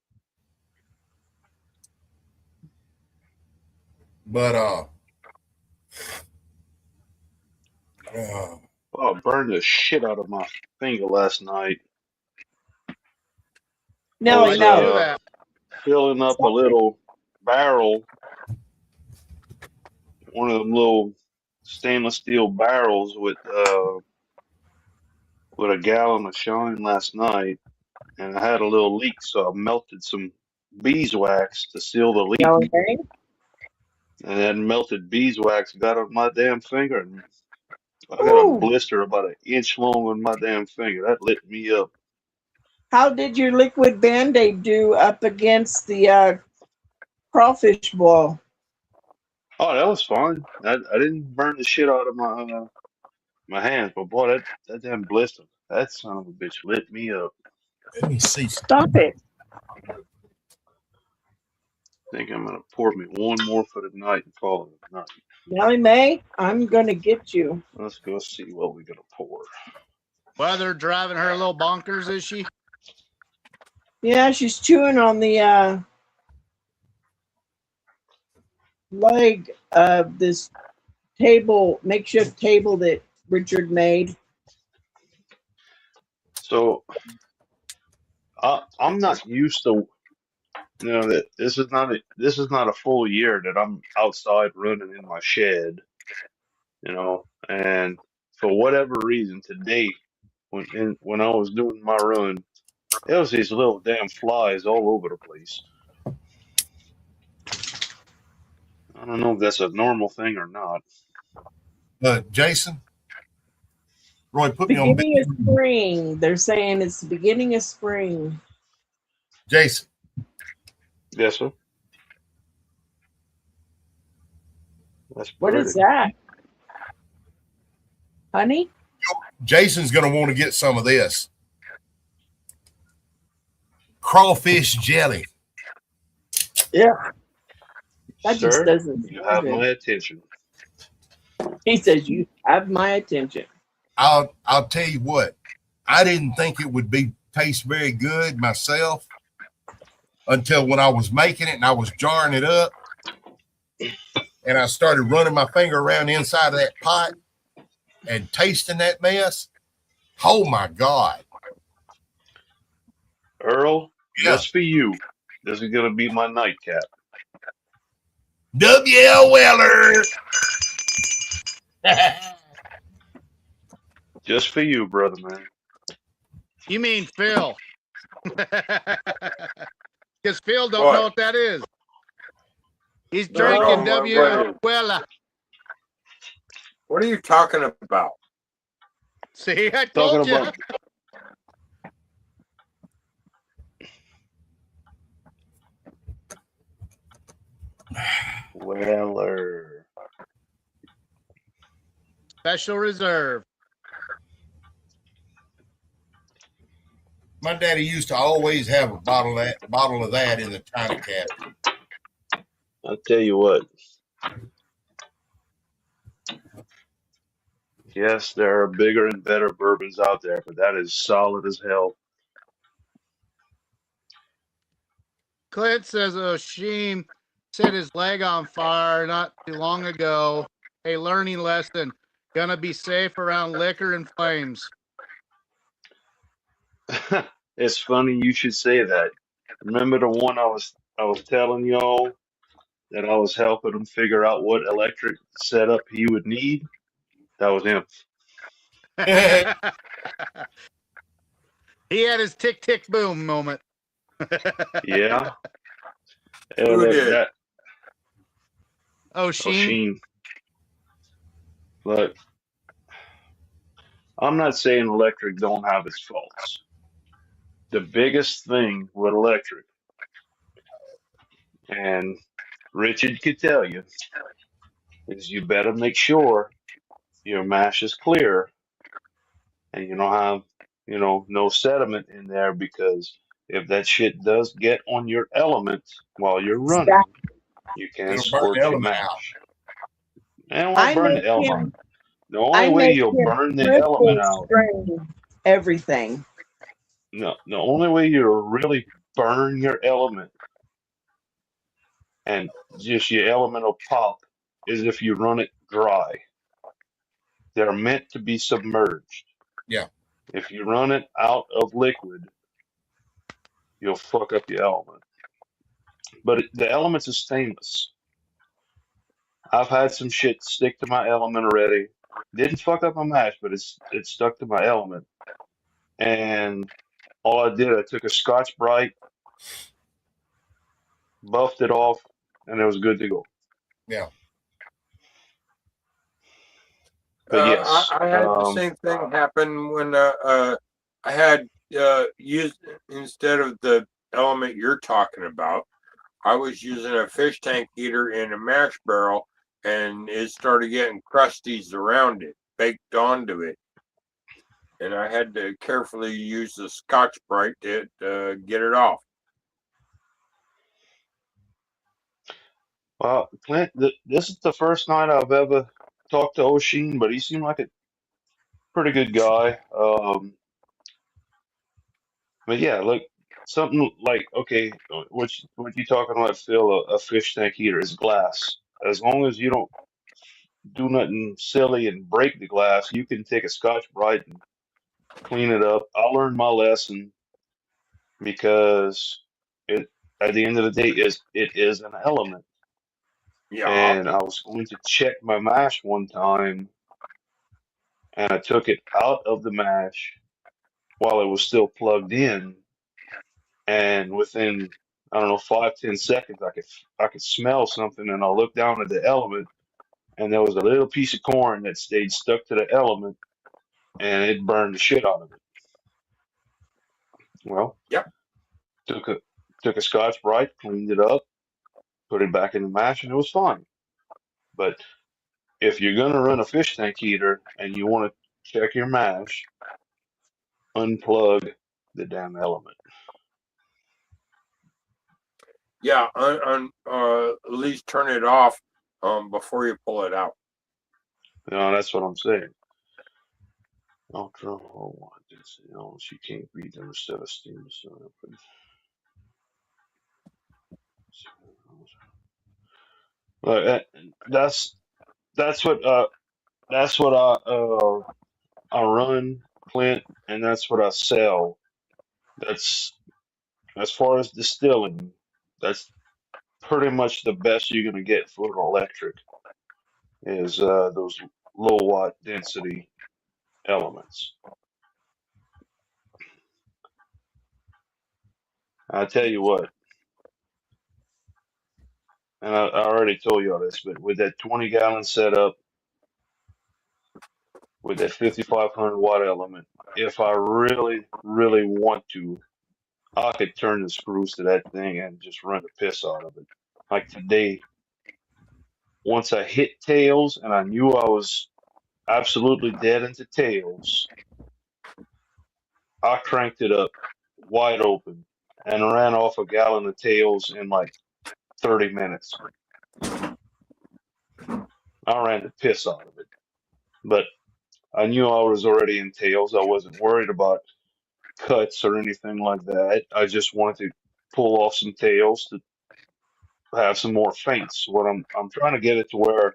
But oh, I burned the shit out of my finger last night. No, I was, filling up a little barrel, one of them little stainless steel barrels with a gallon of Shine last night, and I had a little leak, so I melted some beeswax to seal the leak. Okay. And then melted beeswax got on my damn finger, and I got a blister about 1 inch long on my damn finger. That lit me up. How did your liquid Band-Aid do up against the crawfish boil? Oh, that was fine. I didn't burn the shit out of my hands, but boy, that damn blister, that son of a bitch lit me up. Let me see. Stop it. I think I'm gonna pour me one more for the night and call it a night. Nellie Mae, I'm gonna get you. Let's go see what we're gonna pour. Weather driving her a little bonkers, is she? Yeah, she's chewing on the leg of this makeshift table that Richard made. So I'm not used to, that this is not a full year that I'm outside running in my shed, and for whatever reason today, when I was doing my run, there was these little damn flies all over the place. I don't know if that's a normal thing or not. Jason, Roy, put me on. Beginning of spring. They're saying it's the beginning of spring. Jason. Yes, sir. That's what is that? Honey? Jason's going to want to get some of this. Crawfish jelly. Yeah. That Sir, just doesn't. You have my attention. He says you have my attention. I'll tell you what. I didn't think it would taste very good myself until when I was making it and I was jarring it up and I started running my finger around the inside of that pot and tasting that mess. Oh my God. Earl, just for you, this is going to be my nightcap. W.L. Weller. Just for you, brother, man. You mean Phil? Because Phil don't What? know what that is. He's No, drinking what is? Well, What are you talking about? see, I Talking told you. about Weller. Special Reserve. My daddy used to always have a bottle of that in the china cabinet. I'll tell you what. Yes, there are bigger and better bourbons out there, but that is solid as hell. Clint says Oshim set his leg on fire not too long ago. A learning lesson. Gonna be safe around liquor and flames. It's funny you should say that. Remember the one I was telling y'all that I was helping him figure out what electric setup he would need? That was him. He had his tick tick boom moment. Yeah. Who did? That Oshim. Sheen. But I'm not saying electric don't have its faults. The biggest thing with electric, and Richard could tell you, is you better make sure your mash is clear and you don't have, no sediment in there, because if that shit does get on your element while you're running, you can It'll burn the scorch your element out. mash. And it won't I burn make the element. him. The only I way make you'll him burn the triple element out, strain everything. no, the only way you'll really burn your element and just your element will pop is if you run it dry. They're meant to be submerged. Yeah. If you run it out of liquid, you'll fuck up your element. But the elements is stainless. I've had some shit stick to my element already. Didn't fuck up my mash, but it stuck to my element. And all I did, I took a Scotch Brite, buffed it off, and it was good to go. Yeah. But yes, I had the same thing happen when I had used, instead of the element you're talking about, I was using a fish tank heater in a mash barrel, and it started getting crusties around it, baked onto it. And I had to carefully use the Scotch Brite to get it off. well, Clint, this is the first night I've ever talked to O'Sheen, but he seemed like a pretty good guy. But yeah, look, something like, okay, what you talking about, Phil? A fish tank heater is glass. As long as you don't do nothing silly and break the glass, you can take a Scotch Brite and clean it up. I learned my lesson because it at the end of the day it is an element. Yeah. And I was going to check my mash one time, and I took it out of the mash while it was still plugged in, and within, I don't know, 5-10 seconds, I could smell something, and I looked down at the element, and there was a little piece of corn that stayed stuck to the element, and it burned the shit out of it. Well, Yep. took a Scotch Brite, cleaned it up, put it back in the mash, and it was fine. But if you're gonna run a fish tank heater and you want to check your mash, unplug the damn element. Yeah, at least turn it off before you pull it out. That's what I'm saying. Ultra low watt density. Oh, she can't read them instead of steam. But that's what I run, Clint, and that's what I sell. That's as far as distilling. That's pretty much the best you're gonna get for an electric is those low watt density elements. I tell you what, and I already told you all this, but with that 20-gallon setup, with that 5500 watt element, if I really, really want to, I could turn the screws to that thing and just run the piss out of it. Like today, once I hit tails and I knew I was absolutely dead into tails, I cranked it up wide open and ran off a gallon of tails in like 30 minutes. I ran the piss out of it. But I knew I was already in tails. I wasn't worried about cuts or anything like that. I just wanted to pull off some tails to have some more feints. What I'm trying to get it to where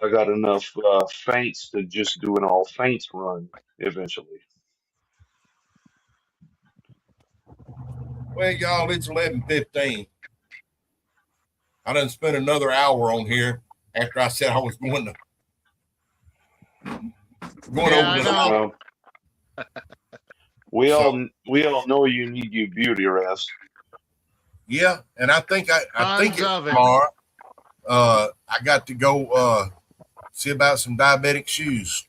I got enough feints to just do an all feints run eventually. Well, y'all, it's 11:15. I done spent another hour on here after I said I was going to Yeah, over I the. know. We So all know you need your beauty rest. yeah, and I think Tons it's of it. tomorrow. I got to go see about some diabetic shoes.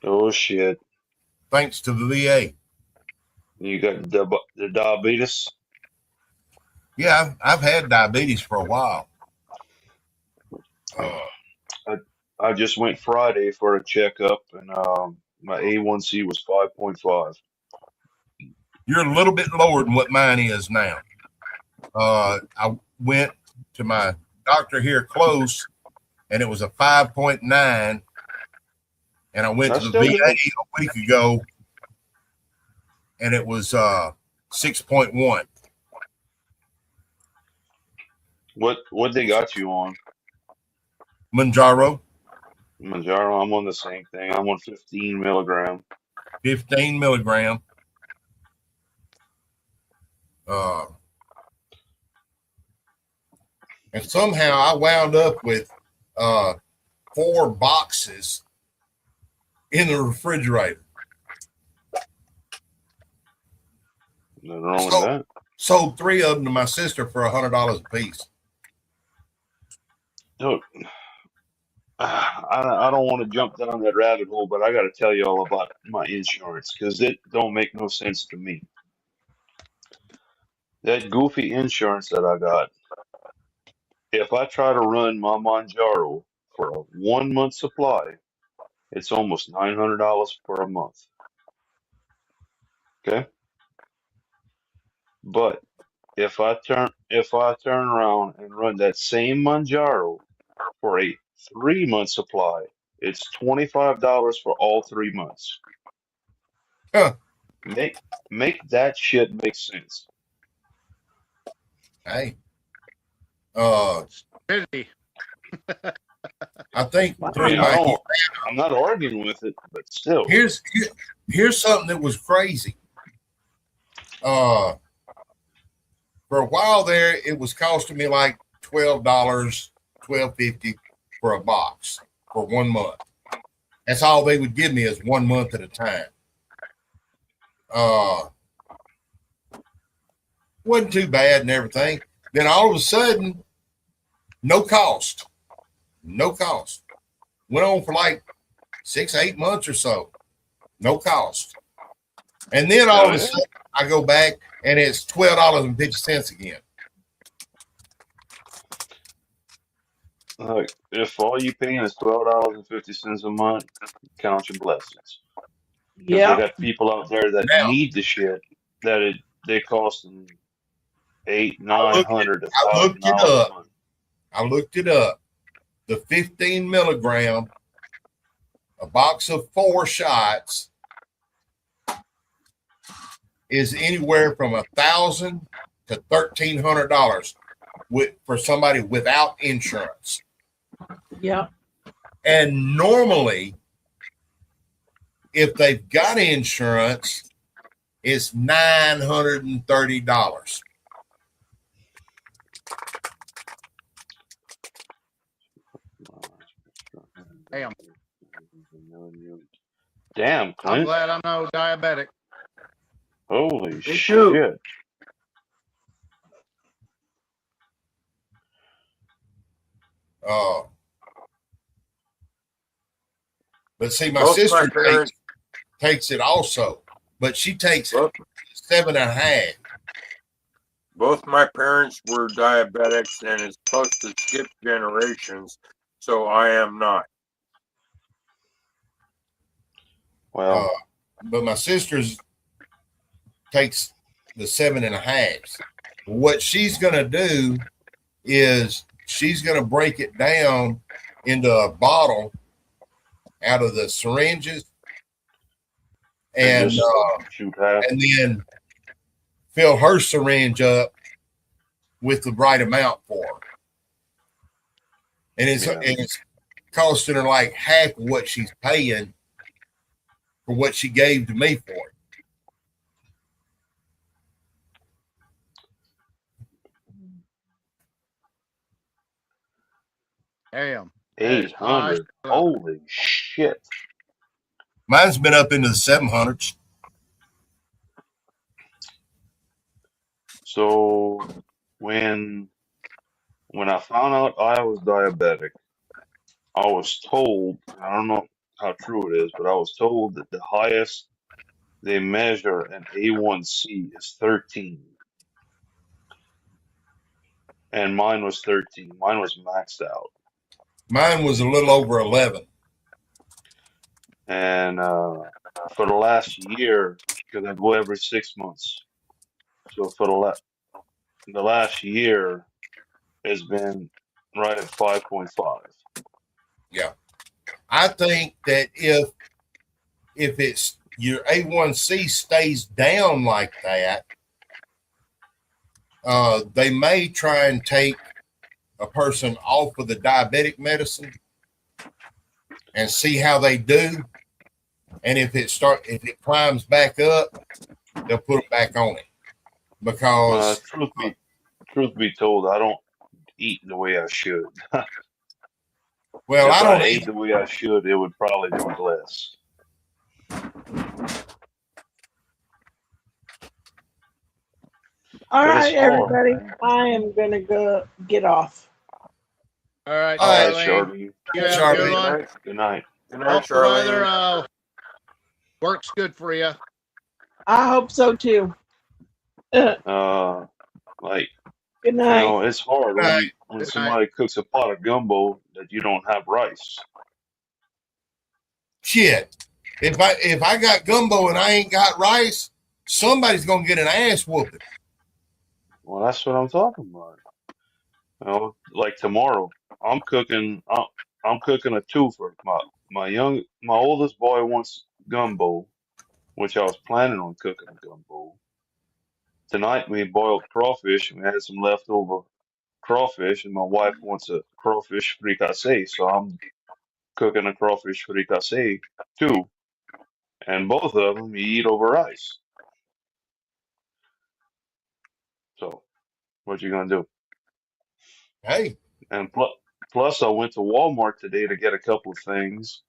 Oh shit! Thanks to the VA. You got the diabetes. Yeah, I've had diabetes for a while. I just went Friday for a checkup, and my A1C was 5.5. You're a little bit lower than what mine is now. I went to my doctor here close, and it was a 5.9. And I went That's to the still VA good. a week ago, and it was 6.1. What they got you on? Manjaro, Manjaro. I'm on the same thing. I'm on 15 milligram. 15 milligram. And somehow I wound up with 4 boxes in the refrigerator. Nothing wrong with that. Sold 3 of them to my sister for $100 a piece. Look, I don't want to jump down that rabbit hole, but I got to tell you all about my insurance because it don't make no sense to me. That goofy insurance that I got, if I try to run my Manjaro for a 1 month supply, it's almost $900 for a month. Okay, but if I turn around and run that same Manjaro for a 3 month supply, it's $25 for all 3 months. Huh. Make that shit make sense. Hey. Busy. I think I through mean, my I'm not arguing with it, but still. here's something that was crazy. For a while there, it was costing me like $12, $12.50 for a box for 1 month. That's all they would give me is 1 month at a time. Wasn't too bad and everything. Then all of a sudden, no cost. Went on for like 6, 8 months or so. No cost. And then all of a sudden, I go back and it's $12.50 again. Look, if all you paying is $12.50 a month, count your blessings. Because they got people out there that need the shit that they cost them $800, $900, $1,000 a month. I looked it up. The 15 milligram, a box of 4 shots, is anywhere from $1,000 to $1,300 for somebody without insurance. Yeah. And normally, if they've got insurance, it's $930. Damn, Clint. I'm glad I'm no diabetic. Holy shit. But see, my Both my sister parents, takes it also, but she takes both, 7.5. both my parents were diabetics, and it's supposed to skip generations, so I am not. Well, But my sister's takes the 7.5. What she's going to do is she's going to break it down into a bottle out of the syringes and just shoot half. and then fill her syringe up with the right amount for her. And it's costing her like half of what she's paying for what she gave to me for it. Damn. 800. Holy shit. Mine's been up into the 700s. So when I found out I was diabetic, I was told, I don't know how true it is, but I was told that the highest they measure an A1C is 13. And mine was 13. Mine was maxed out. Mine was a little over 11. And for the last year, because I go every 6 months, so for the last year has been right at 5.5. Yeah. I think that if it's your A1C stays down like that, they may try and take a person off of the diabetic medicine and see how they do. And if it climbs back up, they'll put them back on it. Because truth be told, I don't eat the way I should. Well, if I don't ate the way I should, it would probably be less. All But right, it's hard, everybody. man. I am gonna go get off. All right, All right, Charlene. Charlie. You have a good Charlie. one. Good night. Good Hope night, the weather Charlene. works good for you. I hope so too. Like, Good night. it's hard when somebody cooks a pot of gumbo that you don't have rice. shit. If I got gumbo and I ain't got rice, somebody's gonna get an ass whooping. Well, that's what I'm talking about. Like tomorrow, I'm cooking a twofer. My oldest boy wants gumbo, which I was planning on cooking a gumbo. Tonight we boiled crawfish and we had some leftover crawfish, and my wife wants a crawfish fricassee, so I'm cooking a crawfish fricassee too. And both of them you eat over rice. So what you gonna do? Hey. And plus, I went to Walmart today to get a couple of things,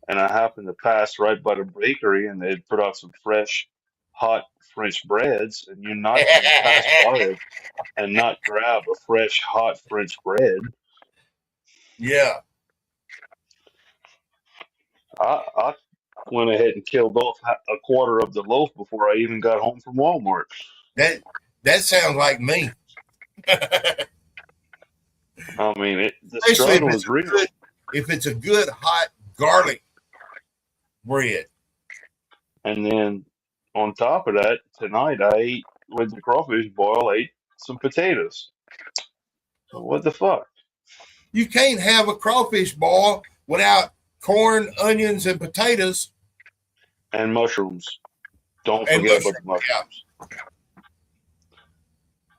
and I happened to pass right by the bakery, and they'd put out some fresh, hot French breads, and you're not going to pass by it and not grab a fresh, hot French bread. Yeah. I went ahead and killed off a quarter of the loaf before I even got home from Walmart. That sounds like me. I mean, the Especially struggle is real. If it's a good hot garlic bread. And then on top of that, tonight I ate with the crawfish boil, I ate some potatoes. So what the fuck? You can't have a crawfish boil without corn, onions, and potatoes. And mushrooms. Don't forget about the mushrooms. Yeah.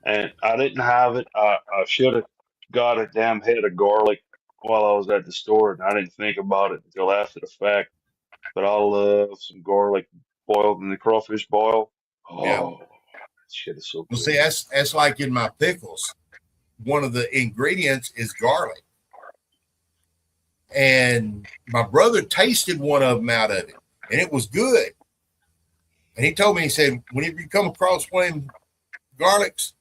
And I didn't have it. I should have got a damn head of garlic while I was at the store, and I didn't think about it until after the fact. But I love some garlic boiled in the crawfish boil. Oh, yeah. That shit is so good. Well, see, that's like in my pickles. One of the ingredients is garlic. And my brother tasted one of them out of it, and it was good. And he told me, he said, whenever you come across one of them garlics,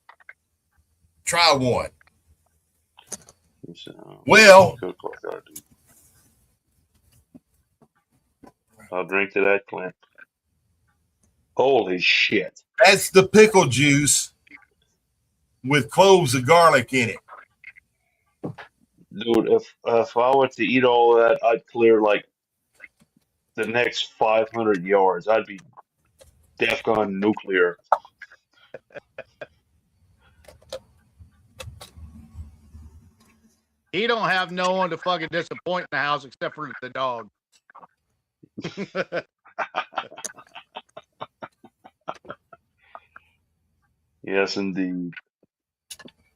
try one. Well, cook like I do. I'll drink to that, Clint. Holy shit. that's the pickle juice with cloves of garlic in it. Dude, if I were to eat all that, I'd clear like the next 500 yards. I'd be DEFCON nuclear. He don't have no one to fucking disappoint in the house except for the dog. Yes, indeed.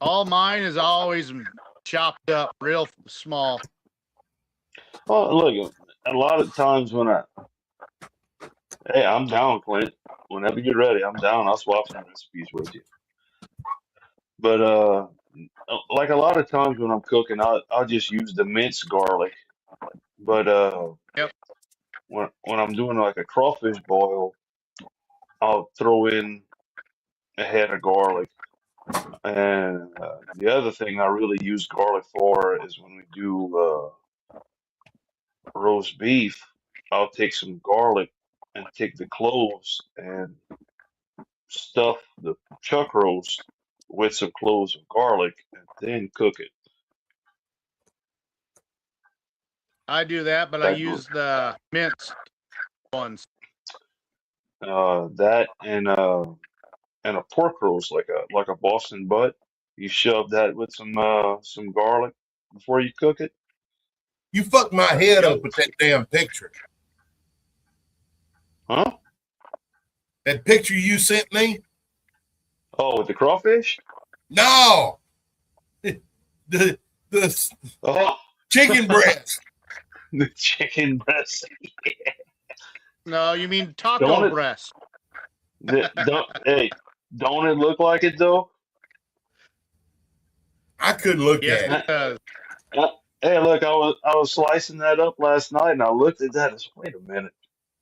All mine is always chopped up real small. Oh, look, a lot of times hey, I'm down, Clint. Whenever you're ready, I'm down. I'll swap some recipes with you. But like a lot of times when I'm cooking, I'll just use the minced garlic. But Yep. when I'm doing like a crawfish boil, I'll throw in a head of garlic. And the other thing I really use garlic for is when we do roast beef, I'll take some garlic and take the cloves and stuff the chuck roast with some cloves of garlic and then cook it. I do that, but I That use goes the minced ones. that and a pork roast like a Boston butt. You shove that with some garlic before you cook it. You fucked my head up with that damn picture. Huh? That picture you sent me? Oh, with the crawfish? No. The Oh, chicken breast. the chicken breast. Yeah. No, you mean taco Don't it? breast. Hey, don't it look like it though? I couldn't look Yes, at it. it does. Hey, look, I was slicing that up last night, and I looked at that and said, "Wait a minute,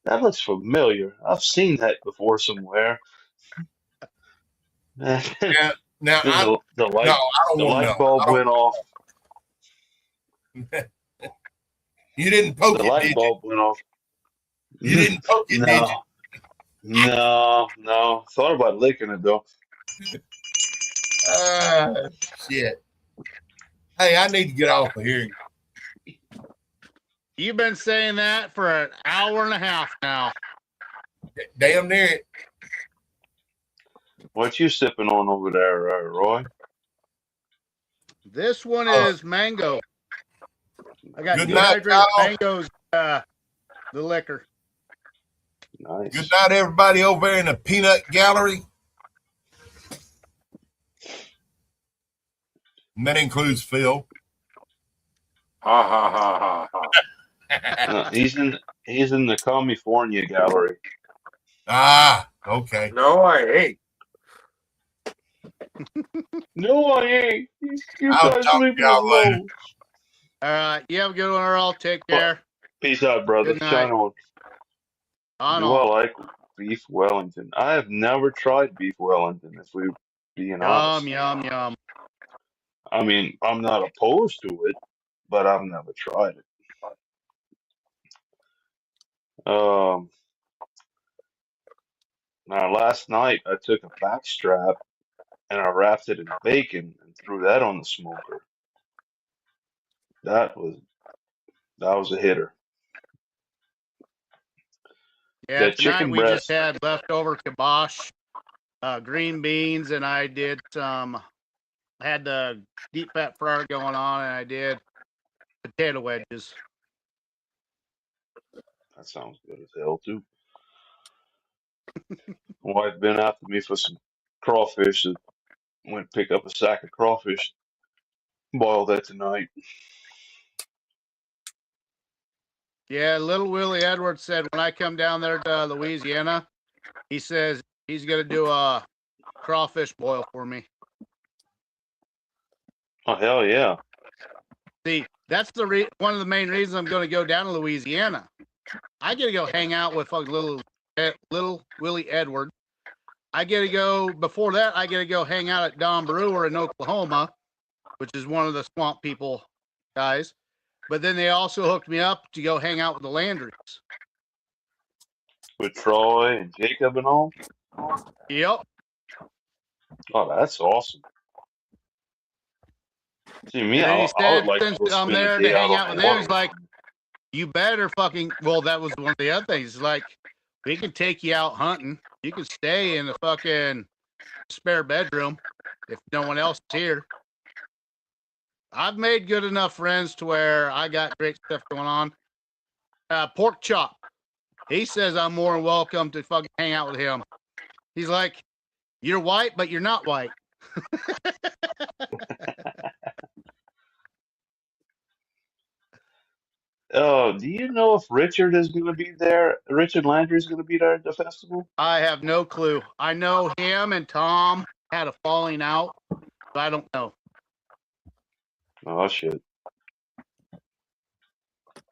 that looks familiar. I've seen that before somewhere." Now, Then the I don't want to light know. bulb went off. You didn't poke The it, light did you? bulb went off. You didn't poke it, did you? No. Thought about licking it though. Shit. Hey, I need to get off of here. You've been saying that for an hour and a half now. Damn near it. What you sipping on over there, Roy? This one is mango. I got Good night, dehydrated Kyle. mangoes, the liquor. Nice. Good night, everybody over there in the peanut gallery. And that includes Phil. Ha ha ha ha ha. He's in the California gallery. Ah, okay. No, I ain't. No, I ain't. You I'll guys talk leave to me y'all later. alone. All right, you have a good one, Earl. Take care. Peace out, brother. Good night. Shine on. On Do all. I like beef Wellington? I have never tried beef Wellington, if we're being honest. Yum, yum, yum. I mean, I'm not opposed to it, but I've never tried it. Now last night I took a back strap and I wrapped it in bacon and threw that on the smoker. That was a hitter. Yeah, That tonight chicken we just breast. had leftover kibosh, green beans, and I did had the deep fat fryer going on, and I did potato wedges. That sounds good as hell too. Wife been after me for some crawfish. So went pick up a sack of crawfish. Boil that tonight. Yeah, little Willie Edwards said when I come down there to Louisiana, he says he's gonna do a crawfish boil for me. Oh hell yeah! See, that's one of the main reasons I'm going to go down to Louisiana. I get to go hang out with little Willie Edwards. I get to go before that. I get to go hang out at Don Brewer in Oklahoma, which is one of the swamp people guys. But then they also hooked me up to go hang out with the Landrys. With Troy and Jacob and all. Yep. Oh, that's awesome. See, me, And then he I would said, like to since go I'm spend a there day to out hang on out the with them, water. he's like, you better fucking, well, that was one of the other things. He's like, we can take you out hunting. You can stay in the fucking spare bedroom if no one else is here. I've made good enough friends to where I got great stuff going on. Pork chop. He says I'm more than welcome to fucking hang out with him. He's like, you're white, but you're not white. Oh, do you know if Richard is going to be there? Richard Landry is going to be there at the festival? I have no clue. I know him and Tom had a falling out, but I don't know. Oh, shit.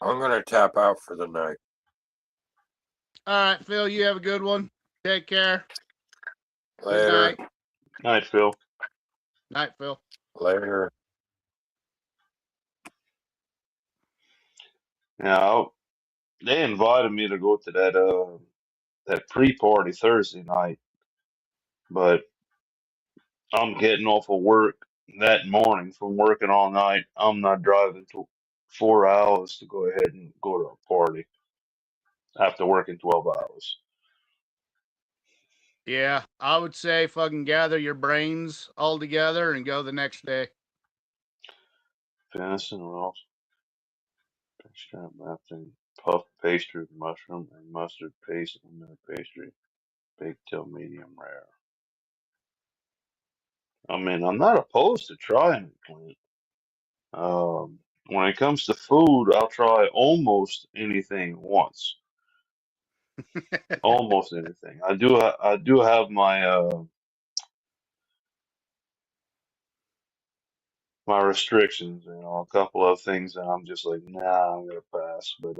I'm gonna tap out for the night. All right, Phil, you have a good one. Take care. Later. Good night. Night, Phil. Night, Phil. Later. Now, they invited me to go to that pre-party Thursday night, but I'm getting off of work that morning from working all night. I'm not driving to 4 hours to go ahead and go to a party after working 12 hours. Yeah, I would say fucking gather your brains all together and go the next day. Venison rolls, pastry, nothing, puff pastry with mushroom and mustard paste and milk pastry, baked till medium rare. I mean, I'm not opposed to trying it, Clint. When it comes to food, I'll try almost anything once. Almost anything. I do have my restrictions. You know, a couple of things that I'm just like, nah, I'm gonna pass. But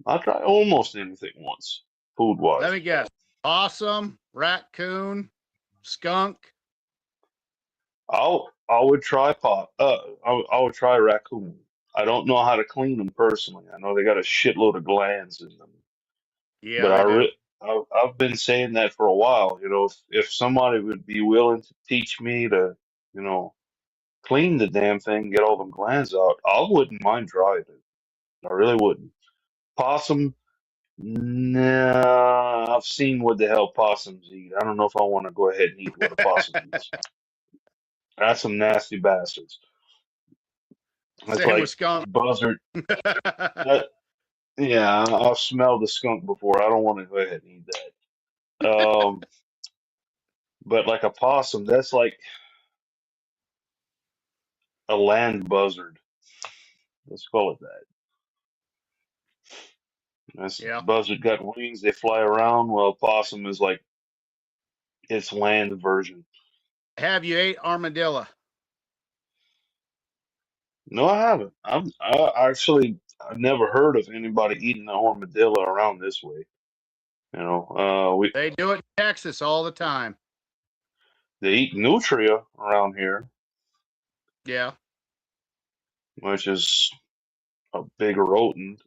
I'll try almost anything once, food Let wise. me guess. Possum, raccoon, skunk. I would try I would try raccoon. I don't know how to clean them personally. I know they got a shitload of glands in them. Yeah, But they do. I've been saying that for a while. You know, if somebody would be willing to teach me to, you know, clean the damn thing, get all them glands out, I wouldn't mind trying it. I really wouldn't. Possum, nah, I've seen what the hell possums eat. I don't know if I want to go ahead and eat what a possum eats. That's some nasty bastards. That's Same with like skunk. buzzard. That, yeah, I've smelled the skunk before. I don't want to go ahead and eat that. But like a possum, that's like a land buzzard. Let's call it that. This Yeah. buzzard got wings, they fly around. Well, possum is like its land version. Have you ate armadillo? No, I haven't. I've never heard of anybody eating an armadillo around this way. You know, They do it in Texas all the time. they eat nutria around here, Yeah. which is a big rodent.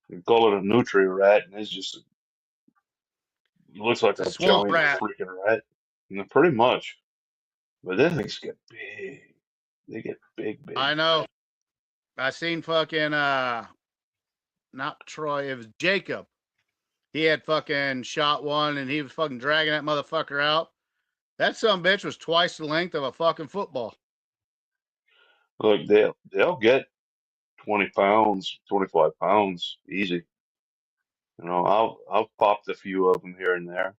You call it a nutria rat, and it's just it looks like It's a a swamp giant rat. freaking rat. And pretty much. But then things get big. They get big, big. I know. I seen fucking not Troy, it was Jacob. He had fucking shot one and he was fucking dragging that motherfucker out. That son bitch was twice the length of a fucking football. Look, they'll get 20 pounds, 25 pounds easy. You know, I've popped a few of them here and there.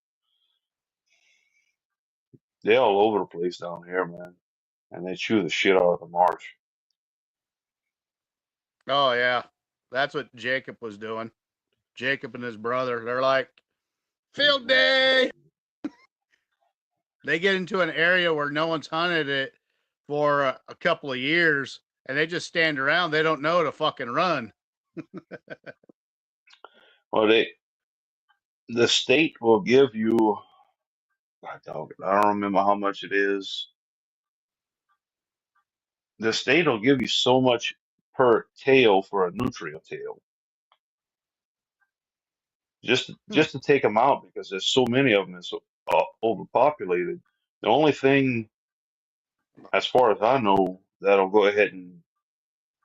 They're all over the place down here, man. And they chew the shit out of the marsh. Oh yeah. That's what Jacob was doing. Jacob and his brother. They're like, field day. They get into an area where no one's hunted it for a couple of years and they just stand around. They don't know to fucking run. Well, the state will give you I don't remember how much it is. The state will give you so much per tail for a nutria tail, just to take them out because there's so many of them. It's so overpopulated. The only thing, as far as I know, that'll go ahead and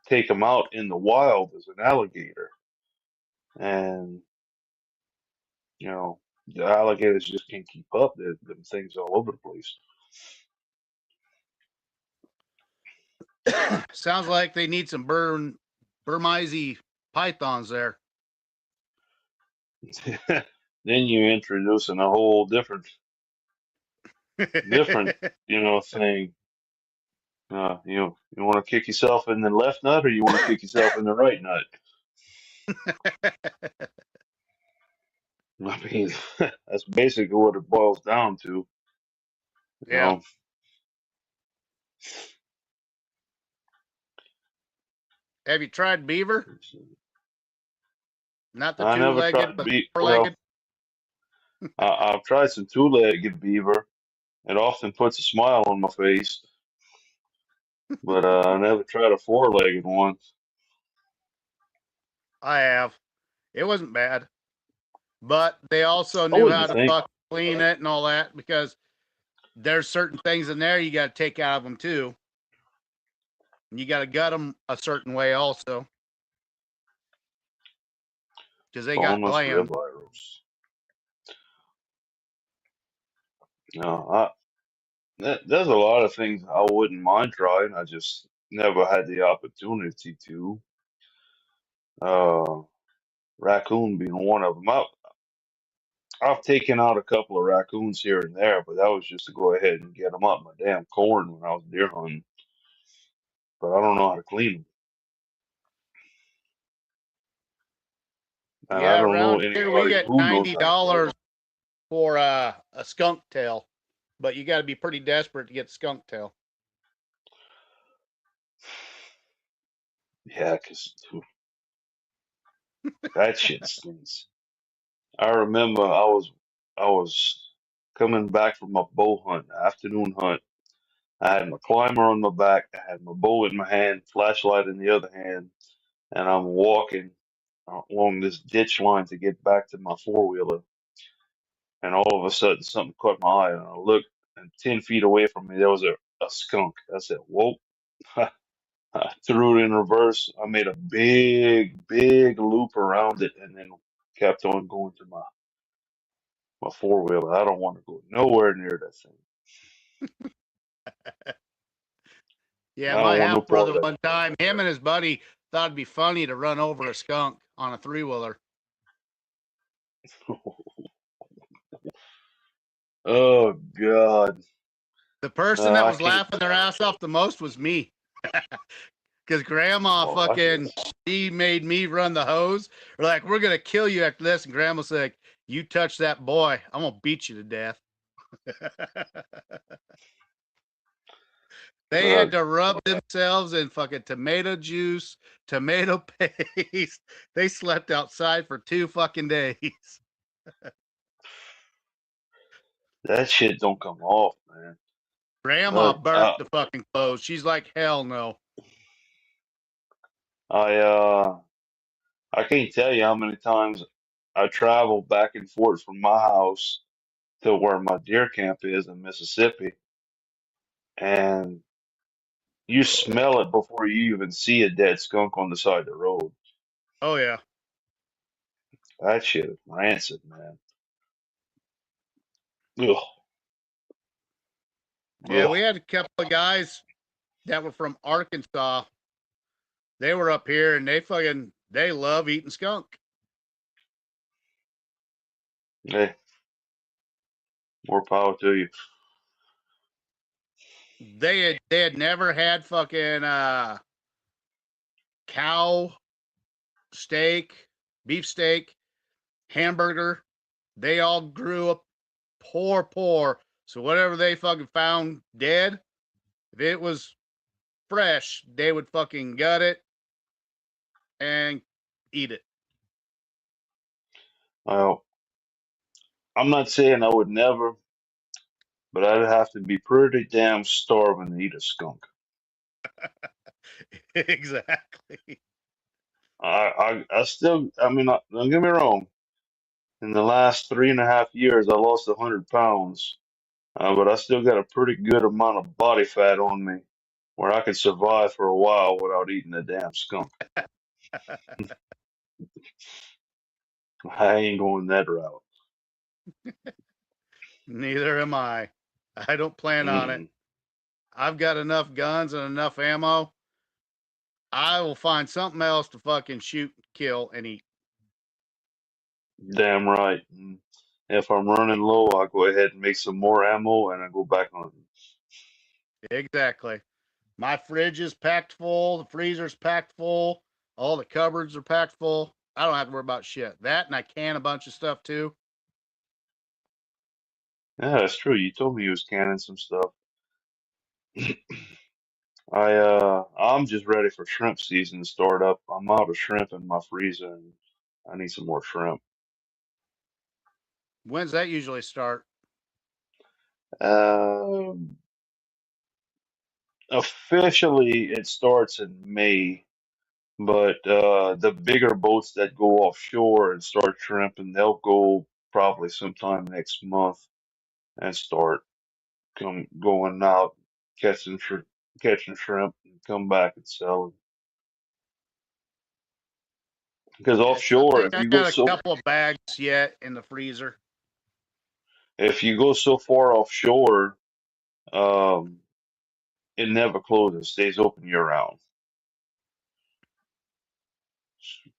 take them out in the wild is an alligator, and the alligators just can't keep up. Them things all over the place. Sounds like they need some Burmese pythons there. Then you're introducing a whole different thing. You want to kick yourself in the left nut, or you want to kick yourself in the right nut? I mean, that's basically what it boils down to. You Yeah. know, Have you tried beaver? Not the I never two-legged, tried but be four-legged. well. I've tried some two-legged beaver. It often puts a smile on my face, but I never tried a four-legged one. I have. It wasn't bad, but they also I knew wouldn't how to think. fuck clean it and all that because there's certain things in there you got to take out of them too. And you got to gut them a certain way also because they got Boneless glands. ribeye roast. No, there's a lot of things I wouldn't mind trying. I just never had the opportunity to. Uh, Raccoon being one of them. I've taken out a couple of raccoons here and there, but that was just to go ahead and get them up my damn corn when I was deer hunting. But I don't know how to clean them, and I Yeah, don't know around here we anybody get who knows how to clean $90 for a skunk tail, but you got to be pretty desperate to get skunk tail. them. Yeah, 'cause that shit stinks. I remember I was coming back from a bow hunt, afternoon hunt. I had my climber on my back, I had my bow in my hand, flashlight in the other hand, and I'm walking along this ditch line to get back to my four-wheeler. And all of a sudden, something caught my eye, and I looked, and 10 feet away from me, there was a skunk. I said, whoa. I threw it in reverse. I made a big, big loop around it, and then kept on going to my four-wheeler. I don't want to go nowhere near that thing. Yeah, I my don't want no half part brother of one time, him and his buddy thought it'd be funny to run over a skunk on a three-wheeler. that. Oh, God. The person that I was can't. laughing their ass off the most was me. Because grandma Oh, I can't. she made me run the hose. We're like, we're going to kill you after this. And grandma's like, you touch that boy, I'm going to beat you to death. They had to rub themselves in fucking tomato juice, tomato paste. They slept outside for 2 fucking days. That shit don't come off, man. Grandma But burnt the fucking clothes. She's like, hell no. I I can't tell you how many times I travel back and forth from my house to where my deer camp is in Mississippi, and you smell it before you even see a dead skunk on the side of the road. Oh, yeah. That shit is rancid, man. Ugh. Yeah, Ugh. we had a couple of guys that were from Arkansas. They were up here and they love eating skunk. Hey, more power to you. They had never had fucking cow steak, beef steak, hamburger. They all grew up poor. So whatever they fucking found dead, if it was fresh, they would fucking gut it and eat it. Well, I'm not saying I would never, but I'd have to be pretty damn starving to eat a skunk. Exactly. I still, I mean, don't get me wrong. In the last 3.5 years, I lost 100 pounds, but I still got a pretty good amount of body fat on me where I could survive for a while without eating a damn skunk. I ain't going that route. Neither am I. I don't plan on it. Mm, I've got enough guns and enough ammo. I will find something else to fucking shoot, kill, and eat. damn right. If I'm running low, I go ahead and make some more ammo and I go back on. Exactly. My fridge is packed full. The freezer's packed full. All the cupboards are packed full. I don't have to worry about shit. That and I can a bunch of stuff too. Yeah, that's true. You told me you was canning some stuff. I'm just ready for shrimp season to start up. I'm out of shrimp in my freezer and I need some more shrimp. When's that usually start? Um, Officially it starts in May, but the bigger boats that go offshore and start shrimping, they'll go probably sometime next month and start come going out catching catching shrimp and come back and sell. Because Yes, I offshore, think I got a couple of bags yet in the freezer. if you go so far offshore, um, it never closes, it stays open year round.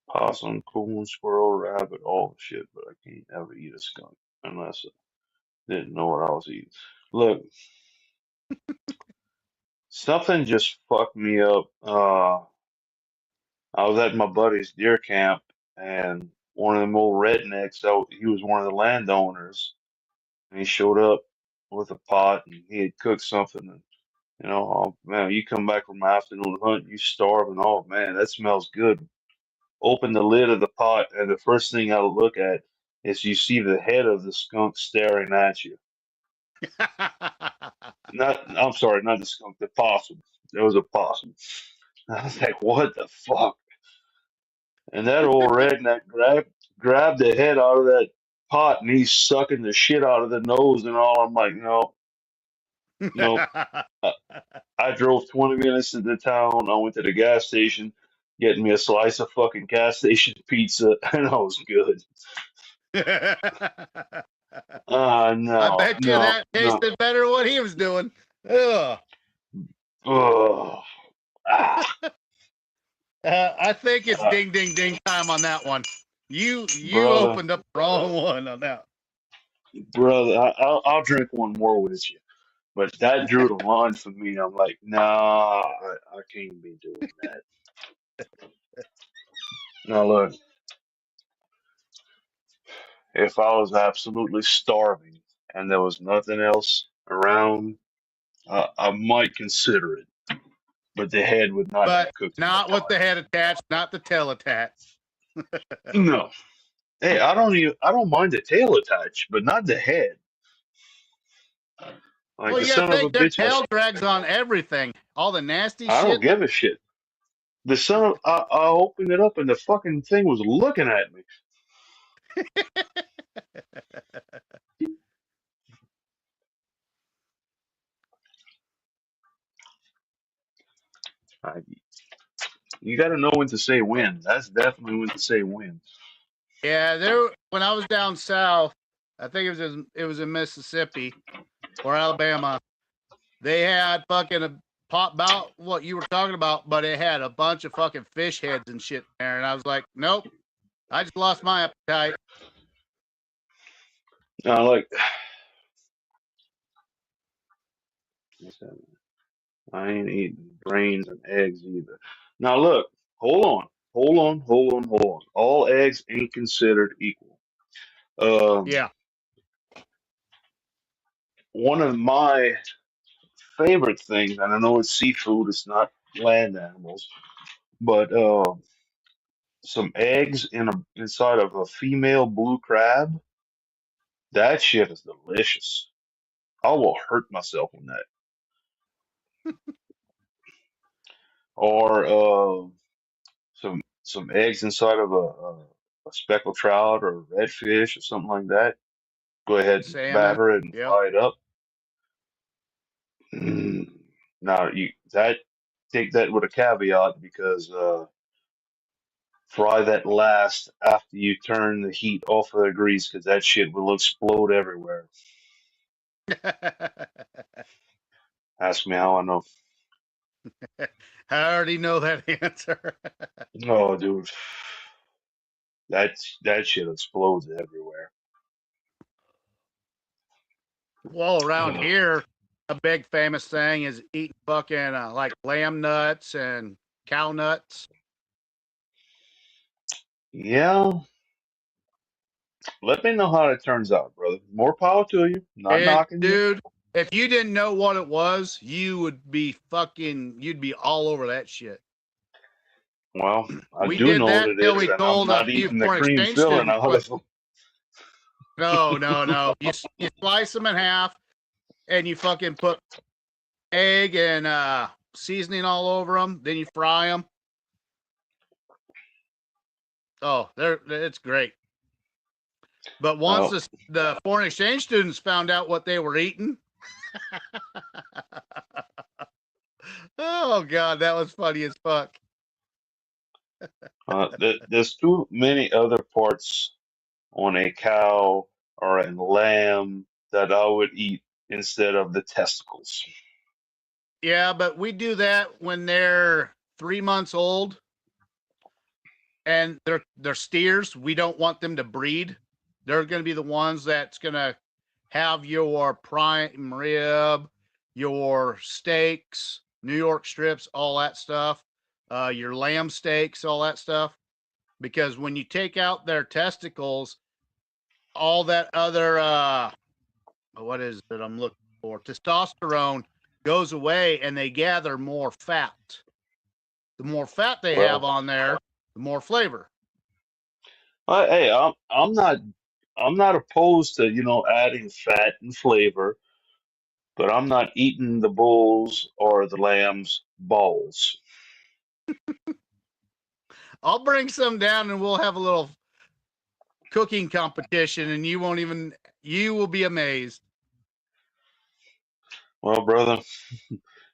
Possum, coon, squirrel, rabbit, all the shit, but I can't ever eat a skunk unless I didn't know what I was eating. Look, something just fucked me up. I was at my buddy's deer camp, and one of them old rednecks, so he was one of the landowners, and he showed up with a pot, and he had cooked something. And, oh man, you come back from my afternoon hunt, you starve, and oh man, that smells good. Open the lid of the pot, and the first thing I look at is you see the head of the skunk staring at you. I'm sorry, not the skunk, the possum. There was a possum. I was like, what the fuck? And that old redneck grabbed the head out of that pot and he's sucking the shit out of the nose and all. I'm like, no, no. I, I drove 20 minutes to the town. I went to the gas station, getting me a slice of fucking gas station pizza, and I was good. I No, bet you no, that no. tasted better than what he was doing. Ugh. Oh, ah, I think it's uh, ding ding ding time on that one. You brother, opened up the wrong one on that. brother, I'll drink one more with you. But that drew the line for me. I'm like, nah, I can't be doing that. Now look, if I was absolutely starving and there was nothing else around, I might consider it. But the head would not be But cooked in the not with pot. the head attached, not the tail attached. No. Hey, I don't mind the tail attached, but not the head. Like Well, the you gotta son of a think their bitch tail drags on everything. All the nasty I don't shit. give a shit. The son of I opened it up and the fucking thing was looking at me. I, you got to know when to say when. That's definitely when to say when. Yeah, there. When I was down south, I think it was in Mississippi or Alabama. They had fucking a pot about what you were talking about, but it had a bunch of fucking fish heads and shit there, and I was like, nope. I just lost my appetite. Like I ain't eating brains and eggs either. Now look, hold on. All eggs ain't considered equal. Um, Yeah. One of my favorite things, and I know it's seafood, it's not land animals, but some eggs inside of a female blue crab. That shit is delicious. I will hurt myself on that. Or some eggs inside of a speckled trout or a redfish or something like that. Go ahead and Salmon. batter it and Yep. fry it up. Now you that take that with a caveat because fry that last after you turn the heat off of the grease because that shit will explode everywhere. Ask me how I know. I already know that answer. Oh, dude, that shit explodes everywhere. Well, around here, a big famous thing is eating fucking like lamb nuts and cow nuts. Yeah, let me know how it turns out, brother. More power to you. Not knocking you. Dude, if you didn't know what it was, you'd be all over that shit. Well, I We do did know what that it till is, we and I'm told a not few eating the foreign cream exchange filling students out of them. No. You slice them in half, and you fucking put egg and seasoning all over them. Then you fry them. Oh, it's great. But once Oh, the foreign exchange students found out what they were eating, oh god, that was funny as fuck. there's too many other parts on a cow or a lamb that I would eat instead of the testicles. Yeah, but we do that when they're 3 months old and they're steers. We don't want them to breed. They're going to be the ones that's going to have your prime rib, your steaks, New York strips, all that stuff, your lamb steaks, all that stuff. Because when you take out their testicles, all that other what is it I'm looking for? Testosterone goes away and they gather more fat. The more fat they have Well, on there, the more flavor. hey, I'm not opposed to adding fat and flavor, but I'm not eating the bulls or the lamb's balls. I'll bring some down and we'll have a little cooking competition and you will be amazed. Well, brother,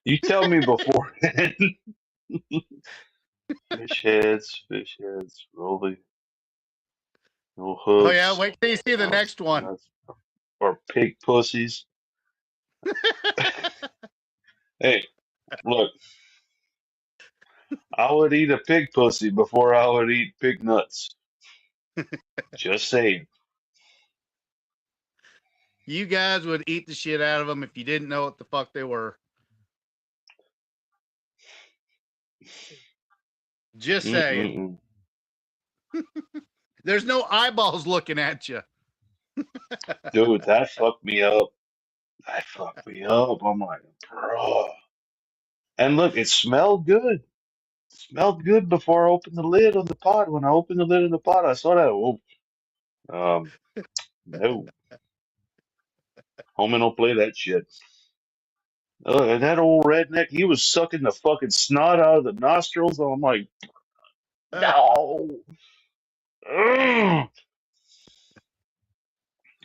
you tell me beforehand. fish heads, rolly, no Oh yeah, hooves, wait till you see the next one. nuts, or pig pussies. Hey, look, I would eat a pig pussy before I would eat pig nuts. Just saying. You guys would eat the shit out of them if you didn't know what the fuck they were. Just saying. There's no eyeballs looking at you. Dude, that fucked me up. I'm like, bro. And look, it smelled good. It smelled good before I opened the lid on the pot. When I opened the lid of the pot, I saw that. Oh, no. Homie don't play that shit. And that old redneck, he was sucking the fucking snot out of the nostrils. I'm like, no. Ugh.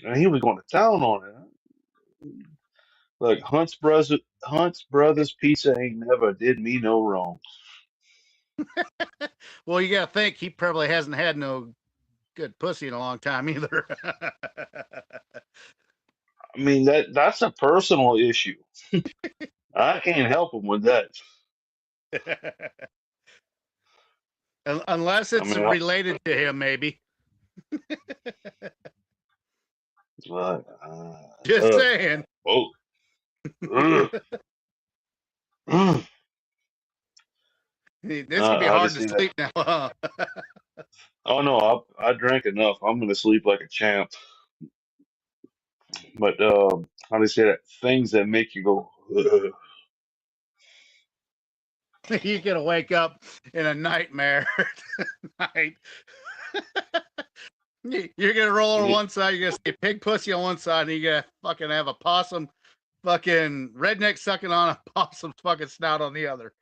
And he was going to town on it. Look, Hunt's Brothers Pizza ain't never did me no wrong. Well, you got to think he probably hasn't had no good pussy in a long time either. I mean, that's a personal issue. I can't help him with that. Unless I it's mean, related to him, maybe. Just saying. Oh. This could be I hard just to see sleep that. now. Oh no, I drank enough. I'm gonna sleep like a champ. But how do you say that? Things that make you go. Ugh. You're gonna wake up in a nightmare tonight. You're gonna roll over one side. You're gonna see pig pussy on one side, and you're gonna fucking have a possum fucking redneck sucking on a possum's fucking snout on the other.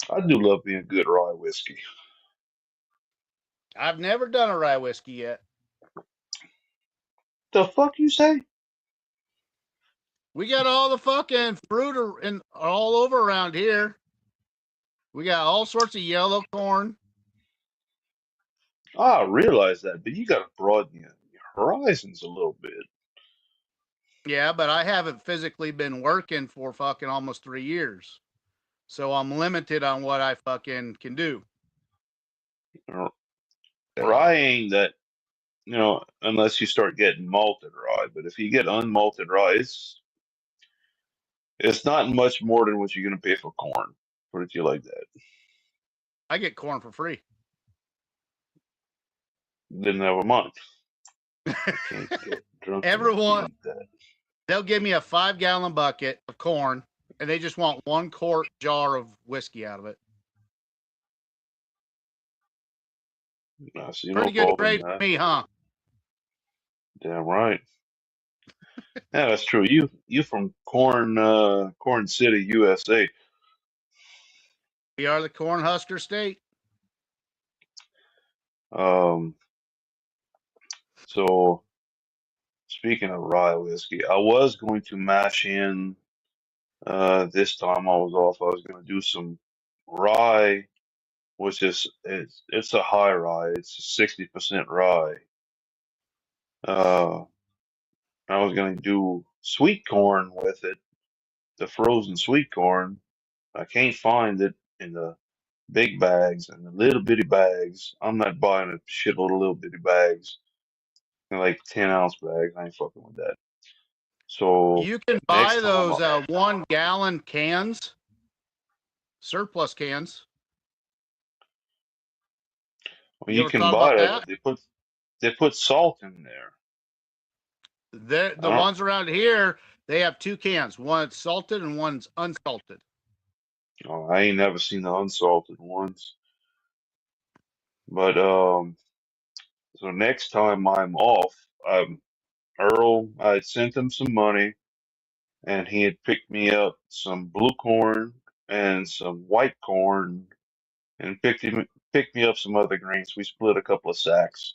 I do love me a good rye whiskey. I've never done a rye whiskey yet. The fuck you say? We got all the fucking fruit and all over around here. We got all sorts of yellow corn. I realize that, but you got to broaden your horizons a little bit. Yeah, but I haven't physically been working for fucking almost 3 years. So I'm limited on what I fucking can do. Rye ain't that, unless you start getting malted rye. But if you get unmalted rye, it's not much more than what you're going to pay for corn. Put it to you like that. I get corn for free. Then never mind. I can't get drunk. Everyone, they'll give me a 5-gallon bucket of corn, and they just want 1 quart jar of whiskey out of it. Pretty good grade for me, huh? Damn right. Yeah, that's true. You from Corn City, USA. We are the Cornhusker State. So speaking of rye whiskey, I was going to mash in this time I was off. I was going to do some rye, which is it's a high rye. It's 60% rye. I was going to do sweet corn with it, the frozen sweet corn. I can't find it in the big bags and the little bitty bags. I'm not buying a shitload of little bitty bags. They're like 10-ounce bags. I ain't fucking with that. So you can buy those 1-gallon cans, surplus cans. Well, you can buy that, but they put salt in there. The ones around here, they have 2 cans. One's salted and one's unsalted. Oh, I ain't never seen the unsalted ones. But so next time I'm off, Earl, I had sent him some money, and he had picked me up some blue corn and some white corn, and picked me up some other grains. We split a couple of sacks,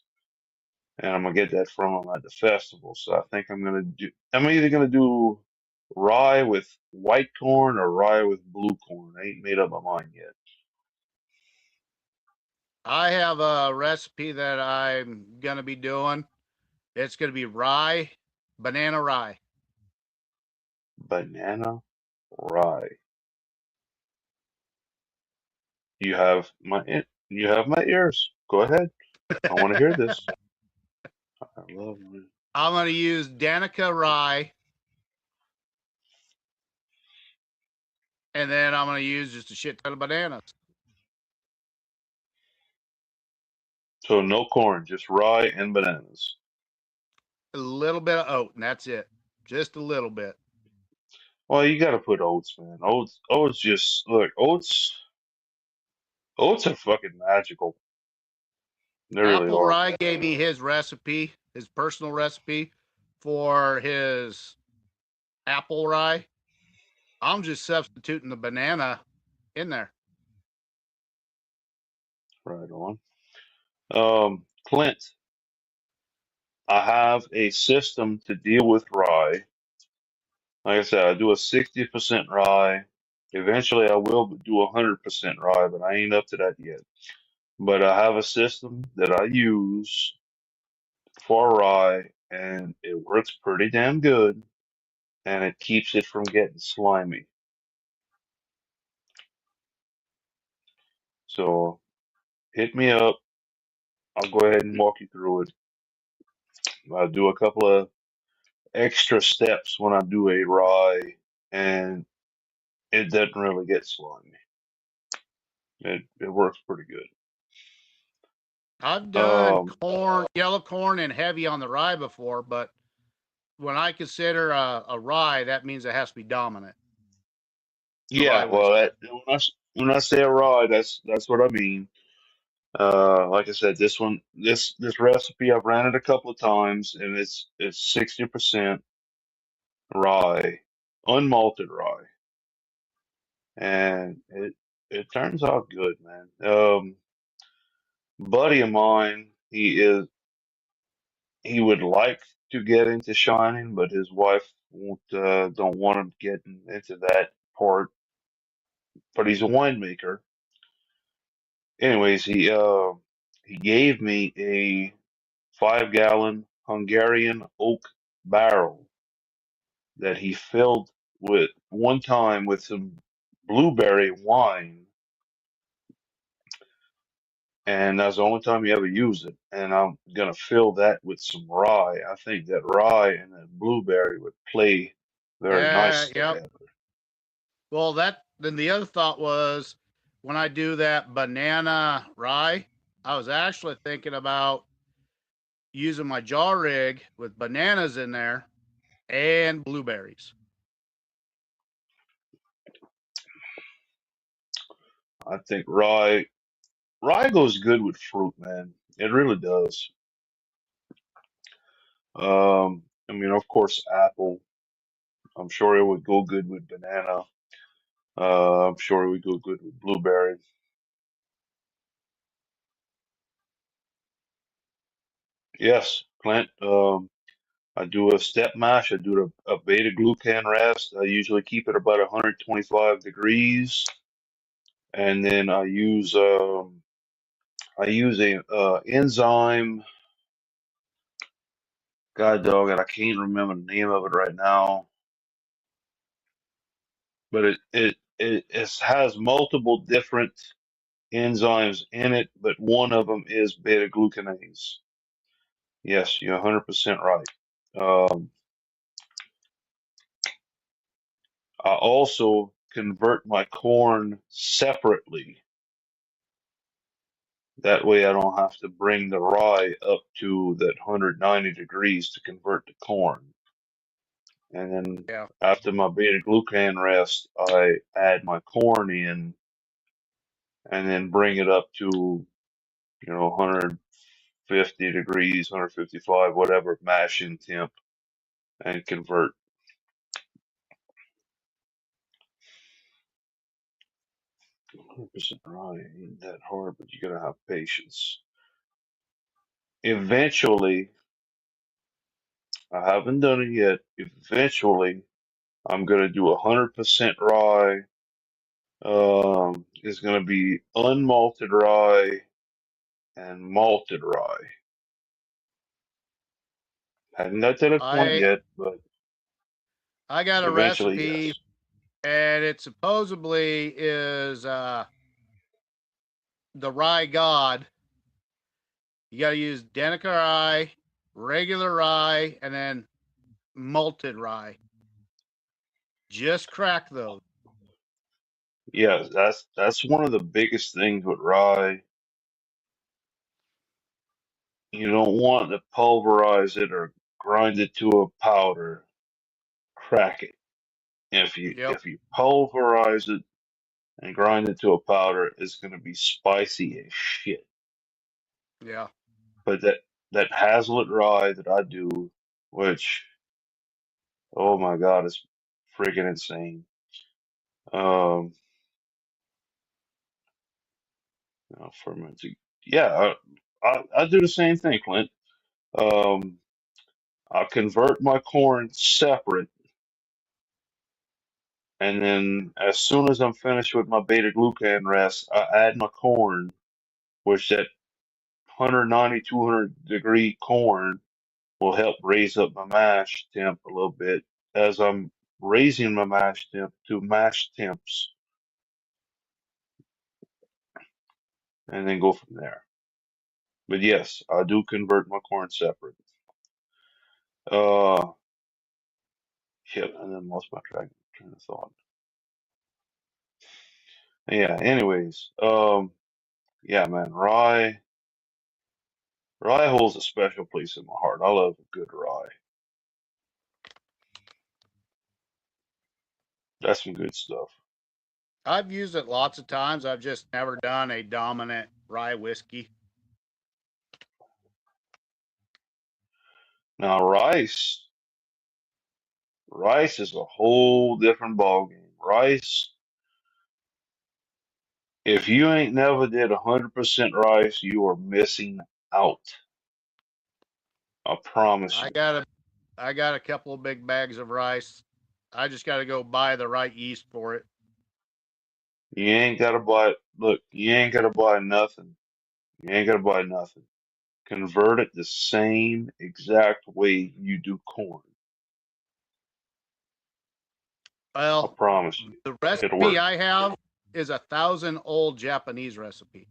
and I'm gonna get that from him at the festival. So I think I'm either gonna do rye with white corn or rye with blue corn. I ain't made up my mind yet. I have a recipe that I'm going to be doing. It's going to be rye, banana rye. Banana rye. You have my ears. Go ahead. I want to hear this. I love it. I'm going to use Danica rye. And then I'm going to use just a shit ton of bananas. So no corn, just rye and bananas. A little bit of oat, and that's it. Just a little bit. Well, you got to put oats, man. Oats just look. Oats are fucking magical. They really Apple are. Rye gave me his recipe, his personal recipe for his apple rye. I'm just substituting the banana in there. Right on. Clint, I have a system to deal with rye. Like I said, I do a 60% rye. Eventually, I will do 100% rye, but I ain't up to that yet. But I have a system that I use for rye, and it works pretty damn good, and it keeps it from getting slimy. So hit me up. I'll go ahead and walk you through it. I'll do a couple of extra steps when I do a rye, and it doesn't really get slimy. It works pretty good. I've done corn, yellow corn, and heavy on the rye before, but when I consider a rye, that means it has to be dominant. Yeah, well, when I say a rye, that's what I mean. Like I said, this recipe I've ran it a couple of times, and it's 60% rye, unmalted rye, and it turns out good, man. Buddy of mine, he would like to get into shining, but his wife won't don't want him getting into that part. But he's a winemaker. Anyways, he gave me a 5-gallon Hungarian oak barrel that he filled with one time with some blueberry wine, and that's the only time he ever used it. And I'm gonna fill that with some rye. I think that rye and that blueberry would play very Yeah, nice yep. together. Well, then the other thought was when I do that banana rye, I was actually thinking about using my jar rig with bananas in there and blueberries. I think rye goes good with fruit, man. It really does. I mean, of course, apple. I'm sure it would go good with banana. I'm sure it would go good with blueberry. Yes, Clint. I do a step mash. I do a beta glucan rest. I usually keep it about 125 degrees, and then I use a enzyme. God dog it, I can't remember the name of it right now, but it has multiple different enzymes in it, but one of them is beta glucanase. Yes, you're 100% right. Um, I also convert my corn separately. That way I don't have to bring the rye up to that 190 degrees to convert the corn. And then Yeah. after my beta glucan rest, I add my corn in and then bring it up to, 150 degrees, 155, whatever mashing temp, and convert. 100% rye ain't that hard, but you gotta have patience. Eventually, I haven't done it yet. Eventually, I'm gonna do 100% rye. It's gonna be unmalted rye and malted rye. Haven't got to that point I yet, but I got a eventually, recipe yes. and it supposedly is the rye god. You got to use Denica rye, regular rye, and then malted rye. Just crack those. Yeah, that's one of the biggest things with rye. You don't want to pulverize it or grind it to a powder. Crack it. Yep. If you pulverize it and grind it to a powder, it's gonna be spicy as shit. Yeah. But that Hazlitt rye that I do, which oh my God, it's freaking insane. Um, fermenting. Yeah, I do the same thing, Clint. Um, I convert my corn separate, and then as soon as I'm finished with my beta glucan rest, I add my corn, which that 190, 200 degree corn will help raise up my mash temp a little bit as I'm raising my mash temp to mash temps, and then go from there. But yes, I do convert my corn separate. Uh, shit, and then lost my train of thought. Yeah, anyways, yeah, man, rye holds a special place in my heart. I love a good rye. That's some good stuff. I've used it lots of times. I've just never done a dominant rye whiskey. Now rice is a whole different ballgame. Rice, if you ain't never did 100% rice, you are missing out. I promise you. I got a couple of big bags of rice. I just got to go buy the right yeast for it. You ain't gotta buy. Look, you ain't gotta buy nothing. You ain't gotta buy nothing. Convert it the same exact way you do corn. I Well, promise you, the it'll recipe work. I have is 1,000-old Japanese recipe.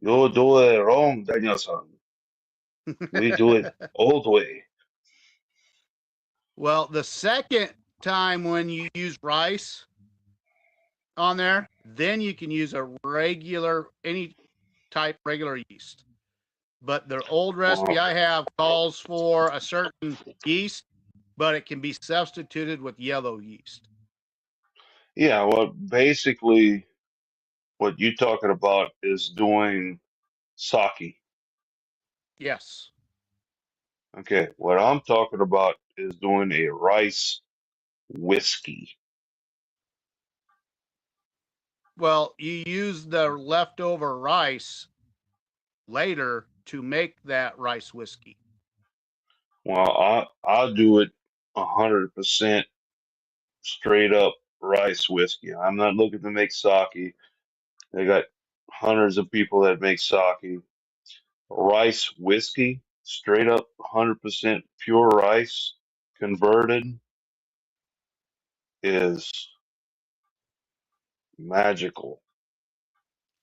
You do it wrong, Daniel-san. We do it old way. Well, the second time when you use rice on there, then you can use a regular, any type regular yeast. But the old recipe I have calls for a certain yeast, but it can be substituted with yellow yeast. Yeah, well, basically, what you're talking about is doing sake. Yes. Okay, what I'm talking about is doing a rice whiskey. Well, you use the leftover rice later to make that rice whiskey. Well, I'll do it 100% straight up rice whiskey. I'm not looking to make sake. They got hundreds of people that make sake. Rice whiskey, straight up 100% pure rice, converted, is magical.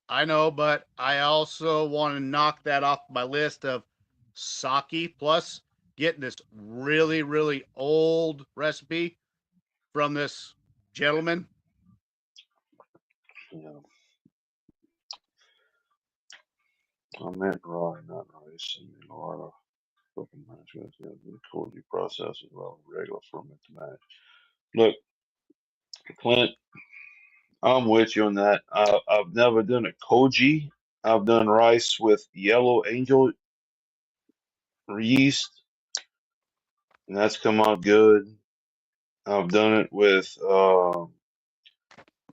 I know, but I also want to knock that off my list of sake plus getting this really, really old recipe from this gentleman. Yeah, I meant rye, not rice. I mean, a lot of fucking mash. Yeah, the Koji process as well, regular ferment to mash. Look, Clint, I'm with you on that. I've never done a koji. I've done rice with yellow angel yeast, and that's come out good. I've done it with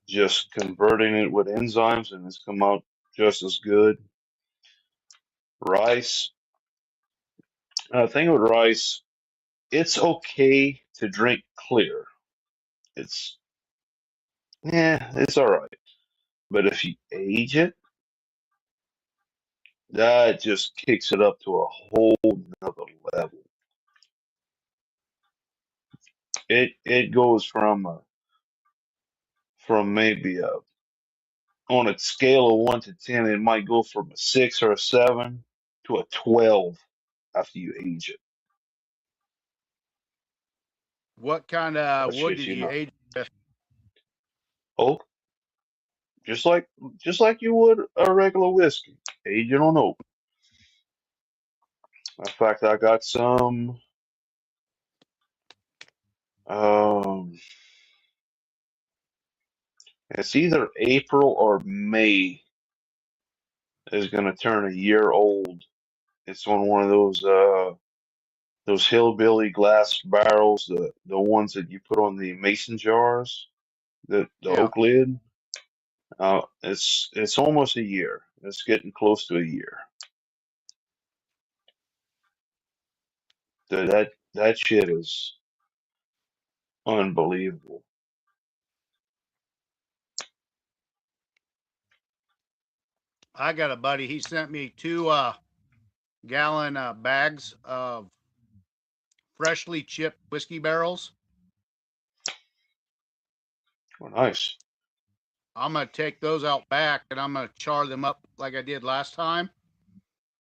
just converting it with enzymes, and it's come out just as good. Rice, the thing with rice, it's okay to drink clear. It's it's all right. But if you age it, that just kicks it up to a whole nother level. It goes from maybe a on a scale of 1 to 10, it might go from a 6 or a 7 to a 12 after you age it. What kind of That wood shit did you you know. age with? Oak, just like you would a regular whiskey. Age it on oak. In fact, I got some. Um, it's either April or May is gonna turn a year old. It's on one of those hillbilly glass barrels, the ones that you put on the mason jars, the Yeah. oak lid. It's almost a year. It's getting close to a year. That shit is unbelievable. I got a buddy. He sent me 2 gallon bags of freshly chipped whiskey barrels. Well, nice. I'm going to take those out back and I'm going to char them up like I did last time.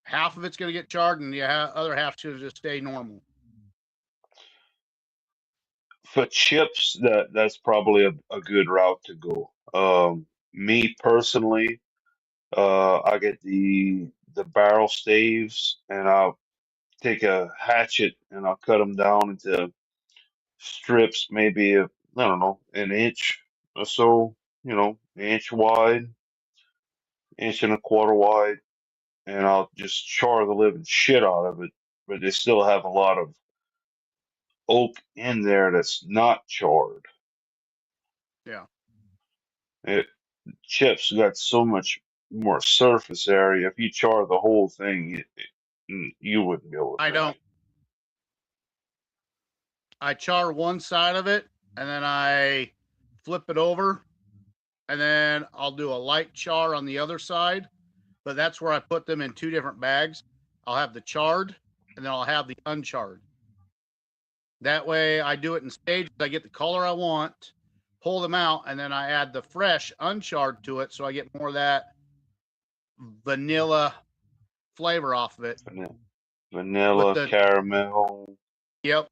Half of it's going to get charred and the other half should just stay normal. For chips, that's probably a good route to go. Me personally, I get the barrel staves and I'll take a hatchet and I'll cut them down into strips, maybe I don't know, an inch or so, inch wide, inch and a quarter wide, and I'll just char the living shit out of it. But they still have a lot of oak in there that's not charred. Yeah. It chips got so much more surface area. If you char the whole thing, you wouldn't be able to I make don't. I char one side of it and then I flip it over and then I'll do a light char on the other side. But that's where I put them in two different bags. I'll have the charred and then I'll have the uncharred. That way I do it in stages. I get the color I want, pull them out, and then I add the fresh uncharred to it so I get more of that vanilla flavor off of it. vanilla, The caramel yep.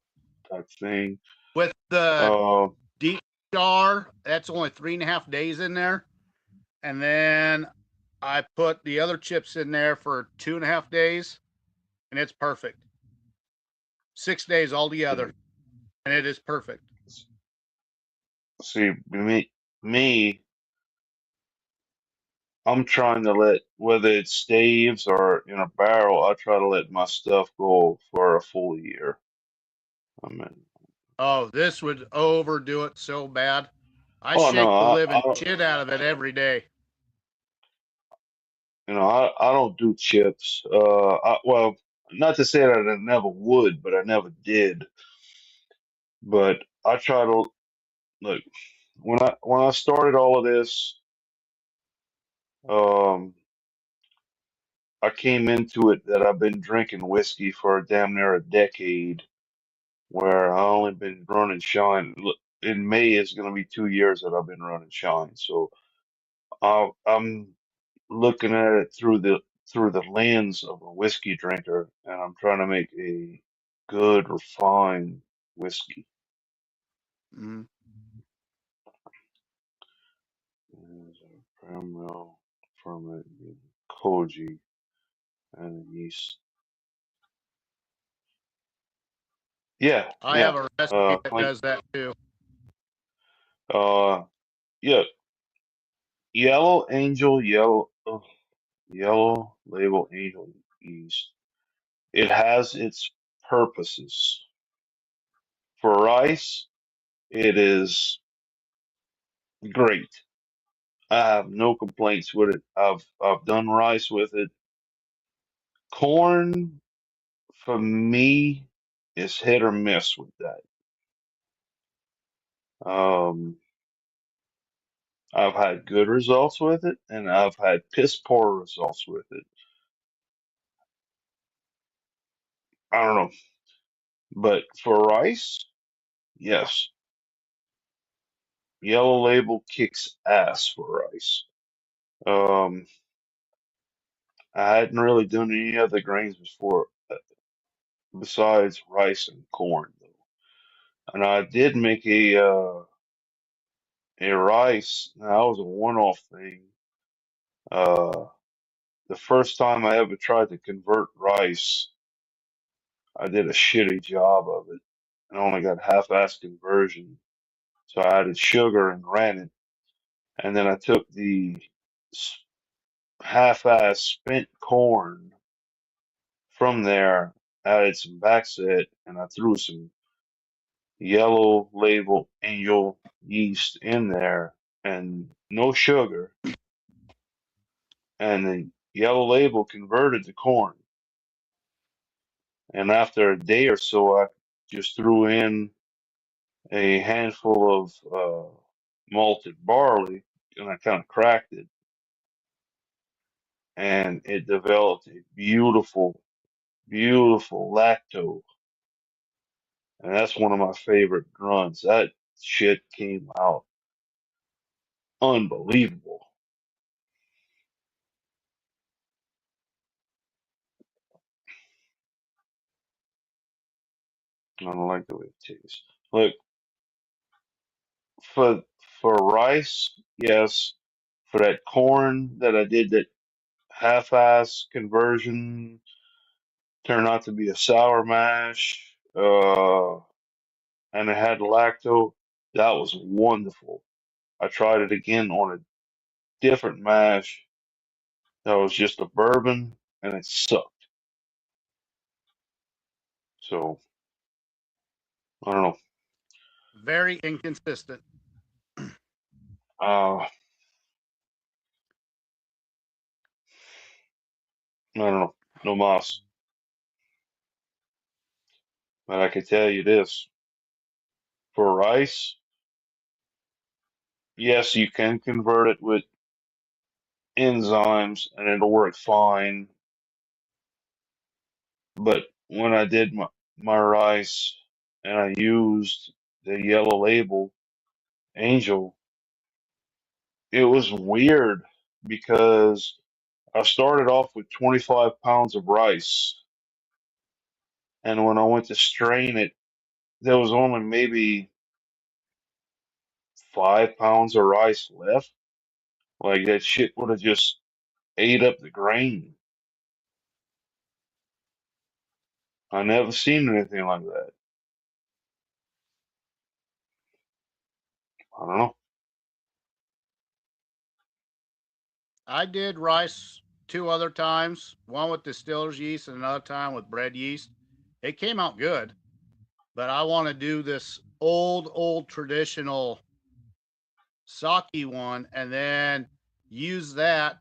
type thing. With the deep char, that's only 3.5 days in there. And then I put the other chips in there for 2.5 days, and it's perfect. 6 days altogether, and it is perfect. See, me, I'm trying to let, whether it's staves or in a barrel, I try to let my stuff go for a full year. I mean, Oh, this would overdo it so bad. I oh no, shake the I living shit out of it every day. I don't do chips. Well, not to say that I never would, but I never did. But I try to look when I started all of this. Um, I came into it that I've been drinking whiskey for damn near a decade, where I only been running Shine. Look, in May is going to be 2 years that I've been running Shine, so I'm looking at it through the lens of a whiskey drinker, and I'm trying to make a good refined whiskey. Mm-hmm. Caramel, fermented koji, and yeast. Yeah, I yeah. have a recipe that Clink. does that too. Yeah. Yellow label angel yeast. It has its purposes. For rice, it is great. I have no complaints with it. I've done rice with it. Corn, for me, is hit or miss with that. Um, I've had good results with it, and I've had piss poor results with it. I don't know, but for rice, yes, yellow label kicks ass for rice. Um, I hadn't really done any other grains before besides rice and corn, though. And I did make a rice. Now, that was a one-off thing. Uh, the first time I ever tried to convert rice, I did a shitty job of it. I only got half-ass conversion. So I added sugar and ran it. And then I took the s- half-ass spent corn from there, added some backset, and I threw some yellow label angel yeast in there and no sugar. And the yellow label converted to corn. And after a day or so, I just threw in a handful of malted barley and I kind of cracked it. And it developed a beautiful, beautiful lacto. And that's one of my favorite runs. That shit came out unbelievable. I don't like the way it tastes. Look, for for rice, yes. For that corn that I did, that half-ass conversion turned out to be a sour mash, and it had lacto. That was wonderful. I tried it again on a different mash that was just a bourbon, and it sucked. So I don't know. Very inconsistent. I don't know. No mas. But I can tell you this: for rice, yes, you can convert it with enzymes, and it'll work fine. But when I did my rice and I used the yellow label Angel, it was weird because I started off with 25 pounds of rice, and when I went to strain it, there was only maybe 5 pounds of rice left. Like that shit would have just ate up the grain. I never seen anything like that. I don't know. I did rice 2 other times, one with distiller's yeast and another time with bread yeast. It came out good, but I want to do this old traditional sake one and then use that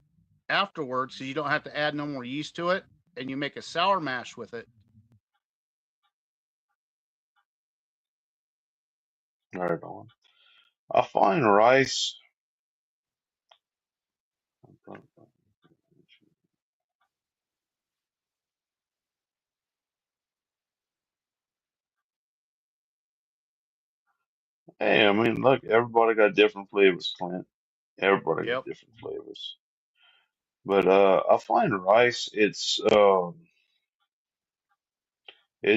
afterwards so you don't have to add no more yeast to it, and you make a sour mash with it. Right on. I find rice. Hey, I mean, look, everybody got different flavors, Clint. Everybody got Yep. different flavors. But I find rice, it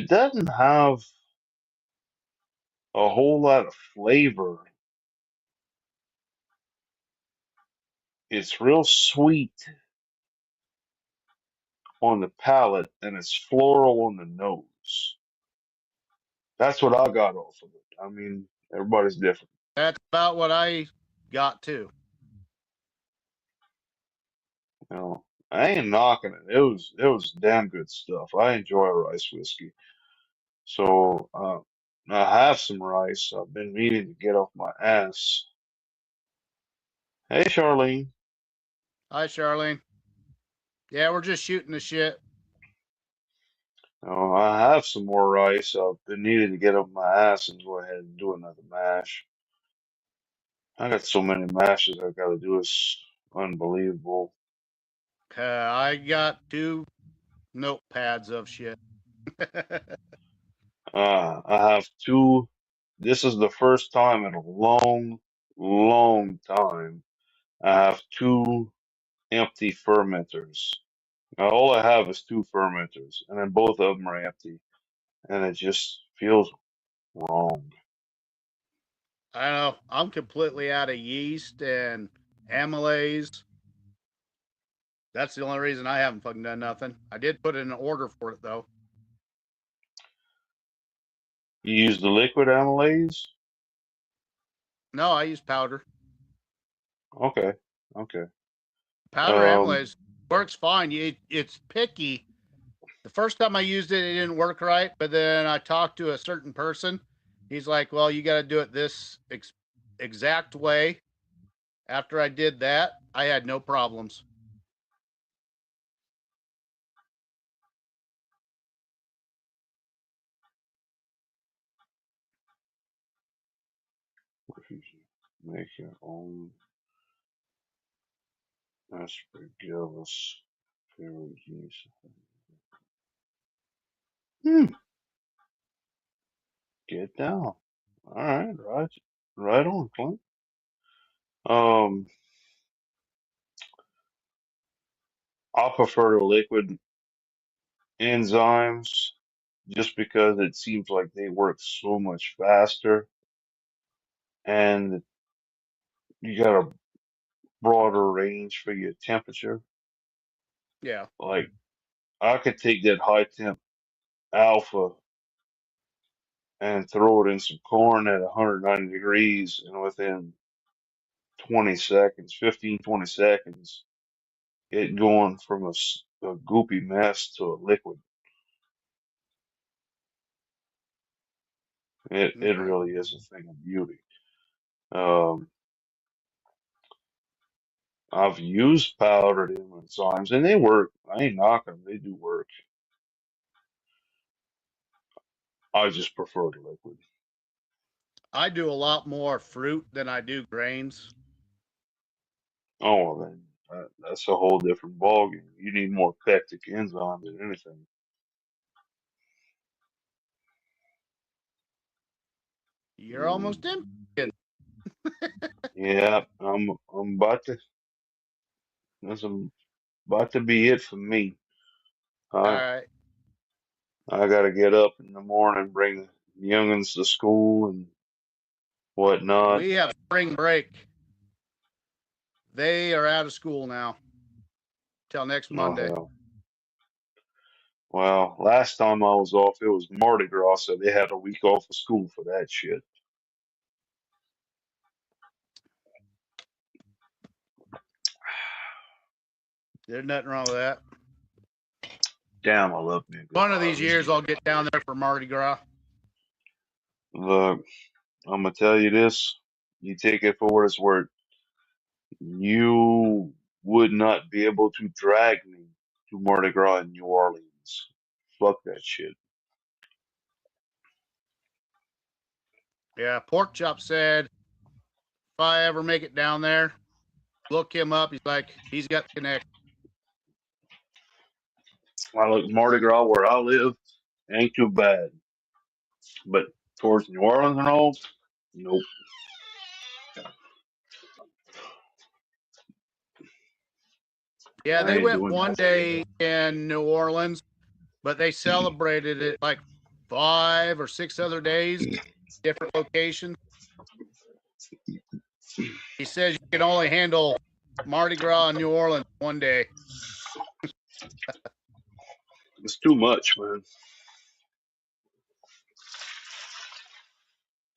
doesn't have a whole lot of flavor. It's real sweet on the palate and it's floral on the nose. That's what I got off of it. I mean, everybody's different. That's about what I got too. You know, I ain't knocking it. It was damn good stuff. I enjoy rice whiskey. So I have some rice. I've been meaning to get off my ass. Hey, Charlene. Hi, Charlene. Yeah, we're just shooting the shit. I have some more rice. I've been needing to get off my ass and go ahead and do another mash. I got so many mashes I gotta do. It's unbelievable. I got 2 notepads of shit. I have two. This is the first time in a long time I have two empty fermenters. Now all I have is two fermenters, and then both of them are empty, and it just feels wrong. I don't know. I'm completely out of yeast and amylase. That's the only reason I haven't fucking done nothing. I did put in an order for it though. You use the liquid amylase? No, I use powder. Okay, okay. Powder Um, amylase works fine. It's picky. The first time I used it, it didn't work right. But then I talked to a certain person. He's like, "Well, you got to do it this exact way." After I did that, I had no problems. make your own aspergillus favorite. Get down. All right on, Clint. Um, I prefer the liquid enzymes just because it seems like they work so much faster and you got a broader range for your temperature. Yeah. Like I could take that high temp alpha and throw it in some corn at 190 degrees, and within 20 seconds, 15, 20 seconds, it going from a goopy mess to a liquid. It Okay. really is a thing of beauty. Um, I've used powdered enzymes and they work. I ain't knocking them. They do work. I just prefer the liquid. I do a lot more fruit than I do grains. Oh, well then that's a whole different ballgame. You need more pectic enzyme than anything. You're almost in. Yeah, I'm about to. That's about to be it for me. All I right. I gotta get up in the morning, bring the youngins to school and whatnot. We have spring break. They are out of school now till next Oh Monday. hell. Well, last time I was off, it was Mardi Gras, so they had a week off of school for that shit. There's nothing wrong with that. Damn, I love me a good One of these years, barbecue. I'll get down there for Mardi Gras. Look, I'm gonna tell you this. You take it for what it's worth. You would not be able to drag me to Mardi Gras in New Orleans. Fuck that shit. Yeah, Pork Chop said if I ever make it down there, look him up. He's like, he's got the connection. I look Mardi Gras where I live ain't too bad, but towards New Orleans and all, nope. Yeah, I they ain't went doing one that shit. day in New Orleans, but they celebrated it like 5 or 6 other days, different locations. He says you can only handle Mardi Gras in New Orleans one day. It's too much, man.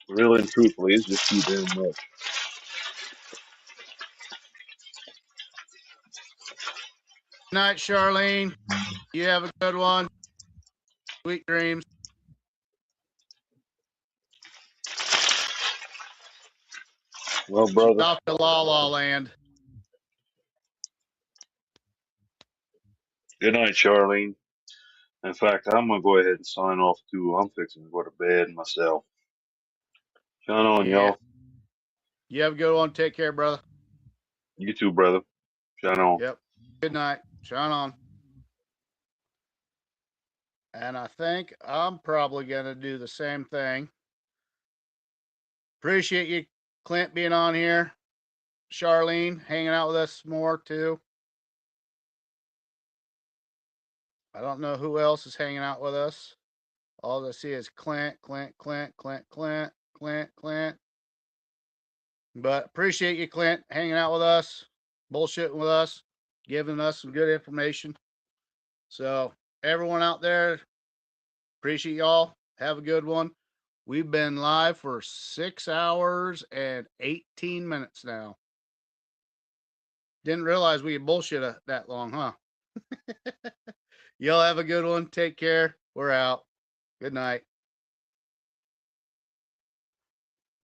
Really and truthfully, it's just too damn much. Night, Charlene. You have a good one. Sweet dreams. Well, She's brother, off to La La Land. good night, Charlene. In fact, I'm gonna go ahead and sign off too. I'm fixing to go to bed myself. Shine on, Yeah. y'all. You have a good one. Take care, brother. You too, brother. Shine on. Yep. Good night. Shine on. And I think I'm probably going to do the same thing. Appreciate you, Clint, being on here. Charlene, hanging out with us more, too. I don't know who else is hanging out with us. All I see is Clint. But appreciate you, Clint, hanging out with us, bullshitting with us, giving us some good information. So, everyone out there, appreciate y'all. Have a good one. We've been live for 6 hours and 18 minutes now. Didn't realize we could bullshit that long, huh? Y'all have a good one. Take care. We're out. Good night.